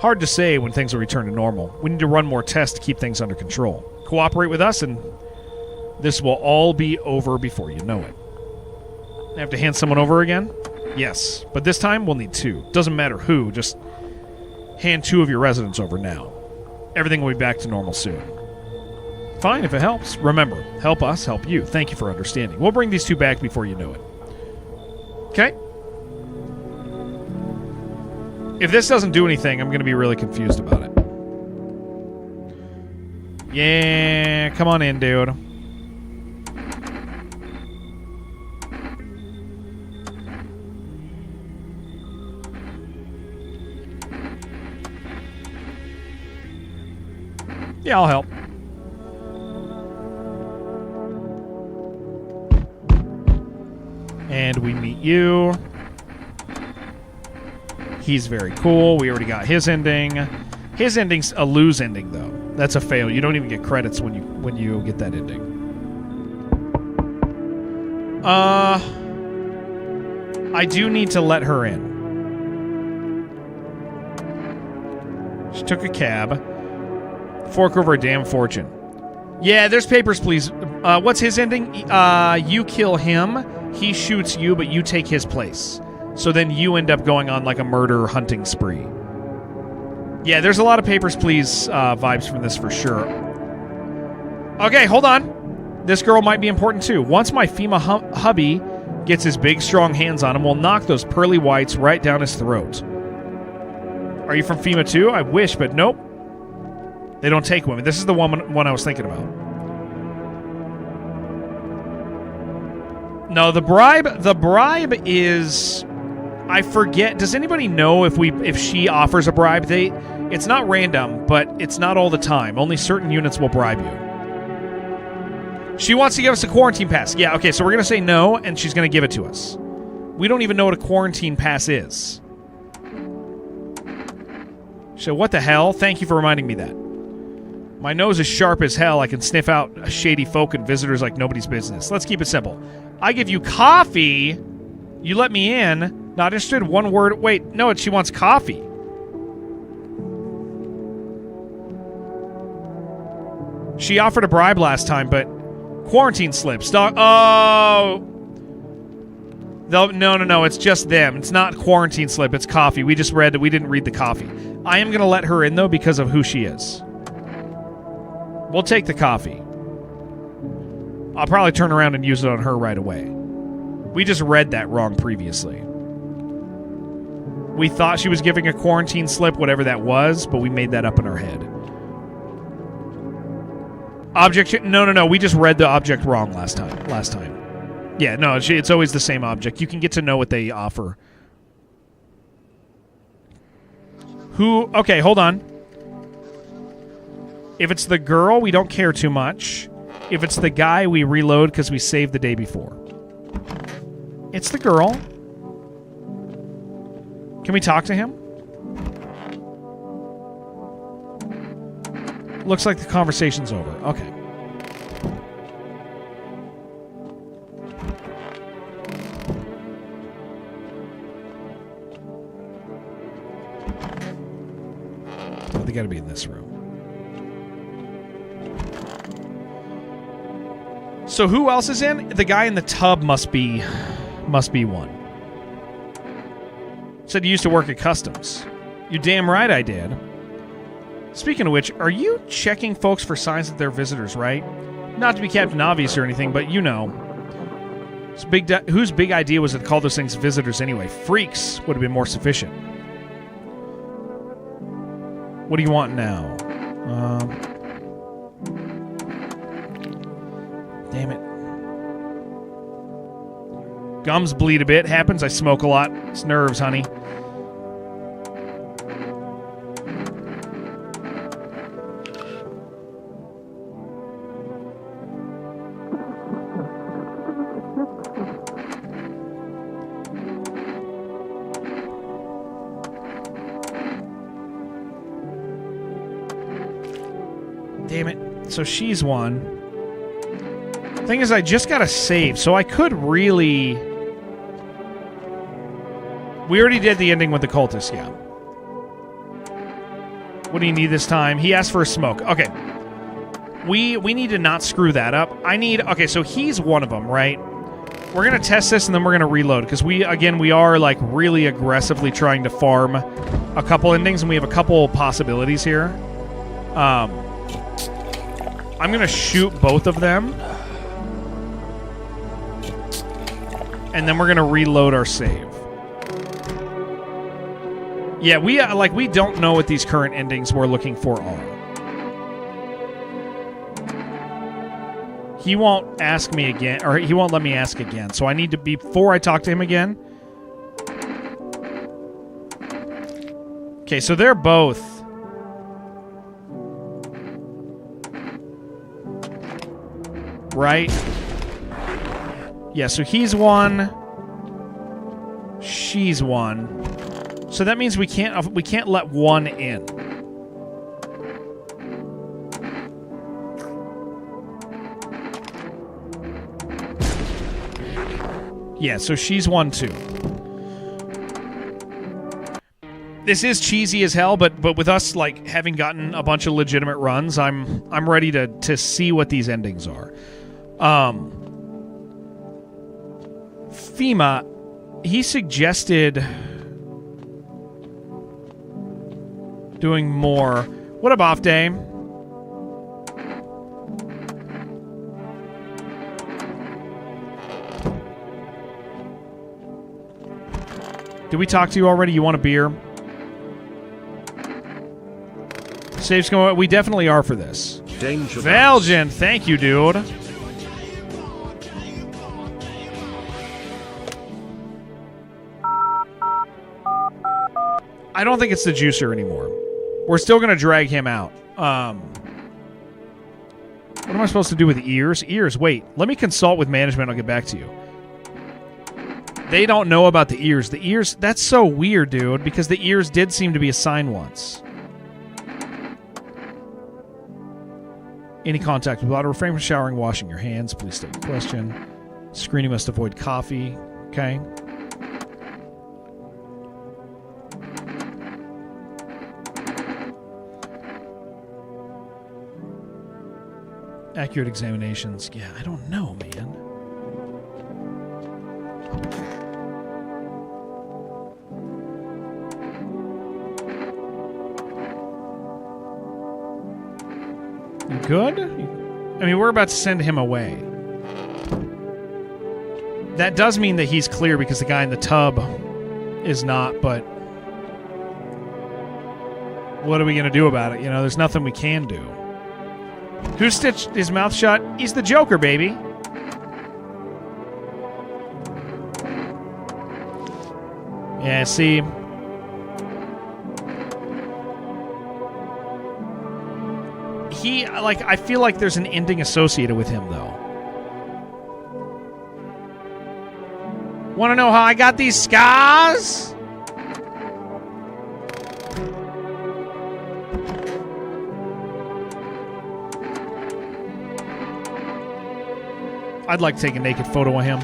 Hard to say when things will return to normal. We need to run more tests to keep things under control. Cooperate with us, and this will all be over before you know it. I have to hand someone over again? Yes, but this time we'll need 2. Doesn't matter who, just hand 2 of your residents over now. Everything will be back to normal soon. Fine, if it helps. Remember, help us, help you. Thank you for understanding. We'll bring these 2 back before you know it. Okay? If this doesn't do anything, I'm going to be really confused about it. Yeah, come on in, dude. Yeah, I'll help. And we meet you. He's very cool. We already got his ending. His ending's a lose ending, though. That's a fail. You don't even get credits when you get that ending. I do need to let her in. She took a cab. Fork over a damn fortune. Yeah, there's papers, please. What's his ending? You kill him, he shoots you, but you take his place. So then you end up going on like a murder hunting spree. Yeah, there's a lot of papers, please vibes from this for sure. Okay, hold on. This girl might be important too. Once my FEMA hubby gets his big, strong hands on him, we'll knock those pearly whites right down his throat. Are you from FEMA too? I wish, but nope. They don't take women. This is the one I was thinking about. No, the bribe is, I forget. Does anybody know if she offers a bribe? It's not random, but it's not all the time. Only certain units will bribe you. She wants to give us a quarantine pass. Yeah, okay, so we're going to say no, and she's going to give it to us. We don't even know what a quarantine pass is. So what the hell? Thank you for reminding me that. My nose is sharp as hell. I can sniff out shady folk and visitors like nobody's business. Let's keep it simple. I give you coffee. You let me in. Not interested. One word. Wait, no, she wants coffee. She offered a bribe last time, but quarantine slips. Oh. No. It's just them. It's not quarantine slip. It's coffee. We didn't read the coffee. I am going to let her in, though, because of who she is. We'll take the coffee. I'll probably turn around and use it on her right away. We just read that wrong previously. We thought she was giving a quarantine slip, whatever that was, but we made that up in our head. Object... No. We just read the object wrong last time. Yeah, no, it's always the same object. You can get to know what they offer. Who... Okay, hold on. If it's the girl, we don't care too much. If it's the guy, we reload because we saved the day before. It's the girl. Can we talk to him? Looks like the conversation's over. Okay. Oh, they gotta be in this room. So who else is in? The guy in the tub must be one. Said you used to work at customs. You damn right I did. Speaking of which, are you checking folks for signs that they're visitors, right? Not to be Captain Obvious or anything, but you know. Whose big idea was it to call those things visitors anyway? Freaks would have been more sufficient. What do you want now? Damn it. Gums bleed a bit. Happens. I smoke a lot. It's nerves, honey. Damn it. So she's one. Thing is, I just gotta save, so I could really... We already did the ending with the cultist, yeah. What do you need this time? He asked for a smoke. Okay. We need to not screw that up. Okay, so he's one of them, right? We're going to test this and then we're going to reload because we are like really aggressively trying to farm a couple endings and we have a couple possibilities here. I'm going to shoot both of them. And then we're going to reload our save. Yeah, we don't know what these current endings we're looking for are. He won't ask me again, or he won't let me ask again. So I need to, before I talk to him again. Okay, so they're both. Right? Yeah, so he's one. She's one. So that means we can't let one in. Yeah, so she's one too. This is cheesy as hell, but with us like having gotten a bunch of legitimate runs, I'm ready to see what these endings are. FEMA, he suggested doing more. What up, Off Day? Did we talk to you already? You want a beer? Saves going. We definitely are for this. Danger Valgen, thank you, dude. I don't think it's the juicer anymore. We're still going to drag him out. What am I supposed to do with the ears? Ears, wait. Let me consult with management. I'll get back to you. They don't know about the ears. The ears, that's so weird, dude, because the ears did seem to be assigned once. Any contact with water, refrain from showering, washing your hands. Please state your question. Screening must avoid coffee. Okay. Accurate examinations. Yeah, I don't know, man. You good? I mean, we're about to send him away. That does mean that he's clear because the guy in the tub is not, but what are we going to do about it? You know, there's nothing we can do. Who stitched his mouth shut? He's the Joker, baby. Yeah, see. He, like, I feel like there's an ending associated with him, though. Want to know how I got these scars? I'd like to take a naked photo of him.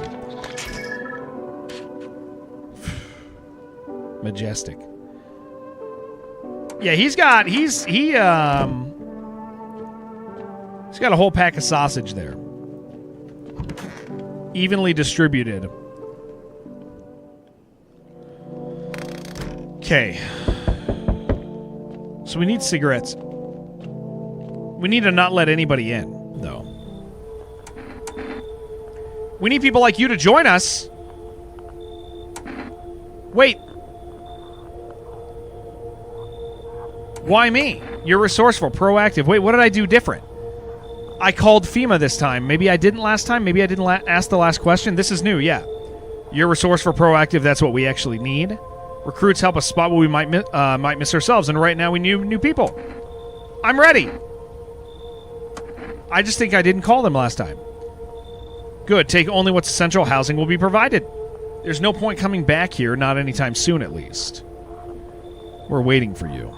Majestic. Yeah, he's got a whole pack of sausage there. Evenly distributed. Okay. So we need cigarettes. We need to not let anybody in, though. We need people like you to join us. Wait. Why me? You're resourceful, proactive. Wait, what did I do different? I called FEMA this time. Maybe I didn't last time. Maybe I didn't ask the last question. This is new, yeah. You're resourceful, proactive. That's what we actually need. Recruits help us spot what we might miss ourselves, and right now we need new people. I'm ready. I just think I didn't call them last time. Good. Take only what's essential. Housing will be provided. There's no point coming back here, not anytime soon at least. We're waiting for you.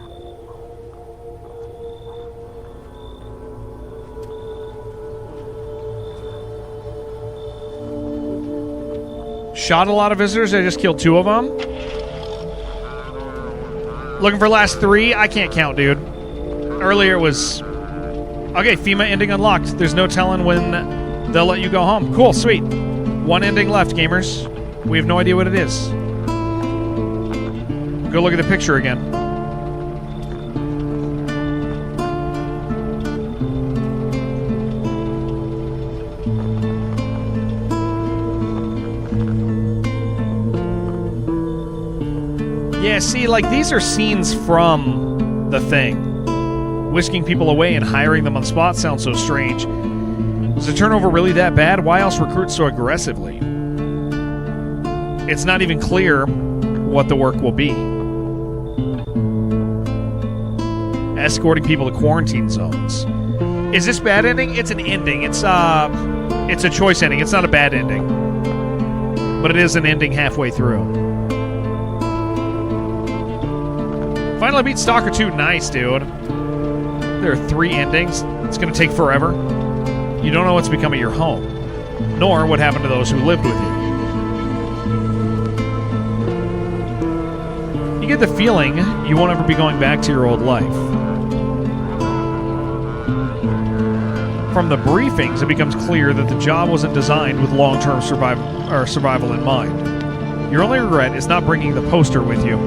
Shot a lot of visitors. I just killed 2 of them. Looking for last 3. I can't count, dude. Earlier it was... Okay, FEMA ending unlocked. There's no telling when they'll let you go home. Cool, sweet. One ending left, gamers. We have no idea what it is. Go look at the picture again. Yeah, see, like, these are scenes from The Thing. Whisking people away and hiring them on the spot sounds so strange. Is the turnover really that bad? Why else recruit so aggressively? It's not even clear what the work will be. Escorting people to quarantine zones. Is this bad ending? It's an ending. It's a choice ending. It's not a bad ending. But it is an ending halfway through. Finally beat Stalker 2. Nice, dude. There are 3 endings. It's going to take forever. You don't know what's become of your home, nor what happened to those who lived with you. You get the feeling you won't ever be going back to your old life. From the briefings, it becomes clear that the job wasn't designed with long-term survival in mind. Your only regret is not bringing the poster with you.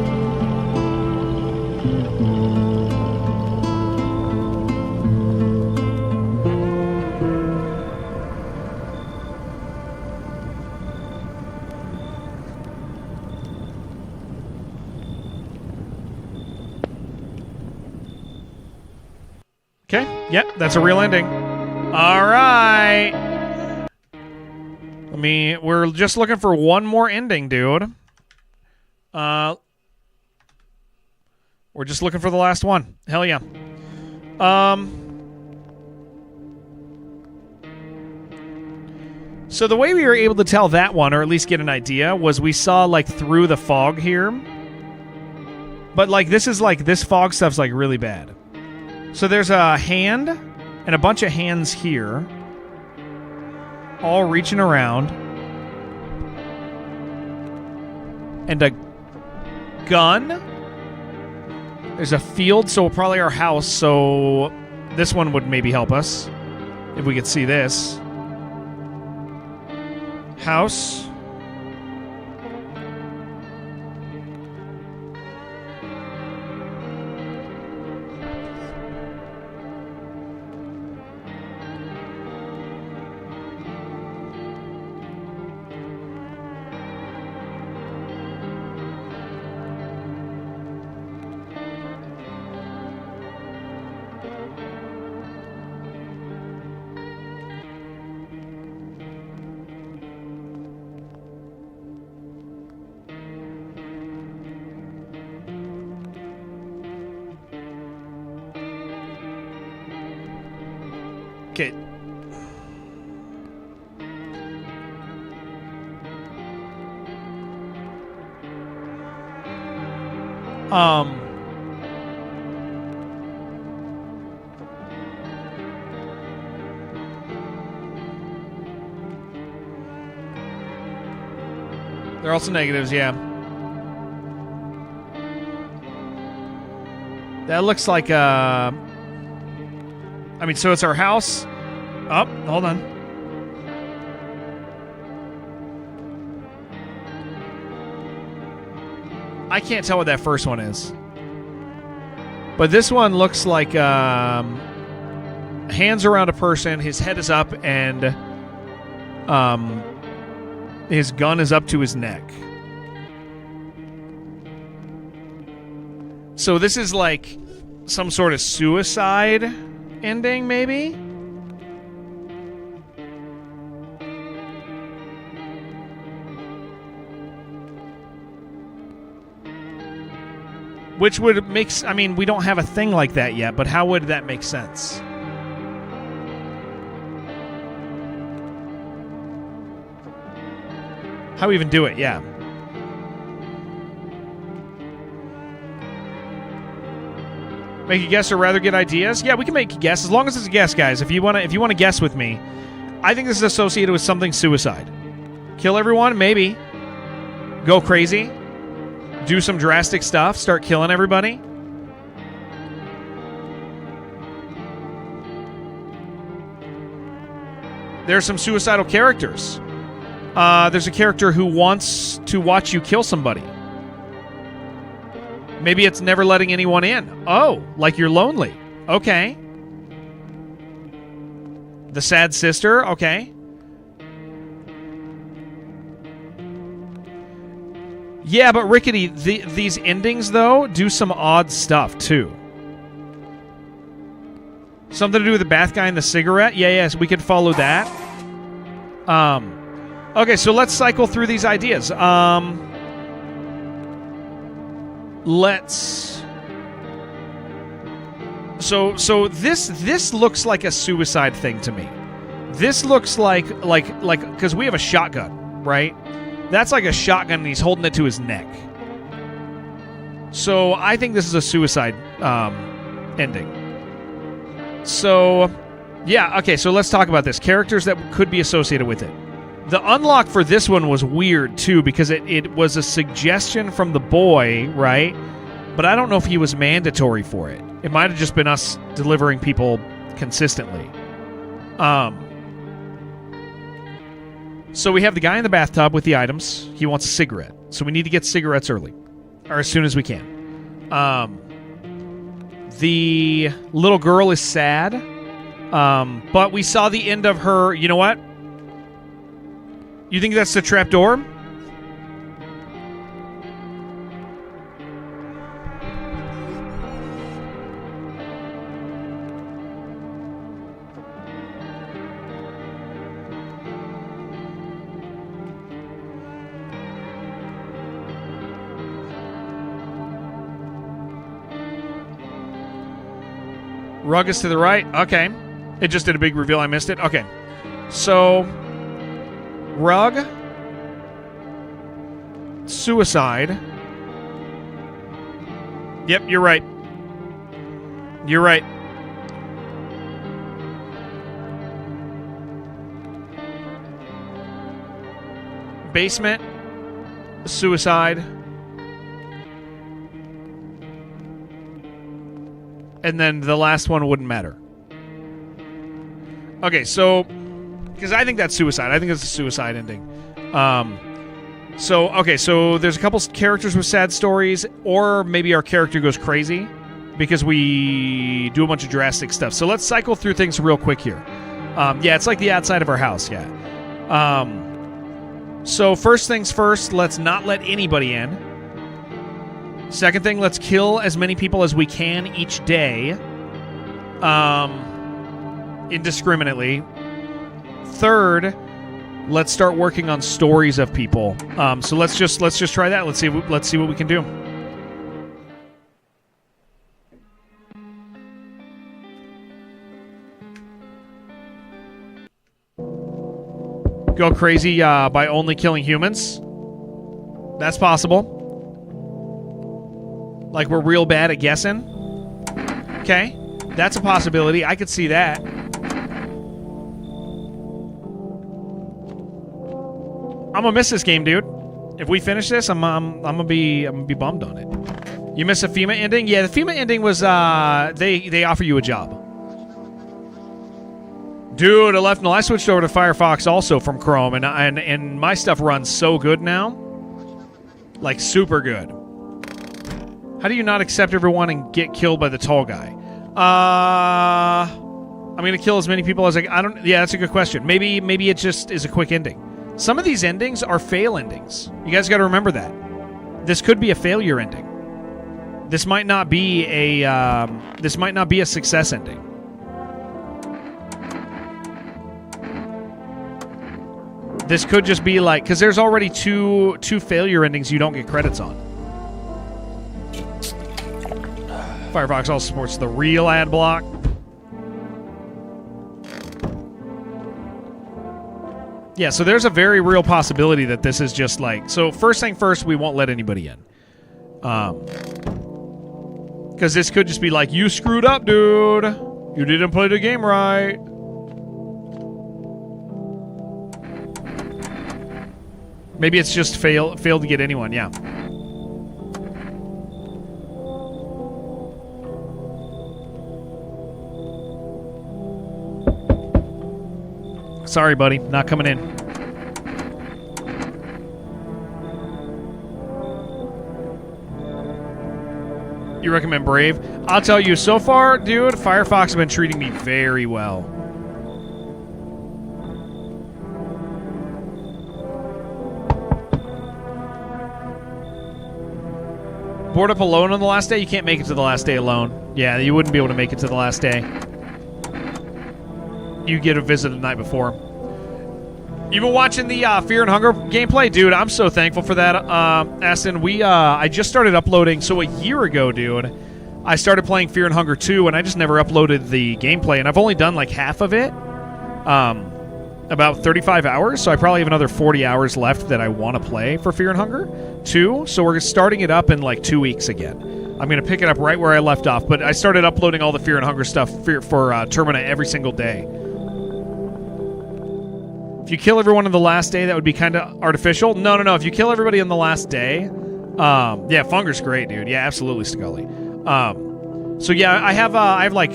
Okay, yep, that's a real ending. All right. We're just looking for one more ending, dude. We're just looking for the last one. Hell yeah. So the way we were able to tell that one, or at least get an idea, was we saw, like, through the fog here. But, like, this fog stuff's, like, really bad. So there's a hand and a bunch of hands here, all reaching around, and a gun. There's a field, so probably our house, so this one would maybe help us if we could see this. House. Okay. There are also negatives, yeah. That looks like so it's our house. Oh, hold on. I can't tell what that first one is. But this one looks like hands around a person, his head is up, and his gun is up to his neck. So this is like some sort of suicide ending, maybe? Which would make... we don't have a thing like that yet, but how would that make sense? How even do it, yeah. Make a guess or rather get ideas? Yeah, we can make a guess, as long as it's a guess, guys. If you want to guess with me, I think this is associated with something suicide. Kill everyone? Maybe. Go crazy? Do some drastic stuff? Start killing everybody? There's some suicidal characters. There's a character who wants to watch you kill somebody. Maybe it's never letting anyone in. Oh, like you're lonely. Okay. The sad sister. Okay. Yeah, but Rickety, these endings, though, do some odd stuff, too. Something to do with the bath guy and the cigarette? Yeah, yes, we could follow that. Okay, so let's cycle through these ideas. Let's... So this looks like a suicide thing to me. This looks like because we have a shotgun, right? That's like a shotgun, and he's holding it to his neck. So I think this is a suicide ending. So, yeah, okay, so let's talk about this. Characters that could be associated with it. The unlock for this one was weird, too, because it was a suggestion from the boy, right? But I don't know if he was mandatory for it. It might have just been us delivering people consistently. So we have the guy in the bathtub with the items. He wants a cigarette. So we need to get cigarettes early. Or as soon as we can. The little girl is sad. But we saw the end of her... You know what? You think that's the trapdoor? Rug is to the right. Okay. It just did a big reveal. I missed it. Okay. So, rug. Suicide. Yep, you're right. You're right. Basement. Suicide. And then the last one wouldn't matter. Okay, so... Because I think that's suicide. I think it's a suicide ending. So there's a couple characters with sad stories, or maybe our character goes crazy because we do a bunch of drastic stuff. So let's cycle through things real quick here. Yeah, it's like the outside of our house, yeah. So first things first, let's not let anybody in. Second thing, let's kill as many people as we can each day. Indiscriminately. Third, let's start working on stories of people. So let's just try that. Let's see what we can do. Go crazy by only killing humans. That's possible. Like we're real bad at guessing. Okay, that's a possibility. I could see that. I'm gonna miss this game, dude. If we finish this, I'm gonna be bummed on it. You miss a FEMA ending? Yeah, the FEMA ending was they offer you a job. Dude, I switched over to Firefox also from Chrome, and my stuff runs so good now, like super good. How do you not accept everyone and get killed by the tall guy? I'm gonna kill as many people as I don't. Yeah, that's a good question. Maybe it just is a quick ending. Some of these endings are fail endings. You guys got to remember that. This could be a failure ending. This might not be a success ending. This could just be like, because there's already two failure endings you don't get credits on. Firefox also supports the real ad block. Yeah, so there's a very real possibility that this is just like... So first thing first, we won't let anybody in. Because this could just be like, you screwed up, dude. You didn't play the game right. Maybe it's just failed to get anyone, yeah. Sorry, buddy. Not coming in. You recommend Brave? I'll tell you, so far, dude, Firefox has been treating me very well. Board up alone on the last day? You can't make it to the last day alone. Yeah, you wouldn't be able to make it to the last day. You get a visit the night before. You been watching the Fear and Hunger gameplay? Dude, I'm so thankful for that, Aston. I just started uploading, so a year ago, dude, I started playing Fear and Hunger 2, and I just never uploaded the gameplay, and I've only done like half of it. About 35 hours, so I probably have another 40 hours left that I want to play for Fear and Hunger 2, so we're starting it up in like 2 weeks again. I'm going to pick it up right where I left off, but I started uploading all the Fear and Hunger stuff for Termina every single day. If you kill everyone on the last day, that would be kind of artificial. No. If you kill everybody on the last day, yeah, Funger's great, dude. Yeah, absolutely, Scully. So yeah, I have like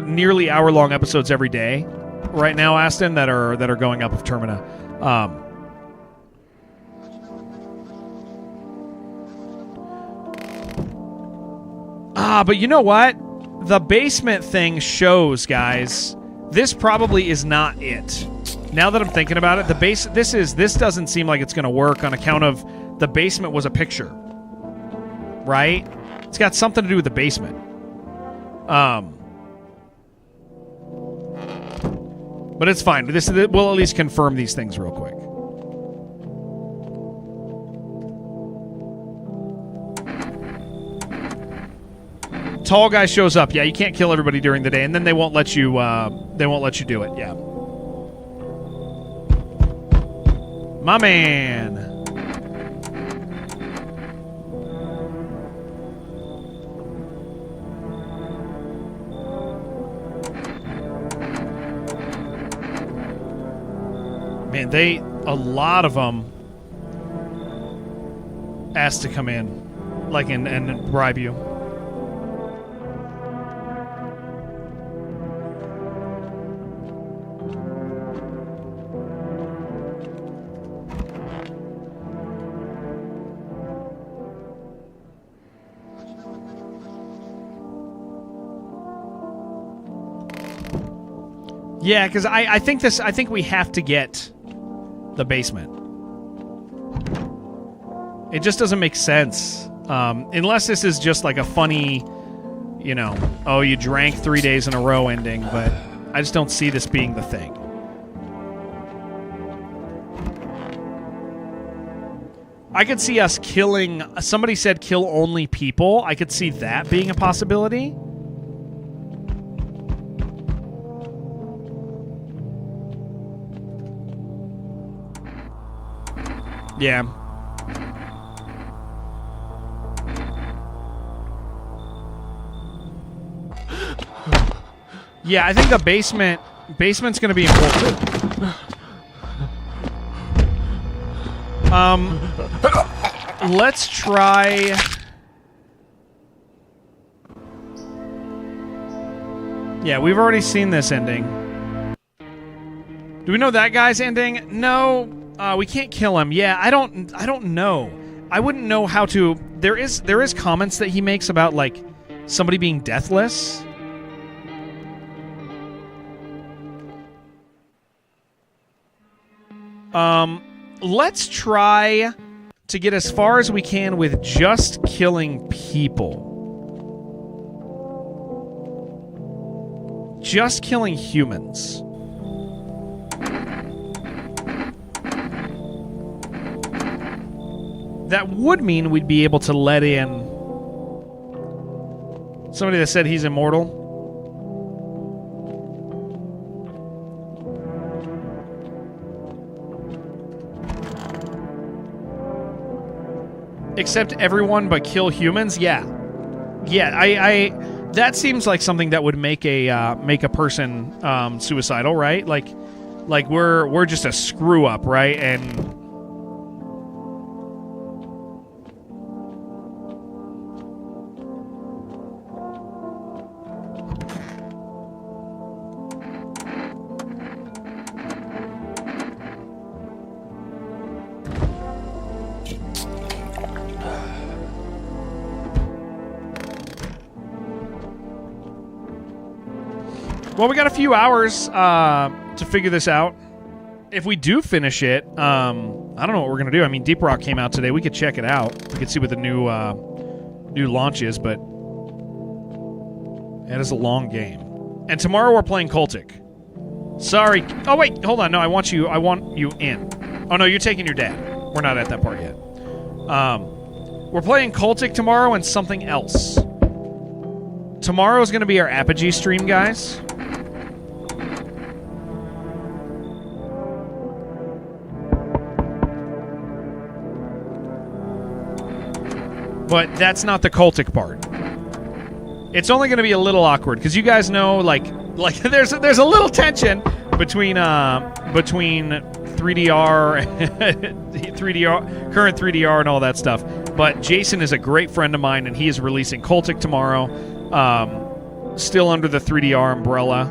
nearly hour-long episodes every day right now, Aston, that are going up of Termina. But you know what? The basement thing shows, guys. This probably is not it. Now that I'm thinking about it, this doesn't seem like it's going to work on account of the basement was a picture, right? It's got something to do with the basement. But it's fine. We'll at least confirm these things real quick. Tall guy shows up. Yeah, you can't kill everybody during the day, and then they won't let you. They won't let you do it. Yeah. My man. Man, a lot of them asked to come in, like, and bribe you. Yeah, because I think we have to get the basement. It just doesn't make sense. Unless this is just like a funny, oh, you drank 3 days in a row ending, but I just don't see this being the thing. I could see us killing... Somebody said kill only people. I could see that being a possibility. Yeah. Yeah, I think the basement's going to be important. Let's try... Yeah, we've already seen this ending. Do we know that guy's ending? No. We can't kill him. Yeah, I don't know. I wouldn't know how to... There is comments that he makes about, like, somebody being deathless. Let's try to get as far as we can with just killing people. Just killing humans. That would mean we'd be able to let in somebody that said he's immortal. Accept everyone but kill humans? Yeah. Yeah, I that seems like something that would make a person suicidal, right? Like we're just a screw up, right? And Well, we got a few hours to figure this out. If we do finish it, I don't know what we're going to do. I mean, Deep Rock came out today. We could check it out. We could see what the new launch is, but it is a long game. And tomorrow we're playing Cultic. Sorry. Oh, wait. Hold on. No, I want you in. Oh, no, you're taking your dad. We're not at that part yet. We're playing Cultic tomorrow and something else. Tomorrow is going to be our Apogee stream, guys. But that's not the Cultic part. It's only going to be a little awkward because you guys know, like there's a little tension between 3DR, 3DR, current 3DR, and all that stuff. But Jason is a great friend of mine, and he is releasing Cultic tomorrow, still under the 3DR umbrella.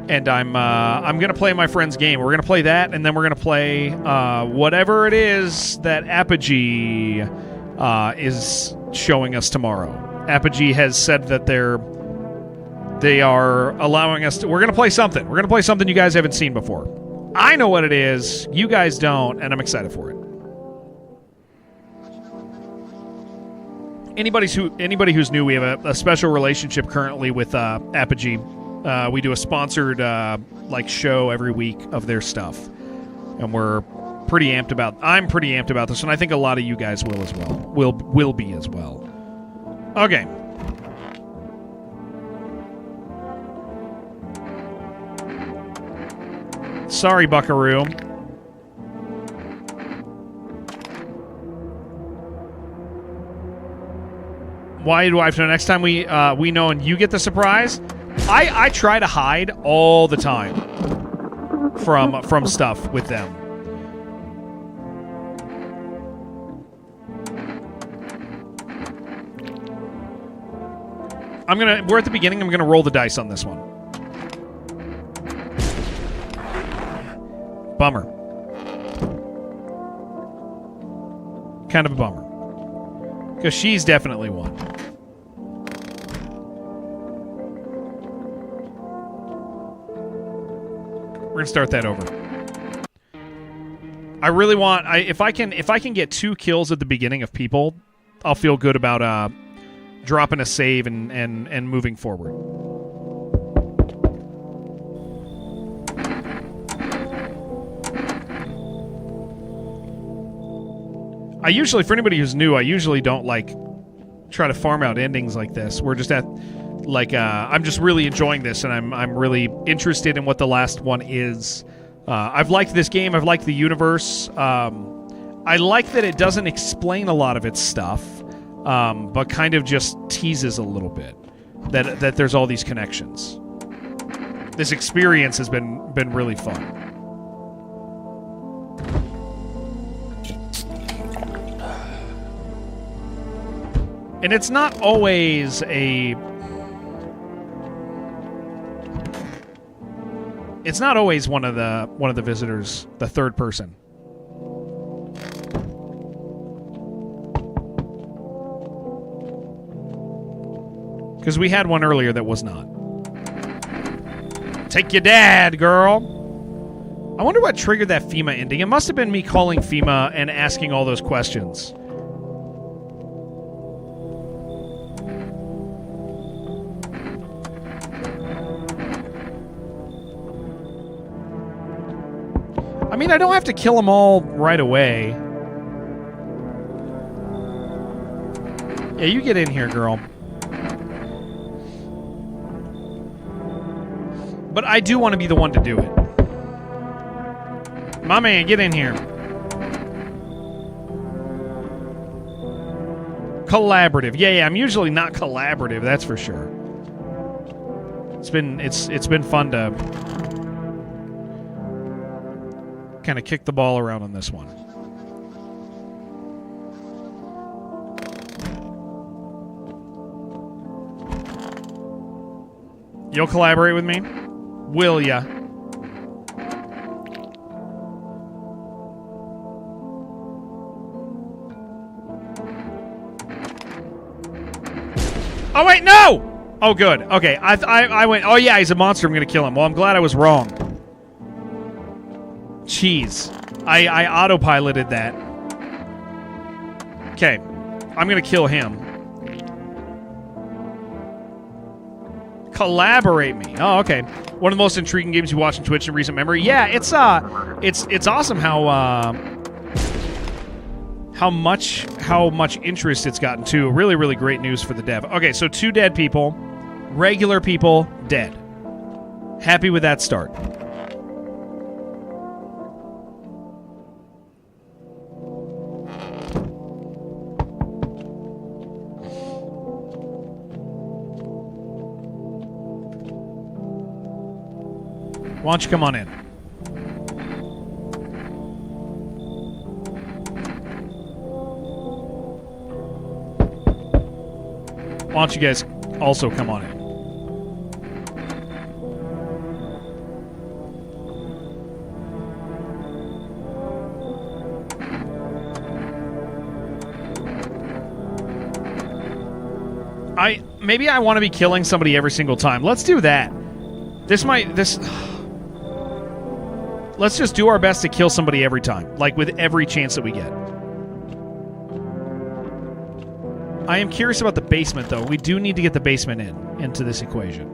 And I'm gonna play my friend's game. We're gonna play that, and then we're gonna play whatever it is that Apogee is showing us tomorrow. Apogee has said that they are allowing us to. We're gonna play something. We're gonna play something you guys haven't seen before. I know what it is. You guys don't, and I'm excited for it. Anybody who's new, we have a special relationship currently with Apogee. We do a sponsored show every week of their stuff, and I'm pretty amped about this, and I think a lot of you guys will as well. Will be as well. Okay. Sorry, Buckaroo. Why do I have to know? Next time we know and you get the surprise? I try to hide all the time from stuff with them. We're at the beginning. I'm gonna roll the dice on this one. Bummer. Kind of a bummer. Because she's definitely one. We're gonna start that over. I really want. If I can get 2 kills at the beginning of people, I'll feel good about dropping a save and moving forward. I usually, for anybody who's new, I usually don't try to farm out endings like this. We're just at I'm just really enjoying this, and I'm really interested in what the last one is. I've liked this game. I've liked the universe. I like that it doesn't explain a lot of its stuff, but kind of just teases a little bit that there's all these connections. This experience has been really fun. And it's not always one of the visitors, the third person. Because we had one earlier that was not. Take your dad, girl. I wonder what triggered that FEMA ending. It must have been me calling FEMA and asking all those questions. I mean, I don't have to kill them all right away. Yeah, you get in here, girl. But I do want to be the one to do it. My man, get in here. Collaborative. Yeah, I'm usually not collaborative, that's for sure. It's been fun to kind of kick the ball around on this one. You'll collaborate with me? Will ya? Oh, wait, no! Oh, good. Okay, I went, oh yeah, he's a monster, I'm going to kill him. Well, I'm glad I was wrong. Jeez. I autopiloted that. Okay, I'm going to kill him. Collaborate me. Oh, okay. One of the most intriguing games you watched on Twitch in recent memory. Yeah, it's awesome how much interest it's gotten too. Really, really great news for the dev. Okay, so 2 dead people, regular people, dead. Happy with that start. Why don't you come on in? Why don't you guys also come on in? Maybe I want to be killing somebody every single time. Let's do that. Let's just do our best to kill somebody every time, like with every chance that we get. I am curious about the basement, though. We do need to get the basement into this equation.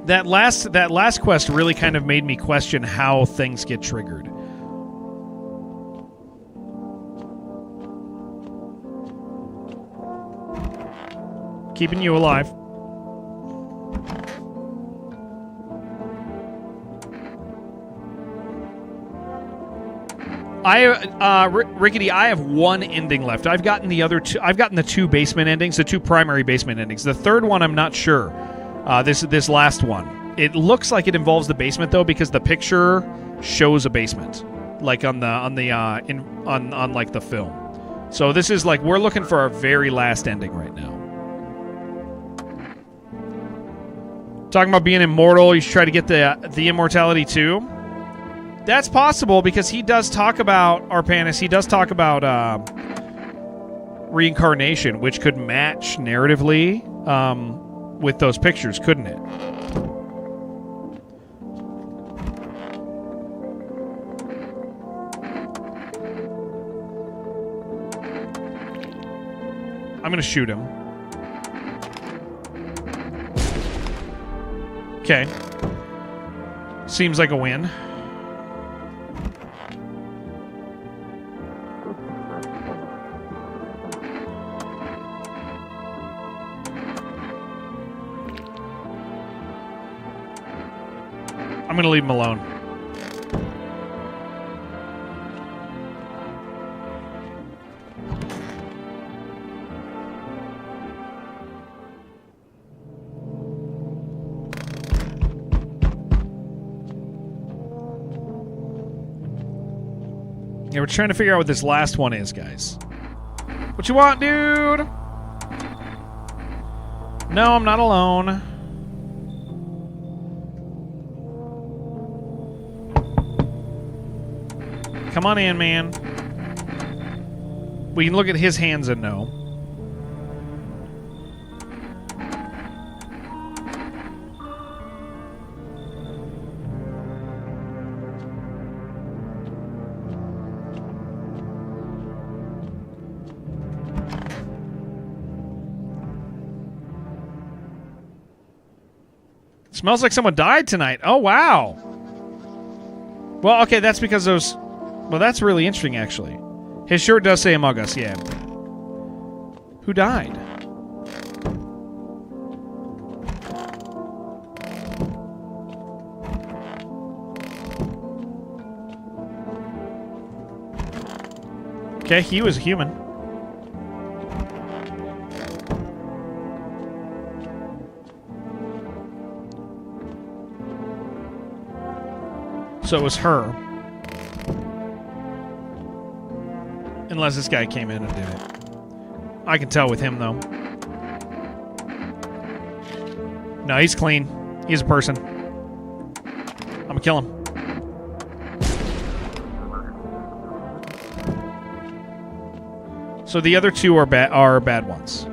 That last quest really kind of made me question how things get triggered. Keeping you alive. Rickety, I have 1 ending left. I've gotten the other 2. I've gotten the 2 basement endings, the 2 primary basement endings. The third one, I'm not sure. This last one, it looks like it involves the basement though, because the picture shows a basement, like on like the film. So this is like we're looking for our very last ending right now. Talking about being immortal, you should try to get the immortality too. That's possible because he does talk about Arpanis. He does talk about reincarnation, which could match narratively with those pictures, couldn't it? I'm going to shoot him. Okay. Seems like a win. I'm going to leave him alone. Yeah, we're trying to figure out what this last one is, guys. What you want, dude? No, I'm not alone. Come on in, man. We can look at his hands and know. Smells like someone died tonight. Oh, wow. Well, okay, that's because those... Well, that's really interesting, actually. His shirt does say Among Us, yeah. Who died? Okay, he was a human. So it was her. Unless this guy came in and did it. I can tell with him, though. No, he's clean. He's a person. I'm gonna kill him. So the other two are bad ones.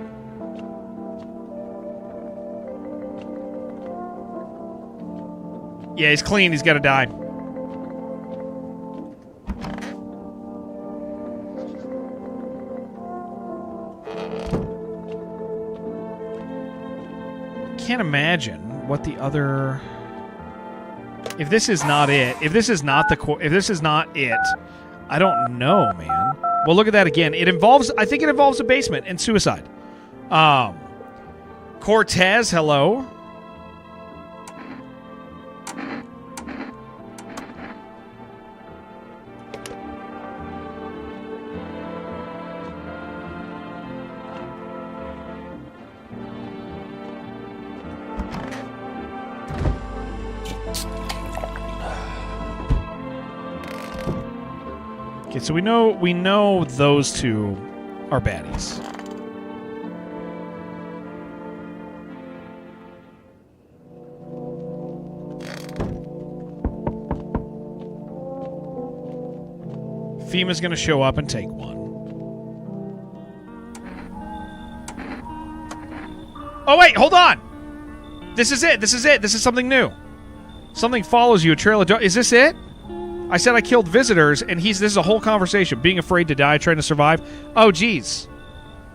Yeah, he's clean. He's got to die. Can't imagine what the other... If this is not it, if this is not it, I don't know, man. Well, look at that again. I think it involves a basement and suicide. Cortez, hello. Okay, so we know those two are baddies. FEMA's gonna show up and take one. Oh wait, hold on! This is it, this is something new. Something follows you, a trail of... Is this it? I said I killed visitors, and this is a whole conversation. Being afraid to die, trying to survive. Oh, geez.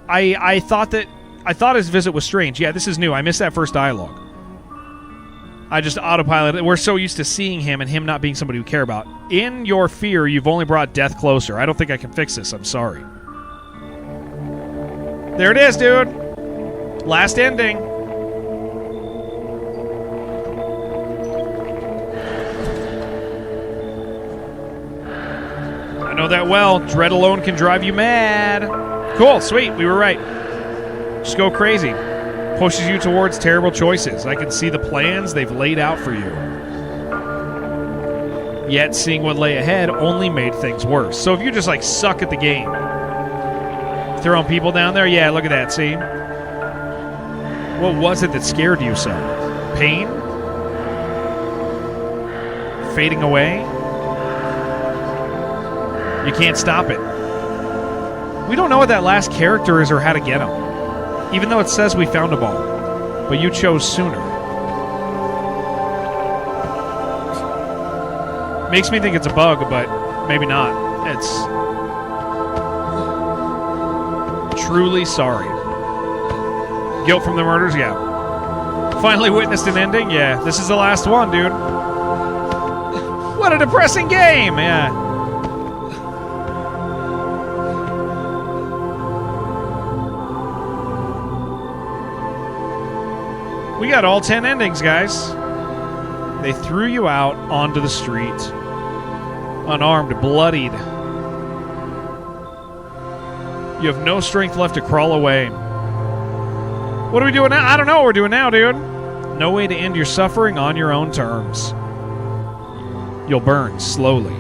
I thought his visit was strange. Yeah, this is new. I missed that first dialogue. I just autopiloted. We're so used to seeing him and him not being somebody we care about. In your fear, you've only brought death closer. I don't think I can fix this. I'm sorry. There it is, dude. Last ending. I know that well. Dread alone can drive you mad. Cool, sweet, we were right. Just go crazy. Pushes you towards terrible choices. I can see the plans they've laid out for you. Yet seeing what lay ahead only made things worse. So if you just like suck at the game, throwing people down there, yeah, look at that, see? What was it that scared you so? Pain? Fading away? You can't stop it. We don't know what that last character is or how to get him. Even though it says we found a ball. But you chose sooner. Makes me think it's a bug, but maybe not. It's... truly sorry. Guilt from the murders? Yeah. Finally witnessed an ending? Yeah. This is the last one, dude. What a depressing game! Yeah. We got all 10 endings, guys. They threw you out onto the street. Unarmed, bloodied. You have no strength left to crawl away. What are we doing now? I don't know what we're doing now, dude. No way to end your suffering on your own terms. You'll burn slowly.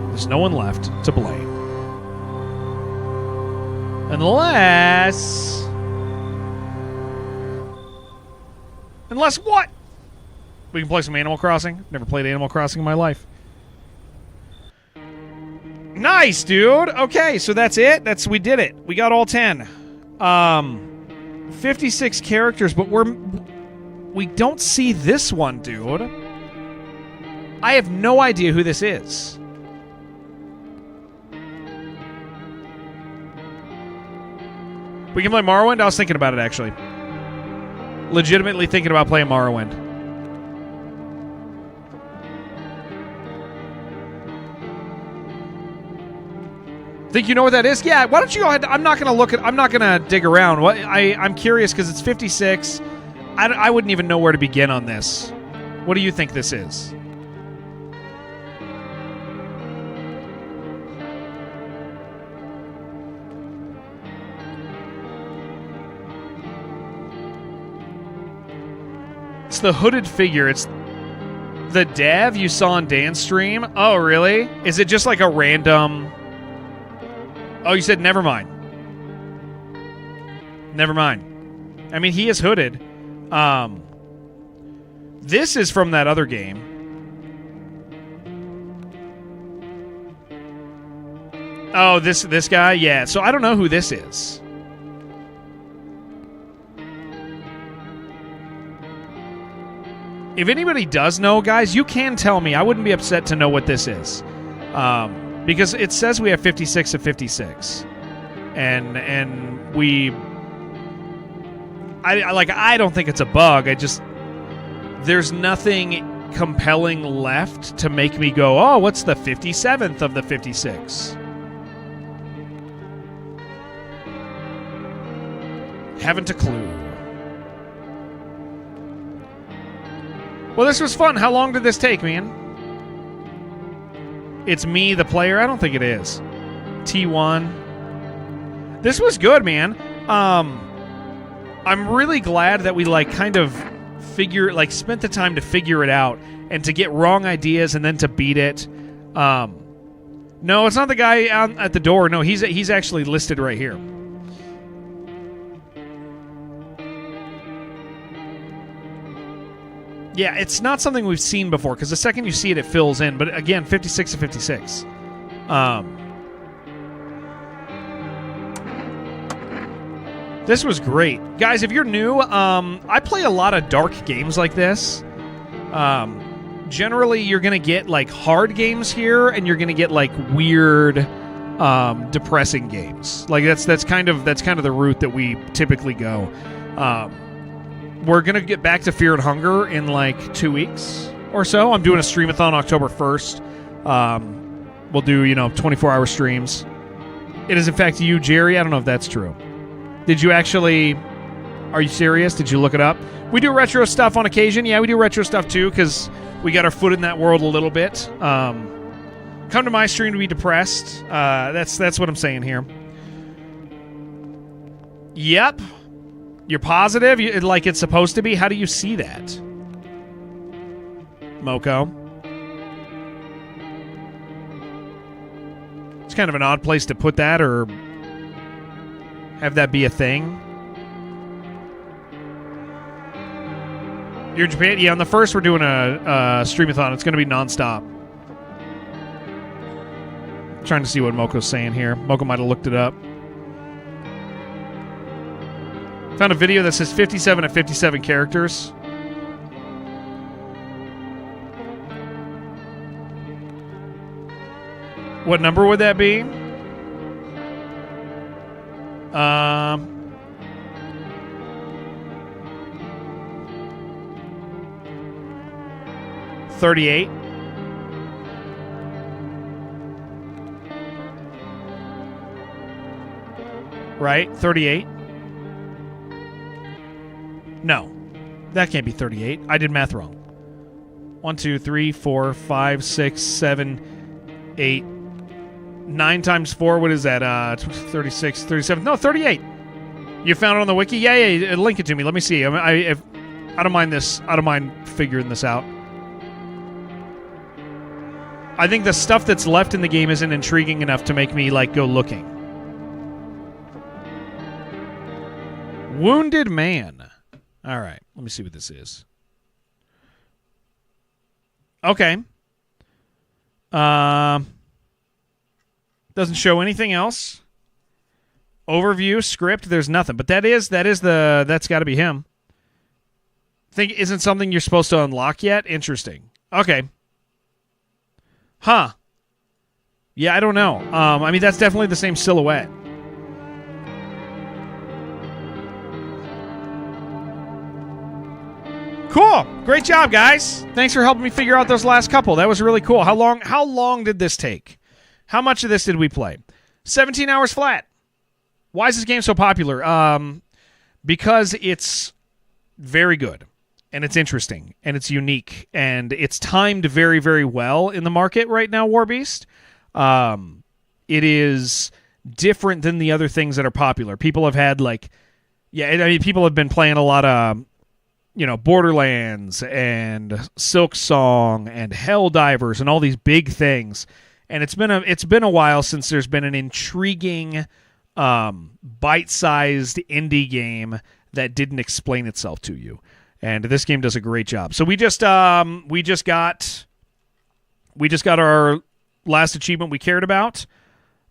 There's no one left to blame. Unless what? We can play some Animal Crossing. Never played Animal Crossing in my life. Nice, dude. Okay, so that's it. We did it. We got all 10. 56 characters, but we don't see this one, dude. I have no idea who this is. We can play Morrowind? I was thinking about it, actually. Legitimately thinking about playing Morrowind. Think you know what that is? Yeah, why don't you go ahead? I'm not gonna dig around. I'm curious because it's 56. I wouldn't even know where to begin on this. What do you think this is? It's the hooded figure. It's the dev you saw on Dan's stream. Oh, really? Is it just like a random... Oh, you said never mind. Never mind. I mean, he is hooded. This is from that other game. Oh, this guy? Yeah. So I don't know who this is. If anybody does know, guys, you can tell me. I wouldn't be upset to know what this is. Because it says we have 56 of 56. And we... I don't think it's a bug. There's nothing compelling left to make me go, oh, what's the 57th of the 56? Haven't a clue. Well, this was fun. How long did this take, man? It's me, the player? I don't think it is. T1. This was good, man. I'm really glad that we, spent the time to figure it out and to get wrong ideas and then to beat it. No, it's not the guy out at the door. No, he's actually listed right here. Yeah, it's not something we've seen before, because the second you see it, it fills in. But again, 56 to 56. This was great. Guys, if you're new, I play a lot of dark games like this. Generally, you're going to get, hard games here, and you're going to get, weird, depressing games. That's kind of the route that we typically go. We're going to get back to Fear and Hunger in 2 weeks or so. I'm doing a stream-a-thon October 1st. We'll do, 24-hour streams. It is, in fact, you, Jerry. I don't know if that's true. Did you actually... Are you serious? Did you look it up? We do retro stuff on occasion. Yeah, we do retro stuff, too, because we got our foot in that world a little bit. Come to my stream to be depressed. That's what I'm saying here. Yep. You're positive? It's supposed to be? How do you see that? Moko. It's kind of an odd place to put that, or have that be a thing. You're in Japan? Yeah, on the first we're doing a stream-a-thon. It's going to be nonstop. Trying to see what Moko's saying here. Moko might have looked it up. Found a video that says 57 of 57 characters. What number would that be? 38. Right? 38. No, that can't be 38. I did math wrong. 1, 2, 3, 4, 5, 6, 7, 8, 9 times 4. What is that? 36, 37. No, 38. You found it on the wiki? Yeah. Link it to me. Let me see. I don't mind this. I don't mind figuring this out. I think the stuff that's left in the game isn't intriguing enough to make me go looking. Wounded Man. All right, let me see what this is. Okay. Doesn't show anything else. Overview, script, there's nothing. But that's got to be him. Think isn't something you're supposed to unlock yet? Interesting. Okay. Huh. Yeah, I don't know. That's definitely the same silhouette. Cool. Great job, guys. Thanks for helping me figure out those last couple. That was really cool. How long did this take? How much of this did we play? 17 hours flat. Why is this game so popular? Because it's very good, and it's interesting, and it's unique, and it's timed very, very well in the market right now, Warbeast. It is different than the other things that are popular. People have had, people have been playing a lot of... Borderlands and Silksong and Helldivers and all these big things. And it's been a while since there's been an intriguing, bite-sized indie game that didn't explain itself to you. And this game does a great job. So we just got our last achievement we cared about.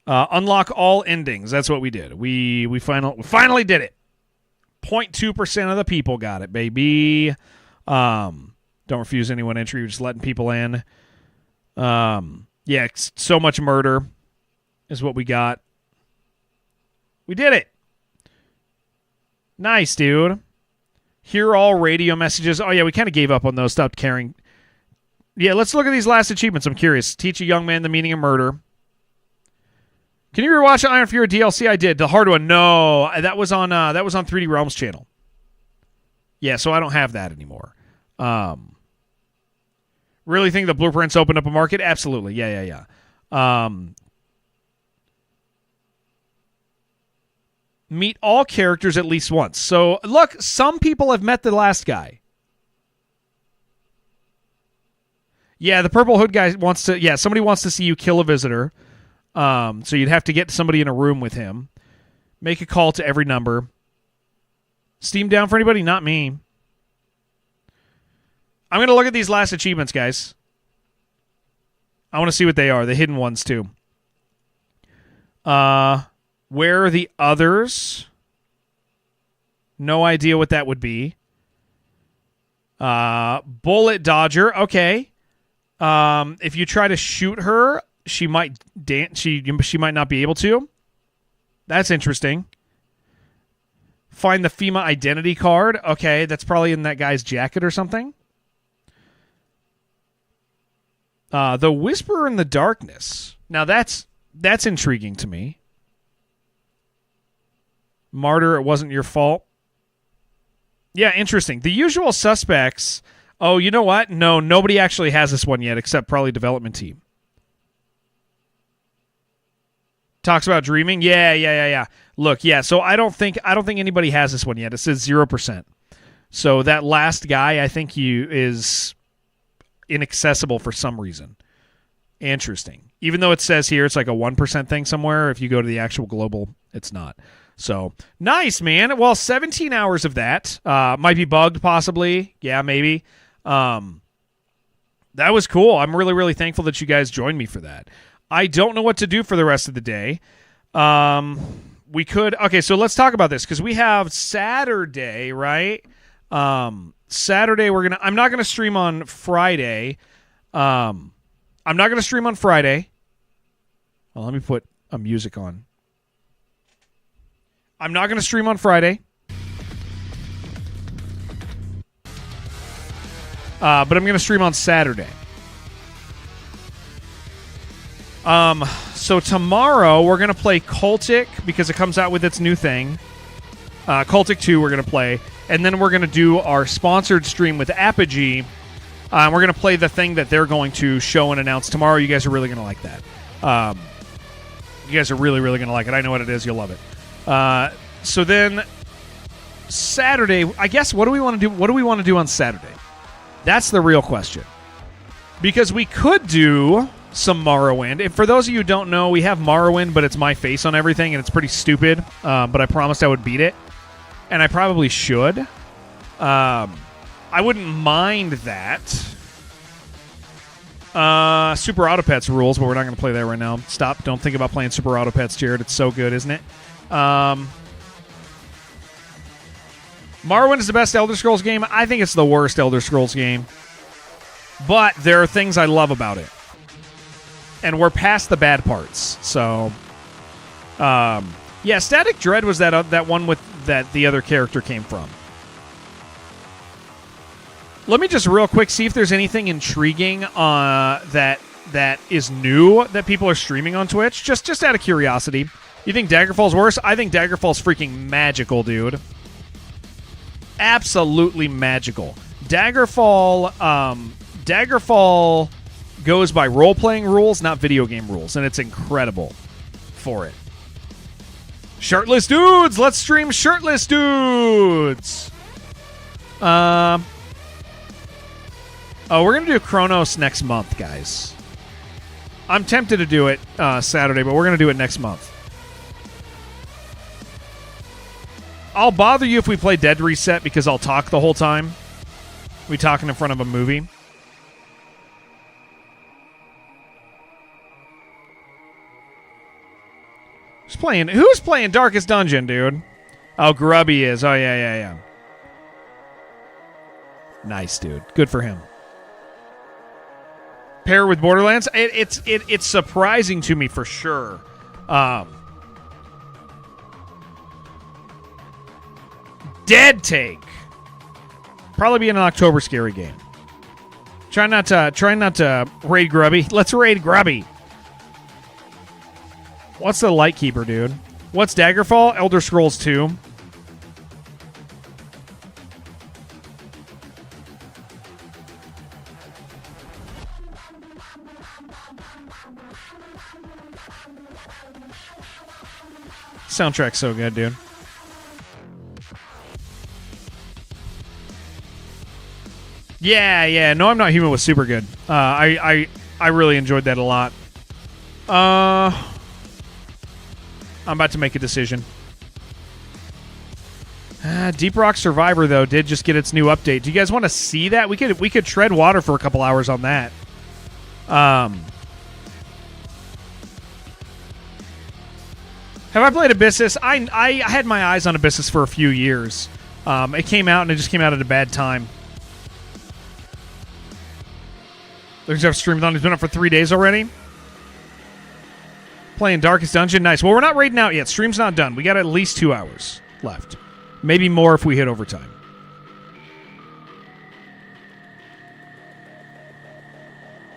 Unlock all endings. That's what we did. We finally did it. 0.2% of the people got it, baby. Don't refuse anyone entry. We're just letting people in. Yeah, so much murder is what we got. We did it. Nice, dude. Hear all radio messages. Oh, yeah, we kind of gave up on those. Stopped caring. Yeah, let's look at these last achievements. I'm curious. Teach a young man the meaning of murder. Can you rewatch Iron Fury DLC? I did. The hard one. No, that was on 3D Realms channel. Yeah, so I don't have that anymore. Really think the blueprints opened up a market? Absolutely. Yeah. Meet all characters at least once. So, look, some people have met the last guy. Yeah, the purple hood guy wants to... Yeah, somebody wants to see you kill a visitor. So you'd have to get somebody in a room with him. Make a call to every number. Steam down for anybody? Not me. I'm going to look at these last achievements, guys. I want to see what they are. The hidden ones, too. Where are the others? No idea what that would be. Bullet dodger. Okay. If you try to shoot her, she might dance. She might not be able to. That's interesting. Find the FEMA identity card. Okay, that's probably in that guy's jacket or something. The Whisperer in the Darkness. Now that's intriguing to me. Martyr, it wasn't your fault. Yeah, interesting. The Usual Suspects. Oh, you know what? No, nobody actually has this one yet, except probably development team. Talks about dreaming. Yeah. Look, yeah. So I don't think anybody has this one yet. It says 0%. So that last guy, I think is inaccessible for some reason. Interesting. Even though it says here it's like a 1% thing somewhere, if you go to the actual global, it's not. So, nice, man. Well, 17 hours of that. Might be bugged, possibly. Yeah, maybe. That was cool. I'm really, really thankful that you guys joined me for that. I don't know what to do for the rest of the day. We could... Okay, so let's talk about this, because we have Saturday, right? Saturday, I'm not going to stream on Friday. I'm not going to stream on Friday. Well, let me put a music on. I'm not going to stream on Friday. But I'm going to stream on Saturday. So tomorrow we're going to play Cultic because it comes out with its new thing. Cultic 2 we're going to play. And then we're going to do our sponsored stream with Apogee. We're going to play the thing that they're going to show and announce tomorrow. You guys are really going to like that. You guys are really, really going to like it. I know what it is. You'll love it. So then Saturday, I guess, what do we want to do? What do we want to do on Saturday? That's the real question. Because we could do some Morrowind. And for those of you who don't know, we have Morrowind, but it's my face on everything, and it's pretty stupid. But I promised I would beat it. And I probably should. I wouldn't mind that. Super Autopets rules, but we're not going to play that right now. Stop. Don't think about playing Super Autopets, Jared. It's so good, isn't it? Morrowind is the best Elder Scrolls game. I think it's the worst Elder Scrolls game. But there are things I love about it. And we're past the bad parts. So, yeah, Static Dread was that one with that the other character came from. Let me just real quick see if there's anything intriguing that is new that people are streaming on Twitch. Just out of curiosity. You think Daggerfall's worse? I think Daggerfall's freaking magical, dude. Absolutely magical. Daggerfall goes by role-playing rules, not video game rules, and it's incredible for it. Shirtless dudes! Let's stream shirtless dudes! Oh, we're going to do Chronos next month, guys. I'm tempted to do it Saturday, but we're going to do it next month. I'll bother you if we play Dead Reset because I'll talk the whole time. We talking in front of a movie. Who's playing Darkest Dungeon, dude? Oh, Grubby is. Oh, yeah. Nice, dude. Good for him. Pair with Borderlands? It's surprising to me for sure. Dead Take. Probably be an October scary game. Try not to raid Grubby. Let's raid Grubby. What's the Lightkeeper, dude? What's Daggerfall? Elder Scrolls 2. Soundtrack's so good, dude. Yeah. No, I'm Not Human was super good. I really enjoyed that a lot. I'm about to make a decision. Deep Rock Survivor, though, did just get its new update. Do you guys want to see that? We could tread water for a couple hours on that. Have I played Abyssus? I had my eyes on Abyssus for a few years. It came out, and it just came out at a bad time. There's Jeff Streamathon. He's been up for 3 days already. Playing Darkest Dungeon. Nice. Well, we're not raiding out yet. Stream's not done. We got at least 2 hours left. Maybe more if we hit overtime.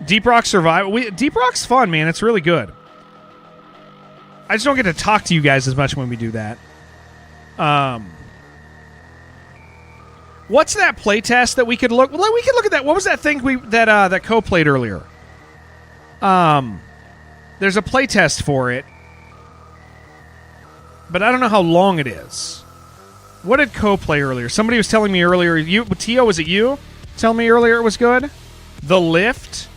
Deep Rock Survival. Deep Rock's fun, man. It's really good. I just don't get to talk to you guys as much when we do that. What's that playtest that we could look? Well, we could look at that. What was that thing that Co played earlier? There's a playtest for it, but I don't know how long it is. What did Co play earlier? Somebody was telling me earlier. Tio, was it you? Tell me earlier it was good. The Lift.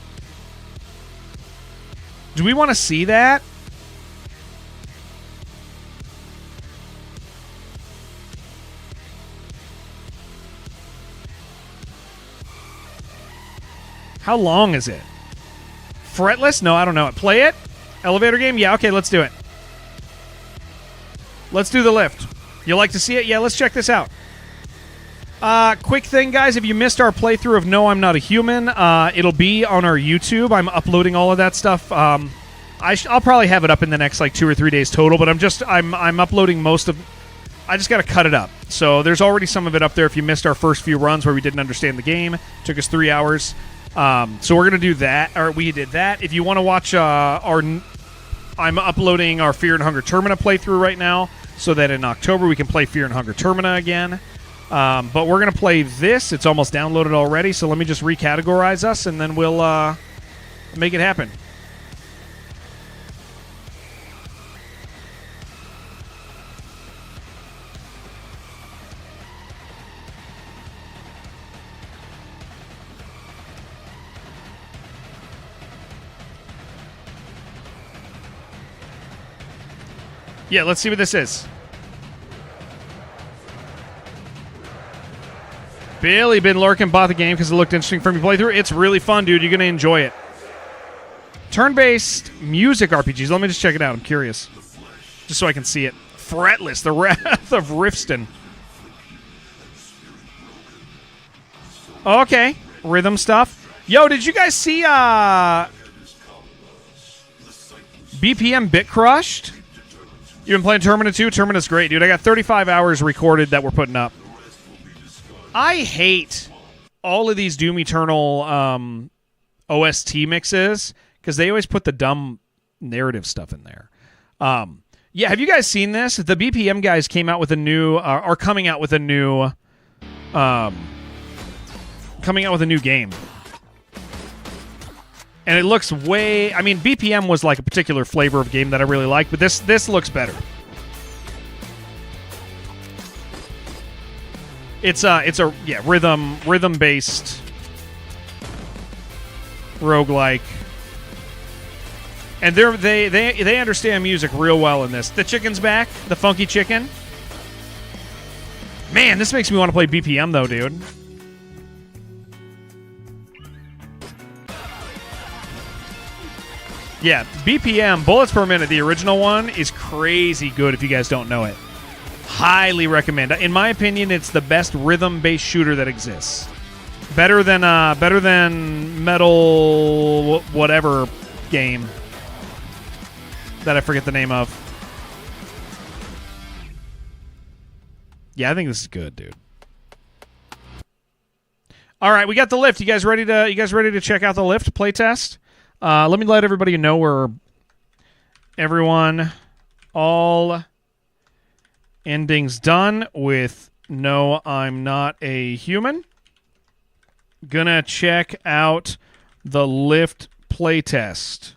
Do we want to see that? How long is it? Fretless? No, I don't know it. Play it? Elevator game? Yeah, okay, let's do it. Let's do The Lift. You like to see it? Yeah, let's check this out. Quick thing, guys. If you missed our playthrough of No, I'm Not a Human, it'll be on our YouTube. I'm uploading all of that stuff. I'll probably have it up in the next 2 or 3 days total, but I'm uploading most of... I just got to cut it up. So there's already some of it up there if you missed our first few runs where we didn't understand the game. It took us 3 hours. So we're going to do that, or we did that. If you want to watch I'm uploading our Fear and Hunger Termina playthrough right now, so that in October we can play Fear and Hunger Termina again. But we're going to play this. It's almost downloaded already, so let me just recategorize us, and then we'll make it happen. Yeah, let's see what this is. Billy been lurking, bought the game because it looked interesting for me to play through. It's really fun, dude. You're going to enjoy it. Turn-based music RPGs. Let me just check it out. I'm curious. Just so I can see it. Fretless, The Wrath of Riften. Okay. Rhythm stuff. Yo, did you guys see BPM Bit Crushed? You been playing Termina 2? Termina's great, dude. I got 35 hours recorded that we're putting up. I hate all of these Doom Eternal OST mixes because they always put the dumb narrative stuff in there. Yeah, have you guys seen this? The BPM guys came out with a new, are coming out with a new, game. And it looks way... I mean, BPM was like a particular flavor of game that I really liked, but this looks better. It's a rhythm-based roguelike. And they understand music real well in this. The chicken's back, the funky chicken. Man, this makes me want to play BPM though, dude. Yeah, BPM, bullets per minute, the original one, is crazy good if you guys don't know it. Highly recommend. In my opinion, it's the best rhythm-based shooter that exists. Better than Metal whatever game that I forget the name of. Yeah, I think this is good, dude. All right, we got the lift. You guys ready to check out the lift playtest? Let me let everybody know where everyone all endings done with no, I'm not a human. Gonna check out the lift playtest.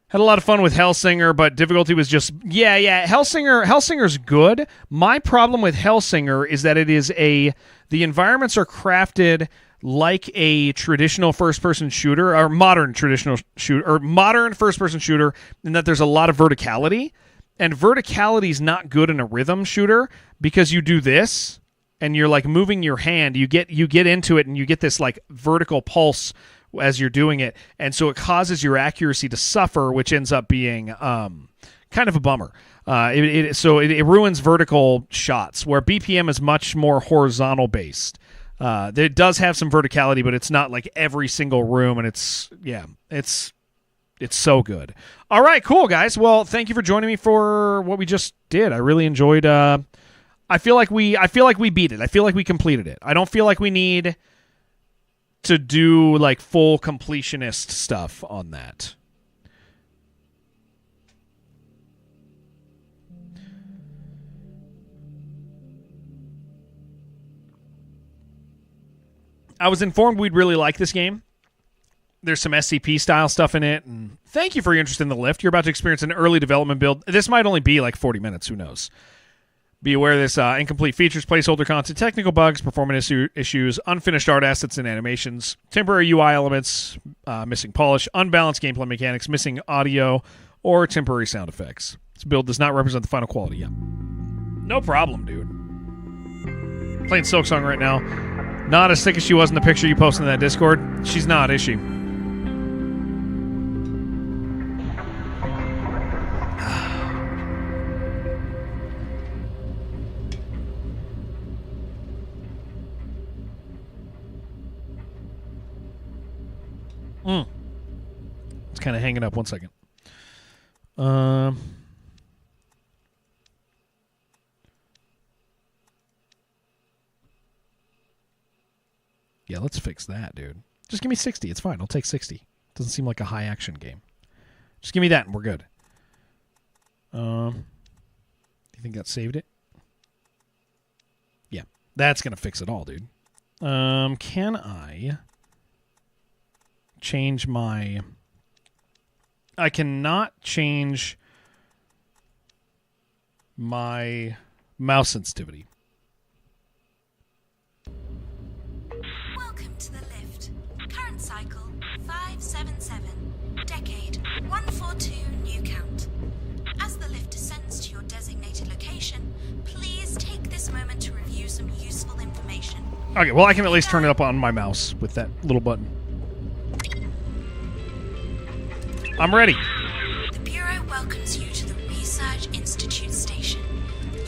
Had a lot of fun with Hellsinger, but difficulty was just... Yeah, Hellsinger's good. My problem with Hellsinger is that it is the environments are crafted like a traditional first-person shooter, or modern first-person shooter, in that there's a lot of verticality. And verticality is not good in a rhythm shooter, because you do this, and you're like moving your hand. You get into it, and you get this like vertical pulse as you're doing it, and so it causes your accuracy to suffer, which ends up being kind of a bummer. It ruins vertical shots, where BPM is much more horizontal based. It does have some verticality, but it's not like every single room, and it's so good. All right, cool, guys. Well, thank you for joining me for what we just did. I really enjoyed. I feel like we beat it. I feel like we completed it. I don't feel like we need to do like full completionist stuff on that. I was informed we'd really like this game. There's some SCP style stuff in it, and thank you for your interest in the lift. You're about to experience an early development build. This might only be like 40 minutes, who knows. Be aware of this incomplete features, placeholder content, technical bugs, performance issues, unfinished art assets and animations, temporary UI elements, missing polish, unbalanced gameplay mechanics, missing audio, or temporary sound effects. This build does not represent the final quality yet. No problem, dude. Playing Silksong right now. Not as thick as she was in the picture you posted in that Discord. She's not, is she? It's kind of hanging up. 1 second. Yeah, let's fix that, dude. Just give me 60. It's fine. I'll take 60. Doesn't seem like a high action game. Just give me that and we're good. You think that saved it? Yeah. That's going to fix it all, dude. Can I change my... I cannot change my mouse sensitivity. Welcome to the lift. Current cycle 577. Decade 142 new count. As the lift descends to your designated location, please take this moment to review some useful information. Okay, well I can at least turn it up on my mouse with that little button. I'm ready. The Bureau welcomes you to the Research Institute station.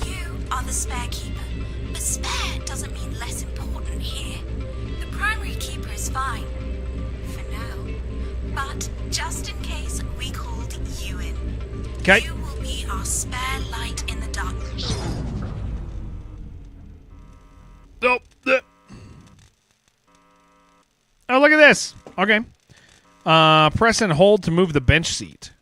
You are the spare keeper, but spare doesn't mean less important here. The primary keeper is fine, for now. But just in case we called you in, okay. You will be our spare light in the darkness. Oh, look at this. Okay. Press and hold to move the bench seat.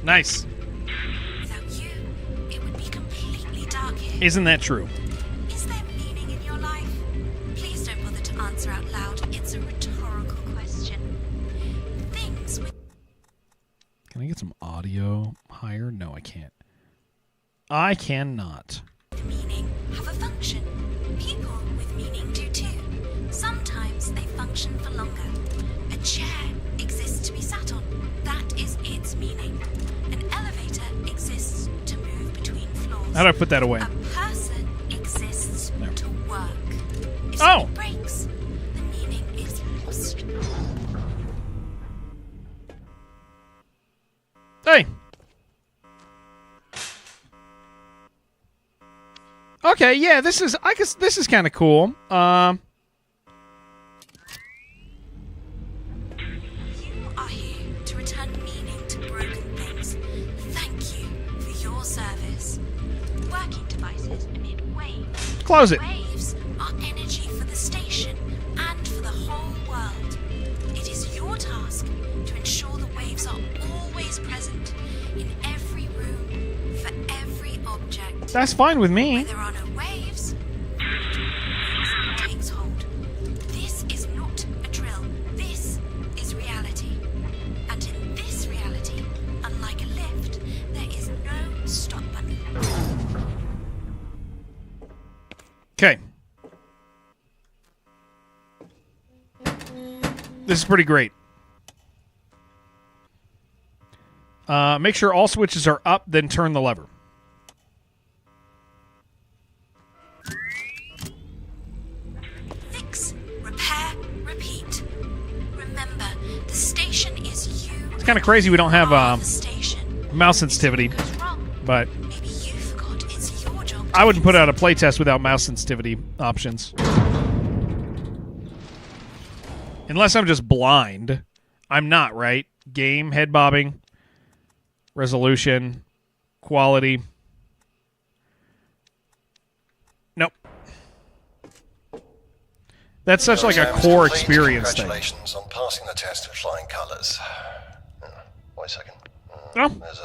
Nice. Without you, it would be completely dark here. Isn't that true? Is there meaning in your life? Please don't bother to answer out loud. It's a rhetorical question. Things with... Can I get some audio higher? No, I can't. I cannot. Meaning have a function. People with meaning do too. Sometimes they function for longer. A chair exists to be sat on. That is its meaning. An elevator exists to move How do I put that away? A person exists to work. If Oh! something breaks, the meaning is lost. Hey! Okay, yeah, this is, I guess this is kind of cool. You are here to return meaning to broken things. Thank you for your service. Working devices emit waves. Close it. Waves are energy for the station and for the whole world. It is your task to ensure the waves are always present in every room, for every object. That's fine with me. Where there are no waves, takes hold. This is not a drill. This is reality. And in this reality, unlike a lift, there is no stop button. Okay. This is pretty great. Make sure all switches are up, then turn the lever. Fix, repair, repeat. Remember, the station is you. It's kind of crazy we don't have The station. mouse sensitivity, Goes wrong. but Maybe you forgot it's your job. I wouldn't put out a playtest without mouse sensitivity options. Unless I'm just blind. I'm not, right? Game, head bobbing, resolution, quality. Nope. That's such like a core experience thing. Congratulations on passing the test with flying colours. Wait a second. Oh. There's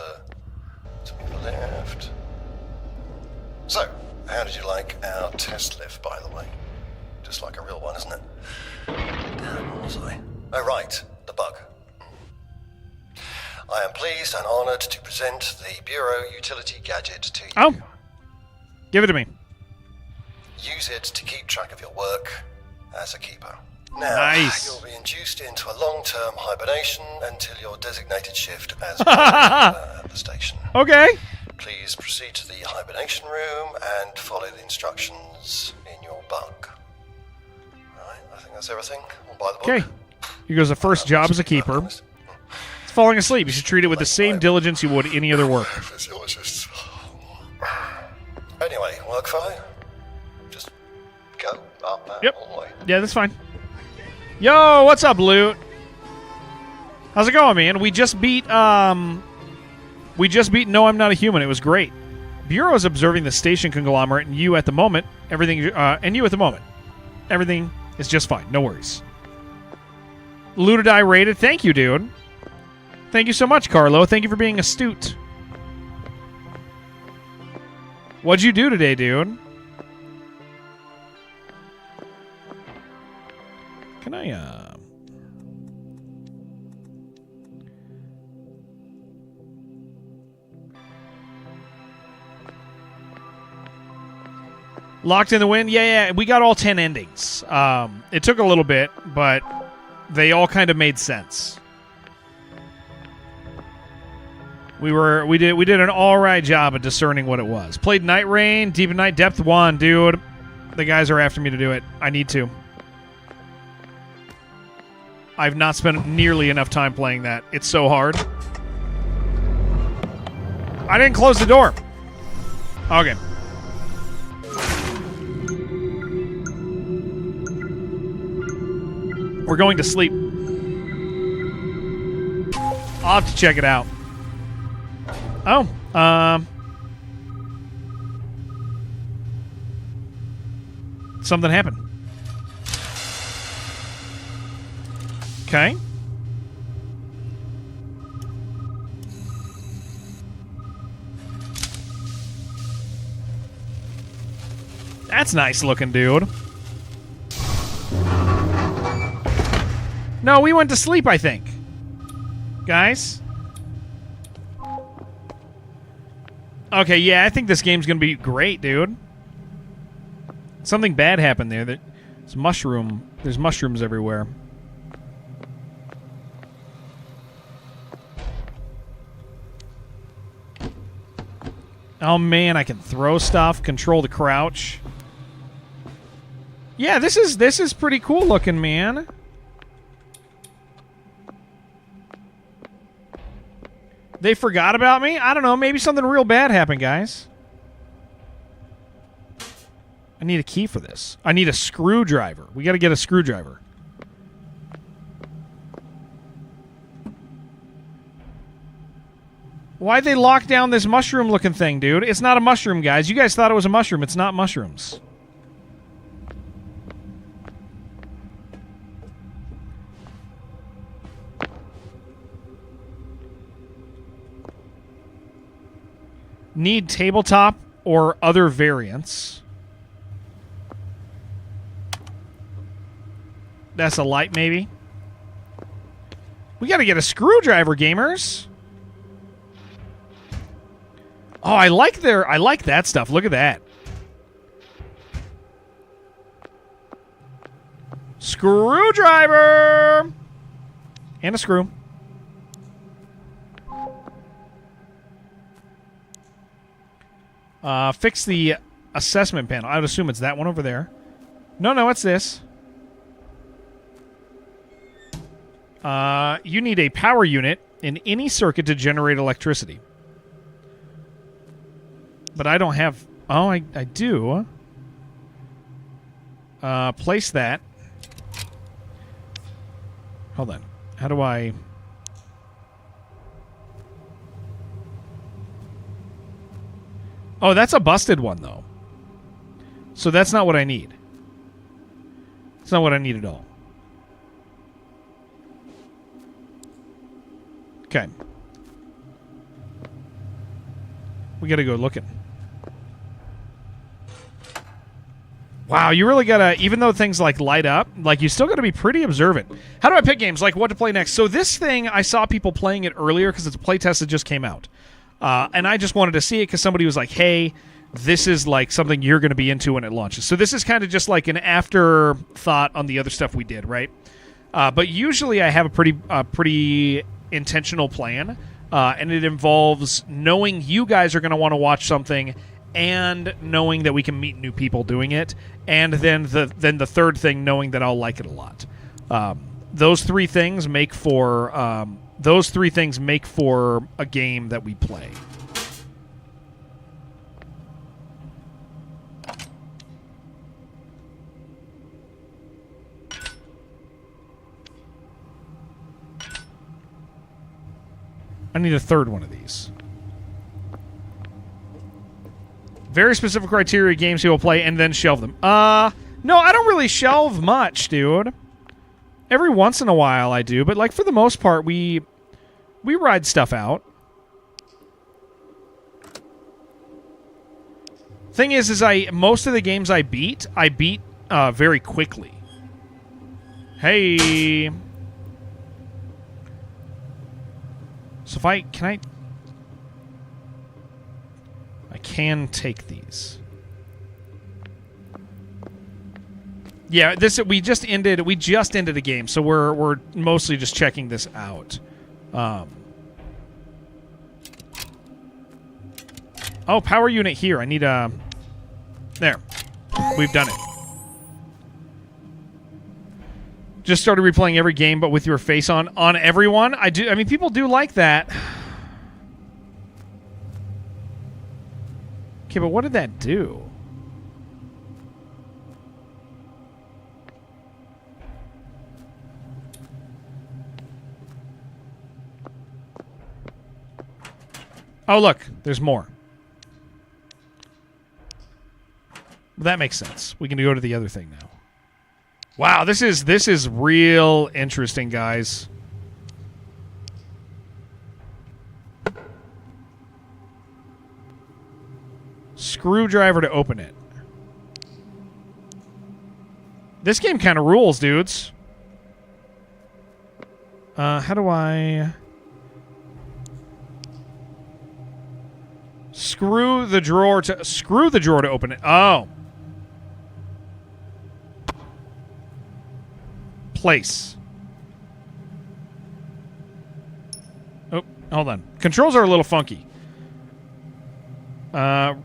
something left. So, how did you like our test lift, by the way? Just like a real one, isn't it? Damn, what was I? Oh, right, the bug. I am pleased and honoured to present the Bureau Utility Gadget to you. Oh. Give it to me. Use it to keep track of your work as a keeper. Now, Nice. you'll be induced into a long-term hibernation until your designated shift as at the station. Okay. Please proceed to the hibernation room and follow the instructions in your bug. Alright, I think that's everything. All by the book. Okay. Here goes the first job as a keeper. It's falling asleep. You should treat it with the same diligence you would any other work. Physiologists. Anyway, work fellow. Just go up and Yep. all the way. Yeah, that's fine. Yo, what's up, Loot? How's it going, man? We just beat No, I'm Not a Human. It was great. Bureau is observing the station conglomerate and you at the moment. Everything is just fine. No worries. Looted I rated. Thank you, dude. Thank you so much, Carlo. Thank you for being astute. What'd you do today, dude? Can I, Locked in the Wind? Yeah, we got all 10 endings. It took a little bit, but they all kind of made sense. We did an alright job of discerning what it was. Played Night Rain, Deep in Night, Depth 1, dude. The guys are after me to do it. I need to. I've not spent nearly enough time playing that. It's so hard. I didn't close the door. Okay. We're going to sleep. I'll have to check it out. Oh, something happened. Okay. That's nice looking, dude. No, we went to sleep, I think. Guys? Okay, yeah, I think this game's gonna be great, dude. Something bad happened there. There's mushrooms everywhere. Oh, man, I can throw stuff, control the crouch. Yeah, this is pretty cool looking, man. They forgot about me? I don't know. Maybe something real bad happened, guys. I need a key for this. I need a screwdriver. We got to get a screwdriver. Why'd they lock down this mushroom-looking thing, dude? It's not a mushroom, guys. You guys thought it was a mushroom. It's not mushrooms. Need tabletop or other variants. That's a light, maybe. We got to get a screwdriver, gamers. Oh, I like that stuff. Look at that. Screwdriver! And a screw. Fix the assessment panel. I would assume it's that one over there. No, it's this. You need a power unit in any circuit to generate electricity. But I don't have... Oh, I do. Place that. Hold on. How do I... Oh, that's a busted one, though. So that's not what I need. It's not what I need at all. Okay. We gotta go looking. Wow, you really gotta, even though things like light up, like you still gotta be pretty observant. How do I pick games? Like what to play next? So this thing, I saw people playing it earlier because it's a playtest that just came out. And I just wanted to see it because somebody was like, hey, this is like something you're going to be into when it launches. So this is kind of just like an afterthought on the other stuff we did, right? But usually I have a pretty intentional plan, and it involves knowing you guys are going to want to watch something and knowing that we can meet new people doing it, and then the third thing, knowing that I'll like it a lot. Those three things make for a game that we play. I need a third one of these. Very specific criteria games he will play and then shelve them. No, I don't really shelve much, dude. Every once in a while I do, but like for the most part we ride stuff out. Thing is most of the games I beat very quickly. Hey. So if I can take these. Yeah, we just ended a game, so we're mostly just checking this out. Oh, power unit here. I need a... There. We've done it. Just started replaying every game, but with your face on everyone. I mean, people do like that. Okay, but what did that do? Oh, look. There's more. That makes sense. We can go to the other thing now. Wow, this is real interesting, guys. Screwdriver to open it. This game kind of rules, dudes. How do I... Screw the drawer to open it. Oh. Place. Oh, hold on. Controls are a little funky. Wait,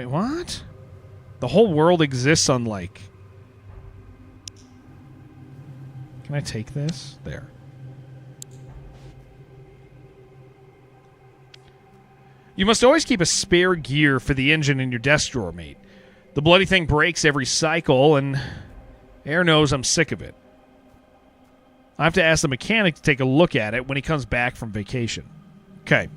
what? The whole world exists on, like... Can I take this? There. You must always keep a spare gear for the engine in your desk drawer, mate. The bloody thing breaks every cycle, and Air knows I'm sick of it. I have to ask the mechanic to take a look at it when he comes back from vacation. Okay.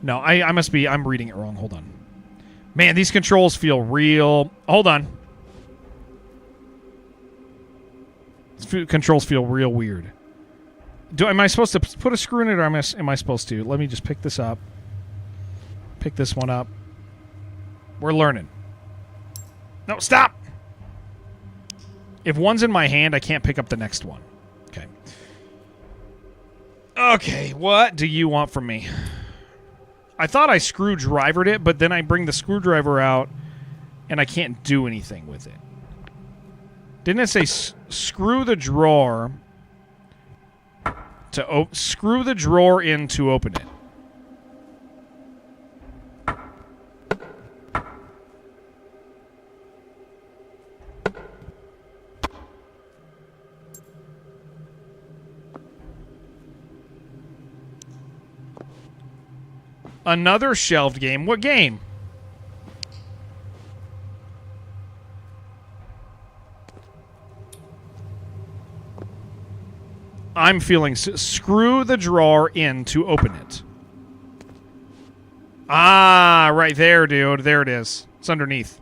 No, I'm reading it wrong. Hold on. Man, these controls feel real. Hold on. These controls feel real weird. Am I supposed to put a screw in it, or am I supposed to? Let me just pick this up. Pick this one up. We're learning. No, stop! If one's in my hand, I can't pick up the next one. Okay. Okay, what do you want from me? I thought I screwdrivered it, but then I bring the screwdriver out, and I can't do anything with it. Didn't it say screw the drawer to screw the drawer in to open it? Another shelved game. What game? I'm feeling... Screw the drawer in to open it. Ah, right there, dude. There it is. It's underneath.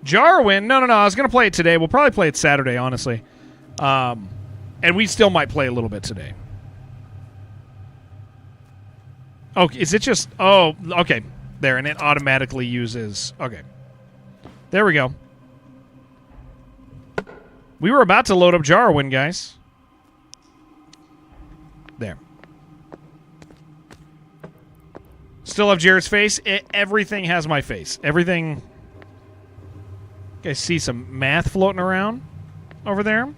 Jarwin? No. I was going to play it today. We'll probably play it Saturday, honestly. And we still might play a little bit today. Oh, is it just... Oh, okay. There, and it automatically uses... Okay. There we go. We were about to load up Jarwin, guys. There. Still have Jared's face. Everything has my face. Everything... You guys see some math floating around over there?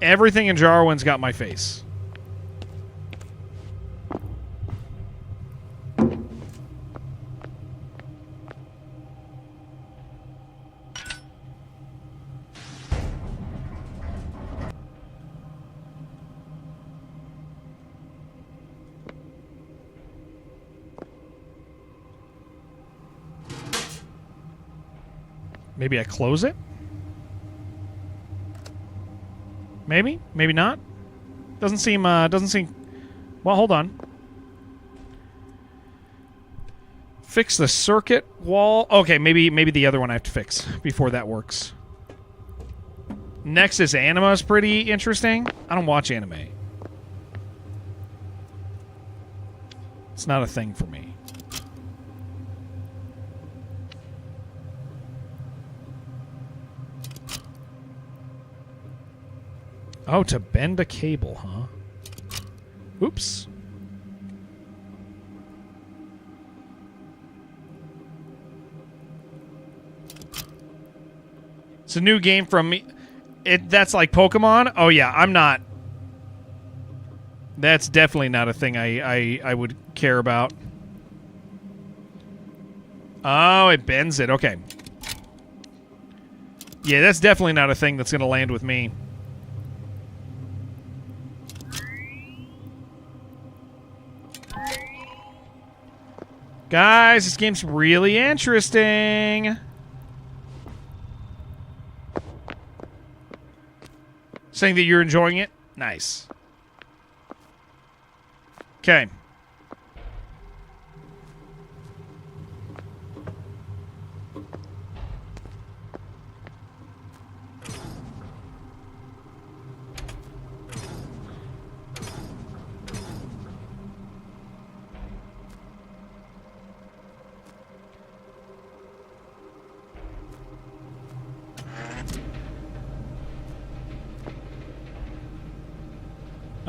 Everything in Jarwin's got my face. Maybe I close it? Maybe? Maybe not? Doesn't seem... Well, hold on. Fix the circuit wall. Okay, maybe the other one I have to fix before that works. Nexus Anima is pretty interesting. I don't watch anime. It's not a thing for me. Oh, to bend a cable, huh? Oops. It's a new game from me. That's like Pokemon? Oh, yeah, I'm not. That's definitely not a thing I would care about. Oh, it bends it. Okay. Yeah, that's definitely not a thing that's going to land with me. Guys, this game's really interesting. Saying that you're enjoying it? Nice. Okay.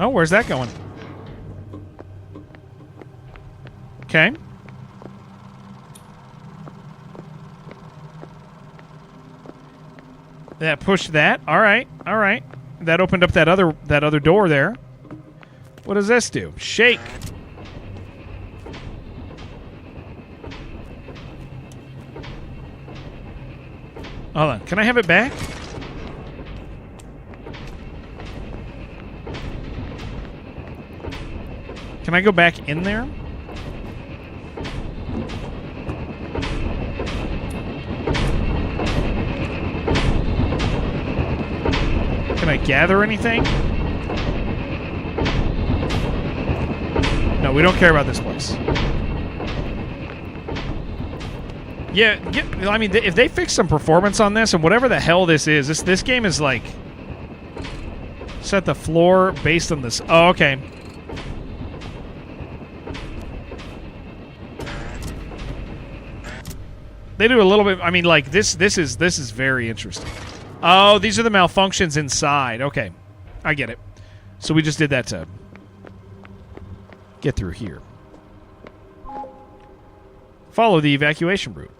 Oh, where's that going? Okay. That pushed that. All right. All right. That opened up that other door there. What does this do? Shake. Hold on. Can I have it back? Can I go back in there? Can I gather anything? No, we don't care about this place. Yeah, I mean, if they fix some performance on this, and whatever the hell this is, this game is like... Set the floor based on this... Oh, okay. They do a little bit... I mean, like, this is very interesting. Oh, these are the malfunctions inside. Okay. I get it. So we just did that to get through here. Follow the evacuation route.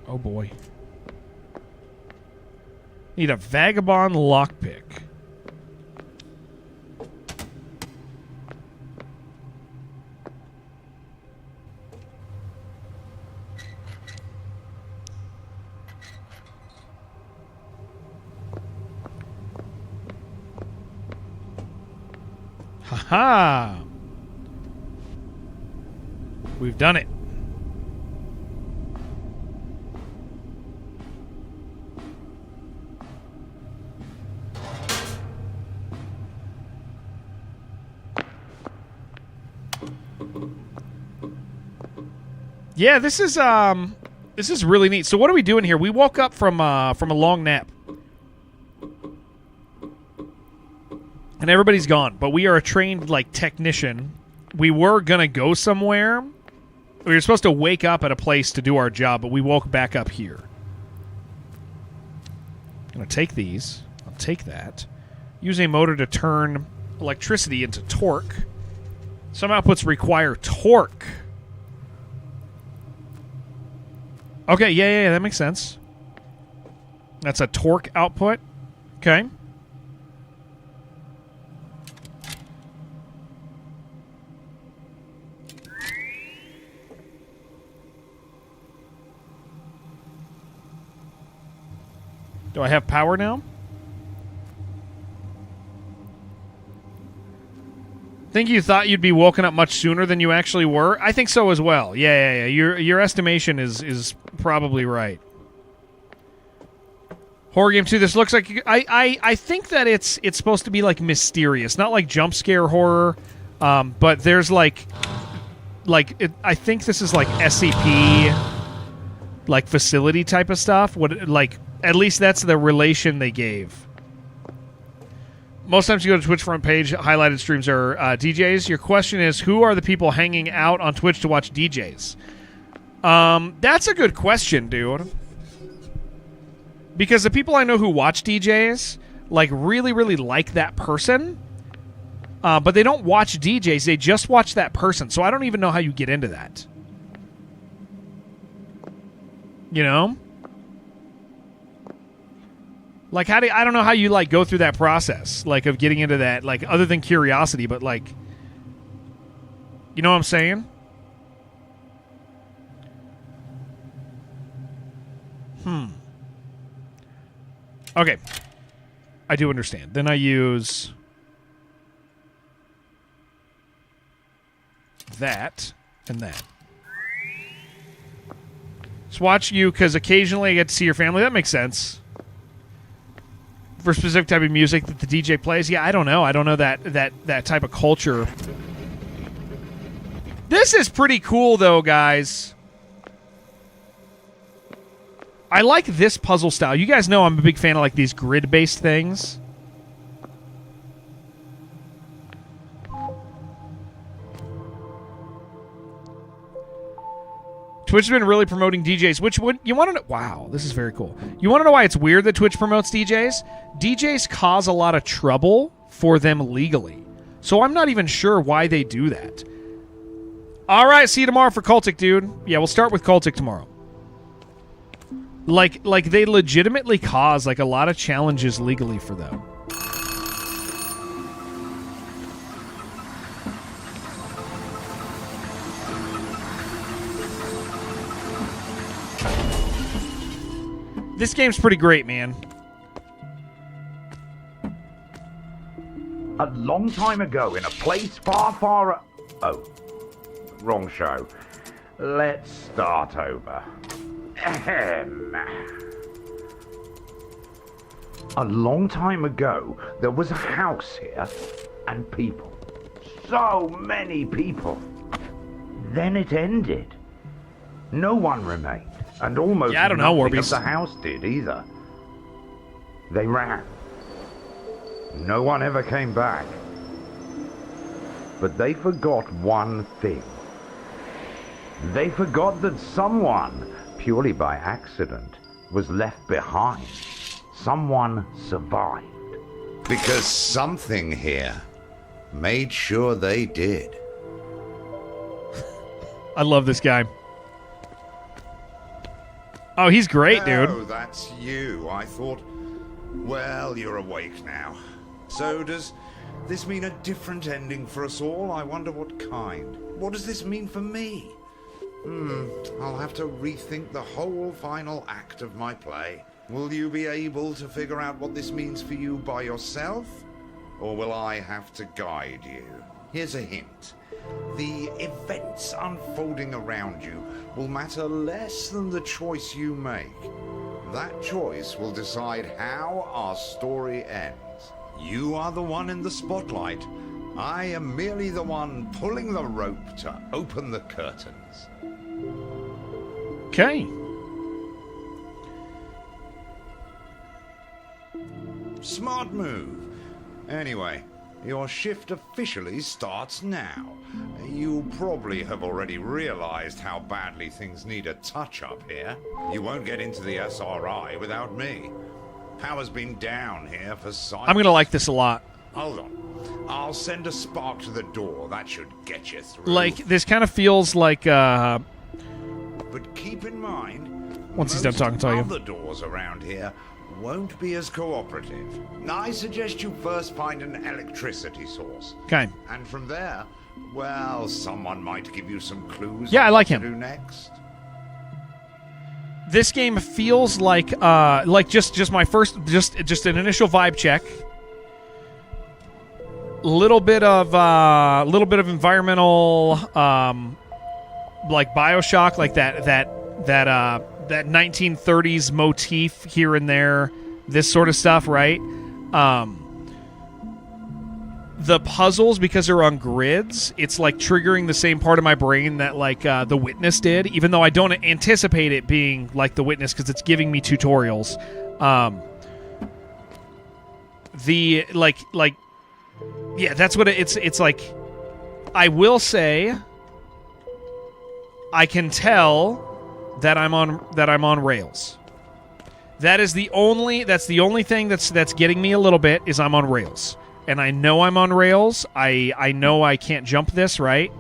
Oh boy. Need a vagabond lockpick. Ha-ha! We've done it. Yeah, this is really neat. So what are we doing here? We woke up from a long nap. And everybody's gone, but we are a trained like technician. We were going to go somewhere. We were supposed to wake up at a place to do our job, but we woke back up here. I'm going to take these. I'll take that. Use a motor to turn electricity into torque. Some outputs require torque. Okay, yeah, that makes sense. That's a torque output. Okay. Do I have power now? Think you thought you'd be woken up much sooner than you actually were? I think so as well. Yeah. Your estimation is probably right. Horror game 2. This looks like I think that it's supposed to be like mysterious, not like jump scare horror, but there's I think this is like SCP, like facility type of stuff. At least that's the relation they gave. Most times you go to Twitch front page, highlighted streams are DJs. Your question is, who are the people hanging out on Twitch to watch DJs? That's a good question, dude. Because the people I know who watch DJs, like, really, really like that person. But they don't watch DJs. They just watch that person. So I don't even know how you get into that. You know? Like, I don't know how you, like, go through that process, like, of getting into that, like, other than curiosity, but, like, you know what I'm saying? Okay. I do understand. Then I use that and that. Just watch you, because occasionally I get to see your family. That makes sense. For a specific type of music that the DJ plays? Yeah, I don't know. I don't know that type of culture. This is pretty cool, though, guys. I like this puzzle style. You guys know I'm a big fan of like these grid-based things. Twitch has been really promoting DJs. Which would you want to know? Wow, this is very cool. You want to know why it's weird that Twitch promotes DJs? DJs cause a lot of trouble for them legally. So I'm not even sure why they do that. All right, see you tomorrow for Cultic, dude. Yeah, we'll start with Cultic tomorrow. Like they legitimately cause like a lot of challenges legally for them. This game's pretty great, man. A long time ago in a place far, far... Oh, wrong show. Let's start over. Ahem. A long time ago, there was a house here, and people. So many people. Then it ended. No one remained, and almost I don't know, nothing of Warbies. the house did either. They ran. No one ever came back. But they forgot one thing. They forgot that someone, purely by accident, was left behind. Someone survived. Because something here made sure they did. I love this guy. Oh, he's great, dude. Oh, that's you. I thought, well, you're awake now. So does this mean a different ending for us all? I wonder what kind. What does this mean for me? I'll have to rethink the whole final act of my play. Will you be able to figure out what this means for you by yourself? Or will I have to guide you? Here's a hint. The events unfolding around you will matter less than the choice you make. That choice will decide how our story ends. You are the one in the spotlight. I am merely the one pulling the rope to open the curtains. Okay. Smart move. Anyway, your shift officially starts now. You probably have already realized how badly things need a touch-up here. You won't get into the SRI without me. Power's been down here for cycles. I'm gonna like this a lot. Hold on. I'll send a spark to the door. That should get you through. Like, this kind of feels like, But keep in mind, Once he's done talking to you. other doors around here won't be as cooperative. I suggest you first find an electricity source. Okay. And from there, well, someone might give you some clues. Yeah, on I like what him. to do next. This game feels like just my first, just an initial vibe check. Little bit of environmental, like BioShock, like that 1930s motif here and there, this sort of stuff, right? The puzzles, because they're on grids, it's like triggering the same part of my brain that like The Witness did, even though I don't anticipate it being like The Witness because it's giving me tutorials. Yeah, that's what it's like. I will say I can tell that I'm on rails. That's the only thing that's getting me a little bit is I'm on rails. And I know I'm on rails. I know I can't jump this, right?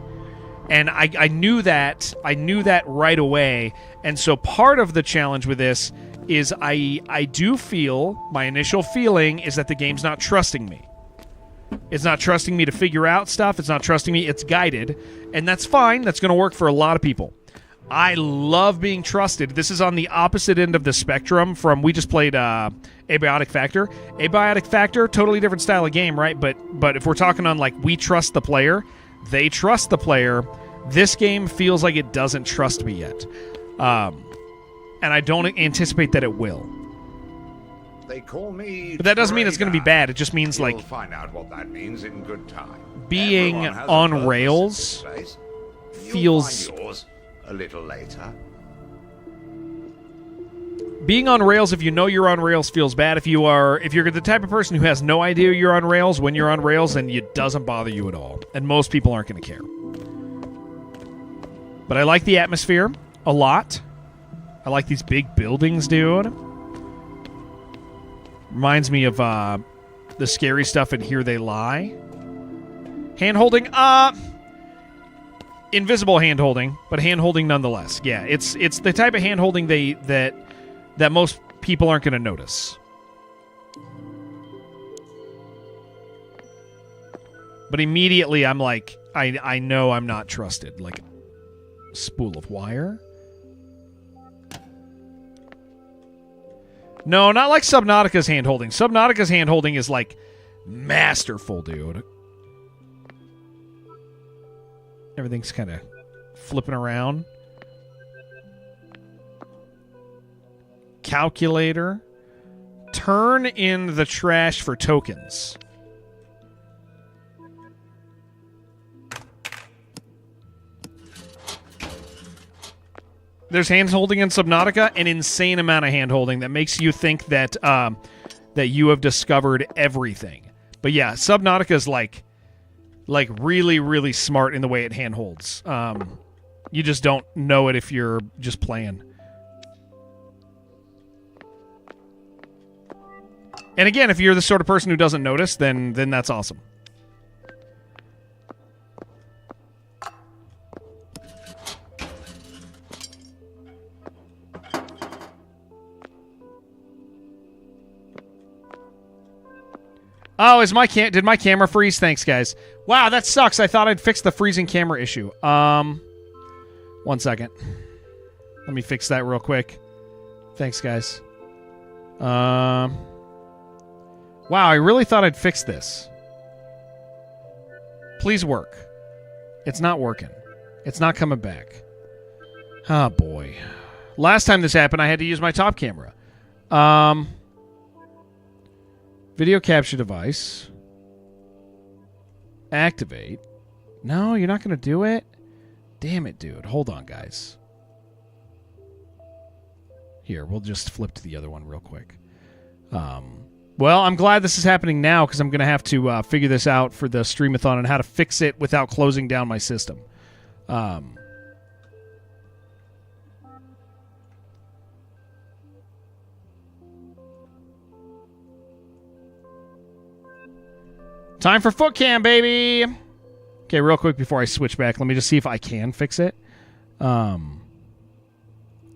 And I knew that right away. And so part of the challenge with this is I do feel, my initial feeling is that the game's not trusting me. It's not trusting me to figure out stuff. It's not trusting me. It's guided. And that's fine. That's going to work for a lot of people. I love being trusted. This is on the opposite end of the spectrum from, we just played Abiotic Factor. Abiotic Factor, totally different style of game, right? But if we're talking on like we trust the player, they trust the player, this game feels like it doesn't trust me yet. And I don't anticipate that it will. They call me. But that doesn't mean it's going to be bad. It just means You'll like find out what that means in good time. being Everyone has a on purpose rails in this place. You'll feels- find yours a little later. being on rails, if you know you're on rails, feels bad. If you're the type of person who has no idea you're on rails when you're on rails, then it doesn't bother you at all. And most people aren't going to care. But I like the atmosphere. a lot. I like these big buildings, dude. Reminds me of the scary stuff in Here They Lie. Hand-holding? Invisible hand-holding, but hand-holding nonetheless. Yeah, it's the type of hand-holding that most people aren't going to notice. But immediately I'm like, I know I'm not trusted. Like, spool of wire? No, not like Subnautica's hand-holding. Subnautica's hand-holding is, like, masterful, dude. Everything's kind of flipping around. Calculator. Turn in the trash for tokens. There's hand-holding in Subnautica, an insane amount of hand-holding that makes you think that that you have discovered everything. But yeah, Subnautica is like really, really smart in the way it hand-holds. You just don't know it if you're just playing. And again, if you're the sort of person who doesn't notice, then that's awesome. Oh, did my camera freeze? Thanks, guys. Wow, that sucks. I thought I'd fix the freezing camera issue. 1 second. Let me fix that real quick. Thanks, guys. Wow, I really thought I'd fix this. Please work. It's not working. It's not coming back. Oh, boy. Last time this happened, I had to use my top camera. Video capture device. Activate. No, you're not going to do it? Damn it, dude. Hold on, guys. Here, we'll just flip to the other one real quick. Well, I'm glad this is happening now because I'm going to have to figure this out for the streamathon and how to fix it without closing down my system. Time for foot cam, baby. Okay, real quick before I switch back, let me just see if I can fix it.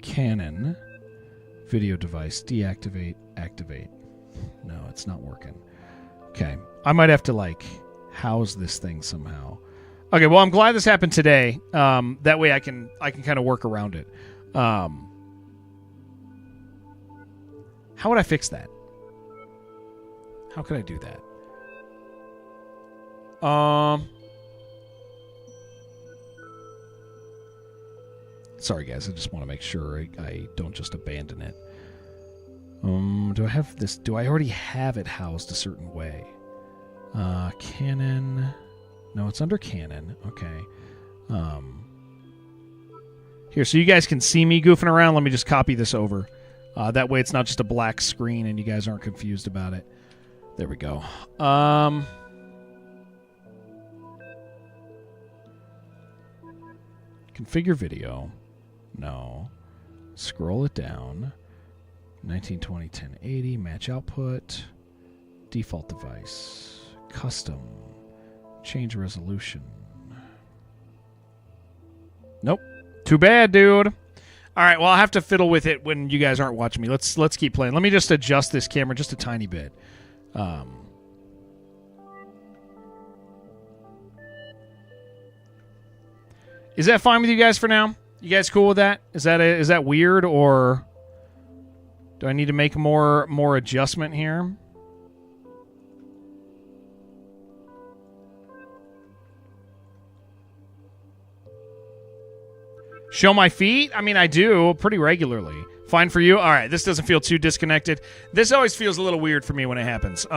Canon video device deactivate, activate. No, it's not working. Okay, I might have to like house this thing somehow. Okay, well, I'm glad this happened today. That way I can kind of work around it. How would I fix that? How could I do that? Sorry, guys. I just want to make sure I don't just abandon it. Do I have this? Do I already have it housed a certain way? Canon. No, it's under Canon. Okay. Here, so you guys can see me goofing around. Let me just copy this over. That way it's not just a black screen and you guys aren't confused about it. There we go. Configure video. No. Scroll it down. 1920 1080. Match output. Default device. Custom. Change resolution. Nope. Too bad, dude. All right, well, I'll have to fiddle with it when you guys aren't watching me. Let's keep playing. Let me just adjust this camera just a tiny bit. Is that fine with you guys for now? You guys cool with that? Is that weird, or do I need to make more adjustment here? Show my feet? I mean, I do pretty regularly. Fine for you? All right, this doesn't feel too disconnected. This always feels a little weird for me when it happens.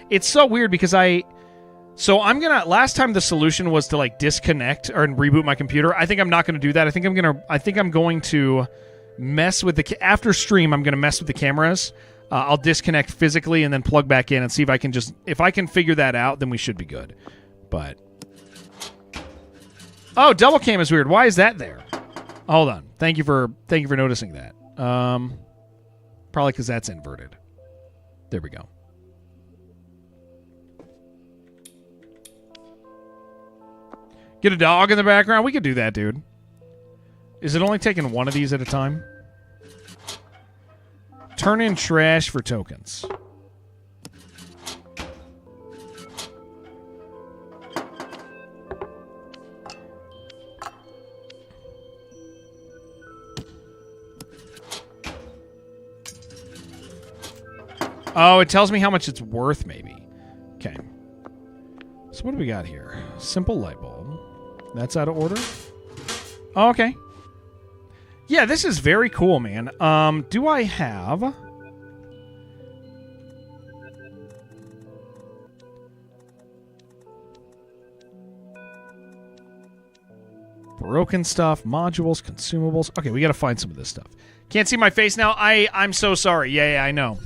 It's so weird because last time the solution was to like disconnect or reboot my computer. I think I'm not going to do that. I think I'm going to mess with after stream. I'm going to mess with the cameras. I'll disconnect physically and then plug back in and see if I can figure that out, then we should be good. But double cam is weird. Why is that there? Hold on. Thank you for noticing that. Probably because that's inverted. There we go. Get a dog in the background? We could do that, dude. Is it only taking one of these at a time? Turn in trash for tokens. Oh, it tells me how much it's worth, maybe. Okay. So what do we got here? Simple light bulb. That's out of order. Oh, okay. Yeah, this is very cool, man. Do I have... broken stuff, modules, consumables. Okay, we got to find some of this stuff. Can't see my face now. I'm so sorry. Yeah, I know.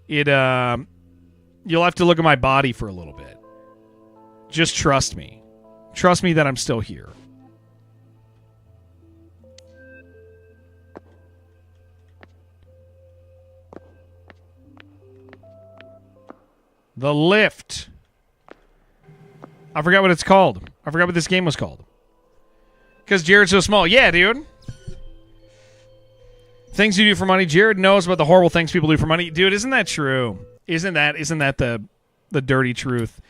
You'll have to look at my body for a little bit. Just trust me. Trust me that I'm still here. The lift. I forgot what it's called. I forgot what this game was called. Because Jared's so small. Yeah, dude. Things you do for money. Jared knows about the horrible things people do for money. Dude, isn't that true? Isn't that the dirty truth?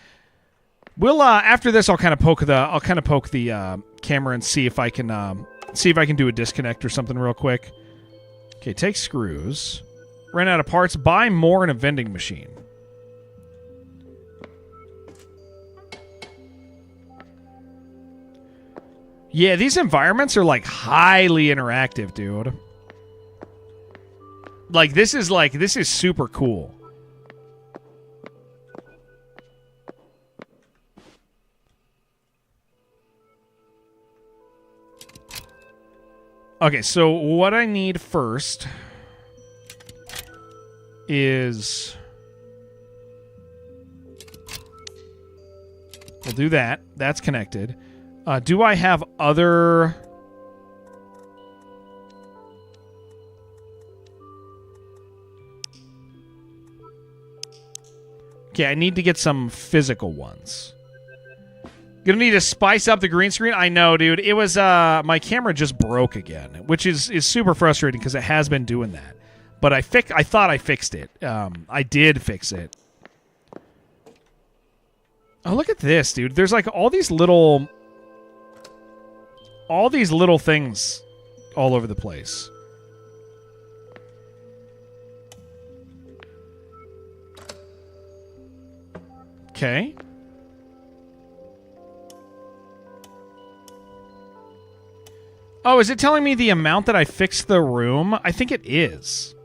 We'll after this I'll kind of poke the camera and see if I can do a disconnect or something real quick. Okay, take screws. Ran out of parts. Buy more in a vending machine. Yeah, these environments are like highly interactive, dude. This is super cool. Okay, so what I need first is... we'll do that. That's connected. Do I have other... okay, I need to get some physical ones. Gonna need to spice up the green screen. I know, dude. It was my camera just broke again, which is super frustrating because it has been doing that. But I thought I fixed it. I did fix it. Oh, look at this, dude. There's like all these little things all over the place. Okay. Oh, is it telling me the amount that I fixed the room? I think it is.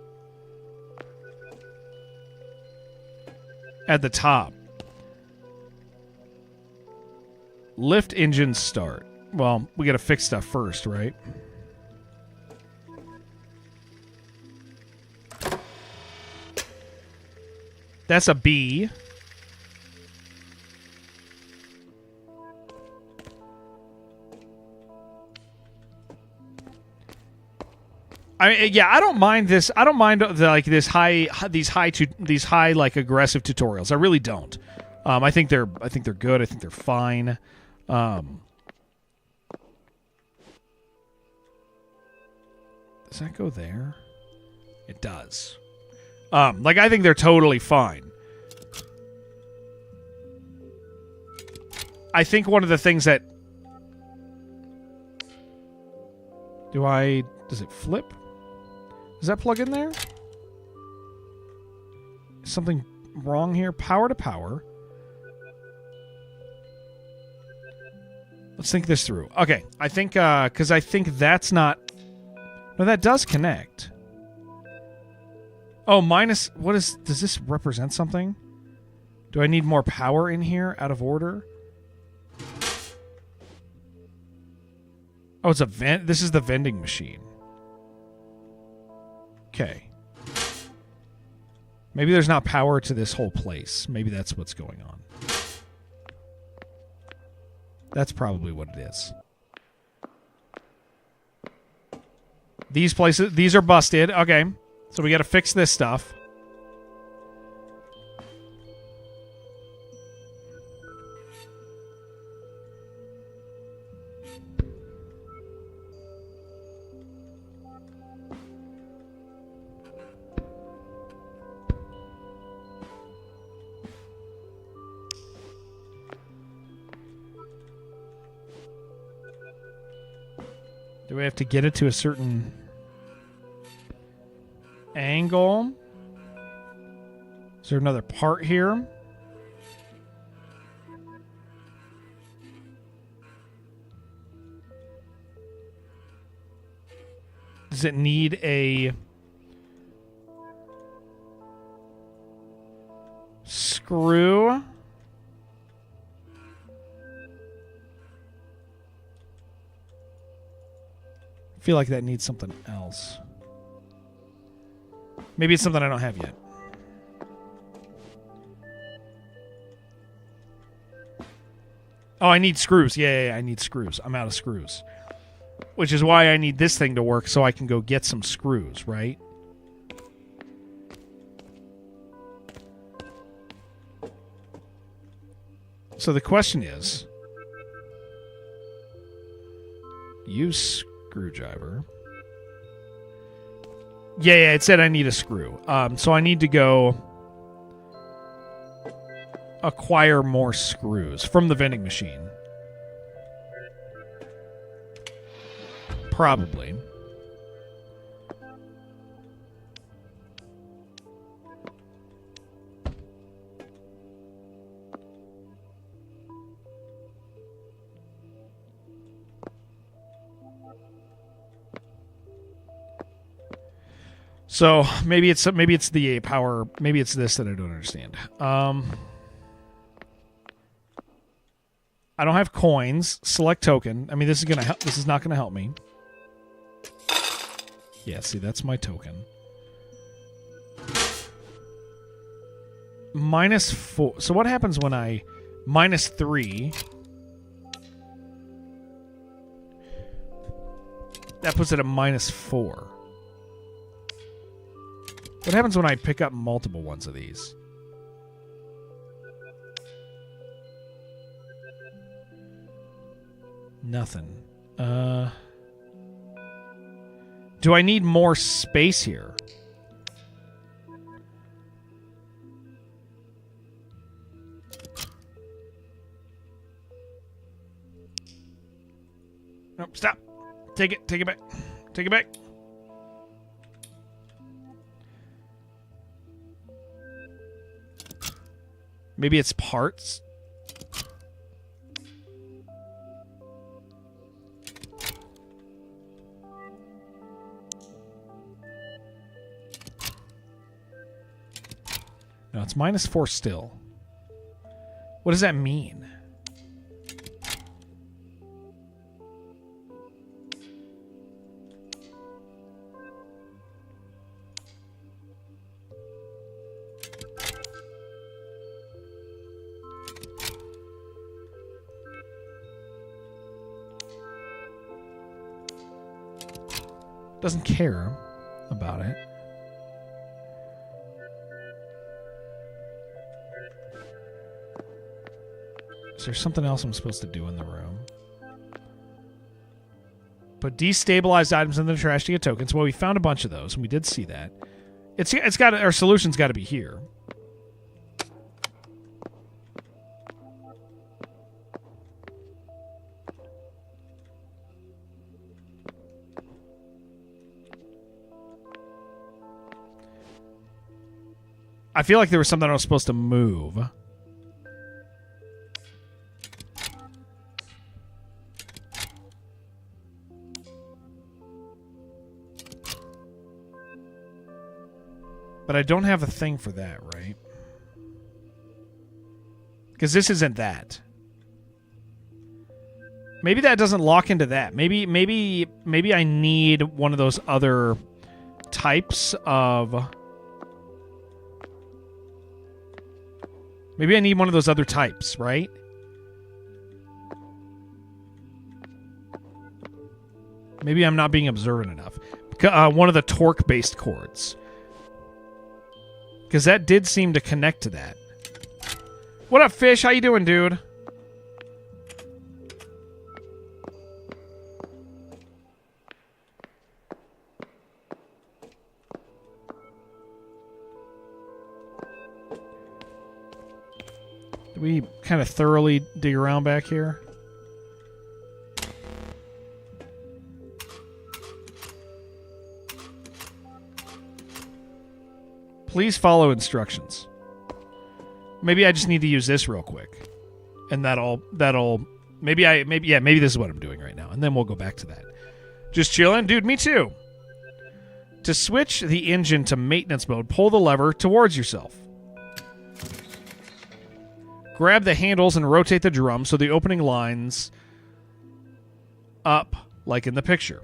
At the top. Lift engine start. Well, we gotta fix stuff first, right? That's a B. I don't mind this. I don't mind these high like aggressive tutorials. I really don't. I think they're good. I think they're fine. Does that go there? It does. I think they're totally fine. I think one of the things that does it flip? Does that plug in there? Is something wrong here? Power to power. Let's think this through. Okay, I think, because I think that's not... no, that does connect. Oh, minus... what is... does this represent something? Do I need more power in here? Out of order? Oh, it's a vent... this is the vending machine. Okay. Maybe there's not power to this whole place. Maybe that's what's going on. That's probably what it is. These places, these are busted. Okay. So we got to fix this stuff. Do we have to get it to a certain angle? Is there another part here? Does it need a screw? I feel like that needs something else. Maybe it's something I don't have yet. Oh, I need screws. Yeah, I need screws. I'm out of screws. Which is why I need this thing to work so I can go get some screws, right? So the question is, use screwdriver. Yeah, it said I need a screw. So I need to go acquire more screws from the vending machine. Probably. So maybe it's the power. Maybe it's this that I don't understand. I don't have coins. Select token. I mean, this is gonna help. This is not gonna help me. Yeah, see, that's my token. -4. So what happens when I -3? That puts it at -4. What happens when I pick up multiple ones of these? Nothing. Do I need more space here? Nope, stop. Take it back. Take it back. Maybe it's parts. No, it's -4 still. What does that mean? Doesn't care about it. Is there something else I'm supposed to do in the room? Put destabilized items in the trash to get tokens. Well, we found a bunch of those, and we did see that. It's got our solution's got to be here. I feel like there was something I was supposed to move. But I don't have a thing for that, right? Because this isn't that. Maybe that doesn't lock into that. Maybe I need one of those other types of... Maybe I need one of those other types, right? Maybe I'm not being observant enough. one of the torque-based cords. Because that did seem to connect to that. What up, Fish? How you doing, dude? Did we kind of thoroughly dig around back here? Please follow instructions. Maybe I just need to use this real quick. And that'll maybe this is what I'm doing right now, and then we'll go back to that. Just chilling? Dude, me too. To switch the engine to maintenance mode, pull the lever towards yourself. Grab the handles and rotate the drum so the opening lines up like in the picture.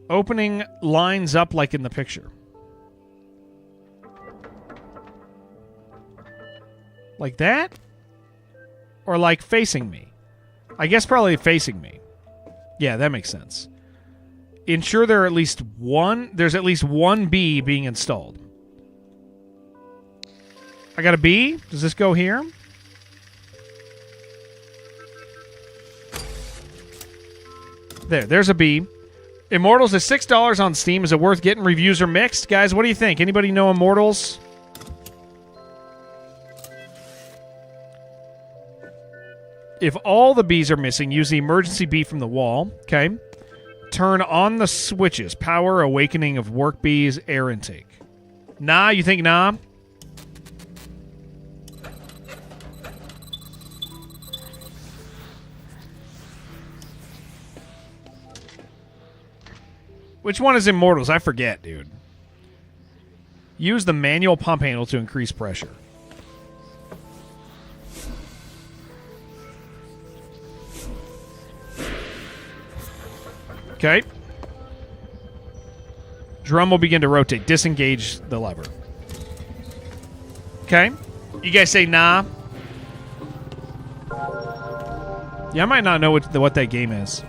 Opening lines up like in the picture. Like that? Or like facing me? I guess probably facing me. Yeah, that makes sense. Ensure there's at least one bee being installed. I got a bee? Does this go here? There's a bee. Immortals is $6 on Steam. Is it worth getting? Reviews are mixed. Guys, what do you think? Anybody know Immortals? If all the bees are missing, use the emergency bee from the wall. Okay. Turn on the switches. Power, awakening of work bees, air intake. Nah, you think nah? Which one is Immortals? I forget, dude. Use the manual pump handle to increase pressure. Okay. Drum will begin to rotate. Disengage the lever. Okay. You guys say nah? Yeah, I might not know what that game is.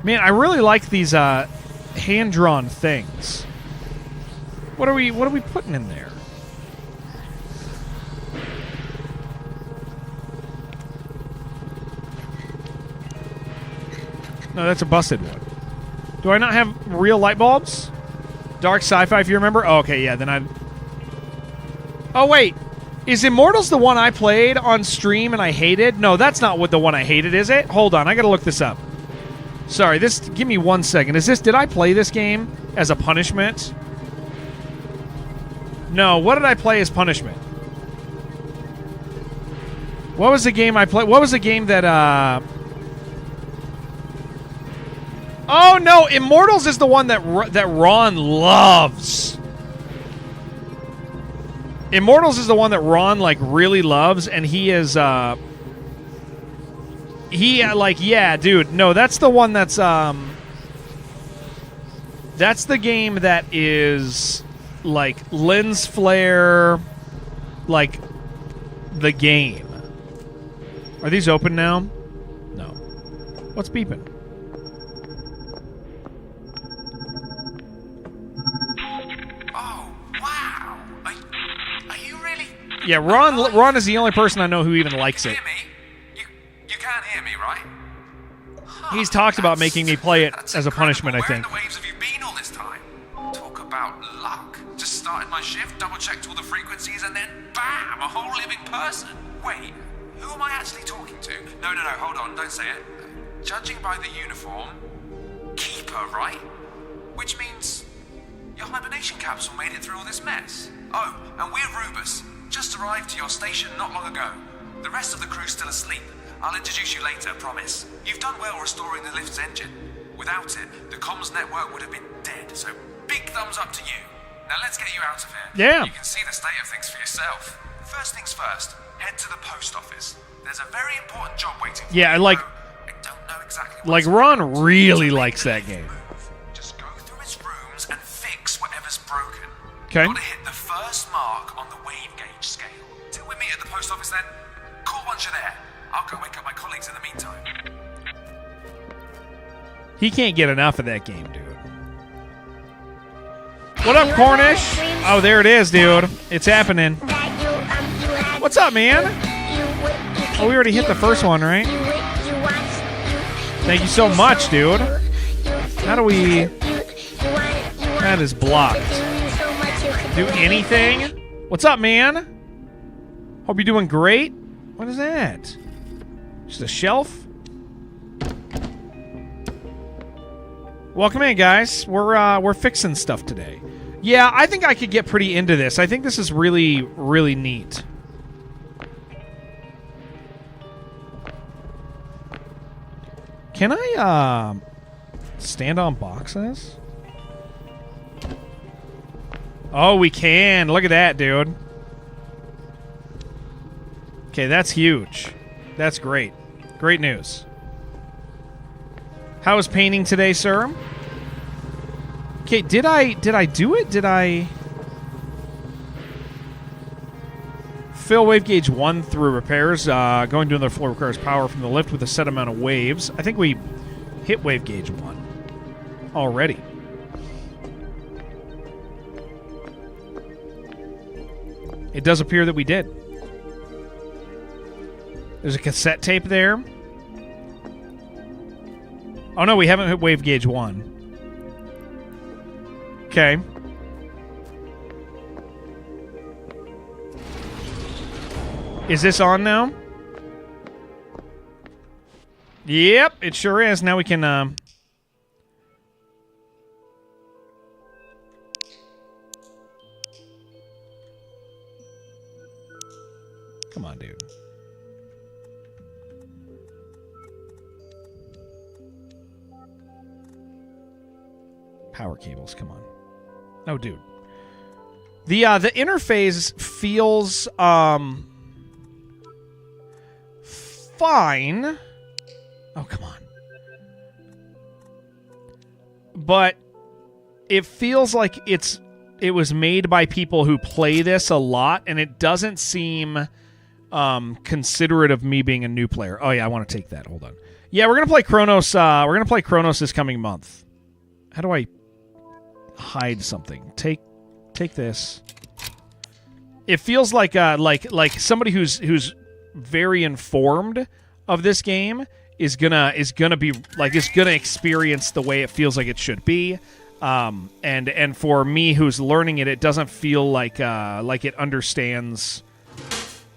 Man, I really like these hand-drawn things. What are we putting in there? No, that's a busted one. Do I not have real light bulbs? Dark sci-fi, if you remember? Oh, okay, yeah, then I... Oh, wait. Is Immortals the one I played on stream and I hated? No, that's not the one I hated, is it? Hold on, I gotta look this up. Sorry, give me 1 second. Did I play this game as a punishment? No, what did I play as punishment? What was the game I played? What was the game that, Oh, no, Immortals is the one that Ron loves. Immortals is the one that Ron, like, really loves, and he is, yeah, dude. No, that's the one that's the game that is like lens flare, like the game. Are these open now? No. What's beeping? Oh, wow. Are you really? Yeah, Ron is the only person I know who even likes it. Hear me? You can't hear me, right? He's talked about making me play it as a punishment, I think. Where in the waves have you been all this time? Talk about luck. Just started my shift, double-checked all the frequencies, and then bam, a whole living person. Wait, who am I actually talking to? No, hold on, don't say it. Judging by the uniform, Keeper, right? Which means your hibernation capsule made it through all this mess. Oh, and we're Rubus. Just arrived to your station not long ago. The rest of the crew's still asleep. I'll introduce you later, promise. You've done well restoring the lift's engine. Without it, the comms network would have been dead, so big thumbs up to you. Now let's get you out of here. Yeah. You can see the state of things for yourself. First things first, head to the post office. There's a very important job waiting for you. Yeah, I like... I don't know exactly what Like, Ron really likes that game. Just go through its rooms and fix whatever's broken. Okay. Gotta hit the first mark on the wave gauge scale. Till we meet at the post office then. Call once you're there. I'll go wake up my colleagues in the meantime. He can't get enough of that game, dude. What up, Cornish? Oh, there it is, dude. It's happening. What's up, man? Oh, we already hit the first one, right? Thank you so much, dude. How do we... That is blocked. Do anything? What's up, man? Hope you're doing great. What is that? Just a shelf? Welcome in, guys. We're fixing stuff today. Yeah, I think I could get pretty into this. I think this is really, really neat. Can I stand on boxes? Oh, we can. Look at that, dude. Okay, that's huge. That's great. Great news. How was painting today, sir? Okay, did I do it? Did I fill wave gauge 1 through repairs? Going to another floor requires power from the lift with a set amount of waves. I think we hit wave gauge 1 already. It does appear that we did. There's a cassette tape there. Oh, no, we haven't hit wave gauge 1. Okay. Is this on now? Yep, it sure is. Now we can, Come on, dude. Power cables, come on. Oh, dude. The interface feels fine. Oh, come on. But it feels like it was made by people who play this a lot, and it doesn't seem considerate of me being a new player. Oh yeah, I want to take that. Hold on. Yeah, we're gonna play Chronos. We're gonna play Chronos this coming month. How do I hide something? Take this. It feels like somebody who's very informed of this game is gonna experience the way it feels like it should be. And for me who's learning it, it doesn't feel like it understands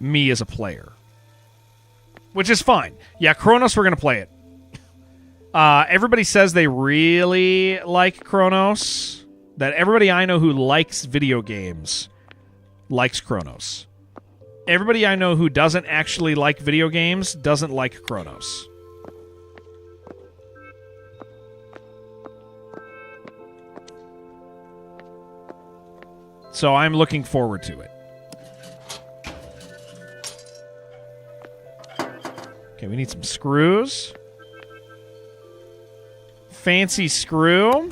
me as a player, which is fine. Yeah, Chronos, we're gonna play it. Everybody says they really like Chronos. That everybody I know who likes video games likes Chronos. Everybody I know who doesn't actually like video games doesn't like Chronos. So I'm looking forward to it. Okay, we need some screws. Fancy screw.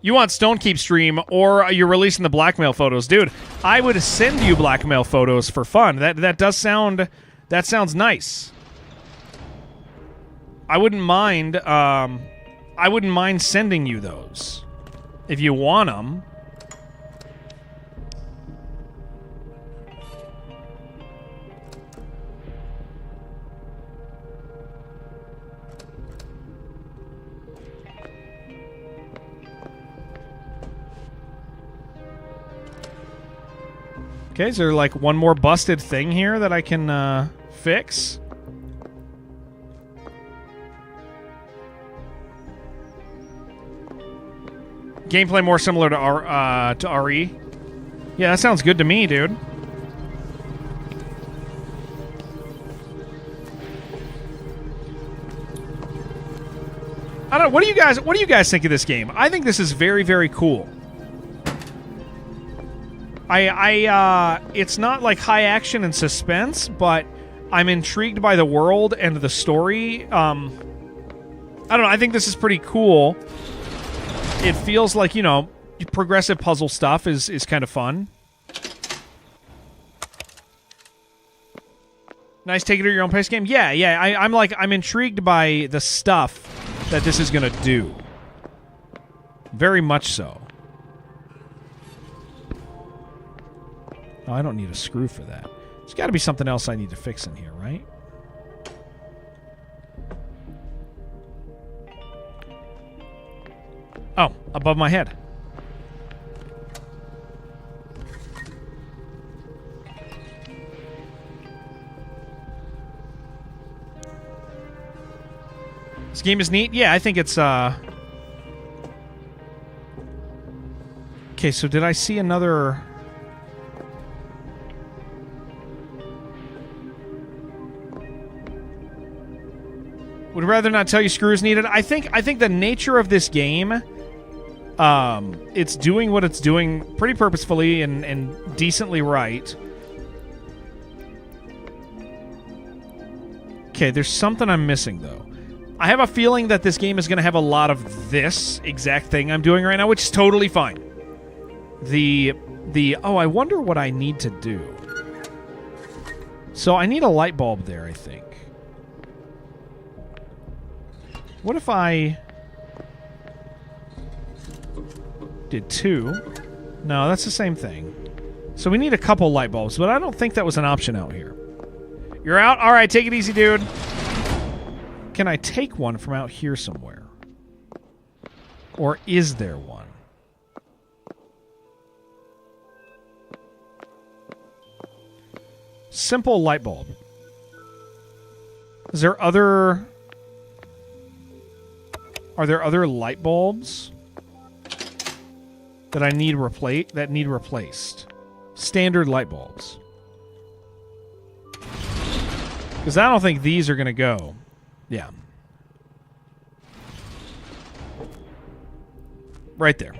You want Stone Keep stream, or you're releasing the blackmail photos, dude? I would send you blackmail photos for fun. That sounds nice. I wouldn't mind. I wouldn't mind sending you those if you want them. Okay, is there like one more busted thing here that I can fix? Gameplay more similar to RE. Yeah, that sounds good to me, dude. I don't know. What do you guys think of this game? I think this is very, very cool. It's not like high action and suspense, but I'm intrigued by the world and the story. I don't know. I think this is pretty cool. It feels like, progressive puzzle stuff is kind of fun. Nice take it at your own pace game. Yeah. I'm intrigued by the stuff that this is going to do. Very much so. Oh, I don't need a screw for that. There's got to be something else I need to fix in here, right? Oh, above my head. This game is neat. Yeah, I think it's Okay, so did I see another? Would rather not tell you screws needed. I think the nature of this game, it's doing what it's doing pretty purposefully and decently right. Okay, there's something I'm missing though. I have a feeling that this game is going to have a lot of this exact thing I'm doing right now, which is totally fine. I wonder what I need to do. So I need a light bulb there, I think. What if I did 2? No, that's the same thing. So we need a couple light bulbs, but I don't think that was an option out here. You're out? All right, take it easy, dude. Can I take one from out here somewhere? Or is there one? Simple light bulb. Is there other... Are there other light bulbs that I need replaced? Standard light bulbs. Because I don't think these are going to go. Yeah. Right there.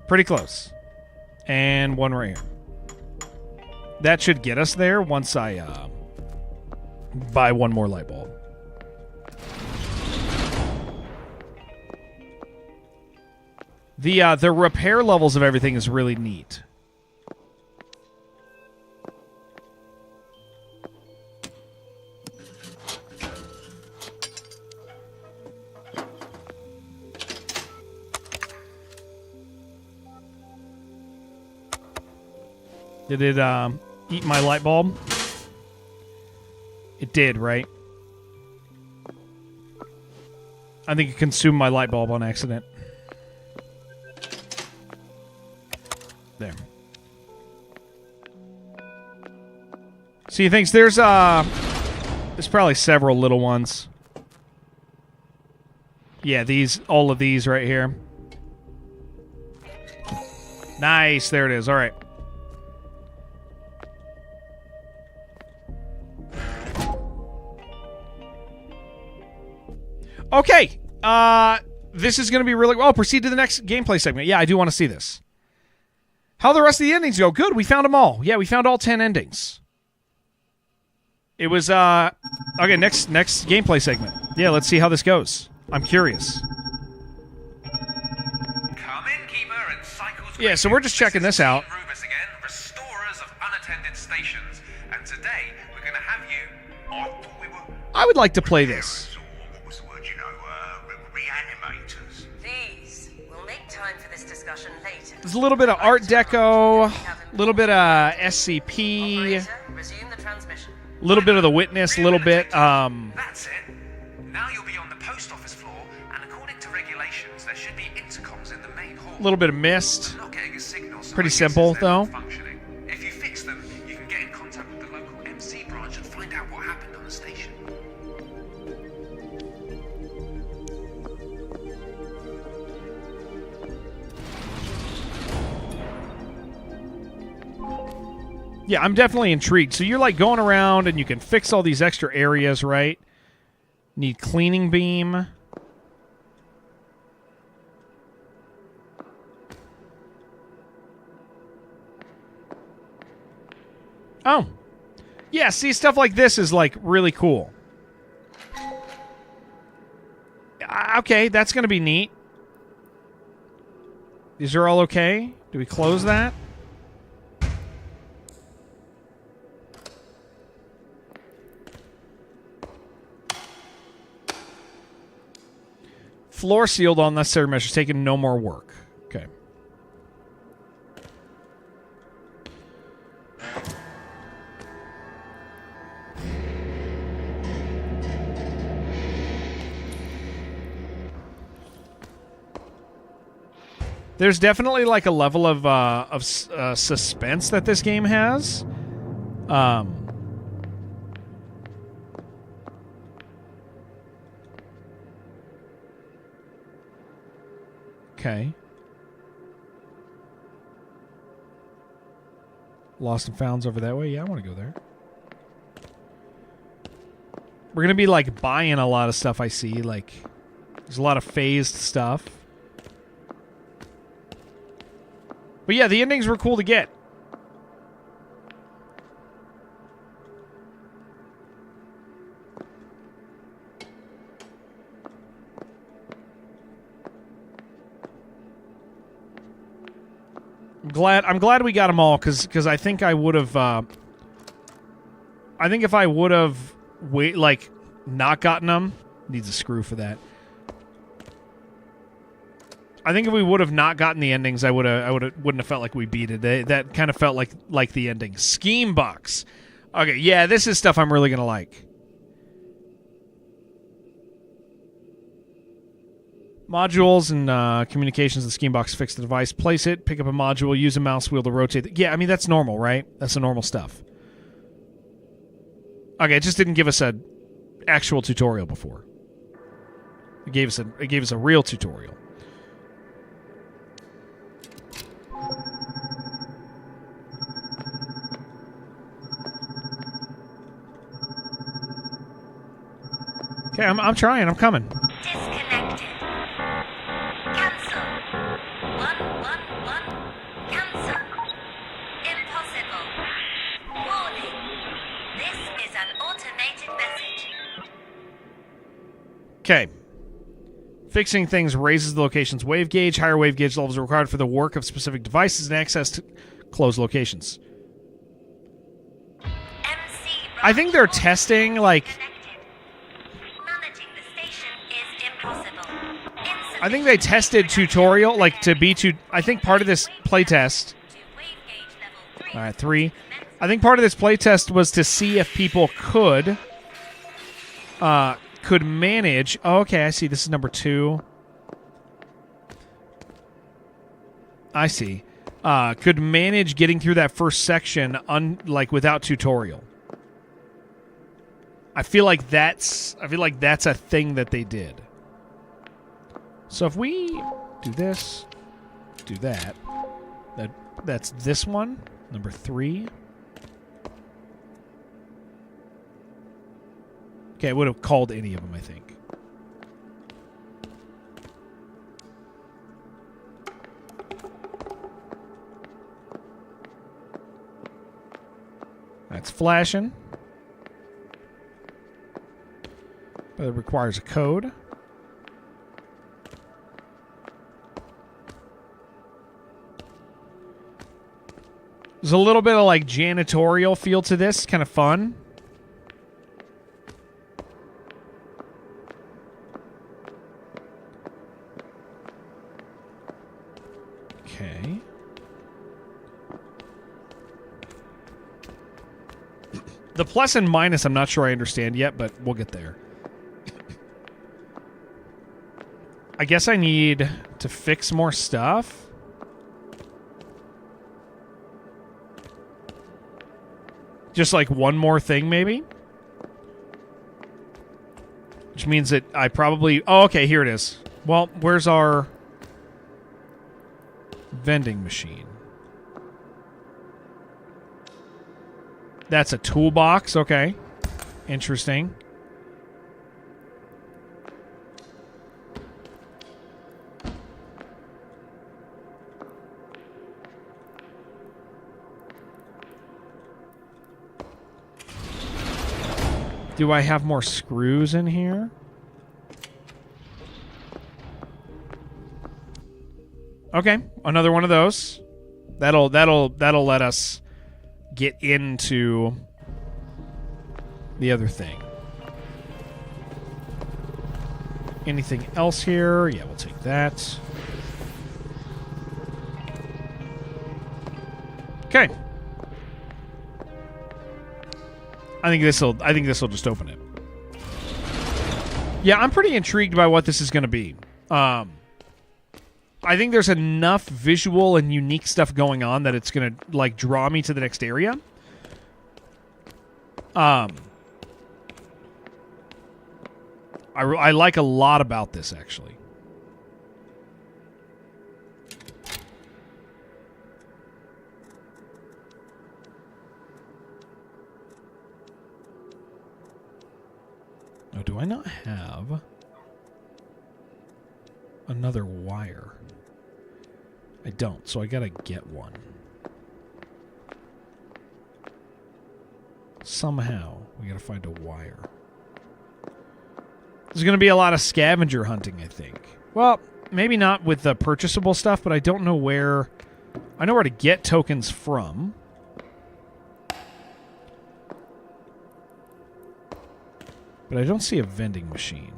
Pretty close. And one right here. That should get us there once I buy one more light bulb. The repair levels of everything is really neat. Did it eat my light bulb? It did, right? I think it consumed my light bulb on accident. There. So he thinks there's probably several little ones. Yeah, all of these right here. Nice, there it is. All right. Okay, this is going to be really... well. Proceed to the next gameplay segment. Yeah, I do want to see this. How the rest of the endings go? Good, we found them all. Yeah, we found all 10 endings. It was, okay, next gameplay segment. Yeah, let's see how this goes. I'm curious. Come in, Keeper, and cycles. Yeah, so we're just checking this out. Rubus again, restorers of unattended stations. And today, we're going to have you... I thought we were... I would like to play this. What was the word, reanimators. Please, we'll make time for this discussion later. There's a little bit of Art Deco, a little bit of SCP, Operator, resume the transmission. a little bit of The Witness, a little bit, That's it. Now you'll be on the post office floor, and according to regulations, there should be intercoms in the main hall. a little bit of Mist. I'm not getting a signal, so Pretty I guess simple, they're though. not functioning. If you fix them, you can get in contact with the local MC branch and find out what happened on the station. Yeah, I'm definitely intrigued. So you're like going around and you can fix all these extra areas, right? Need cleaning beam. Oh. Yeah, see, stuff like this is like really cool. Okay, that's going to be neat. These are all okay? Do we close that? Floor sealed, all necessary measures taken, no more work. Okay. There's definitely like a level of suspense that this game has. Okay. Lost and Found's over that way. Yeah, I want to go there. We're going to be like buying a lot of stuff, I see. Like, there's a lot of phased stuff. But yeah, the endings were cool to get. I'm glad we got them all because I think I would have. I think if I would have not gotten them, needs a screw for that. I think if we would have not gotten the endings, wouldn't have felt like we beat it. That kind of felt like the ending. Scheme box. Okay, yeah, this is stuff I'm really gonna like. Modules and communications. The scheme box. Fix the device. Place it. Pick up a module. Use a mouse wheel to rotate it. Yeah, I mean that's normal, right? That's the normal stuff. Okay, it just didn't give us a actual tutorial before. It gave us a real tutorial. Okay, I'm trying. I'm coming. Disconnected. Cancel. 111. Cancel. Impossible. Warning. This is an automated message. Okay. Fixing things raises the location's wave gauge. Higher wave gauge levels are required for the work of specific devices and access to closed locations. I think they're testing, like... I think they tested tutorial, like, to be to... I think part of this playtest... Alright, 3. I think part of this playtest was to see if people could manage... Oh, okay, I see. This is number 2. I see. Could manage getting through that first section, without tutorial. I feel like that's a thing that they did. So if we do this, do that, that's this one, number 3. Okay, it would have called any of them, I think. That's flashing. But it requires a code. There's a little bit of like janitorial feel to this, kind of fun. Okay. The plus and minus I'm not sure I understand yet, but we'll get there. I guess I need to fix more stuff. Just like one more thing, maybe? Which means that I probably... Oh, okay, here it is. Well, where's our vending machine? That's a toolbox. Okay. Interesting. Do I have more screws in here? Okay, another one of those. That'll let us get into the other thing. Anything else here? Yeah, we'll take that. Okay. I think this'll just open it. Yeah, I'm pretty intrigued by what this is going to be. I think there's enough visual and unique stuff going on that it's going to like draw me to the next area. I like a lot about this, actually. Oh, do I not have another wire? I don't, so I gotta get one. Somehow, we gotta find a wire. There's gonna be a lot of scavenger hunting, I think. Well, maybe not with the purchasable stuff, but I don't know where... I know where to get tokens from. But I don't see a vending machine.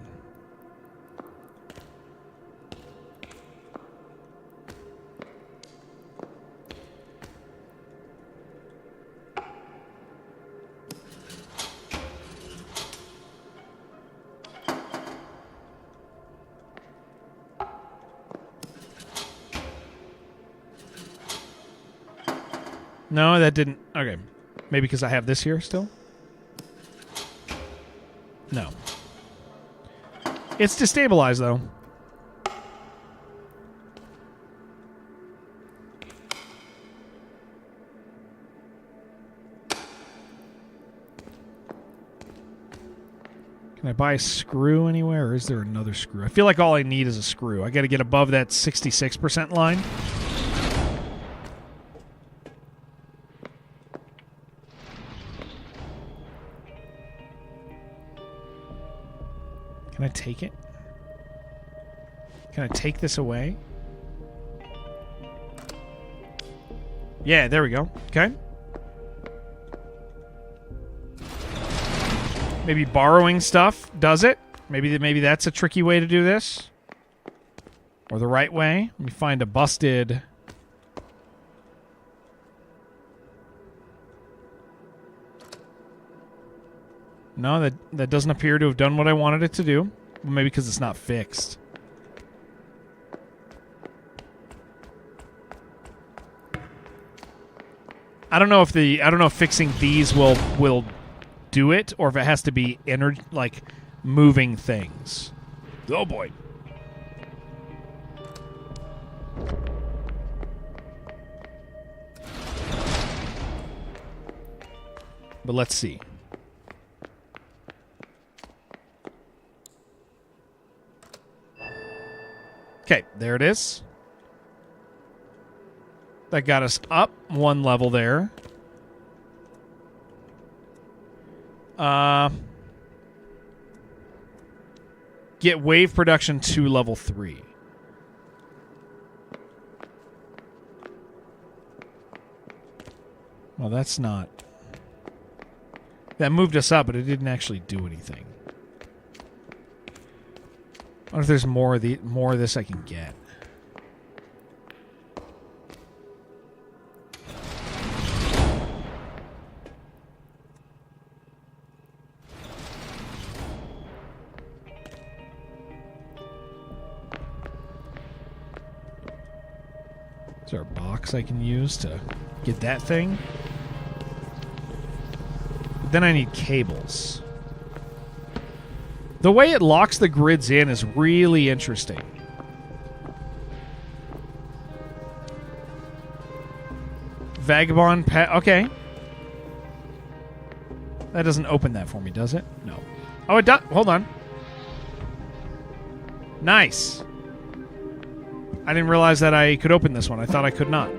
No, that didn't... Okay. Maybe because I have this here still? No. It's destabilized, though. Can I buy a screw anywhere, or is there another screw? I feel like all I need is a screw. I got to get above that 66% line. Can I take it? Can I take this away? Yeah, there we go. Okay. Maybe borrowing stuff does it. Maybe that's a tricky way to do this. Or the right way. Let me find a busted... No, that doesn't appear to have done what I wanted it to do. Well, maybe because it's not fixed. I don't know if fixing these will do it, or if it has to be like moving things. Oh boy. But let's see. Okay, there it is. That got us up one level there. Get wave production to level 3. Well, that's not... That moved us up, but it didn't actually do anything. I wonder if there's more of this I can get. Is there a box I can use to get that thing? But then I need cables. The way it locks the grids in is really interesting. Vagabond pet. Okay. That doesn't open that for me, does it? No. Oh, it does. Hold on. Nice. I didn't realize that I could open this one. I thought I could not.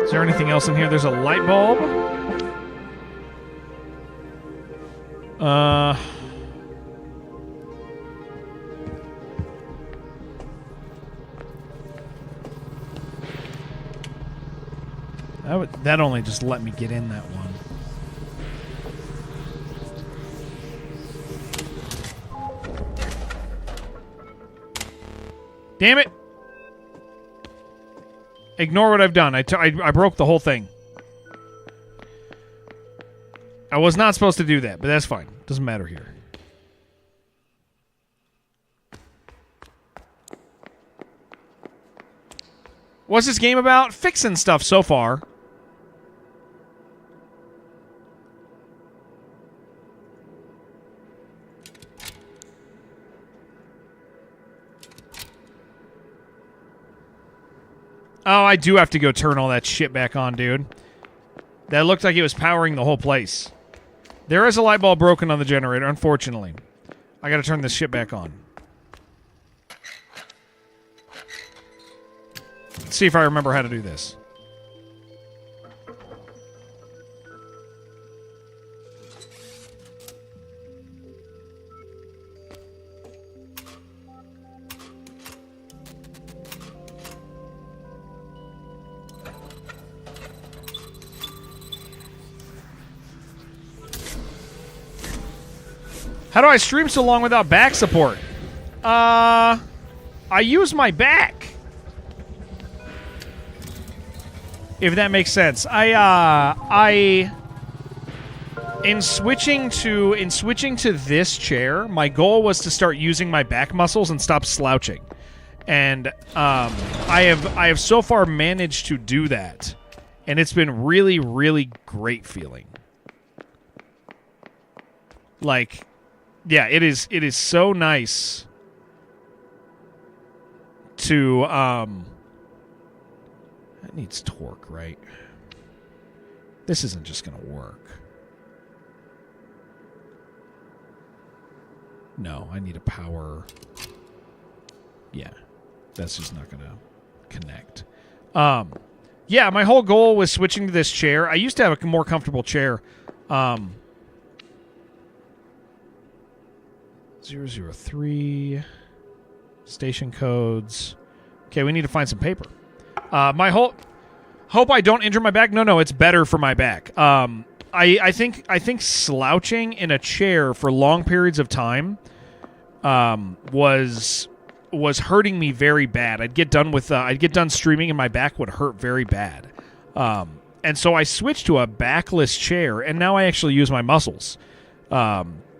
Is there anything else in here? There's a light bulb. That only just let me get in that one. Damn it! Ignore what I've done. I broke the whole thing. I was not supposed to do that, but that's fine. Doesn't matter here. What's this game about? Fixing stuff so far. Oh, I do have to go turn all that shit back on, dude. That looked like it was powering the whole place. There is a light bulb broken on the generator, unfortunately. I gotta turn this shit back on. Let's see if I remember how to do this. How do I stream so long without back support? I use my back. If that makes sense. In switching to this chair, my goal was to start using my back muscles and stop slouching. And I have so far managed to do that. And it's been really, really great feeling. Like, yeah, it is so nice to that needs torque, right? This isn't just gonna work. No, I need a power. Yeah, that's just not gonna connect. Yeah, my whole goal was switching to this chair. I used to have a more comfortable chair. 003 station codes. Okay, we need to find some paper. My whole hope I don't injure my back. No, it's better for my back. I think slouching in a chair for long periods of time was hurting me very bad. I'd get done streaming and my back would hurt very bad. And so I switched to a backless chair, and now I actually use my muscles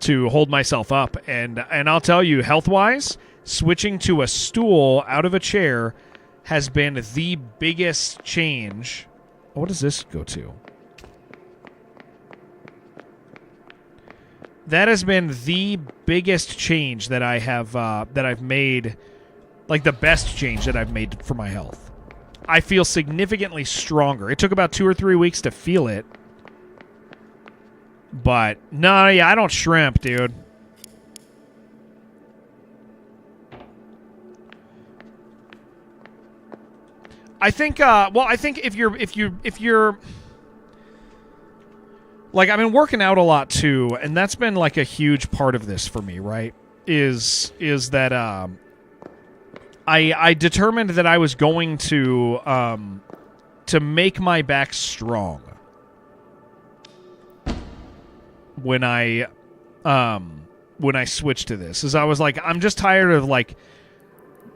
to hold myself up. And I'll tell you, health-wise, switching to a stool out of a chair has been the biggest change. What does this go to? That has been the biggest change that I have that I've made, like the best change that I've made for my health. I feel significantly stronger. It took about 2 or 3 weeks to feel it. But, no, yeah, I don't shrimp, dude. I think, I think if you're, like, I've been working out a lot, too, and that's been, like, a huge part of this for me, right? Is that, I determined that I was going to make my back strong. When I switched to this, is I was like, I'm just tired of like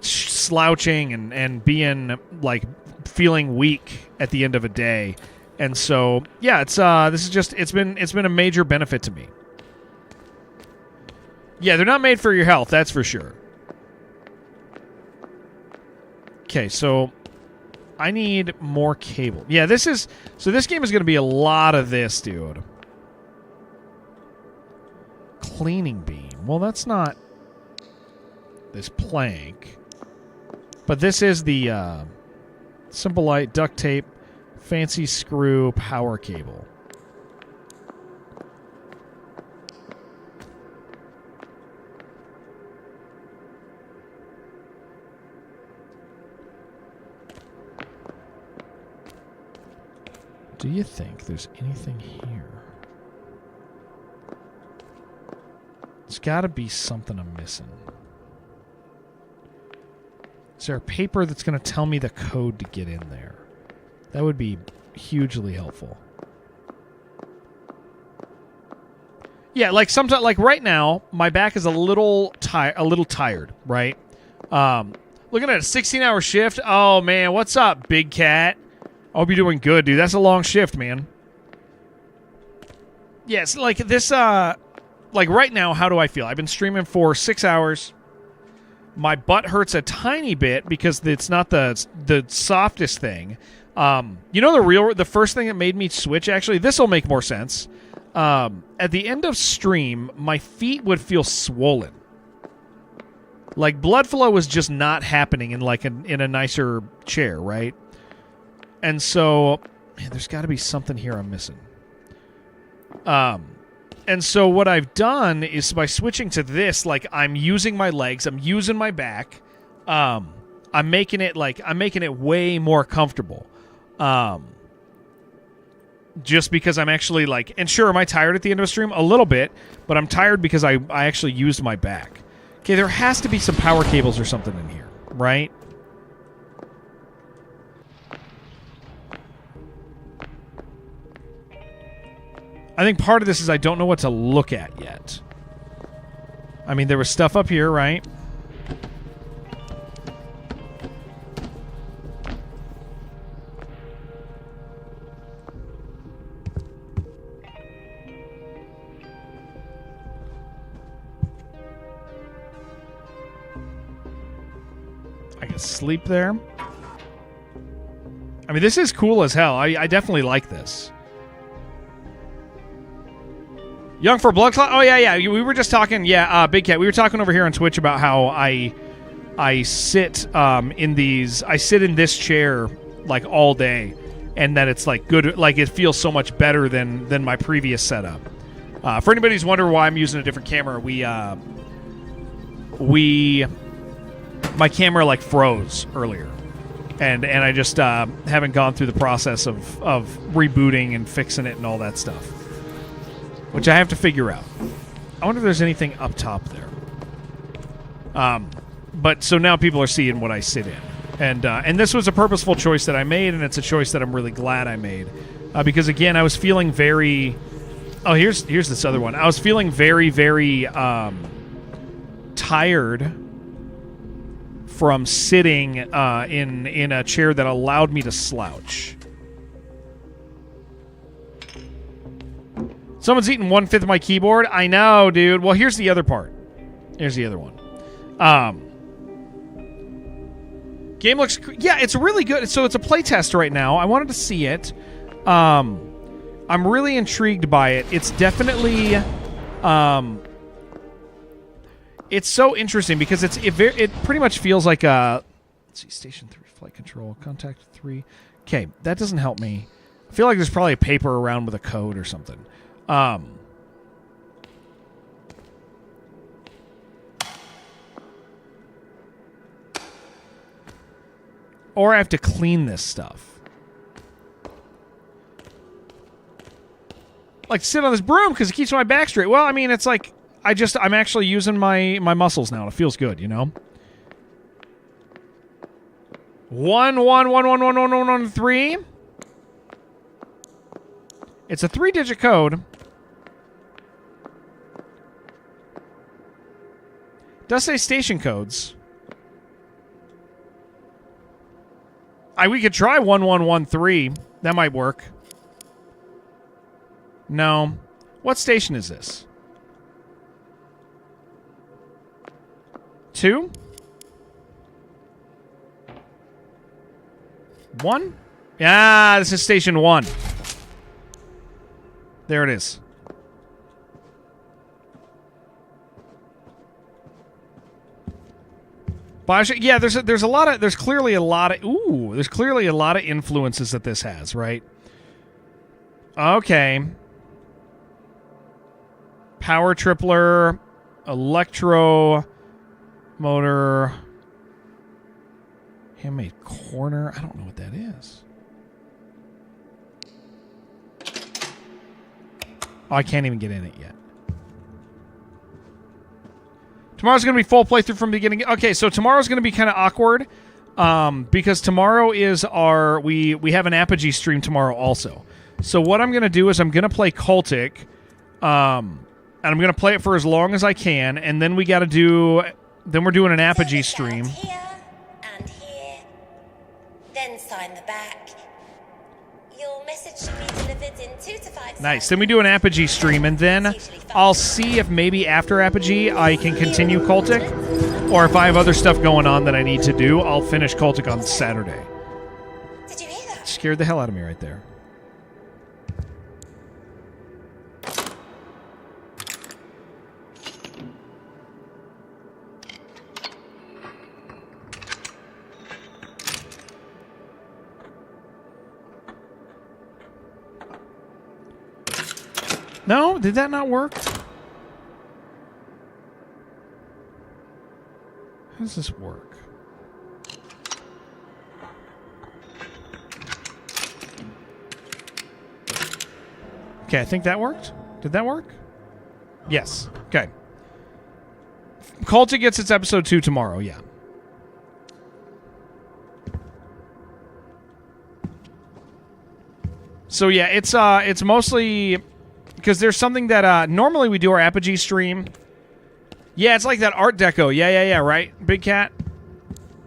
slouching and being like feeling weak at the end of a day, and so yeah, it's it's been a major benefit to me. Yeah, they're not made for your health, that's for sure. Okay, so I need more cable. Yeah, this game is going to be a lot of this, dude. cleaning beam. Well, that's not this plank. But this is the simple light, duct tape, fancy screw, power cable. Do you think there's anything here? There's got to be something I'm missing. Is there a paper that's going to tell me the code to get in there? That would be hugely helpful. Yeah, like sometimes, like right now, my back is a little tired, right? Looking at a 16-hour shift. Oh man, what's up, big cat? I hope you're doing good, dude. That's a long shift, man. Yes, like this, like right now, how do I feel? I've been streaming for 6 hours. My butt hurts a tiny bit because it's not the softest thing. You know the first thing that made me switch, actually, this will make more sense. At the end of stream, my feet would feel swollen. Like blood flow was just not happening in a nicer chair, right? And so, man, there's got to be something here I'm missing. And so what I've done is by switching to this, like I'm using my legs, I'm using my back, I'm making it way more comfortable. Just because I'm actually like, and sure, am I tired at the end of a stream? A little bit, but I'm tired because I actually used my back. Okay, there has to be some power cables or something in here, right? I think part of this is I don't know what to look at yet. I mean, there was stuff up here, right? I can sleep there. I mean, this is cool as hell. I definitely like this. Young for Blood Clot? Oh, yeah. We were just talking, Big Cat, we were talking over here on Twitch about how I sit in this chair, like, all day, and that it's, like, good, like, it feels so much better than my previous setup. For anybody who's wondering why I'm using a different camera, my camera, like, froze earlier, and I just haven't gone through the process of rebooting and fixing it and all that stuff. Which I have to figure out. I wonder if there's anything up top there. But so now people are seeing what I sit in. And this was a purposeful choice that I made, and it's a choice that I'm really glad I made. Because, again, I was feeling very... Oh, here's this other one. I was feeling very, very tired from sitting in a chair that allowed me to slouch. Someone's eating 1/5 of my keyboard. I know, dude. Well, here's the other part. Here's the other one. Game looks... Yeah, it's really good. So it's a playtest right now. I wanted to see it. I'm really intrigued by it. It's definitely... it's so interesting because it pretty much feels like a... Let's see. Station 3, flight control. Contact 3. Okay, that doesn't help me. I feel like there's probably a paper around with a code or something. Or I have to clean this stuff. Like sit on this broom because it keeps my back straight. Well, I mean, it's like I'm actually using my muscles now and it feels good, you know? 111111113. It's a 3-digit code. It does say station codes. We could try 1113. That might work. No. What station is this? 2? 1? Yeah, this is station 1. There it is. Bioshock, yeah, there's clearly a lot of influences that this has, right? Okay. Power tripler, electro motor, handmade corner. I don't know what that is. Oh, I can't even get in it yet. Tomorrow's going to be full playthrough from the beginning. Okay, so tomorrow's going to be kind of awkward because tomorrow is we have an Apogee stream tomorrow also. So what I'm going to do is I'm going to play Cultic, and I'm going to play it for as long as I can, and then we're doing an Apogee stream. Here and here. Then sign the back. Your message should be delivered in 2 to 5 Nice. Then we do an Apogee stream, and then I'll see if maybe after Apogee I can continue Cultic, or if I have other stuff going on that I need to do, I'll finish Cultic on Saturday. Did you hear that? Scared the hell out of me right there. No? Did that not work? How does this work? Okay, I think that worked. Did that work? Yes. Okay. Cultic gets its episode 2 tomorrow, yeah. So yeah, it's mostly because there's something that normally we do our Apogee stream. Yeah, it's like that Art Deco. Yeah, right? Big Cat?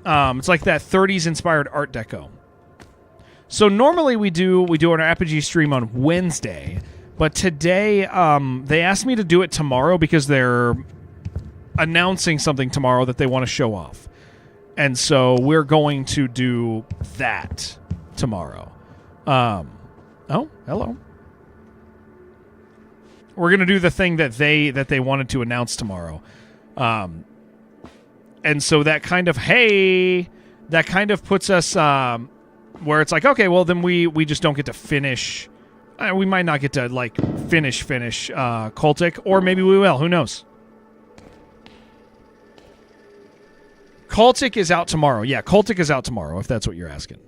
It's like that 30s inspired Art Deco. So normally we do an Apogee stream on Wednesday, but today they asked me to do it tomorrow because they're announcing something tomorrow that they want to show off. And so we're going to do that tomorrow. Oh, hello. We're going to do the thing that they wanted to announce tomorrow. And so that kind of puts us where it's like, okay, well, then we just don't get to finish. We might not get to, like, finish Cultic, or maybe we will. Who knows? Cultic is out tomorrow. Yeah, Cultic is out tomorrow, if that's what you're asking.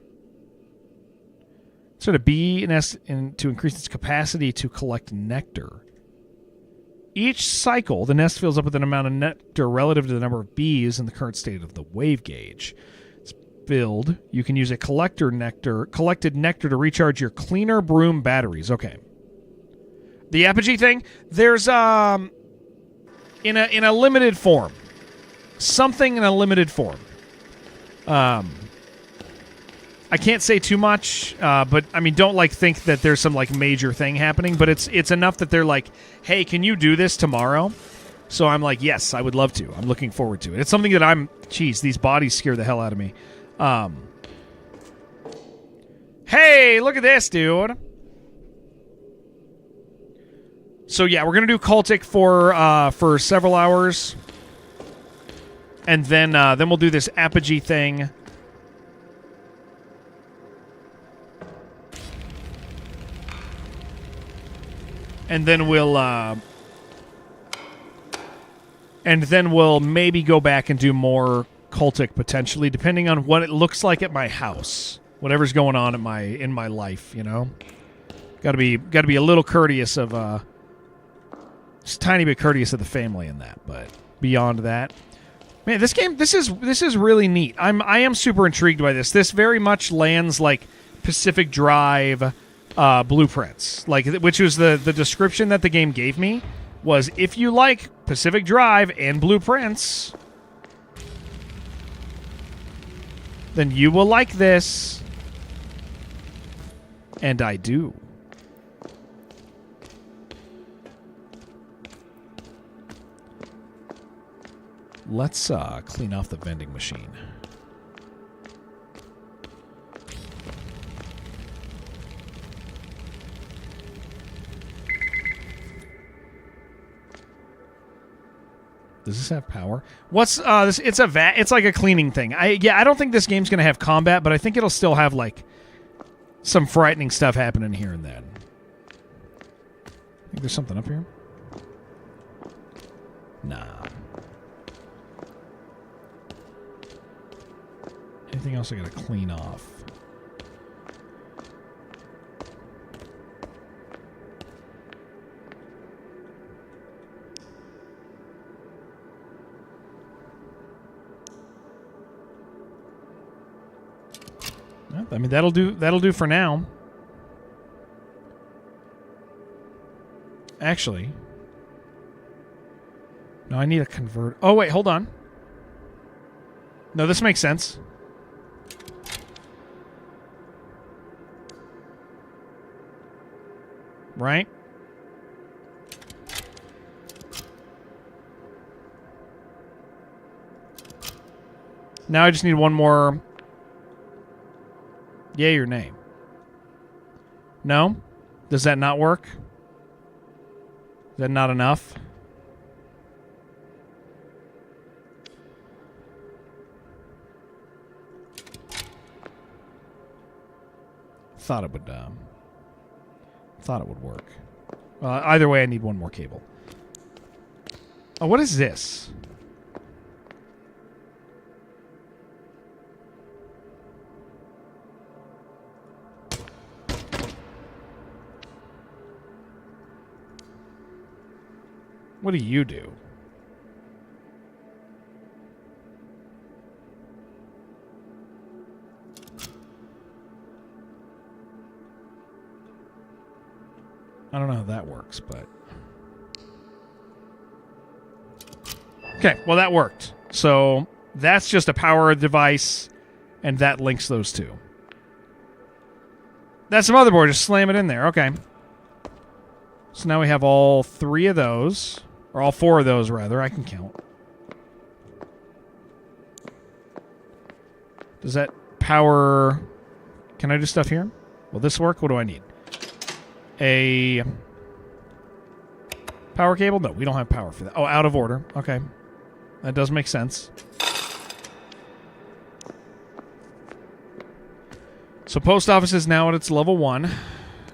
So to bee nest to increase its capacity to collect nectar. Each cycle, the nest fills up with an amount of nectar relative to the number of bees in the current state of the wave gauge. It's filled. You can use a collected nectar to recharge your cleaner broom batteries. Okay. The Apogee thing, there's in a limited form. Something in a limited form. I can't say too much, but I mean, don't think that there's some major thing happening. But it's enough that they're like, "Hey, can you do this tomorrow?" So I'm like, "Yes, I would love to. I'm looking forward to it." It's something that these bodies scare the hell out of me. Hey, look at this, dude. So yeah, we're gonna do Cultic for several hours, and then we'll do this Apogee thing. And then we'll maybe go back and do more Cultic potentially, depending on what it looks like at my house. Whatever's going on in my life, you know. Got to be a little courteous of just a tiny bit courteous of the family in that, but beyond that, man, this game this is really neat. I am super intrigued by this. This very much lands like Pacific Drive blueprints, which was the description that the game gave me was, if you like Pacific Drive and blueprints, then you will like this. And I do. Let's clean off the vending machine. Does this have power? What's this? It's a vat. It's like a cleaning thing. I don't think this game's gonna have combat, but I think it'll still have like some frightening stuff happening here and then. I think there's something up here. Nah. Anything else I gotta clean off? I mean, that'll do for now. Actually, no, I need a convert. Oh wait, hold on. No, this makes sense. Right? Now I just need one more. Yay or nay? No? Does that not work? Is that not enough? Thought it would work. Either way, I need one more cable. Oh, what is this? What do you do? I don't know how that works, but... Okay, well that worked. So that's just a power device, and that links those two. That's the motherboard, just slam it in there. Okay. So now we have all three of those. Or all four of those, rather. I can count. Does that power... Can I do stuff here? Will this work? What do I need? A power cable? No, we don't have power for that. Oh, out of order. Okay. That does make sense. So post office is now at its level 1.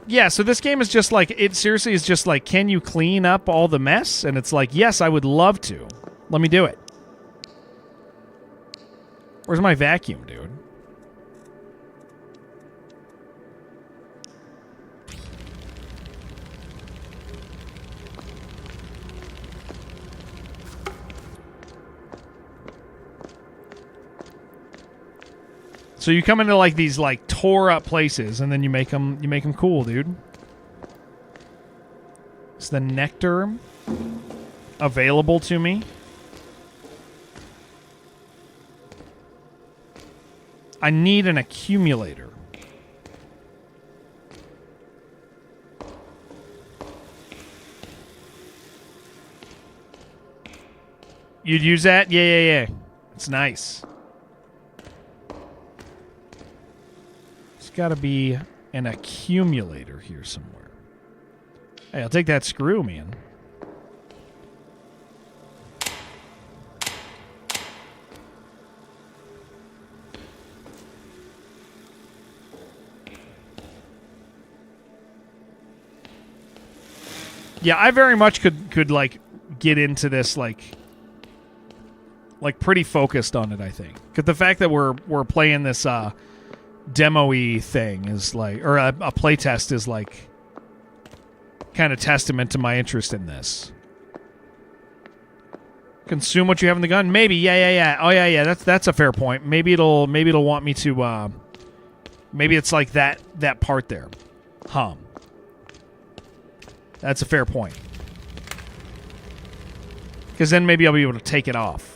Yeah, so this game is just like, it seriously is just like, can you clean up all the mess? And it's like, yes, I would love to. Let me do it. Where's my vacuum, dude? So you come into like these like tore up places, and then you make them cool, dude. Is the nectar available to me? I need an accumulator. You'd use that? Yeah. It's nice. Got to be an accumulator here somewhere. Hey, I'll take that screw, man. Yeah, I very much could like get into this like pretty focused on it, I think. Because the fact that we're playing this demo-y thing is like, or a playtest is like kind of testament to my interest in this. Consume what you have in the gun? Maybe. Yeah. Oh yeah. That's a fair point. Maybe it'll want me to maybe it's like that part there. That's a fair point. Because then maybe I'll be able to take it off.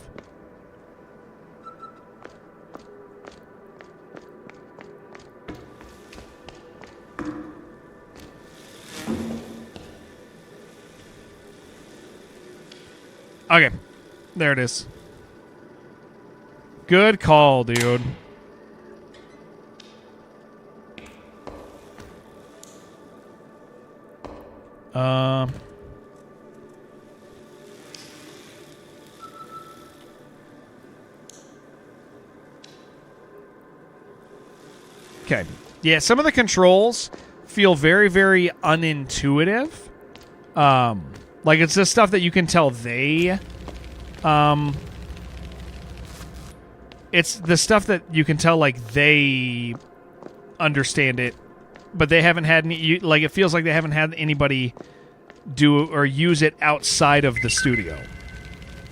Okay. There it is. Good call, dude. Okay. Yeah, some of the controls feel very, very unintuitive. Like it's the stuff that you can tell they... it's the stuff that you can tell, like, they understand it, but they haven't had any... Like, it feels like they haven't had anybody do or use it outside of the studio,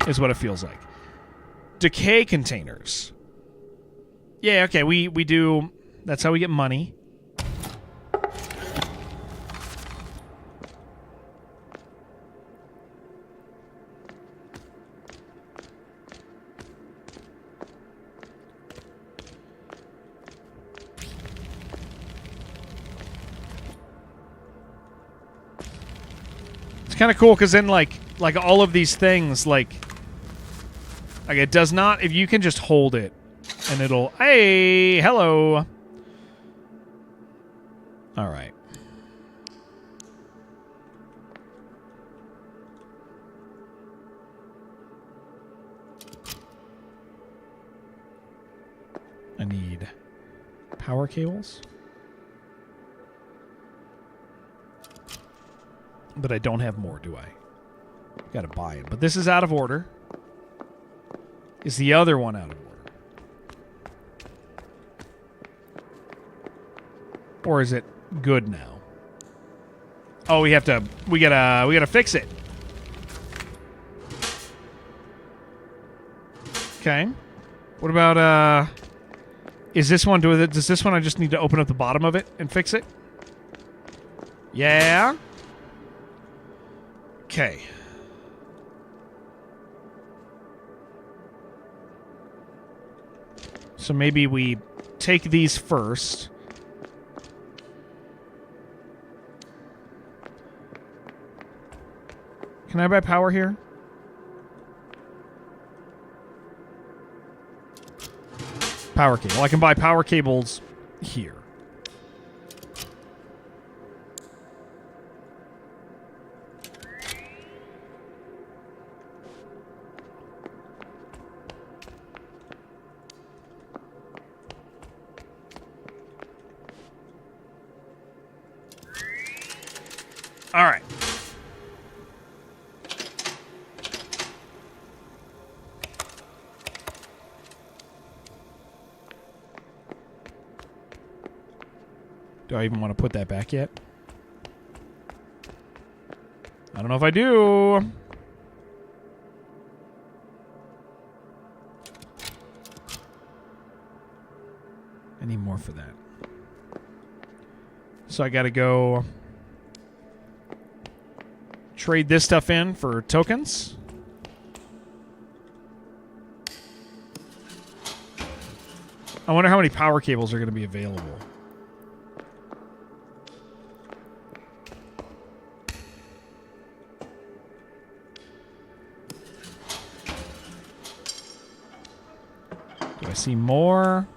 is what it feels like. Decay containers. Yeah, okay, we do... That's how we get money. It's kind of cool because then, like all of these things, like it does not... If you can just hold it, and it'll... Hey, hello. All right. I need power cables. But I don't have more, do I? Gotta buy it. But this is out of order. Is the other one out of order? Or is it good now? Oh, we gotta fix it. Okay. What about is this one does this one I just need to open up the bottom of it and fix it? Yeah. Okay. So maybe we take these first. Can I buy power here? Power cable. I can buy power cables here. All right. Do I even want to put that back yet? I don't know if I do. I need more for that. So I got to go trade this stuff in for tokens. I wonder how many power cables are going to be available. Do I see more?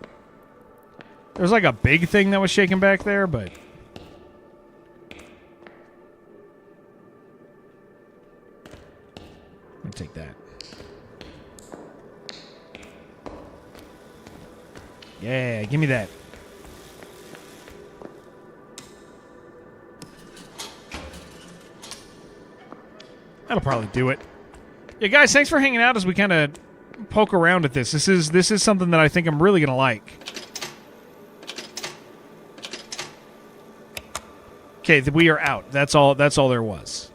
There's like a big thing that was shaking back there, but... Let me take that. Yeah, give me that. That'll probably do it. Yeah, guys, thanks for hanging out as we kind of poke around at this. This is something that I think I'm really going to like. Okay, we are out. That's all there was.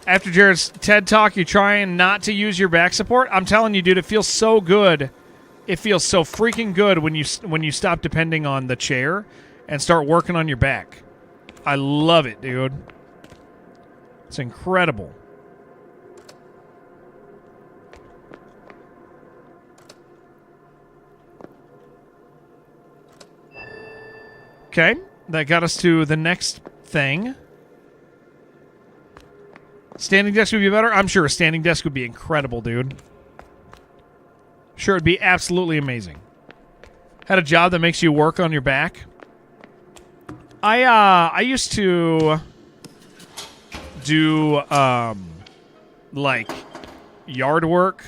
After Jared's TED Talk, you're trying not to use your back support? I'm telling you, dude, it feels so good. It feels so freaking good when you stop depending on the chair and start working on your back. I love it, dude. It's incredible. Okay, that got us to the next thing. Standing desk would be better? I'm sure a standing desk would be incredible, dude. Sure, it'd be absolutely amazing. Had a job that makes you work on your back. I used to do like yard work,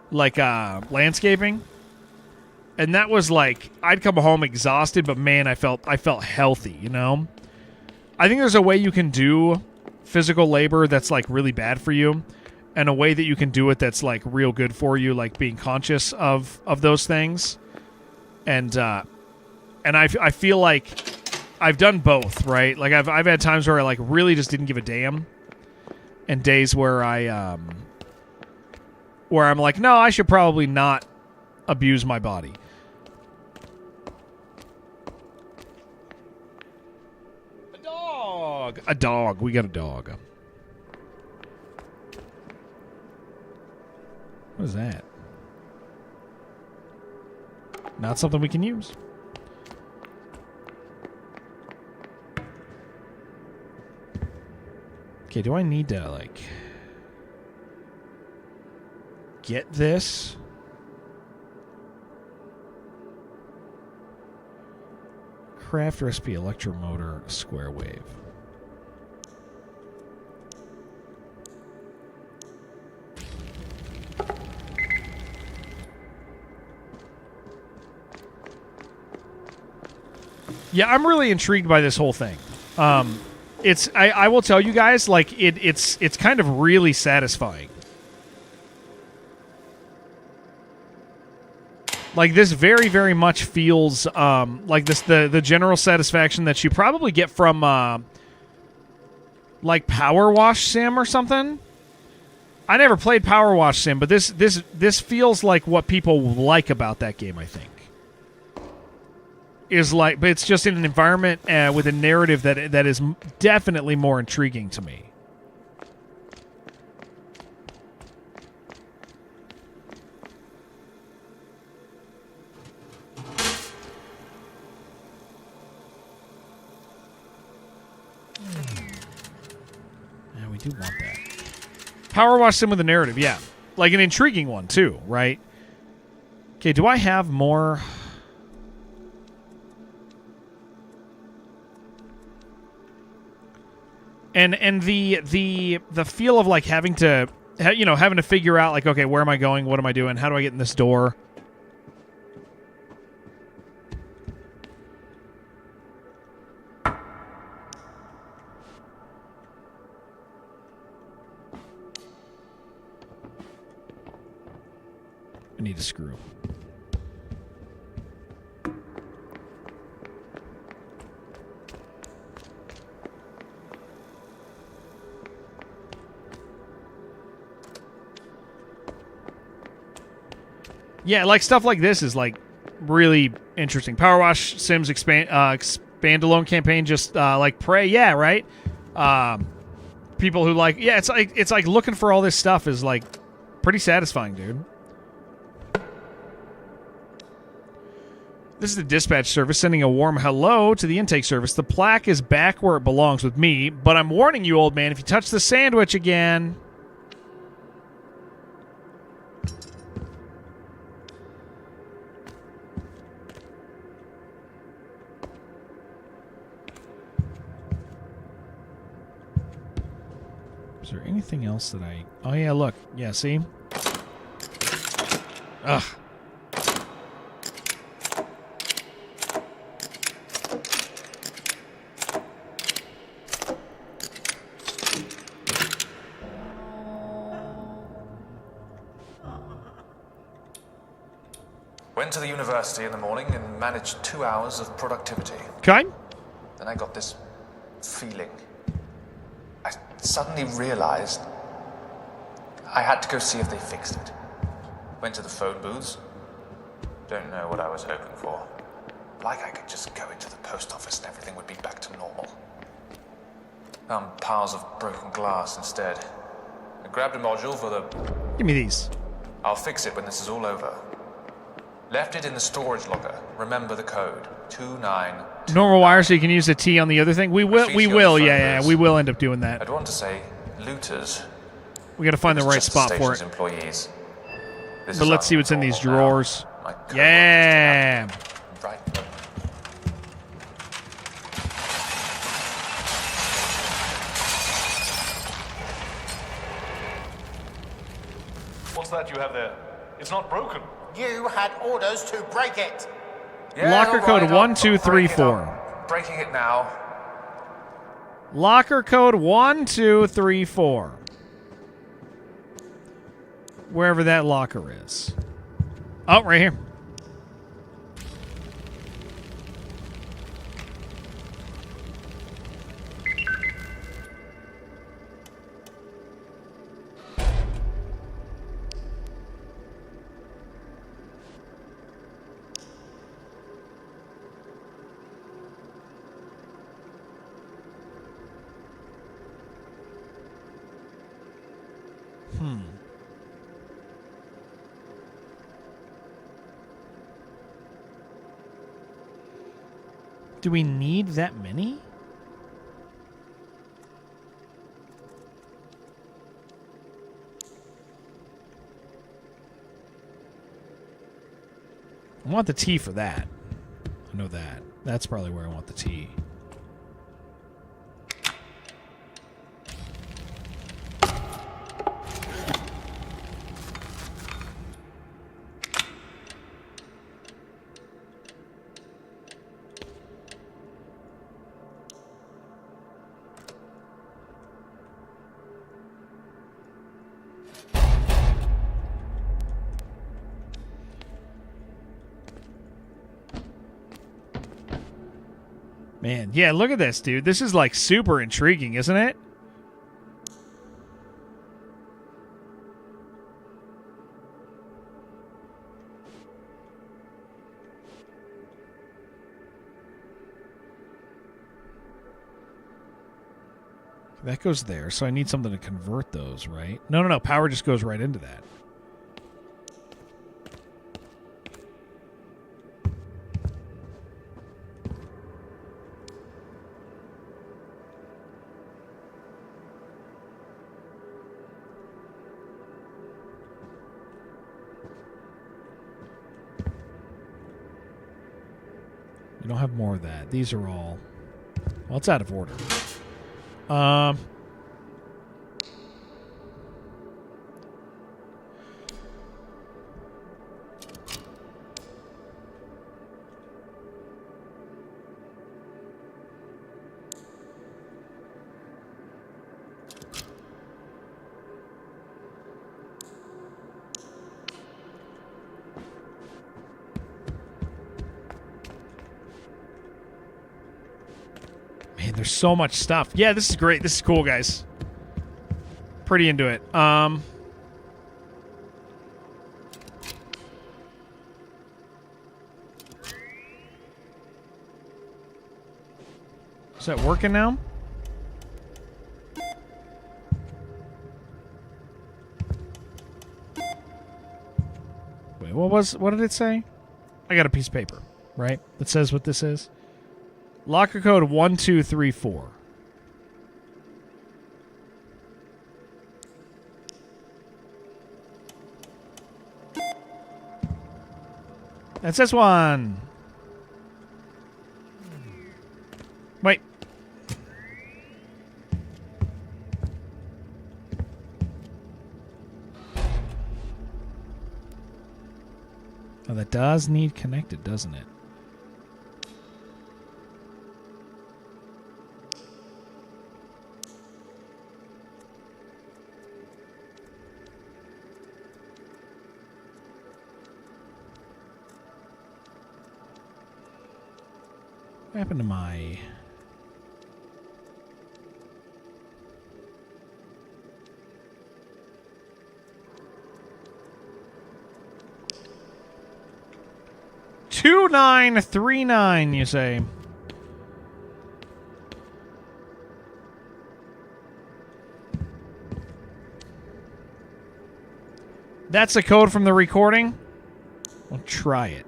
like landscaping. And that was like, I'd come home exhausted, but man, I felt healthy, you know? I think there's a way you can do physical labor that's like really bad for you, and a way that you can do it that's like real good for you, like being conscious of those things. And I feel like I've done both, right? Like I've had times where I like really just didn't give a damn, and days where I'm like, no, I should probably not abuse my body. A dog. We got a dog. What is that? Not something we can use. Okay, do I need to, like, get this? Craft recipe electromotor square wave. Yeah, I'm really intrigued by this whole thing. I will tell you guys, like it's kind of really satisfying. Like this very, very much feels like this the general satisfaction that you probably get from like Power Wash Sim or something. I never played Power Wash Sim, but this feels like what people like about that game, I think. Is like, but it's just in an environment with a narrative that is definitely more intriguing to me. Yeah, we do want that. Power Wash Sim with a narrative, yeah. Like an intriguing one, too, right? Okay, do I have more... And the feel of like having to figure out like, okay, where am I going? What am I doing? How do I get in this door? I need a screw. Yeah, like stuff like this is like really interesting. Power Wash Sims expandalone campaign, just like Prey, yeah, right. People who like, yeah, it's like looking for all this stuff is like pretty satisfying, dude. This is the dispatch service sending a warm hello to the intake service. The plaque is back where it belongs with me, but I'm warning you, old man, if you touch the sandwich again. Is there anything else that I... Oh, yeah, look. Yeah, see? Ugh. Went to the university in the morning and managed 2 hours of productivity. Okay. Then I got this feeling. I suddenly realized I had to go see if they fixed it. Went to the phone booths. Don't know what I was hoping for. Like I could just go into the post office and everything would be back to normal. Found piles of broken glass instead. I grabbed a module for the... Give me these. I'll fix it when this is all over. Left it in the storage locker. Remember the code. 29. Normal wire, so you can use the T on the other thing. We will, yeah, we will end up doing that. I'd want to say looters. We got to find the right spot for it. Employees. But let's see what's in these drawers. Yeah. Right. that you have there? It's not broken. You had orders to break it. Locker all code right, 1234. Breaking it now. Locker code 1234. Wherever that locker is. Oh, right here. Do we need that many? I want the T for that. I know that. That's probably where I want the T. Man, yeah, look at this, dude. This is like super intriguing, isn't it? That goes there, so I need something to convert those, right? No. Power just goes right into that. We don't have more of that. These are all... Well, it's out of order. Man, there's so much stuff. Yeah, this is great. This is cool, guys. Pretty into it. Is that working now? Wait, what did it say? I got a piece of paper, right? That says what this is. Locker code 1234. That says one. Wait. Oh, that does need connected, doesn't it? What happened to my... $2939, you say? That's a code from the recording? We'll try it.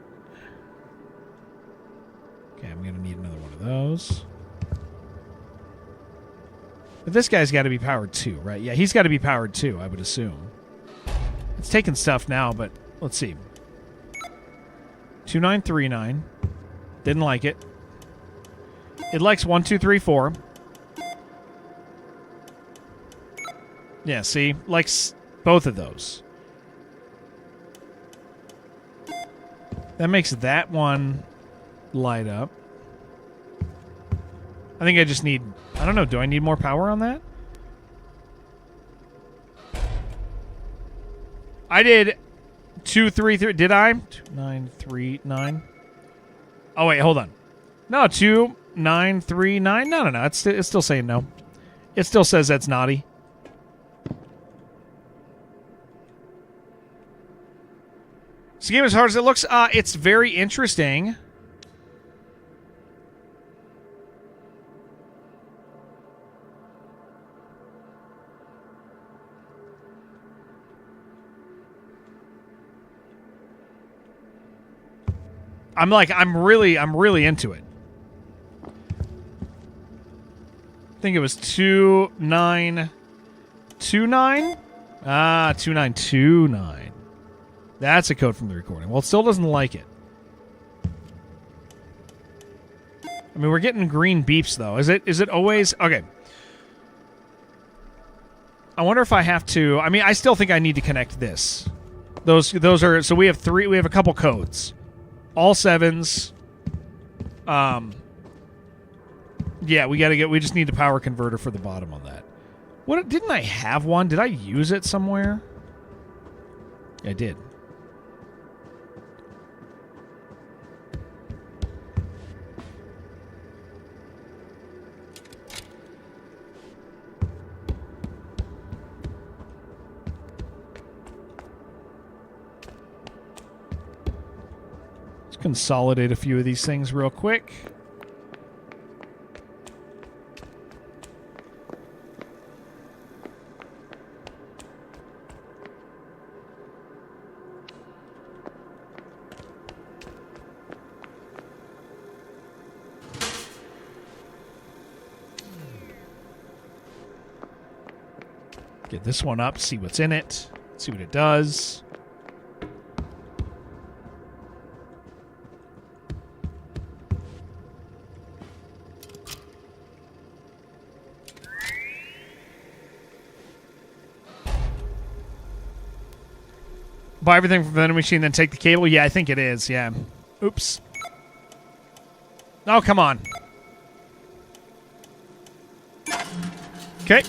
Okay, I'm going to need another one of those. But this guy's got to be powered too, right? Yeah, he's got to be powered too, I would assume. It's taking stuff now, but let's see. 2939. Didn't like it. It likes 1234. Yeah, see? Likes both of those. That makes that one light up. I think I just need... I don't know. Do I need more power on that? I did 2, 3, 3. Did I? 2, 9, 3, 9. Oh, wait. Hold on. No, 2, 9, 3, 9. No. It's still saying no. It still says that's naughty. This game is hard as it looks. It's very interesting. I'm really into it. I think it was 2929. 2929. That's a code from the recording. Well, it still doesn't like it. I mean, we're getting green beeps though. Is it always okay? I wonder if I have to. I mean, I still think I need to connect this. Those are so we have three. We have a couple codes. All 7s. Yeah, we just need the power converter for the bottom on that. What didn't I have one? Did I use it somewhere? I did. Consolidate a few of these things real quick. Get this one up, see what's in it, see what it does. Buy everything from the vending machine, then take the cable? Yeah, I think it is, yeah. Oops. Oh, come on. Okay.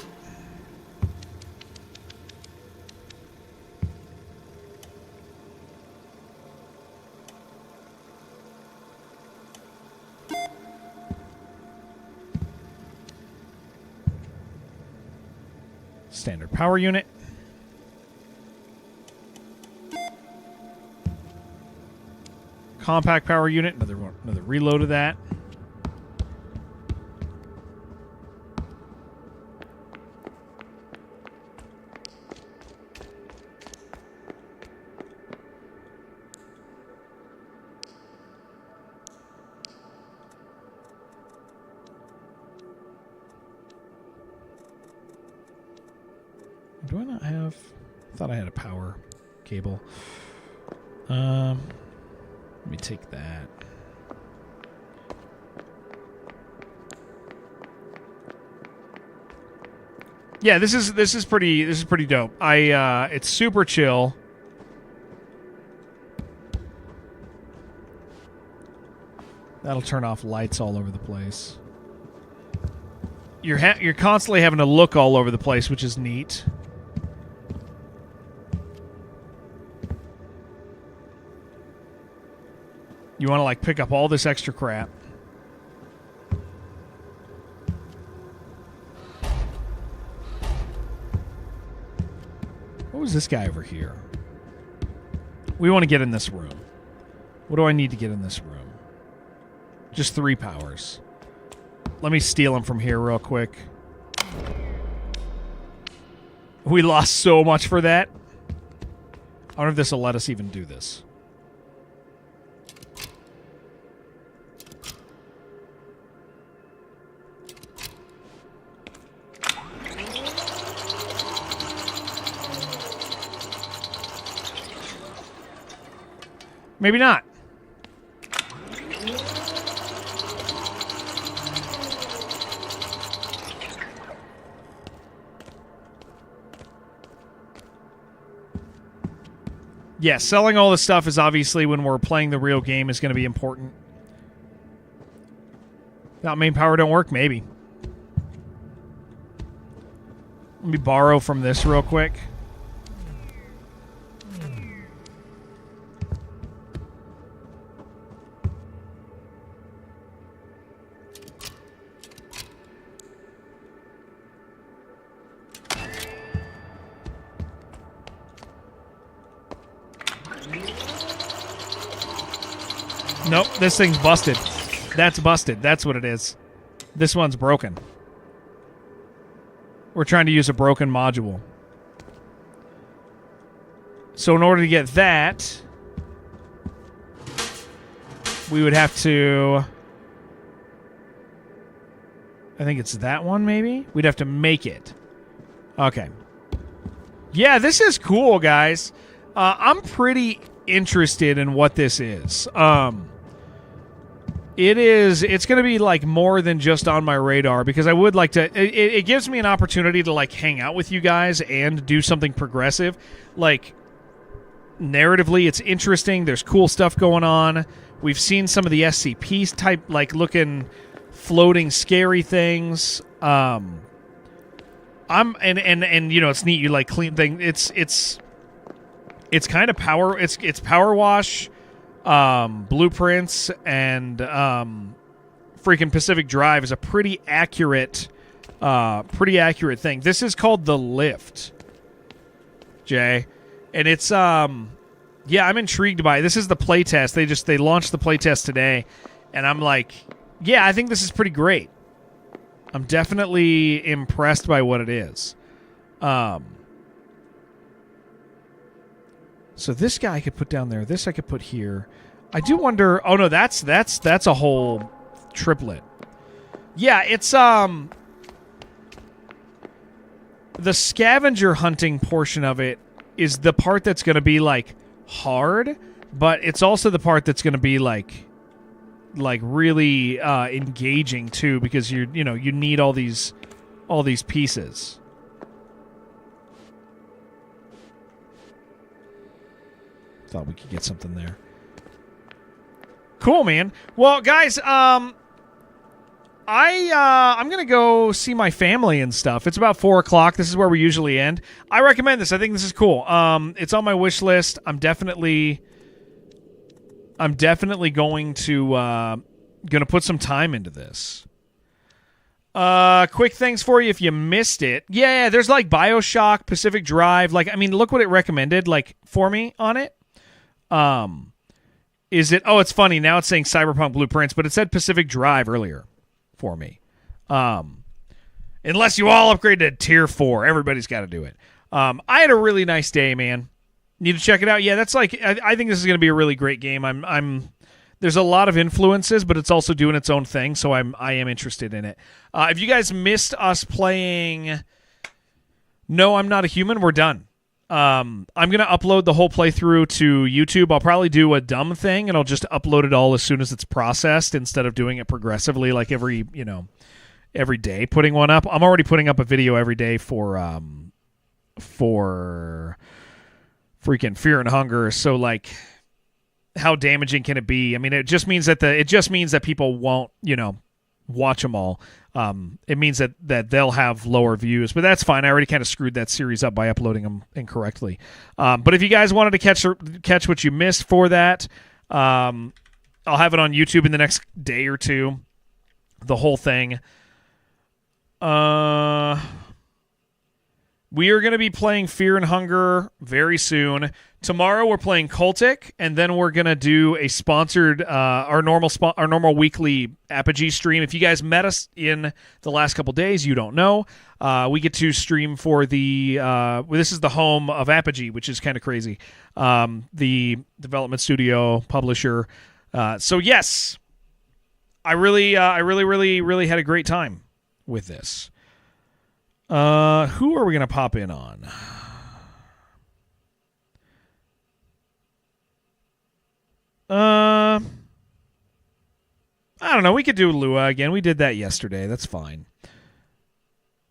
Standard power unit. Compact power unit, another reload of that. Do I not have? I thought I had a power cable. Let me take that. Yeah, this is pretty dope. It's super chill. That'll turn off lights all over the place. You're constantly having to look all over the place, which is neat. You want to like pick up all this extra crap. What was this guy over here? We want to get in this room. What do I need to get in this room? Just 3 powers. Let me steal him from here real quick. We lost so much for that. I wonder if this will let us even do this. Maybe not. Yeah, selling all this stuff is obviously, when we're playing the real game, is going to be important. Not main power don't work, maybe. Let me borrow from this real quick. Nope, this thing's busted. That's busted. That's what it is. This one's broken. We're trying to use a broken module. So in order to get that, we would have to... I think it's that one, maybe? We'd have to make it. Okay. Yeah, this is cool, guys. I'm pretty interested in what this is. It's going to be like more than just on my radar, because I would like to, it gives me an opportunity to like hang out with you guys and do something progressive. Like, narratively, it's interesting. There's cool stuff going on. We've seen some of the SCP type, like looking floating scary things. And you know, it's neat. You like clean thing. It's kind of power. It's power wash. Blueprints and freaking Pacific Drive is a pretty accurate thing. This is called The Lift, Jay, and it's yeah, I'm intrigued by it. This is the playtest. They launched the playtest today, and I'm like, yeah, I think this is pretty great. I'm definitely impressed by what it is. So this guy I could put down there. This I could put here. I do wonder... Oh, no, that's a whole triplet. Yeah, it's... The scavenger hunting portion of it is the part that's going to be, like, hard, but it's also the part that's going to be, like really engaging, too, because you need all these pieces. Thought we could get something there. Cool, man. Well, guys, I'm gonna go see my family and stuff. It's about 4:00. This is where we usually end. I recommend this. I think this is cool. It's on my wish list. I'm definitely going to put some time into this. Quick things for you if you missed it. Yeah, there's like BioShock, Pacific Drive. Like, I mean, look what it recommended, like, for me on it. Is it? Oh, it's funny. Now it's saying Cyberpunk Blueprints, but it said Pacific Drive earlier for me. Unless you all upgrade to Tier 4. Everybody's got to do it. I had a really nice day, man. Need to check it out. Yeah, that's like, I think this is going to be a really great game. There's a lot of influences, but it's also doing its own thing, so I am interested in it. If you guys missed us playing No, I'm Not a Human, we're done. I'm going to upload the whole playthrough to YouTube. I'll probably do a dumb thing, and I'll just upload it all as soon as it's processed instead of doing it progressively, like every day putting one up. I'm already putting up a video every day for freaking Fear and Hunger. So, like, how damaging can it be? I mean, it just means that people won't, watch them all. It means that they'll have lower views, but that's fine. I already kind of screwed that series up by uploading them incorrectly. But if you guys wanted to catch what you missed for that, I'll have it on YouTube in the next day or two. The whole thing. We are going to be playing Fear and Hunger very soon. Tomorrow we're playing Cultic, and then we're going to do a sponsored, our normal weekly Apogee stream. If you guys met us in the last couple days, you don't know. We get to stream for the, this is the home of Apogee, which is kind of crazy. The development studio, publisher. So yes, I really had a great time with this. Who are we going to pop in on? I don't know. We could do Lua again. We did that yesterday. That's fine.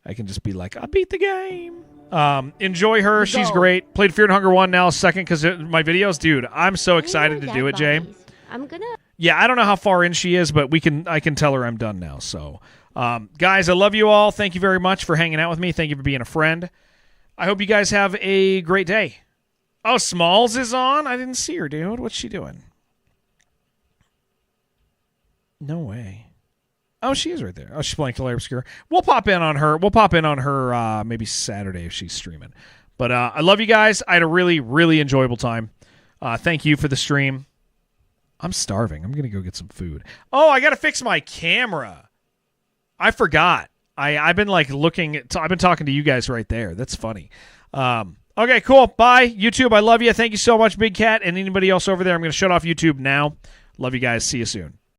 I can just be like, I beat the game. Enjoy her. She's great. Played Fear and Hunger 1, now second because my videos. Dude, I'm so excited to do it, Jay. I'm gonna. Yeah, I don't know how far in she is, but I can tell her I'm done now. So, guys, I love you all. Thank you very much for hanging out with me. Thank you for being a friend. I hope you guys have a great day. Oh, Smalls is on? I didn't see her, dude. What's she doing? No way. Oh, she is right there. Oh, she's playing Claire Obscure. We'll pop in on her. We'll pop in on her maybe Saturday if she's streaming. But I love you guys. I had a really, really enjoyable time. Thank you for the stream. I'm starving. I'm going to go get some food. Oh, I got to fix my camera. I forgot. I've been like looking at, I've been talking to you guys right there. That's funny. Okay, cool. Bye. YouTube, I love you. Thank you so much, Big Cat. And anybody else over there, I'm going to shut off YouTube now. Love you guys. See you soon.